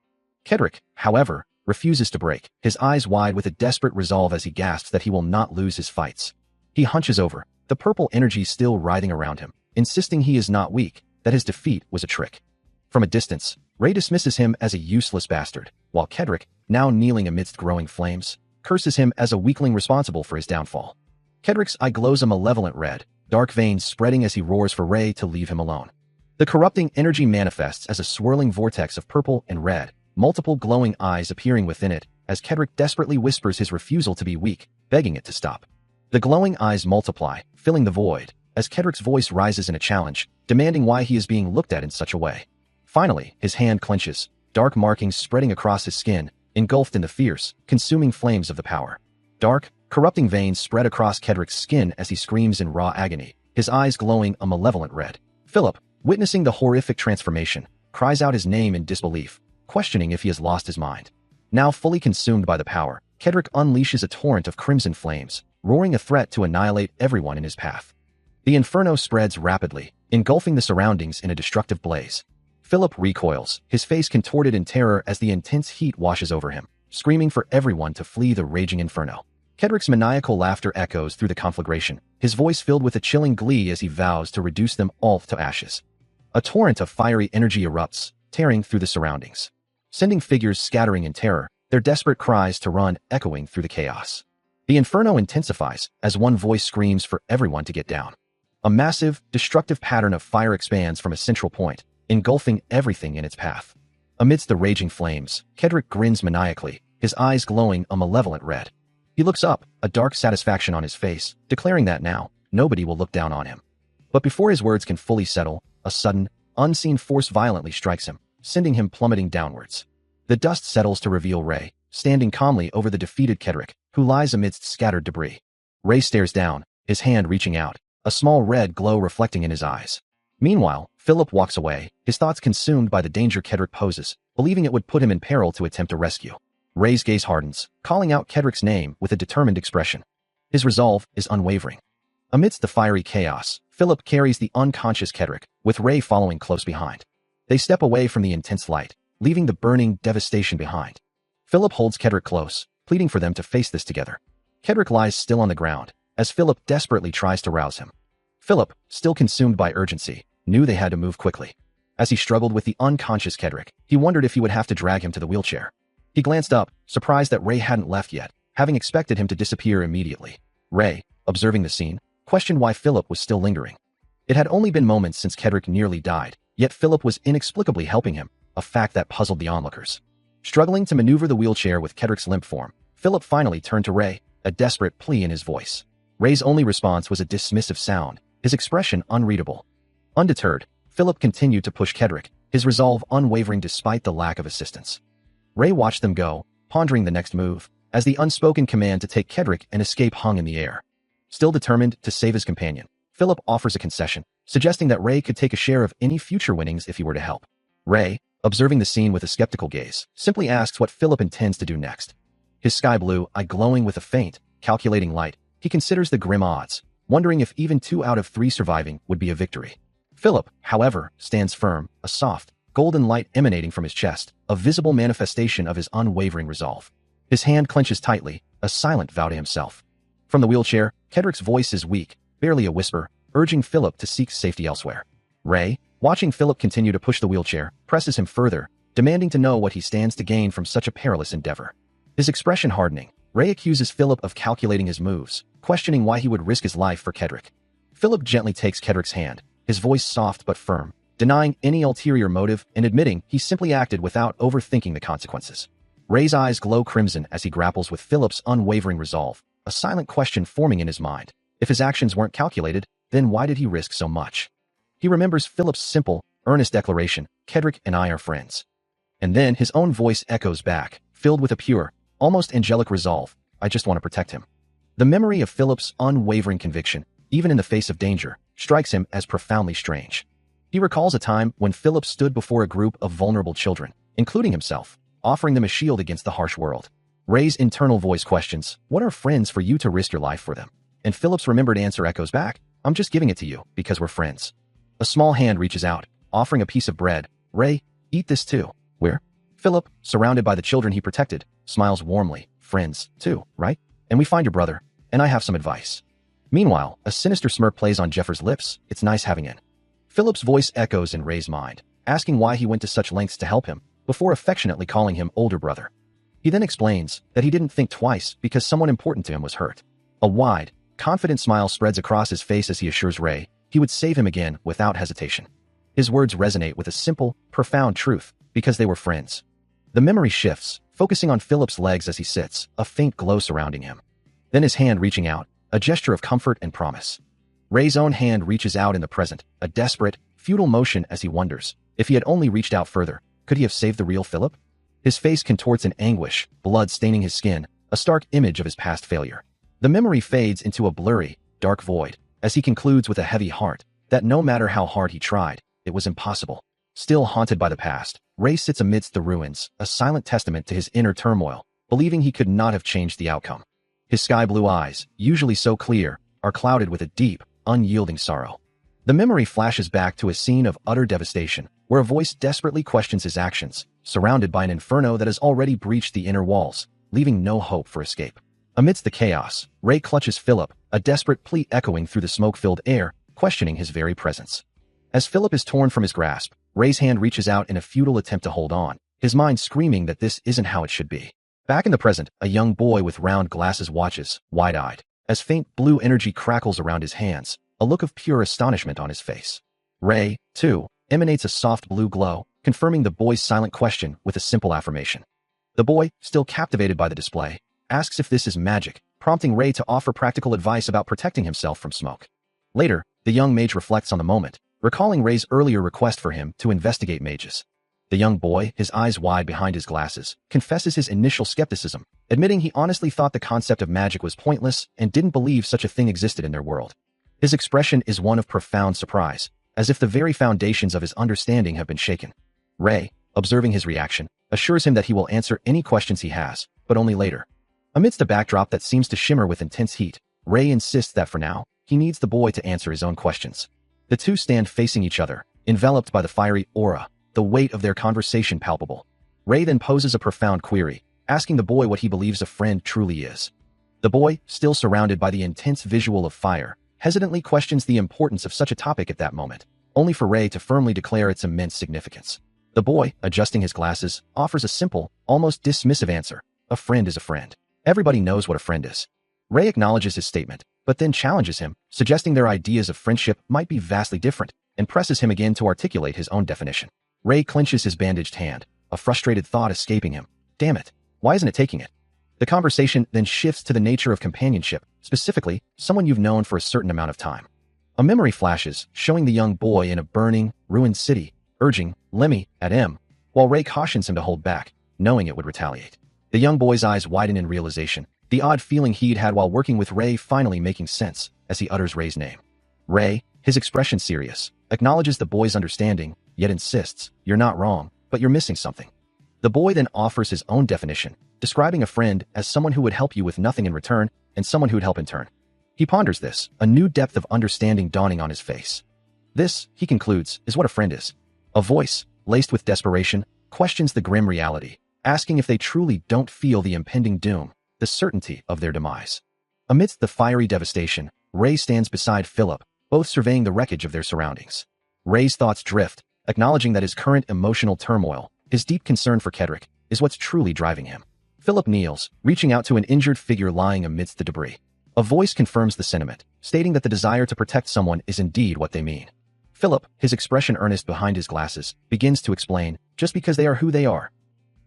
[SPEAKER 1] Kedrick, however, refuses to break, his eyes wide with a desperate resolve as he gasps that he will not lose his fights. He hunches over, the purple energy still writhing around him, insisting he is not weak, that his defeat was a trick. From a distance, Ray dismisses him as a useless bastard, while Kedrick, now kneeling amidst growing flames, curses him as a weakling responsible for his downfall. Kedrick's eye glows a malevolent red, dark veins spreading as he roars for Ray to leave him alone. The corrupting energy manifests as a swirling vortex of purple and red, multiple glowing eyes appearing within it, as Kedrick desperately whispers his refusal to be weak, begging it to stop. The glowing eyes multiply, filling the void, as Kedrick's voice rises in a challenge, demanding why he is being looked at in such a way. Finally, his hand clenches, dark markings spreading across his skin, engulfed in the fierce, consuming flames of the power. Dark, corrupting veins spread across Kedrick's skin as he screams in raw agony, his eyes glowing a malevolent red. Philip, witnessing the horrific transformation, cries out his name in disbelief, questioning if he has lost his mind. Now fully consumed by the power, Kedrick unleashes a torrent of crimson flames, roaring a threat to annihilate everyone in his path. The inferno spreads rapidly, engulfing the surroundings in a destructive blaze. Philip recoils, his face contorted in terror as the intense heat washes over him, screaming for everyone to flee the raging inferno. Kedrick's maniacal laughter echoes through the conflagration, his voice filled with a chilling glee as he vows to reduce them all to ashes. A torrent of fiery energy erupts, tearing through the surroundings, sending figures scattering in terror, their desperate cries to run echoing through the chaos. The inferno intensifies as one voice screams for everyone to get down. A massive, destructive pattern of fire expands from a central point, engulfing everything in its path. Amidst the raging flames, Kedrick grins maniacally, his eyes glowing a malevolent red. He looks up, a dark satisfaction on his face, declaring that now, nobody will look down on him. But before his words can fully settle, a sudden, unseen force violently strikes him, sending him plummeting downwards. The dust settles to reveal Ray, standing calmly over the defeated Kedrick, who lies amidst scattered debris. Ray stares down, his hand reaching out, a small red glow reflecting in his eyes. Meanwhile, Philip walks away, his thoughts consumed by the danger Kedrick poses, believing it would put him in peril to attempt a rescue. Ray's gaze hardens, calling out Kedrick's name with a determined expression. His resolve is unwavering. Amidst the fiery chaos, Philip carries the unconscious Kedrick, with Ray following close behind. They step away from the intense light, leaving the burning devastation behind. Philip holds Kedrick close, pleading for them to face this together. Kedrick lies still on the ground, as Philip desperately tries to rouse him. Philip, still consumed by urgency, knew they had to move quickly. As he struggled with the unconscious Kedrick, he wondered if he would have to drag him to the wheelchair. He glanced up, surprised that Ray hadn't left yet, having expected him to disappear immediately. Ray, observing the scene, questioned why Philip was still lingering. It had only been moments since Kedrick nearly died, yet Philip was inexplicably helping him, a fact that puzzled the onlookers. Struggling to maneuver the wheelchair with Kedrick's limp form, Philip finally turned to Ray, a desperate plea in his voice. Ray's only response was a dismissive sound, his expression unreadable. Undeterred, Philip continued to push Kedrick, his resolve unwavering despite the lack of assistance. Ray watched them go, pondering the next move, as the unspoken command to take Kedrick and escape hung in the air. Still determined to save his companion, Philip offers a concession, suggesting that Ray could take a share of any future winnings if he were to help. Ray, observing the scene with a skeptical gaze, simply asks what Philip intends to do next. His sky blue eye glowing with a faint, calculating light, he considers the grim odds, wondering if even 2 out of 3 surviving would be a victory. Philip, however, stands firm, a soft, golden light emanating from his chest, a visible manifestation of his unwavering resolve. His hand clenches tightly, a silent vow to himself. From the wheelchair, Kedrick's voice is weak, barely a whisper, urging Philip to seek safety elsewhere. Ray, watching Philip continue to push the wheelchair, presses him further, demanding to know what he stands to gain from such a perilous endeavor. His expression hardening, Ray accuses Philip of calculating his moves, questioning why he would risk his life for Kedrick. Philip gently takes Kedrick's hand, his voice soft but firm, denying any ulterior motive and admitting he simply acted without overthinking the consequences. Ray's eyes glow crimson as he grapples with Philip's unwavering resolve, a silent question forming in his mind. If his actions weren't calculated, then why did he risk so much? He remembers Philip's simple, earnest declaration, "Kedrick and I are friends." And then his own voice echoes back, filled with a pure, almost angelic resolve, "I just want to protect him." The memory of Philip's unwavering conviction, even in the face of danger, strikes him as profoundly strange. He recalls a time when Philip stood before a group of vulnerable children, including himself, offering them a shield against the harsh world. Ray's internal voice questions, "What are friends for you to risk your life for them?" And Philip's remembered answer echoes back, "I'm just giving it to you because we're friends." A small hand reaches out, offering a piece of bread. "Ray, eat this too." "Where?" Philip, surrounded by the children he protected, smiles warmly. "Friends, too, right? And we find your brother, and I have some advice." Meanwhile, a sinister smirk plays on Jeffers' lips. "It's nice having in." Philip's voice echoes in Ray's mind, asking why he went to such lengths to help him, before affectionately calling him older brother. He then explains that he didn't think twice because someone important to him was hurt. A wide, confident smile spreads across his face as he assures Ray he would save him again without hesitation. His words resonate with a simple, profound truth, because they were friends. The memory shifts, focusing on Philip's legs as he sits, a faint glow surrounding him. Then his hand reaching out, a gesture of comfort and promise. Ray's own hand reaches out in the present, a desperate, futile motion as he wonders, if he had only reached out further, could he have saved the real Philip? His face contorts in anguish, blood staining his skin, a stark image of his past failure. The memory fades into a blurry, dark void, as he concludes with a heavy heart, that no matter how hard he tried, it was impossible. Still haunted by the past, Ray sits amidst the ruins, a silent testament to his inner turmoil, believing he could not have changed the outcome. His sky-blue eyes, usually so clear, are clouded with a deep, unyielding sorrow. The memory flashes back to a scene of utter devastation, where a voice desperately questions his actions, surrounded by an inferno that has already breached the inner walls, leaving no hope for escape. Amidst the chaos, Ray clutches Philip, a desperate plea echoing through the smoke-filled air, questioning his very presence. As Philip is torn from his grasp, Ray's hand reaches out in a futile attempt to hold on, his mind screaming that this isn't how it should be. Back in the present, a young boy with round glasses watches, wide-eyed, as faint blue energy crackles around his hands, a look of pure astonishment on his face. Ray, too, emanates a soft blue glow, confirming the boy's silent question with a simple affirmation. The boy, still captivated by the display, asks if this is magic, prompting Ray to offer practical advice about protecting himself from smoke. Later, the young mage reflects on the moment, recalling Ray's earlier request for him to investigate mages. The young boy, his eyes wide behind his glasses, confesses his initial skepticism, admitting he honestly thought the concept of magic was pointless and didn't believe such a thing existed in their world. His expression is one of profound surprise, as if the very foundations of his understanding have been shaken. Ray, observing his reaction, assures him that he will answer any questions he has, but only later. Amidst a backdrop that seems to shimmer with intense heat, Ray insists that for now, he needs the boy to answer his own questions. The two stand facing each other, enveloped by the fiery aura, the weight of their conversation palpable. Ray then poses a profound query, asking the boy what he believes a friend truly is. The boy, still surrounded by the intense visual of fire, hesitantly questions the importance of such a topic at that moment, only for Ray to firmly declare its immense significance. The boy, adjusting his glasses, offers a simple, almost dismissive answer. A friend is a friend. Everybody knows what a friend is. Ray acknowledges his statement, but then challenges him, suggesting their ideas of friendship might be vastly different, and presses him again to articulate his own definition. Ray clenches his bandaged hand, a frustrated thought escaping him. Damn it, why isn't it taking it? The conversation then shifts to the nature of companionship, specifically, someone you've known for a certain amount of time. A memory flashes, showing the young boy in a burning, ruined city, urging, "Lemmy," at him, while Ray cautions him to hold back, knowing it would retaliate. The young boy's eyes widen in realization, the odd feeling he'd had while working with Ray finally making sense as he utters Ray's name. Ray, his expression serious, acknowledges the boy's understanding, yet insists, "You're not wrong, but you're missing something." The boy then offers his own definition, describing a friend as someone who would help you with nothing in return and someone who'd help in turn. He ponders this, a new depth of understanding dawning on his face. This, he concludes, is what a friend is. A voice, laced with desperation, questions the grim reality, asking if they truly don't feel the impending doom, the certainty of their demise. Amidst the fiery devastation, Ray stands beside Philip, both surveying the wreckage of their surroundings. Ray's thoughts drift, acknowledging that his current emotional turmoil, his deep concern for Kedrick, is what's truly driving him. Philip kneels, reaching out to an injured figure lying amidst the debris. A voice confirms the sentiment, stating that the desire to protect someone is indeed what they mean. Philip, his expression earnest behind his glasses, begins to explain, just because they are who they are.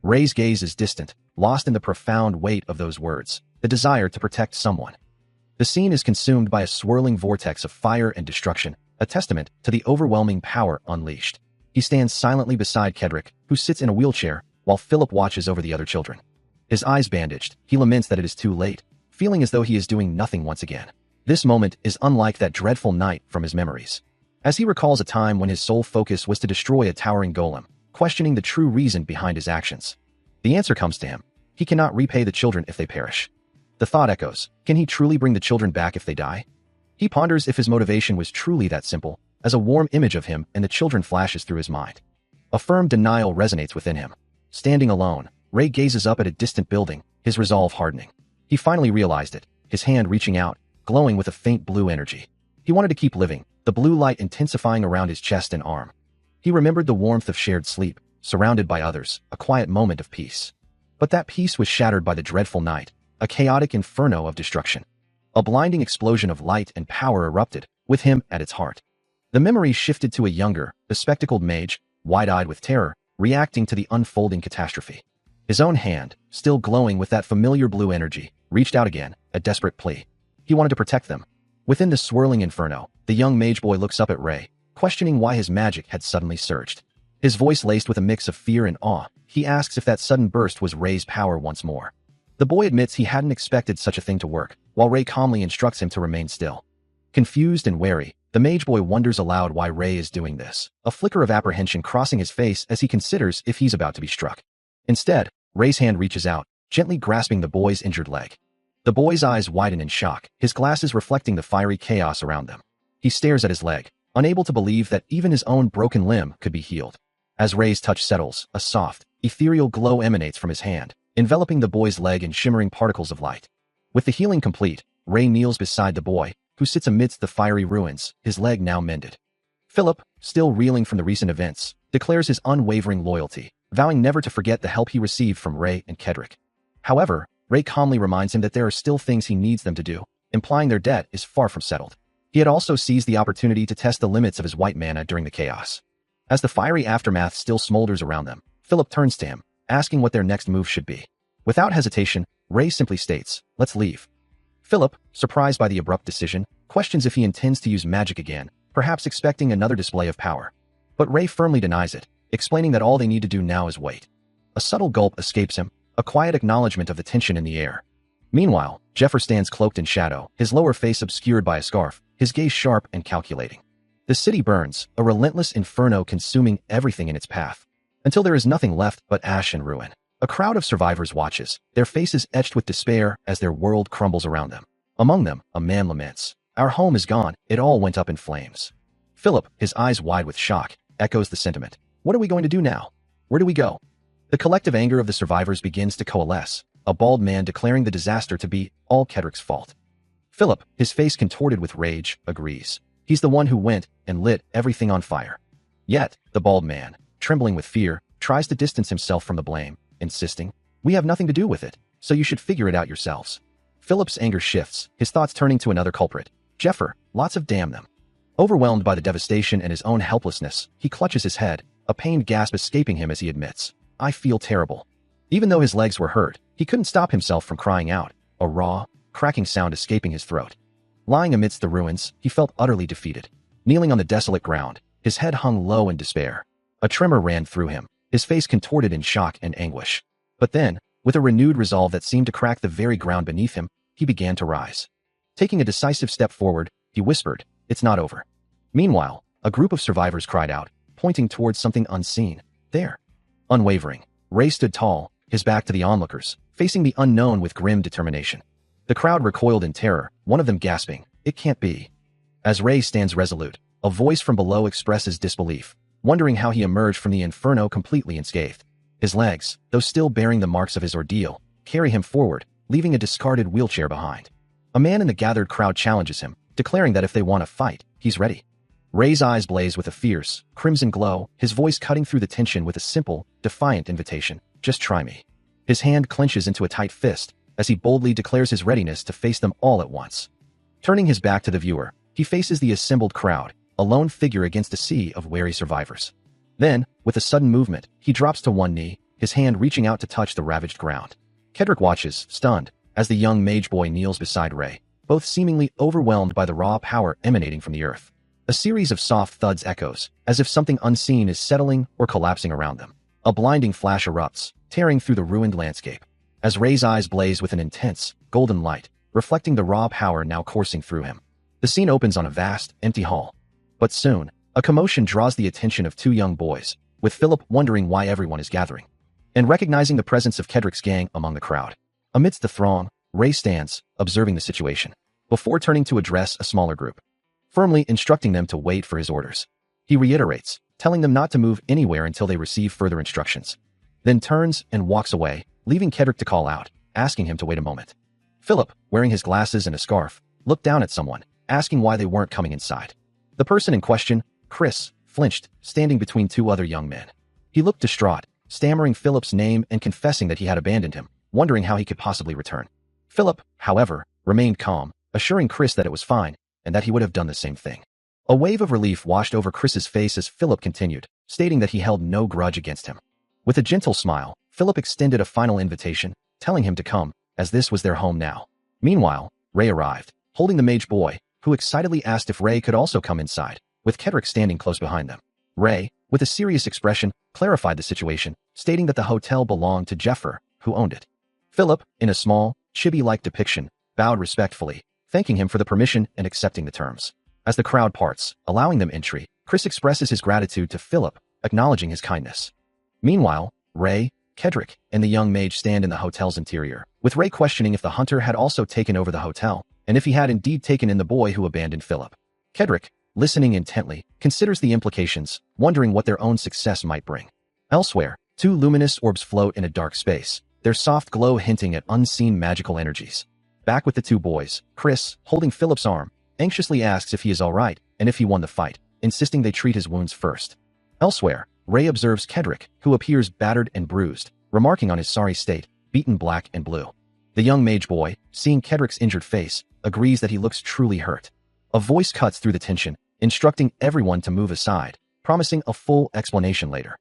[SPEAKER 1] Ray's gaze is distant, lost in the profound weight of those words, the desire to protect someone. The scene is consumed by a swirling vortex of fire and destruction, a testament to the overwhelming power unleashed. He stands silently beside Kedrick, who sits in a wheelchair, while Philip watches over the other children. His eyes bandaged, he laments that it is too late, feeling as though he is doing nothing once again. This moment is unlike that dreadful night from his memories. As he recalls a time when his sole focus was to destroy a towering golem, questioning the true reason behind his actions. The answer comes to him. He cannot repay the children if they perish. The thought echoes, can he truly bring the children back if they die? He ponders if his motivation was truly that simple, as a warm image of him and the children flashes through his mind. A firm denial resonates within him. Standing alone, Ray gazes up at a distant building, his resolve hardening. He finally realized it, his hand reaching out, glowing with a faint blue energy. He wanted to keep living, the blue light intensifying around his chest and arm. He remembered the warmth of shared sleep, surrounded by others, a quiet moment of peace. But that peace was shattered by the dreadful night, a chaotic inferno of destruction. A blinding explosion of light and power erupted, with him at its heart. The memory shifted to a younger, bespectacled mage, wide-eyed with terror, reacting to the unfolding catastrophe. His own hand, still glowing with that familiar blue energy, reached out again, a desperate plea. He wanted to protect them. Within the swirling inferno, the young mage boy looks up at Ray, questioning why his magic had suddenly surged. His voice laced with a mix of fear and awe, he asks if that sudden burst was Ray's power once more. The boy admits he hadn't expected such a thing to work, while Ray calmly instructs him to remain still. Confused and wary, the mage boy wonders aloud why Ray is doing this, a flicker of apprehension crossing his face as he considers if he's about to be struck. Instead, Ray's hand reaches out, gently grasping the boy's injured leg. The boy's eyes widen in shock, his glasses reflecting the fiery chaos around them. He stares at his leg, unable to believe that even his own broken limb could be healed. As Ray's touch settles, a soft, ethereal glow emanates from his hand, enveloping the boy's leg in shimmering particles of light. With the healing complete, Ray kneels beside the boy, who sits amidst the fiery ruins, his leg now mended. Philip, still reeling from the recent events, declares his unwavering loyalty, vowing never to forget the help he received from Ray and Kedrick. However, Ray calmly reminds him that there are still things he needs them to do, implying their debt is far from settled. He had also seized the opportunity to test the limits of his white mana during the chaos. As the fiery aftermath still smolders around them, Philip turns to him, asking what their next move should be. Without hesitation, Ray simply states, "Let's leave." Philip, surprised by the abrupt decision, questions if he intends to use magic again, perhaps expecting another display of power. But Ray firmly denies it, explaining that all they need to do now is wait. A subtle gulp escapes him, a quiet acknowledgement of the tension in the air. Meanwhile, Jeffer stands cloaked in shadow, his lower face obscured by a scarf, his gaze sharp and calculating. The city burns, a relentless inferno consuming everything in its path, until there is nothing left but ash and ruin. A crowd of survivors watches, their faces etched with despair as their world crumbles around them. Among them, a man laments, "Our home is gone, it all went up in flames." Philip, his eyes wide with shock, echoes the sentiment. What are we going to do now? Where do we go? The collective anger of the survivors begins to coalesce, a bald man declaring the disaster to be all Kedrick's fault. Philip, his face contorted with rage, agrees. He's the one who went and lit everything on fire. Yet, the bald man, trembling with fear, tries to distance himself from the blame, insisting, "We have nothing to do with it, so you should figure it out yourselves." Philip's anger shifts, his thoughts turning to another culprit. Jeffer, lots of damn them. Overwhelmed by the devastation and his own helplessness, he clutches his head, a pained gasp escaping him as he admits, "I feel terrible." Even though his legs were hurt, he couldn't stop himself from crying out, a raw, cracking sound escaping his throat. Lying amidst the ruins, he felt utterly defeated. Kneeling on the desolate ground, his head hung low in despair. A tremor ran through him, his face contorted in shock and anguish. But then, with a renewed resolve that seemed to crack the very ground beneath him, he began to rise. Taking a decisive step forward, he whispered, "It's not over." Meanwhile, a group of survivors cried out, pointing towards something unseen. There. Unwavering, Ray stood tall, his back to the onlookers, facing the unknown with grim determination. The crowd recoiled in terror, one of them gasping, "It can't be." As Ray stands resolute, a voice from below expresses disbelief, wondering how he emerged from the inferno completely unscathed. His legs, though still bearing the marks of his ordeal, carry him forward, leaving a discarded wheelchair behind. A man in the gathered crowd challenges him, declaring that if they want to fight, he's ready. Ray's eyes blaze with a fierce, crimson glow, his voice cutting through the tension with a simple, defiant invitation, "Just try me." His hand clenches into a tight fist, as he boldly declares his readiness to face them all at once. Turning his back to the viewer, he faces the assembled crowd, a lone figure against a sea of wary survivors. Then, with a sudden movement, he drops to one knee, his hand reaching out to touch the ravaged ground. Kedrick watches, stunned, as the young mage boy kneels beside Ray, both seemingly overwhelmed by the raw power emanating from the earth. A series of soft thuds echoes, as if something unseen is settling or collapsing around them. A blinding flash erupts, tearing through the ruined landscape. As Ray's eyes blaze with an intense, golden light, reflecting the raw power now coursing through him. The scene opens on a vast, empty hall. But soon, a commotion draws the attention of two young boys, with Philip wondering why everyone is gathering. And recognizing the presence of Kedrick's gang among the crowd. Amidst the throng, Ray stands, observing the situation, before turning to address a smaller group, firmly instructing them to wait for his orders. He reiterates, telling them not to move anywhere until they receive further instructions. Then turns and walks away, leaving Kedrick to call out, asking him to wait a moment. Philip, wearing his glasses and a scarf, looked down at someone, asking why they weren't coming inside. The person in question, Chris, flinched, standing between two other young men. He looked distraught, stammering Philip's name and confessing that he had abandoned him, wondering how he could possibly return. Philip, however, remained calm, assuring Chris that it was fine, and that he would have done the same thing. A wave of relief washed over Chris's face as Philip continued, stating that he held no grudge against him. With a gentle smile, Philip extended a final invitation, telling him to come, as this was their home now. Meanwhile, Ray arrived, holding the mage boy, who excitedly asked if Ray could also come inside, with Kedrick standing close behind them. Ray, with a serious expression, clarified the situation, stating that the hotel belonged to Jeffer, who owned it. Philip, in a small, chibi-like depiction, bowed respectfully, thanking him for the permission and accepting the terms. As the crowd parts, allowing them entry, Chris expresses his gratitude to Philip, acknowledging his kindness. Meanwhile, Ray, Kedrick, and the young mage stand in the hotel's interior, with Ray questioning if the hunter had also taken over the hotel, and if he had indeed taken in the boy who abandoned Philip. Kedrick, listening intently, considers the implications, wondering what their own success might bring. Elsewhere, two luminous orbs float in a dark space, their soft glow hinting at unseen magical energies. Back with the two boys, Chris, holding Philip's arm, anxiously asks if he is all right and if he won the fight, insisting they treat his wounds first. Elsewhere, Ray observes Kedrick, who appears battered and bruised, remarking on his sorry state, beaten black and blue. The young mage boy, seeing Kedrick's injured face, agrees that he looks truly hurt. A voice cuts through the tension, instructing everyone to move aside, promising a full explanation later.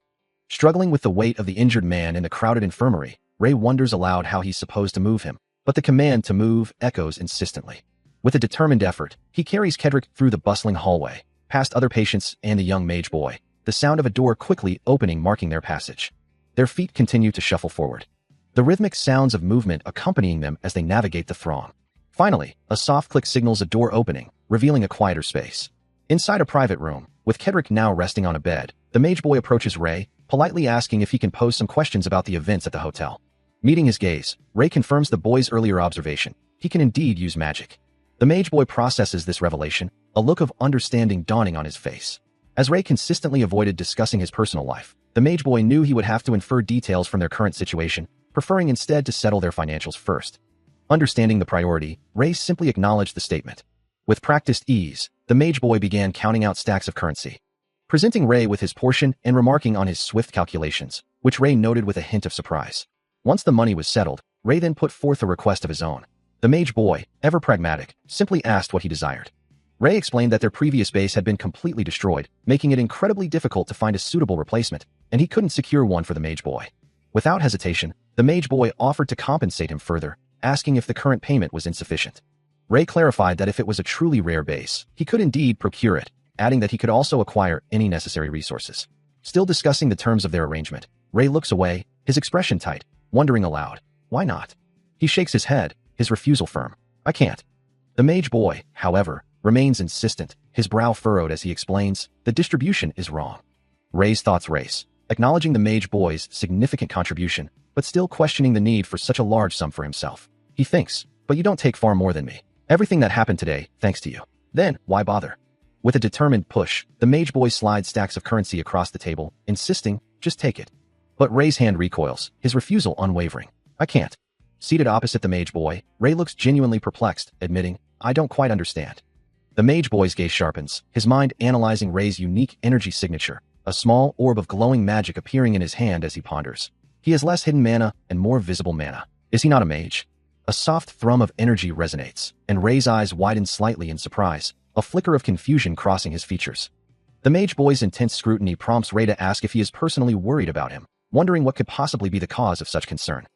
[SPEAKER 1] Struggling with the weight of the injured man in the crowded infirmary, Ray wonders aloud how he's supposed to move him, but the command to move echoes insistently. With a determined effort, he carries Kedrick through the bustling hallway, past other patients and the young mage boy, the sound of a door quickly opening marking their passage. Their feet continue to shuffle forward, the rhythmic sounds of movement accompanying them as they navigate the throng. Finally, a soft click signals a door opening, revealing a quieter space. Inside a private room, with Kedrick now resting on a bed, the mage boy approaches Ray, politely asking if he can pose some questions about the events at the hotel. Meeting his gaze, Ray confirms the boy's earlier observation. He can indeed use magic. The mage boy processes this revelation, a look of understanding dawning on his face. As Ray consistently avoided discussing his personal life, the mage boy knew he would have to infer details from their current situation, preferring instead to settle their financials first. Understanding the priority, Ray simply acknowledged the statement. With practiced ease, the mage boy began counting out stacks of currency, presenting Ray with his portion and remarking on his swift calculations, which Ray noted with a hint of surprise. Once the money was settled, Ray then put forth a request of his own. The mage boy, ever pragmatic, simply asked what he desired. Ray explained that their previous base had been completely destroyed, making it incredibly difficult to find a suitable replacement, and he couldn't secure one for the mage boy. Without hesitation, the mage boy offered to compensate him further, asking if the current payment was insufficient. Ray clarified that if it was a truly rare base, he could indeed procure it, adding that he could also acquire any necessary resources. Still discussing the terms of their arrangement, Ray looks away, his expression tight, wondering aloud, why not? He shakes his head, his refusal firm. I can't. The mage boy, however, remains insistent, his brow furrowed as he explains, the distribution is wrong. Ray's thoughts race, acknowledging the mage boy's significant contribution, but still questioning the need for such a large sum for himself. He thinks, but you don't take far more than me. Everything that happened today, thanks to you. Then, why bother? With a determined push, the mage boy slides stacks of currency across the table, insisting, just take it. But Ray's hand recoils, his refusal unwavering. I can't. Seated opposite the mage boy, Ray looks genuinely perplexed, admitting, I don't quite understand. The mage boy's gaze sharpens, his mind analyzing Ray's unique energy signature, a small orb of glowing magic appearing in his hand as he ponders. He has less hidden mana and more visible mana. Is he not a mage? A soft thrum of energy resonates, and Ray's eyes widen slightly in surprise, a flicker of confusion crossing his features. The mage boy's intense scrutiny prompts Ray to ask if he is personally worried about him, wondering what could possibly be the cause of such concern.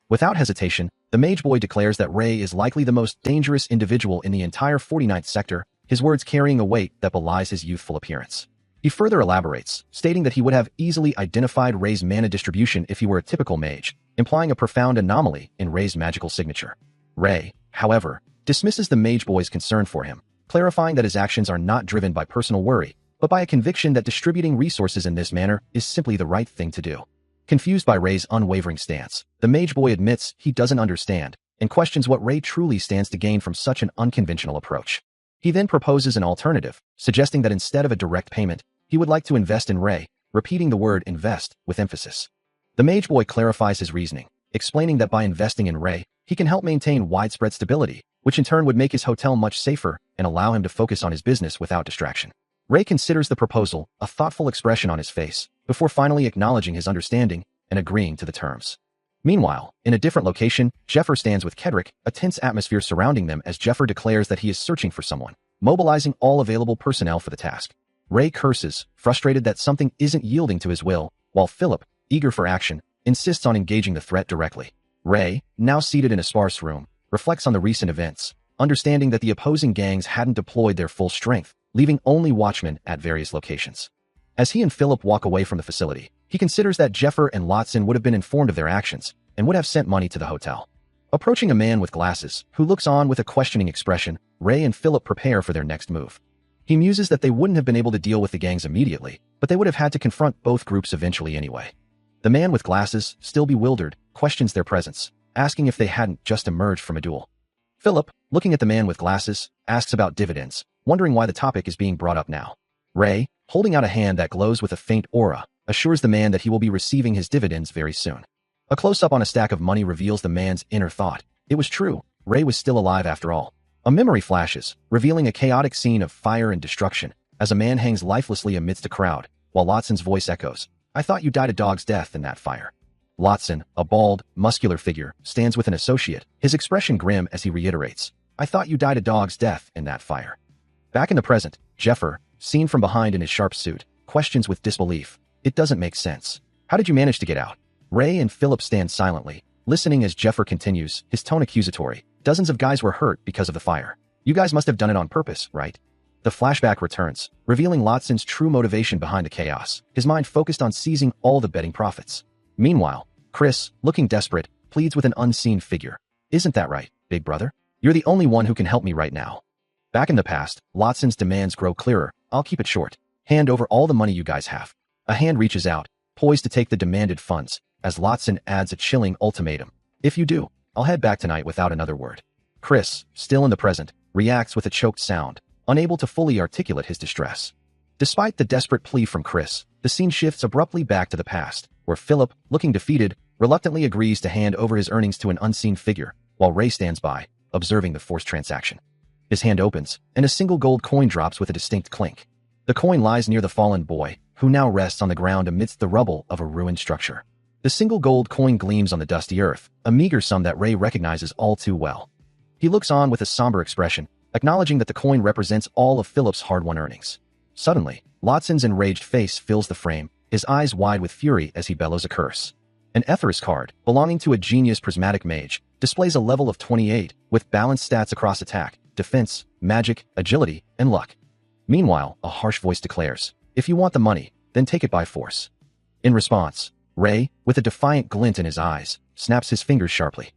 [SPEAKER 1] Without hesitation, the mage boy declares that Ray is likely the most dangerous individual in the entire 49th sector, his words carrying a weight that belies his youthful appearance. He further elaborates, stating that he would have easily identified Ray's mana distribution if he were a typical mage, implying a profound anomaly in Ray's magical signature. Ray, however, dismisses the mage boy's concern for him, clarifying that his actions are not driven by personal worry, but by a conviction that distributing resources in this manner is simply the right thing to do. Confused by Ray's unwavering stance, the mage boy admits he doesn't understand and questions what Ray truly stands to gain from such an unconventional approach. He then proposes an alternative, suggesting that instead of a direct payment, he would like to invest in Ray, repeating the word invest with emphasis. The mage boy clarifies his reasoning, explaining that by investing in Ray, he can help maintain widespread stability, which in turn would make his hotel much safer and allow him to focus on his business without distraction. Ray considers the proposal, a thoughtful expression on his face, before finally acknowledging his understanding and agreeing to the terms. Meanwhile, in a different location, Jeffer stands with Kedrick, a tense atmosphere surrounding them as Jeffer declares that he is searching for someone, mobilizing all available personnel for the task. Ray curses, frustrated that something isn't yielding to his will, while Philip, eager for action, insists on engaging the threat directly. Ray, now seated in a sparse room, reflects on the recent events, understanding that the opposing gangs hadn't deployed their full strength, leaving only watchmen at various locations. As he and Philip walk away from the facility, he considers that Jeffer and Lotson would have been informed of their actions and would have sent money to the hotel. Approaching a man with glasses, who looks on with a questioning expression, Ray and Philip prepare for their next move. He muses that they wouldn't have been able to deal with the gangs immediately, but they would have had to confront both groups eventually anyway. The man with glasses, still bewildered, questions their presence, asking if they hadn't just emerged from a duel. Philip, looking at the man with glasses, asks about dividends, wondering why the topic is being brought up now. Ray, holding out a hand that glows with a faint aura, assures the man that he will be receiving his dividends very soon. A close-up on a stack of money reveals the man's inner thought. It was true, Ray was still alive after all. A memory flashes, revealing a chaotic scene of fire and destruction, as a man hangs lifelessly amidst a crowd, while Lotson's voice echoes, I thought you died a dog's death in that fire. Lotson, a bald, muscular figure, stands with an associate, his expression grim as he reiterates, I thought you died a dog's death in that fire. Back in the present, Jeffer, seen from behind in his sharp suit, questions with disbelief. It doesn't make sense. How did you manage to get out? Ray and Philip stand silently, listening as Jeffer continues, his tone accusatory. Dozens of guys were hurt because of the fire. You guys must have done it on purpose, right? The flashback returns, revealing Lotson's true motivation behind the chaos, his mind focused on seizing all the betting profits. Meanwhile, Chris, looking desperate, pleads with an unseen figure. Isn't that right, big brother? You're the only one who can help me right now. Back in the past, Lotson's demands grow clearer. I'll keep it short. Hand over all the money you guys have. A hand reaches out, poised to take the demanded funds, as Lotson adds a chilling ultimatum. If you do, I'll head back tonight without another word. Chris, still in the present, reacts with a choked sound, unable to fully articulate his distress. Despite the desperate plea from Chris, the scene shifts abruptly back to the past, where Philip, looking defeated, reluctantly agrees to hand over his earnings to an unseen figure, while Ray stands by, observing the forced transaction. His hand opens, and a single gold coin drops with a distinct clink. The coin lies near the fallen boy, who now rests on the ground amidst the rubble of a ruined structure. The single gold coin gleams on the dusty earth, a meager sum that Ray recognizes all too well. He looks on with a somber expression, acknowledging that the coin represents all of Philip's hard-won earnings. Suddenly, Lotson's enraged face fills the frame, his eyes wide with fury as he bellows a curse. An Etherius card, belonging to a genius prismatic mage, displays a level of 28, with balanced stats across attack, defense, magic, agility, and luck. Meanwhile, a harsh voice declares, "If you want the money, then take it by force." In response, Ray, with a defiant glint in his eyes, snaps his fingers sharply.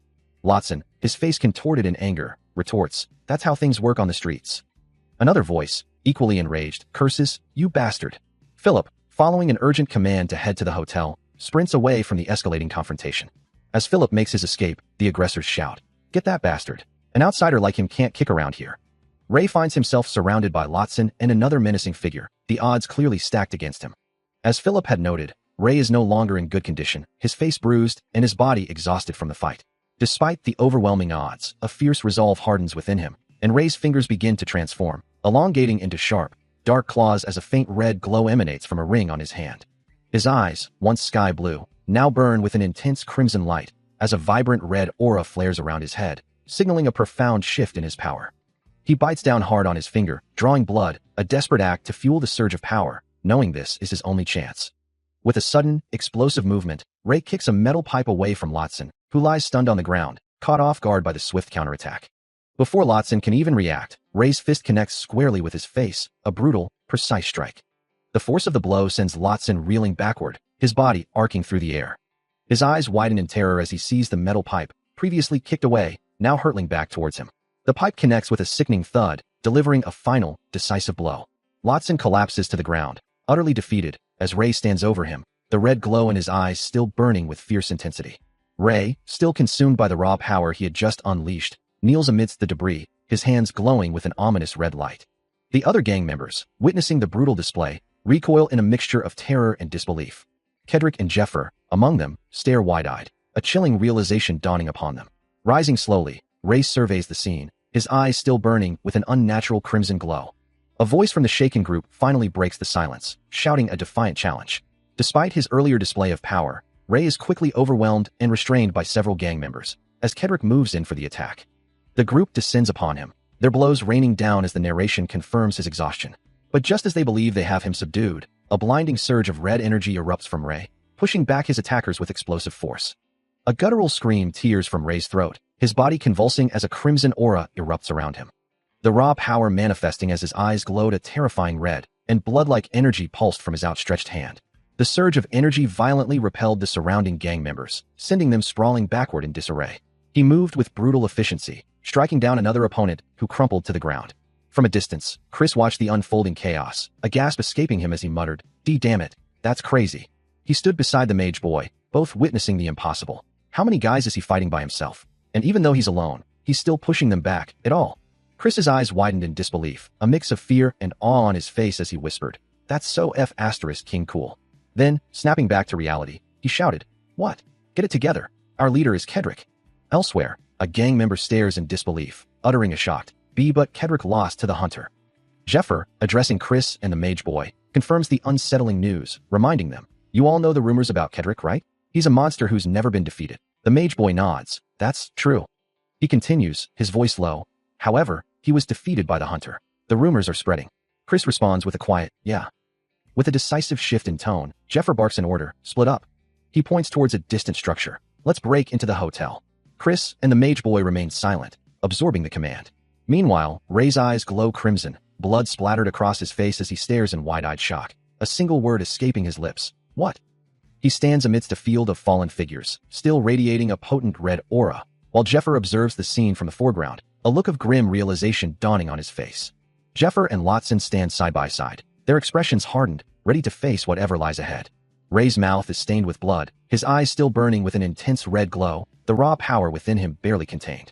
[SPEAKER 1] Lotson, his face contorted in anger, retorts, "That's how things work on the streets." Another voice, equally enraged, curses, "You bastard." Philip, following an urgent command to head to the hotel, sprints away from the escalating confrontation. As Philip makes his escape, the aggressors shout, "Get that bastard. An outsider like him can't kick around here." Ray finds himself surrounded by Lotson and another menacing figure, the odds clearly stacked against him. As Philip had noted, Ray is no longer in good condition, his face bruised and his body exhausted from the fight. Despite the overwhelming odds, a fierce resolve hardens within him, and Ray's fingers begin to transform, elongating into sharp, dark claws as a faint red glow emanates from a ring on his hand. His eyes, once sky blue, now burn with an intense crimson light, as a vibrant red aura flares around his head, signaling a profound shift in his power. He bites down hard on his finger, drawing blood, a desperate act to fuel the surge of power, knowing this is his only chance. With a sudden, explosive movement, Ray kicks a metal pipe away from Lotson, who lies stunned on the ground, caught off guard by the swift counterattack. Before Lotson can even react, Ray's fist connects squarely with his face, a brutal, precise strike. The force of the blow sends Lotson reeling backward, his body arcing through the air. His eyes widen in terror as he sees the metal pipe, previously kicked away, now hurtling back towards him. The pipe connects with a sickening thud, delivering a final, decisive blow. Lotson collapses to the ground, utterly defeated, as Ray stands over him, the red glow in his eyes still burning with fierce intensity. Ray, still consumed by the raw power he had just unleashed, kneels amidst the debris, his hands glowing with an ominous red light. The other gang members, witnessing the brutal display, recoil in a mixture of terror and disbelief. Kedrick and Jeffer, among them, stare wide-eyed, a chilling realization dawning upon them. Rising slowly, Ray surveys the scene, his eyes still burning with an unnatural crimson glow. A voice from the shaken group finally breaks the silence, shouting a defiant challenge. Despite his earlier display of power, Ray is quickly overwhelmed and restrained by several gang members, as Kedrick moves in for the attack. The group descends upon him, their blows raining down as the narration confirms his exhaustion. But just as they believe they have him subdued, a blinding surge of red energy erupts from Ray, pushing back his attackers with explosive force. A guttural scream tears from Ray's throat, his body convulsing as a crimson aura erupts around him. The raw power manifesting as his eyes glowed a terrifying red, and blood-like energy pulsed from his outstretched hand. The surge of energy violently repelled the surrounding gang members, sending them sprawling backward in disarray. He moved with brutal efficiency, striking down another opponent who crumpled to the ground. From a distance, Chris watched the unfolding chaos, a gasp escaping him as he muttered, Damn it, that's crazy." He stood beside the mage boy, both witnessing the impossible. How many guys is he fighting by himself? And even though he's alone, he's still pushing them back, at all. Chris's eyes widened in disbelief, a mix of fear and awe on his face as he whispered, "That's so King cool." Then, snapping back to reality, he shouted, "What? Get it together. Our leader is Kedrick." Elsewhere, a gang member stares in disbelief, uttering a shocked, but Kedrick lost to the hunter. Jeffer, addressing Chris and the mage boy, confirms the unsettling news, reminding them, "You all know the rumors about Kedrick, right? He's a monster who's never been defeated." The mage boy nods. "That's true." He continues, his voice low. "However, he was defeated by the hunter. The rumors are spreading." Chris responds with a quiet, "Yeah." With a decisive shift in tone, Jeffer barks an order, "Split up." He points towards a distant structure. "Let's break into the hotel." Chris and the mage boy remain silent, absorbing the command. Meanwhile, Ray's eyes glow crimson, blood splattered across his face as he stares in wide-eyed shock, a single word escaping his lips. "What?" He stands amidst a field of fallen figures, still radiating a potent red aura, while Jeffer observes the scene from the foreground, a look of grim realization dawning on his face. Jeffer and Lotson stand side by side, their expressions hardened, ready to face whatever lies ahead. Ray's mouth is stained with blood, his eyes still burning with an intense red glow, the raw power within him barely contained.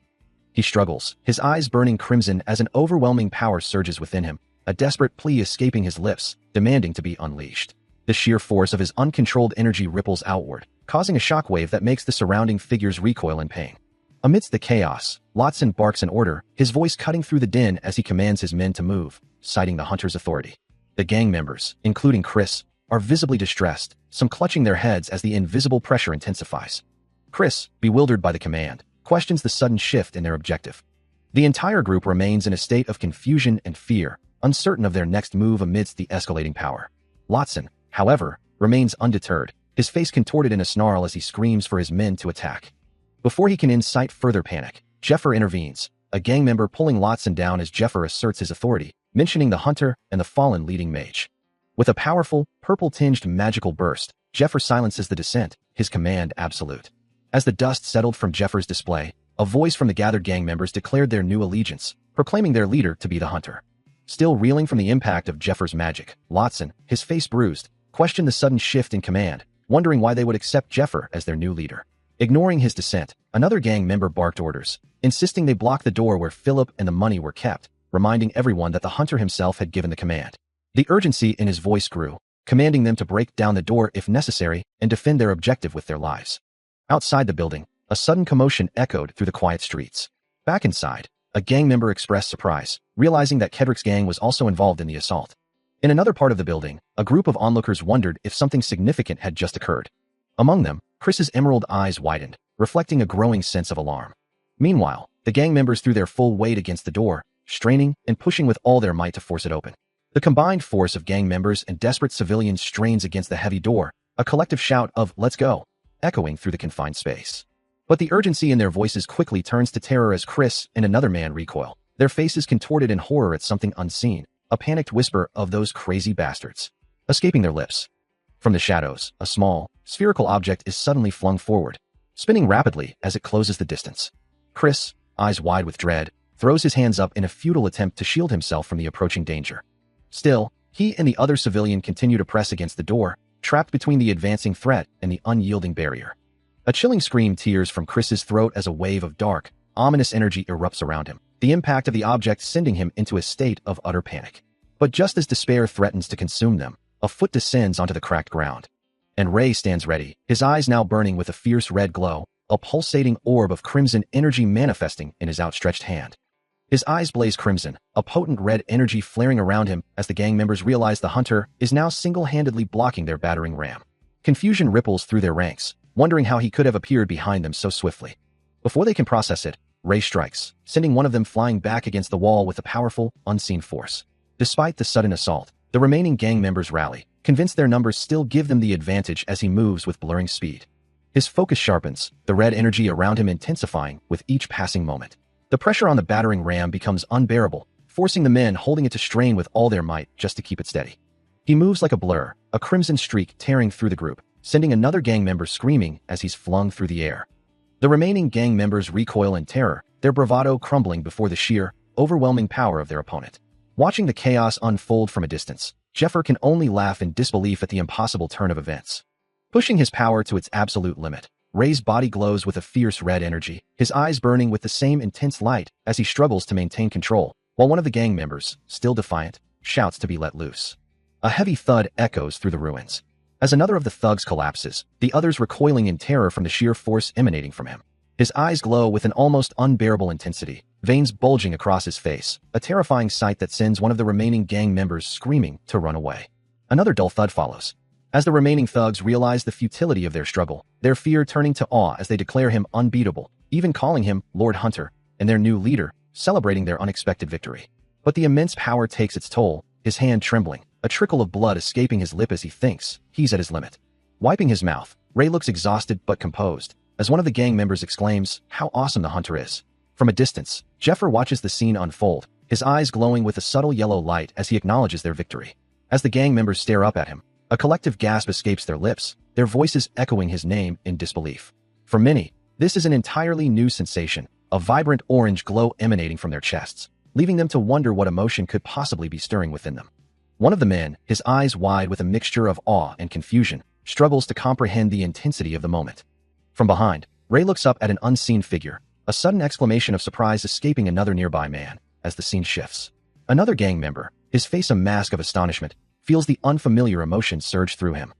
[SPEAKER 1] He struggles, his eyes burning crimson as an overwhelming power surges within him, a desperate plea escaping his lips, demanding to be unleashed. The sheer force of his uncontrolled energy ripples outward, causing a shockwave that makes the surrounding figures recoil in pain. Amidst the chaos, Lotson barks an order, his voice cutting through the din as he commands his men to move, citing the hunter's authority. The gang members, including Chris, are visibly distressed, some clutching their heads as the invisible pressure intensifies. Chris, bewildered by the command, questions the sudden shift in their objective. The entire group remains in a state of confusion and fear, uncertain of their next move amidst the escalating power. Lotson, however, remains undeterred, his face contorted in a snarl as he screams for his men to attack. Before he can incite further panic, Jeffer intervenes, a gang member pulling Lotson down as Jeffer asserts his authority, mentioning the hunter and the fallen leading mage. With a powerful, purple-tinged magical burst, Jeffer silences the dissent, his command absolute. As the dust settled from Jeffer's display, a voice from the gathered gang members declared their new allegiance, proclaiming their leader to be the hunter. Still reeling from the impact of Jeffer's magic, Lotson, his face bruised, questioned the sudden shift in command, wondering why they would accept Jeffer as their new leader. Ignoring his dissent, another gang member barked orders, insisting they block the door where Philip and the money were kept, reminding everyone that the hunter himself had given the command. The urgency in his voice grew, commanding them to break down the door if necessary and defend their objective with their lives. Outside the building, a sudden commotion echoed through the quiet streets. Back inside, a gang member expressed surprise, realizing that Kedrick's gang was also involved in the assault. In another part of the building, a group of onlookers wondered if something significant had just occurred. Among them, Chris's emerald eyes widened, reflecting a growing sense of alarm. Meanwhile, the gang members threw their full weight against the door, straining and pushing with all their might to force it open. The combined force of gang members and desperate civilians strains against the heavy door, a collective shout of "Let's go!" echoing through the confined space. But the urgency in their voices quickly turns to terror as Chris and another man recoil, their faces contorted in horror at something unseen, a panicked whisper of "those crazy bastards" escaping their lips. From the shadows, a small, spherical object is suddenly flung forward, spinning rapidly as it closes the distance. Chris, eyes wide with dread, throws his hands up in a futile attempt to shield himself from the approaching danger. Still, he and the other civilian continue to press against the door, trapped between the advancing threat and the unyielding barrier. A chilling scream tears from Chris's throat as a wave of dark, ominous energy erupts around him, the impact of the object sending him into a state of utter panic. But just as despair threatens to consume them, a foot descends onto the cracked ground. And Ray stands ready, his eyes now burning with a fierce red glow, a pulsating orb of crimson energy manifesting in his outstretched hand. His eyes blaze crimson, a potent red energy flaring around him as the gang members realize the hunter is now single-handedly blocking their battering ram. Confusion ripples through their ranks, wondering how he could have appeared behind them so swiftly. Before they can process it, Ray strikes, sending one of them flying back against the wall with a powerful, unseen force. Despite the sudden assault, the remaining gang members rally, convinced their numbers still give them the advantage as he moves with blurring speed. His focus sharpens, the red energy around him intensifying with each passing moment. The pressure on the battering ram becomes unbearable, forcing the men holding it to strain with all their might just to keep it steady. He moves like a blur, a crimson streak tearing through the group, sending another gang member screaming as he's flung through the air. The remaining gang members recoil in terror, their bravado crumbling before the sheer, overwhelming power of their opponent. Watching the chaos unfold from a distance, Jeffer can only laugh in disbelief at the impossible turn of events. Pushing his power to its absolute limit, Ray's body glows with a fierce red energy, his eyes burning with the same intense light as he struggles to maintain control, while one of the gang members, still defiant, shouts to be let loose. A heavy thud echoes through the ruins. As another of the thugs collapses, the others recoiling in terror from the sheer force emanating from him. His eyes glow with an almost unbearable intensity, veins bulging across his face, a terrifying sight that sends one of the remaining gang members screaming to run away. Another dull thud follows. As the remaining thugs realize the futility of their struggle, their fear turning to awe as they declare him unbeatable, even calling him Lord Hunter, and their new leader, celebrating their unexpected victory. But the immense power takes its toll, his hand trembling, a trickle of blood escaping his lip as he thinks he's at his limit. Wiping his mouth, Ray looks exhausted but composed, as one of the gang members exclaims how awesome the hunter is. From a distance, Jeffer watches the scene unfold, his eyes glowing with a subtle yellow light as he acknowledges their victory. As the gang members stare up at him, a collective gasp escapes their lips, their voices echoing his name in disbelief. For many, this is an entirely new sensation, a vibrant orange glow emanating from their chests, leaving them to wonder what emotion could possibly be stirring within them. One of the men, his eyes wide with a mixture of awe and confusion, struggles to comprehend the intensity of the moment. From behind, Ray looks up at an unseen figure, a sudden exclamation of surprise escaping another nearby man, as the scene shifts. Another gang member, his face a mask of astonishment, feels the unfamiliar emotion surge through him.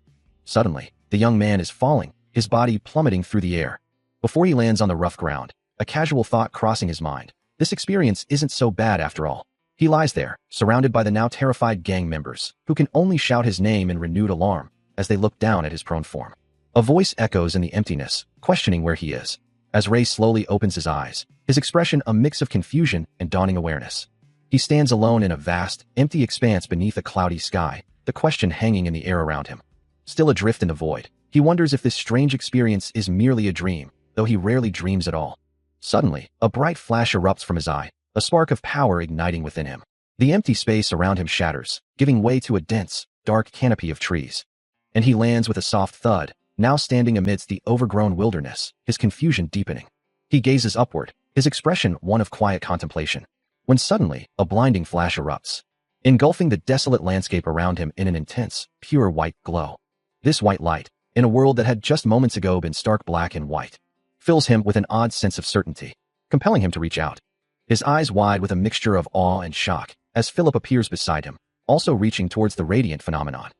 [SPEAKER 1] Suddenly, the young man is falling, his body plummeting through the air. Before he lands on the rough ground, a casual thought crossing his mind. This experience isn't so bad after all. He lies there, surrounded by the now terrified gang members, who can only shout his name in renewed alarm as they look down at his prone form. A voice echoes in the emptiness, questioning where he is. As Ray slowly opens his eyes, his expression a mix of confusion and dawning awareness. He stands alone in a vast, empty expanse beneath a cloudy sky, the question hanging in the air around him. Still adrift in the void, He wonders if this strange experience is merely a dream, though he rarely dreams at all. Suddenly, a bright flash erupts from his eye, a spark of power igniting within him. The empty space around him shatters, giving way to a dense, dark canopy of trees. And he lands with a soft thud, now standing amidst the overgrown wilderness, his confusion deepening. He gazes upward, his expression one of quiet contemplation, when suddenly a blinding flash erupts, engulfing the desolate landscape around him in an intense, pure white glow. This white light, in a world that had just moments ago been stark black and white, fills him with an odd sense of certainty, compelling him to reach out. His eyes wide with a mixture of awe and shock, as Philip appears beside him, also reaching towards the radiant phenomenon.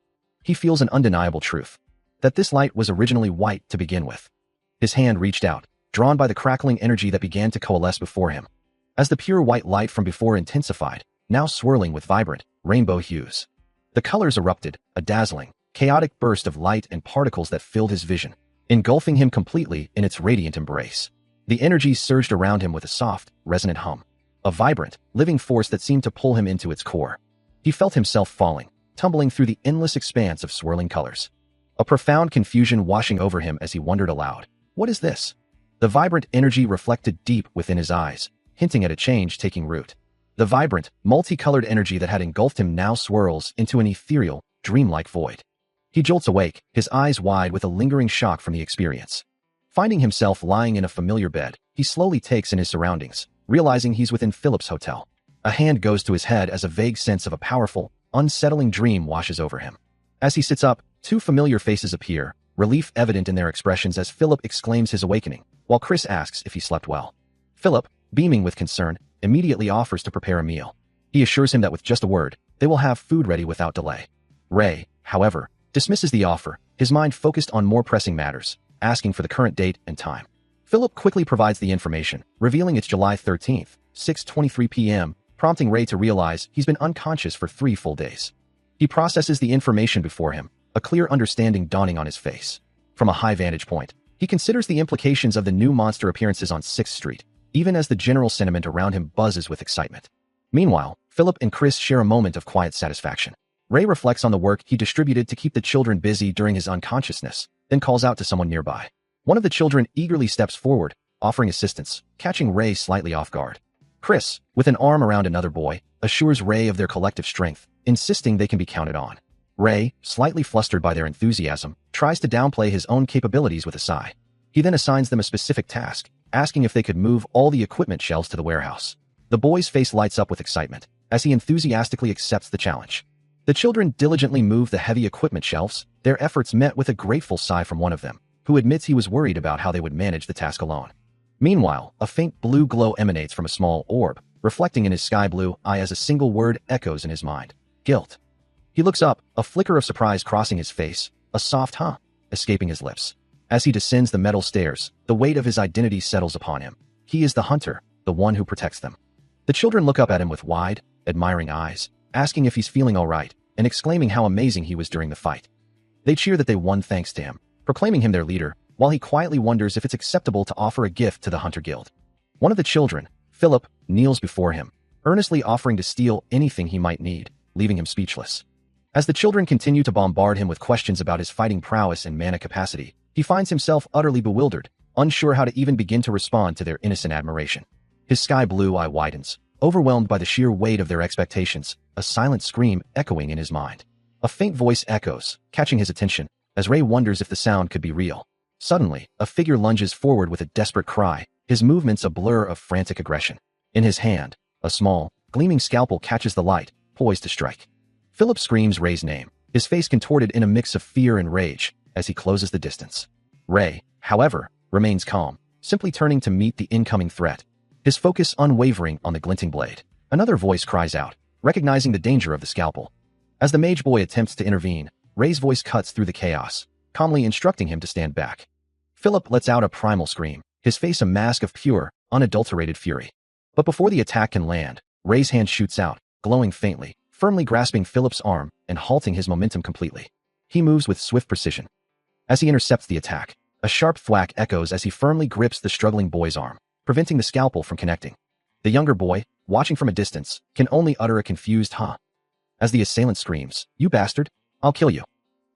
[SPEAKER 1] He feels an undeniable truth, that this light was originally white to begin with. His hand reached out, drawn by the crackling energy that began to coalesce before him. As the pure white light from before intensified, now swirling with vibrant, rainbow hues. The colors erupted, a dazzling, chaotic burst of light and particles that filled his vision, engulfing him completely in its radiant embrace. The energy surged around him with a soft, resonant hum, a vibrant, living force that seemed to pull him into its core. He felt himself falling, tumbling through the endless expanse of swirling colors. A profound confusion washing over him as he wondered aloud, "What is this?" The vibrant energy reflected deep within his eyes, hinting at a change taking root. The vibrant, multicolored energy that had engulfed him now swirls into an ethereal, dreamlike void. He jolts awake, his eyes wide with a lingering shock from the experience. Finding himself lying in a familiar bed, he slowly takes in his surroundings, realizing he's within Philip's hotel. A hand goes to his head as a vague sense of a powerful, unsettling dream washes over him. As he sits up, two familiar faces appear, relief evident in their expressions as Philip exclaims his awakening, while Chris asks if he slept well. Philip, beaming with concern, immediately offers to prepare a meal. He assures him that with just a word, they will have food ready without delay. Ray, however, dismisses the offer, his mind focused on more pressing matters, asking for the current date and time. Philip quickly provides the information, revealing it's July 13th, 6:23 p.m., prompting Ray to realize he's been unconscious for 3 full days. He processes the information before him, a clear understanding dawning on his face. From a high vantage point, he considers the implications of the new monster appearances on 6th Street, even as the general sentiment around him buzzes with excitement. Meanwhile, Philip and Chris share a moment of quiet satisfaction. Ray reflects on the work he distributed to keep the children busy during his unconsciousness, then calls out to someone nearby. One of the children eagerly steps forward, offering assistance, catching Ray slightly off guard. Chris, with an arm around another boy, assures Ray of their collective strength, insisting they can be counted on. Ray, slightly flustered by their enthusiasm, tries to downplay his own capabilities with a sigh. He then assigns them a specific task, asking if they could move all the equipment shelves to the warehouse. The boy's face lights up with excitement, as he enthusiastically accepts the challenge. The children diligently move the heavy equipment shelves, their efforts met with a grateful sigh from one of them, who admits he was worried about how they would manage the task alone. Meanwhile, a faint blue glow emanates from a small orb, reflecting in his sky blue eye as a single word echoes in his mind: guilt. He looks up, a flicker of surprise crossing his face, a soft "huh" escaping his lips. As he descends the metal stairs, the weight of his identity settles upon him. He is the hunter, the one who protects them. The children look up at him with wide, admiring eyes, asking if he's feeling all right, and exclaiming how amazing he was during the fight. They cheer that they won thanks to him, proclaiming him their leader, while he quietly wonders if it's acceptable to offer a gift to the Hunter Guild. One of the children, Philip, kneels before him, earnestly offering to steal anything he might need, leaving him speechless. As the children continue to bombard him with questions about his fighting prowess and mana capacity, he finds himself utterly bewildered, unsure how to even begin to respond to their innocent admiration. His sky blue eye widens, overwhelmed by the sheer weight of their expectations, a silent scream echoing in his mind. A faint voice echoes, catching his attention, as Ray wonders if the sound could be real. Suddenly, a figure lunges forward with a desperate cry, his movements a blur of frantic aggression. In his hand, a small, gleaming scalpel catches the light, poised to strike. Philip screams Ray's name, his face contorted in a mix of fear and rage, as he closes the distance. Ray, however, remains calm, simply turning to meet the incoming threat, his focus unwavering on the glinting blade. Another voice cries out, recognizing the danger of the scalpel. As the mage boy attempts to intervene, Ray's voice cuts through the chaos, calmly instructing him to stand back. Philip lets out a primal scream, his face a mask of pure, unadulterated fury. But before the attack can land, Ray's hand shoots out, glowing faintly, firmly grasping Philip's arm and halting his momentum completely. He moves with swift precision. As he intercepts the attack, a sharp thwack echoes as he firmly grips the struggling boy's arm, preventing the scalpel from connecting. The younger boy, watching from a distance, can only utter a confused "huh" as the assailant screams, "You bastard! I'll kill you!"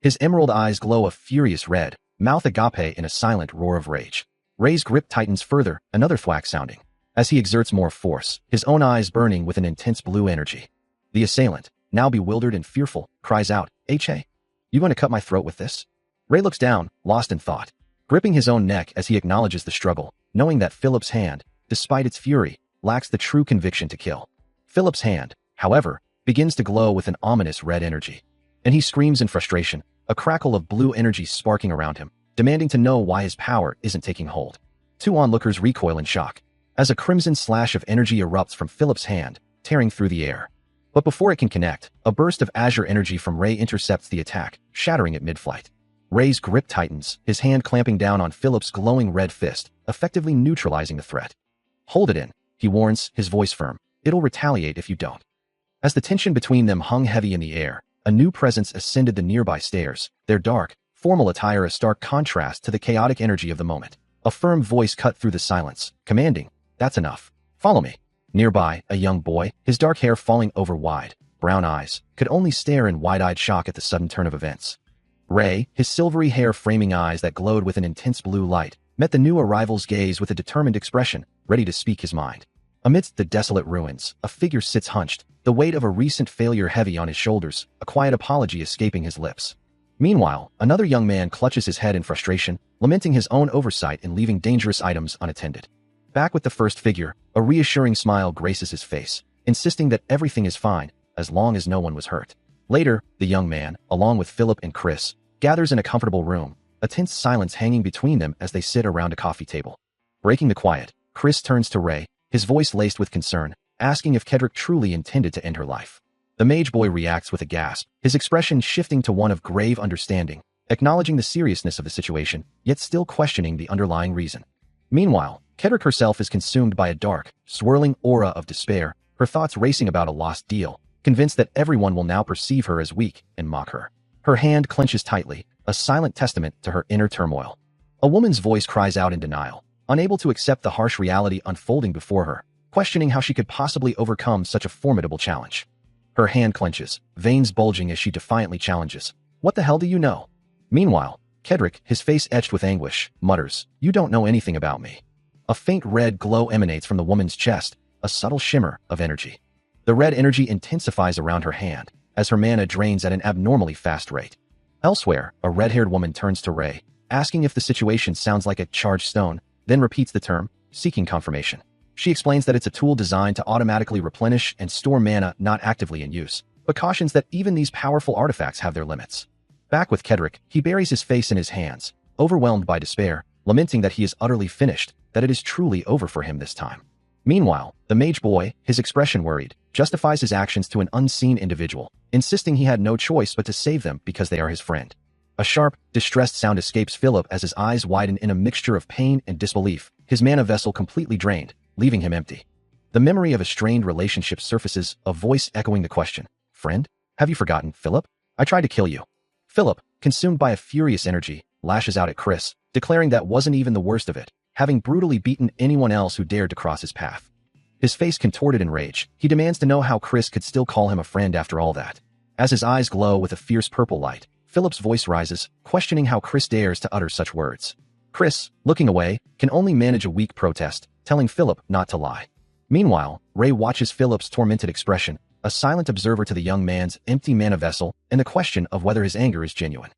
[SPEAKER 1] His emerald eyes glow a furious red, mouth agape in a silent roar of rage. Ray's grip tightens further, another thwack sounding. As he exerts more force, his own eyes burning with an intense blue energy. The assailant, now bewildered and fearful, cries out, "Hey, you going to cut my throat with this?" Ray looks down, lost in thought, gripping his own neck as he acknowledges the struggle, knowing that Philip's hand, despite its fury, lacks the true conviction to kill. Philip's hand, however, begins to glow with an ominous red energy. And he screams in frustration, a crackle of blue energy sparking around him, demanding to know why his power isn't taking hold. Two onlookers recoil in shock, as a crimson slash of energy erupts from Philip's hand, tearing through the air. But before it can connect, a burst of azure energy from Ray intercepts the attack, shattering it mid-flight. Ray's grip tightens, his hand clamping down on Philip's glowing red fist, effectively neutralizing the threat. "Hold it in," he warns, his voice firm. "It'll retaliate if you don't." As the tension between them hung heavy in the air, a new presence ascended the nearby stairs, their dark, formal attire a stark contrast to the chaotic energy of the moment. A firm voice cut through the silence, commanding, "That's enough. Follow me." Nearby, a young boy, his dark hair falling over wide, brown eyes, could only stare in wide-eyed shock at the sudden turn of events. Ray, his silvery hair framing eyes that glowed with an intense blue light, met the new arrival's gaze with a determined expression, ready to speak his mind. Amidst the desolate ruins, a figure sits hunched, the weight of a recent failure heavy on his shoulders, a quiet apology escaping his lips. Meanwhile, another young man clutches his head in frustration, lamenting his own oversight in leaving dangerous items unattended. Back with the first figure, a reassuring smile graces his face, insisting that everything is fine, as long as no one was hurt. Later, the young man, along with Philip and Chris, gathers in a comfortable room, a tense silence hanging between them as they sit around a coffee table. Breaking the quiet, Chris turns to Ray, his voice laced with concern, asking if Kedrick truly intended to end her life. The mage boy reacts with a gasp, his expression shifting to one of grave understanding, acknowledging the seriousness of the situation, yet still questioning the underlying reason. Meanwhile, Kedrick herself is consumed by a dark, swirling aura of despair, her thoughts racing about a lost deal, convinced that everyone will now perceive her as weak and mock her. Her hand clenches tightly, a silent testament to her inner turmoil. A woman's voice cries out in denial, unable to accept the harsh reality unfolding before her, questioning how she could possibly overcome such a formidable challenge. Her hand clenches, veins bulging as she defiantly challenges, "What the hell do you know?" Meanwhile, Kedrick, his face etched with anguish, mutters, "You don't know anything about me." A faint red glow emanates from the woman's chest, a subtle shimmer of energy. The red energy intensifies around her hand, as her mana drains at an abnormally fast rate. Elsewhere, a red-haired woman turns to Ray, asking if the situation sounds like a charged stone, then repeats the term, seeking confirmation. She explains that it's a tool designed to automatically replenish and store mana not actively in use, but cautions that even these powerful artifacts have their limits. Back with Kedrick, he buries his face in his hands, overwhelmed by despair, lamenting that he is utterly finished, that it is truly over for him this time. Meanwhile, the mage boy, his expression worried, justifies his actions to an unseen individual, insisting he had no choice but to save them because they are his friend. A sharp, distressed sound escapes Philip as his eyes widen in a mixture of pain and disbelief, his mana vessel completely drained, leaving him empty. The memory of a strained relationship surfaces, a voice echoing the question, "Friend? Have you forgotten, Philip? I tried to kill you." Philip, consumed by a furious energy, lashes out at Chris, declaring that wasn't even the worst of it, having brutally beaten anyone else who dared to cross his path. His face contorted in rage, he demands to know how Chris could still call him a friend after all that. As his eyes glow with a fierce purple light, Philip's voice rises, questioning how Chris dares to utter such words. Chris, looking away, can only manage a weak protest, telling Philip not to lie. Meanwhile, Ray watches Philip's tormented expression, a silent observer to the young man's empty mana vessel and the question of whether his anger is genuine.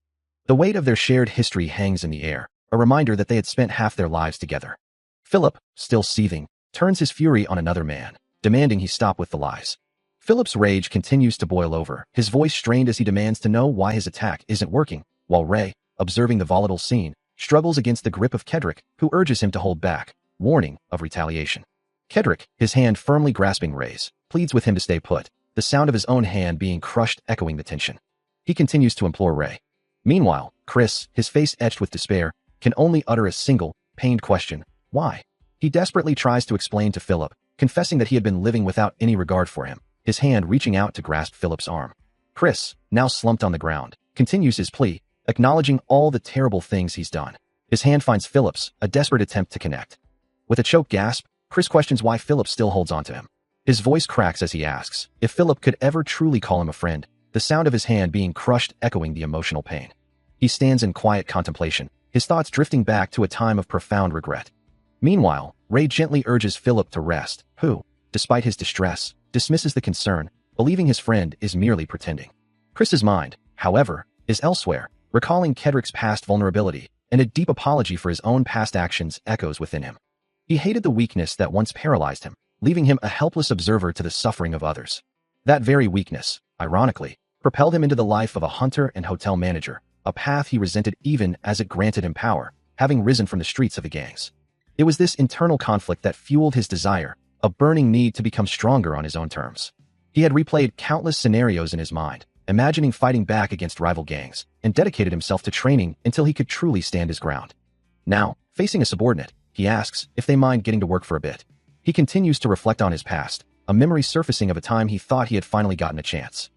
[SPEAKER 1] The weight of their shared history hangs in the air, a reminder that they had spent half their lives together. Philip, still seething, turns his fury on another man, demanding he stop with the lies. Philip's rage continues to boil over, his voice strained as he demands to know why his attack isn't working, while Ray, observing the volatile scene, struggles against the grip of Kedrick, who urges him to hold back, warning of retaliation. Kedrick, his hand firmly grasping Ray's, pleads with him to stay put, the sound of his own hand being crushed echoing the tension. He continues to implore Ray. Meanwhile, Chris, his face etched with despair, can only utter a single, pained question, "Why?" He desperately tries to explain to Philip, confessing that he had been living without any regard for him, his hand reaching out to grasp Philip's arm. Chris, now slumped on the ground, continues his plea, acknowledging all the terrible things he's done. His hand finds Philip's, a desperate attempt to connect. With a choked gasp, Chris questions why Philip still holds on to him. His voice cracks as he asks if Philip could ever truly call him a friend, the sound of his hand being crushed echoing the emotional pain. He stands in quiet contemplation, his thoughts drifting back to a time of profound regret. Meanwhile, Ray gently urges Philip to rest, who, despite his distress, dismisses the concern, believing his friend is merely pretending. Chris's mind, however, is elsewhere, recalling Kedrick's past vulnerability, and a deep apology for his own past actions echoes within him. He hated the weakness that once paralyzed him, leaving him a helpless observer to the suffering of others. That very weakness, ironically, propelled him into the life of a hunter and hotel manager, a path he resented even as it granted him power, having risen from the streets of the gangs. It was this internal conflict that fueled his desire, a burning need to become stronger on his own terms. He had replayed countless scenarios in his mind, imagining fighting back against rival gangs, and dedicated himself to training until he could truly stand his ground. Now, facing a subordinate, he asks if they mind getting to work for a bit. He continues to reflect on his past, a memory surfacing of a time he thought he had finally gotten a chance.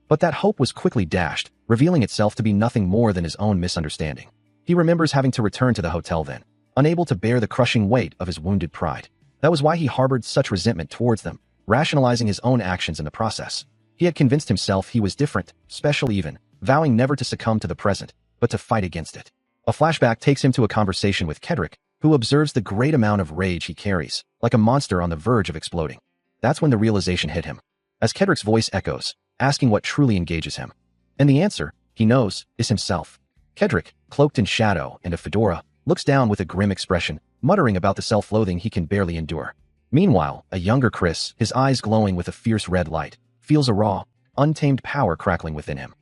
[SPEAKER 1] But that hope was quickly dashed, revealing itself to be nothing more than his own misunderstanding. He remembers having to return to the hotel then, unable to bear the crushing weight of his wounded pride. That was why he harbored such resentment towards them, rationalizing his own actions in the process. He had convinced himself he was different, special even, vowing never to succumb to the present, but to fight against it. A flashback takes him to a conversation with Kedrick, who observes the great amount of rage he carries, like a monster on the verge of exploding. That's when the realization hit him, as Kedrick's voice echoes, asking what truly engages him. And the answer, he knows, is himself. Kedrick, cloaked in shadow and a fedora, looks down with a grim expression, muttering about the self-loathing he can barely endure. Meanwhile, a younger Chris, his eyes glowing with a fierce red light, feels a raw, untamed power crackling within him.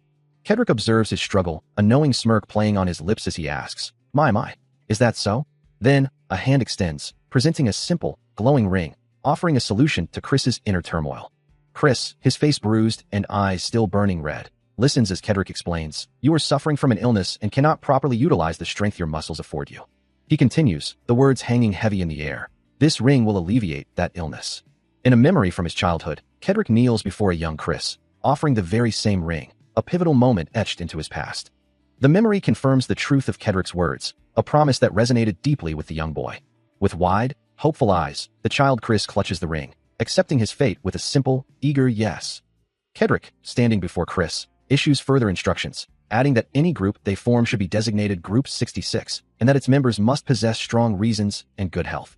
[SPEAKER 1] Kedrick observes his struggle, a knowing smirk playing on his lips as he asks, My, is that so? Then, a hand extends, presenting a simple, glowing ring, offering a solution to Chris's inner turmoil. Chris, his face bruised and eyes still burning red, listens as Kedrick explains, You are suffering from an illness and cannot properly utilize the strength your muscles afford you. He continues, the words hanging heavy in the air, This ring will alleviate that illness. In a memory from his childhood, Kedrick kneels before a young Chris, offering the very same ring, a pivotal moment etched into his past. The memory confirms the truth of Kedrick's words, a promise that resonated deeply with the young boy. With wide, hopeful eyes, the child Chris clutches the ring, accepting his fate with a simple, eager yes. Kedrick, standing before Chris, issues further instructions, adding that any group they form should be designated Group 66, and that its members must possess strong reasons and good health.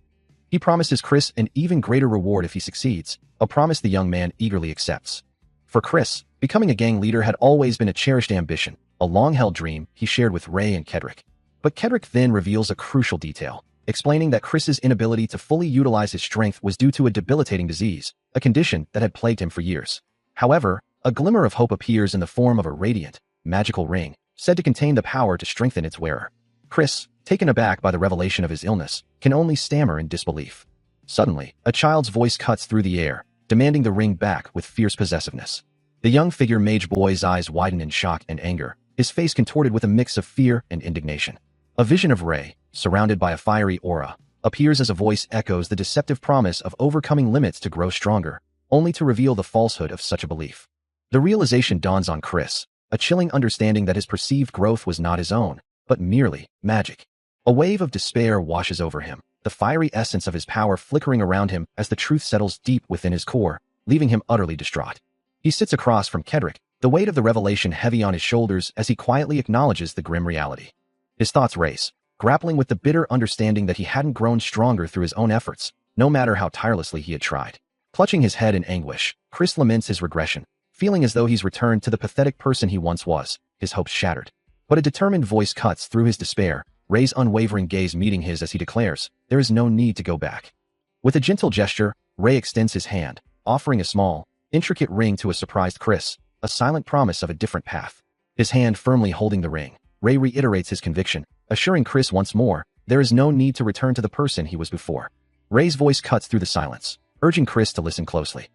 [SPEAKER 1] He promises Chris an even greater reward if he succeeds, a promise the young man eagerly accepts. For Chris, becoming a gang leader had always been a cherished ambition, a long-held dream he shared with Ray and Kedrick. But Kedrick then reveals a crucial detail, explaining that Chris's inability to fully utilize his strength was due to a debilitating disease, a condition that had plagued him for years. However, a glimmer of hope appears in the form of a radiant, magical ring, said to contain the power to strengthen its wearer. Chris, taken aback by the revelation of his illness, can only stammer in disbelief. Suddenly, a child's voice cuts through the air, demanding the ring back with fierce possessiveness. The young figure mage boy's eyes widen in shock and anger, his face contorted with a mix of fear and indignation. A vision of Ray, surrounded by a fiery aura, appears as a voice echoes the deceptive promise of overcoming limits to grow stronger, only to reveal the falsehood of such a belief. The realization dawns on Chris, a chilling understanding that his perceived growth was not his own, but merely magic. A wave of despair washes over him, the fiery essence of his power flickering around him as the truth settles deep within his core, leaving him utterly distraught. He sits across from Kedrick, the weight of the revelation heavy on his shoulders as he quietly acknowledges the grim reality. His thoughts race, grappling with the bitter understanding that he hadn't grown stronger through his own efforts, no matter how tirelessly he had tried. Clutching his head in anguish, Chris laments his regression, feeling as though he's returned to the pathetic person he once was, his hopes shattered. But a determined voice cuts through his despair, Ray's unwavering gaze meeting his as he declares, there is no need to go back. With a gentle gesture, Ray extends his hand, offering a small, intricate ring to a surprised Chris, a silent promise of a different path. His hand firmly holding the ring, Ray reiterates his conviction, assuring Chris once more, there is no need to return to the person he was before. Ray's voice cuts through the silence, urging Chris to listen closely.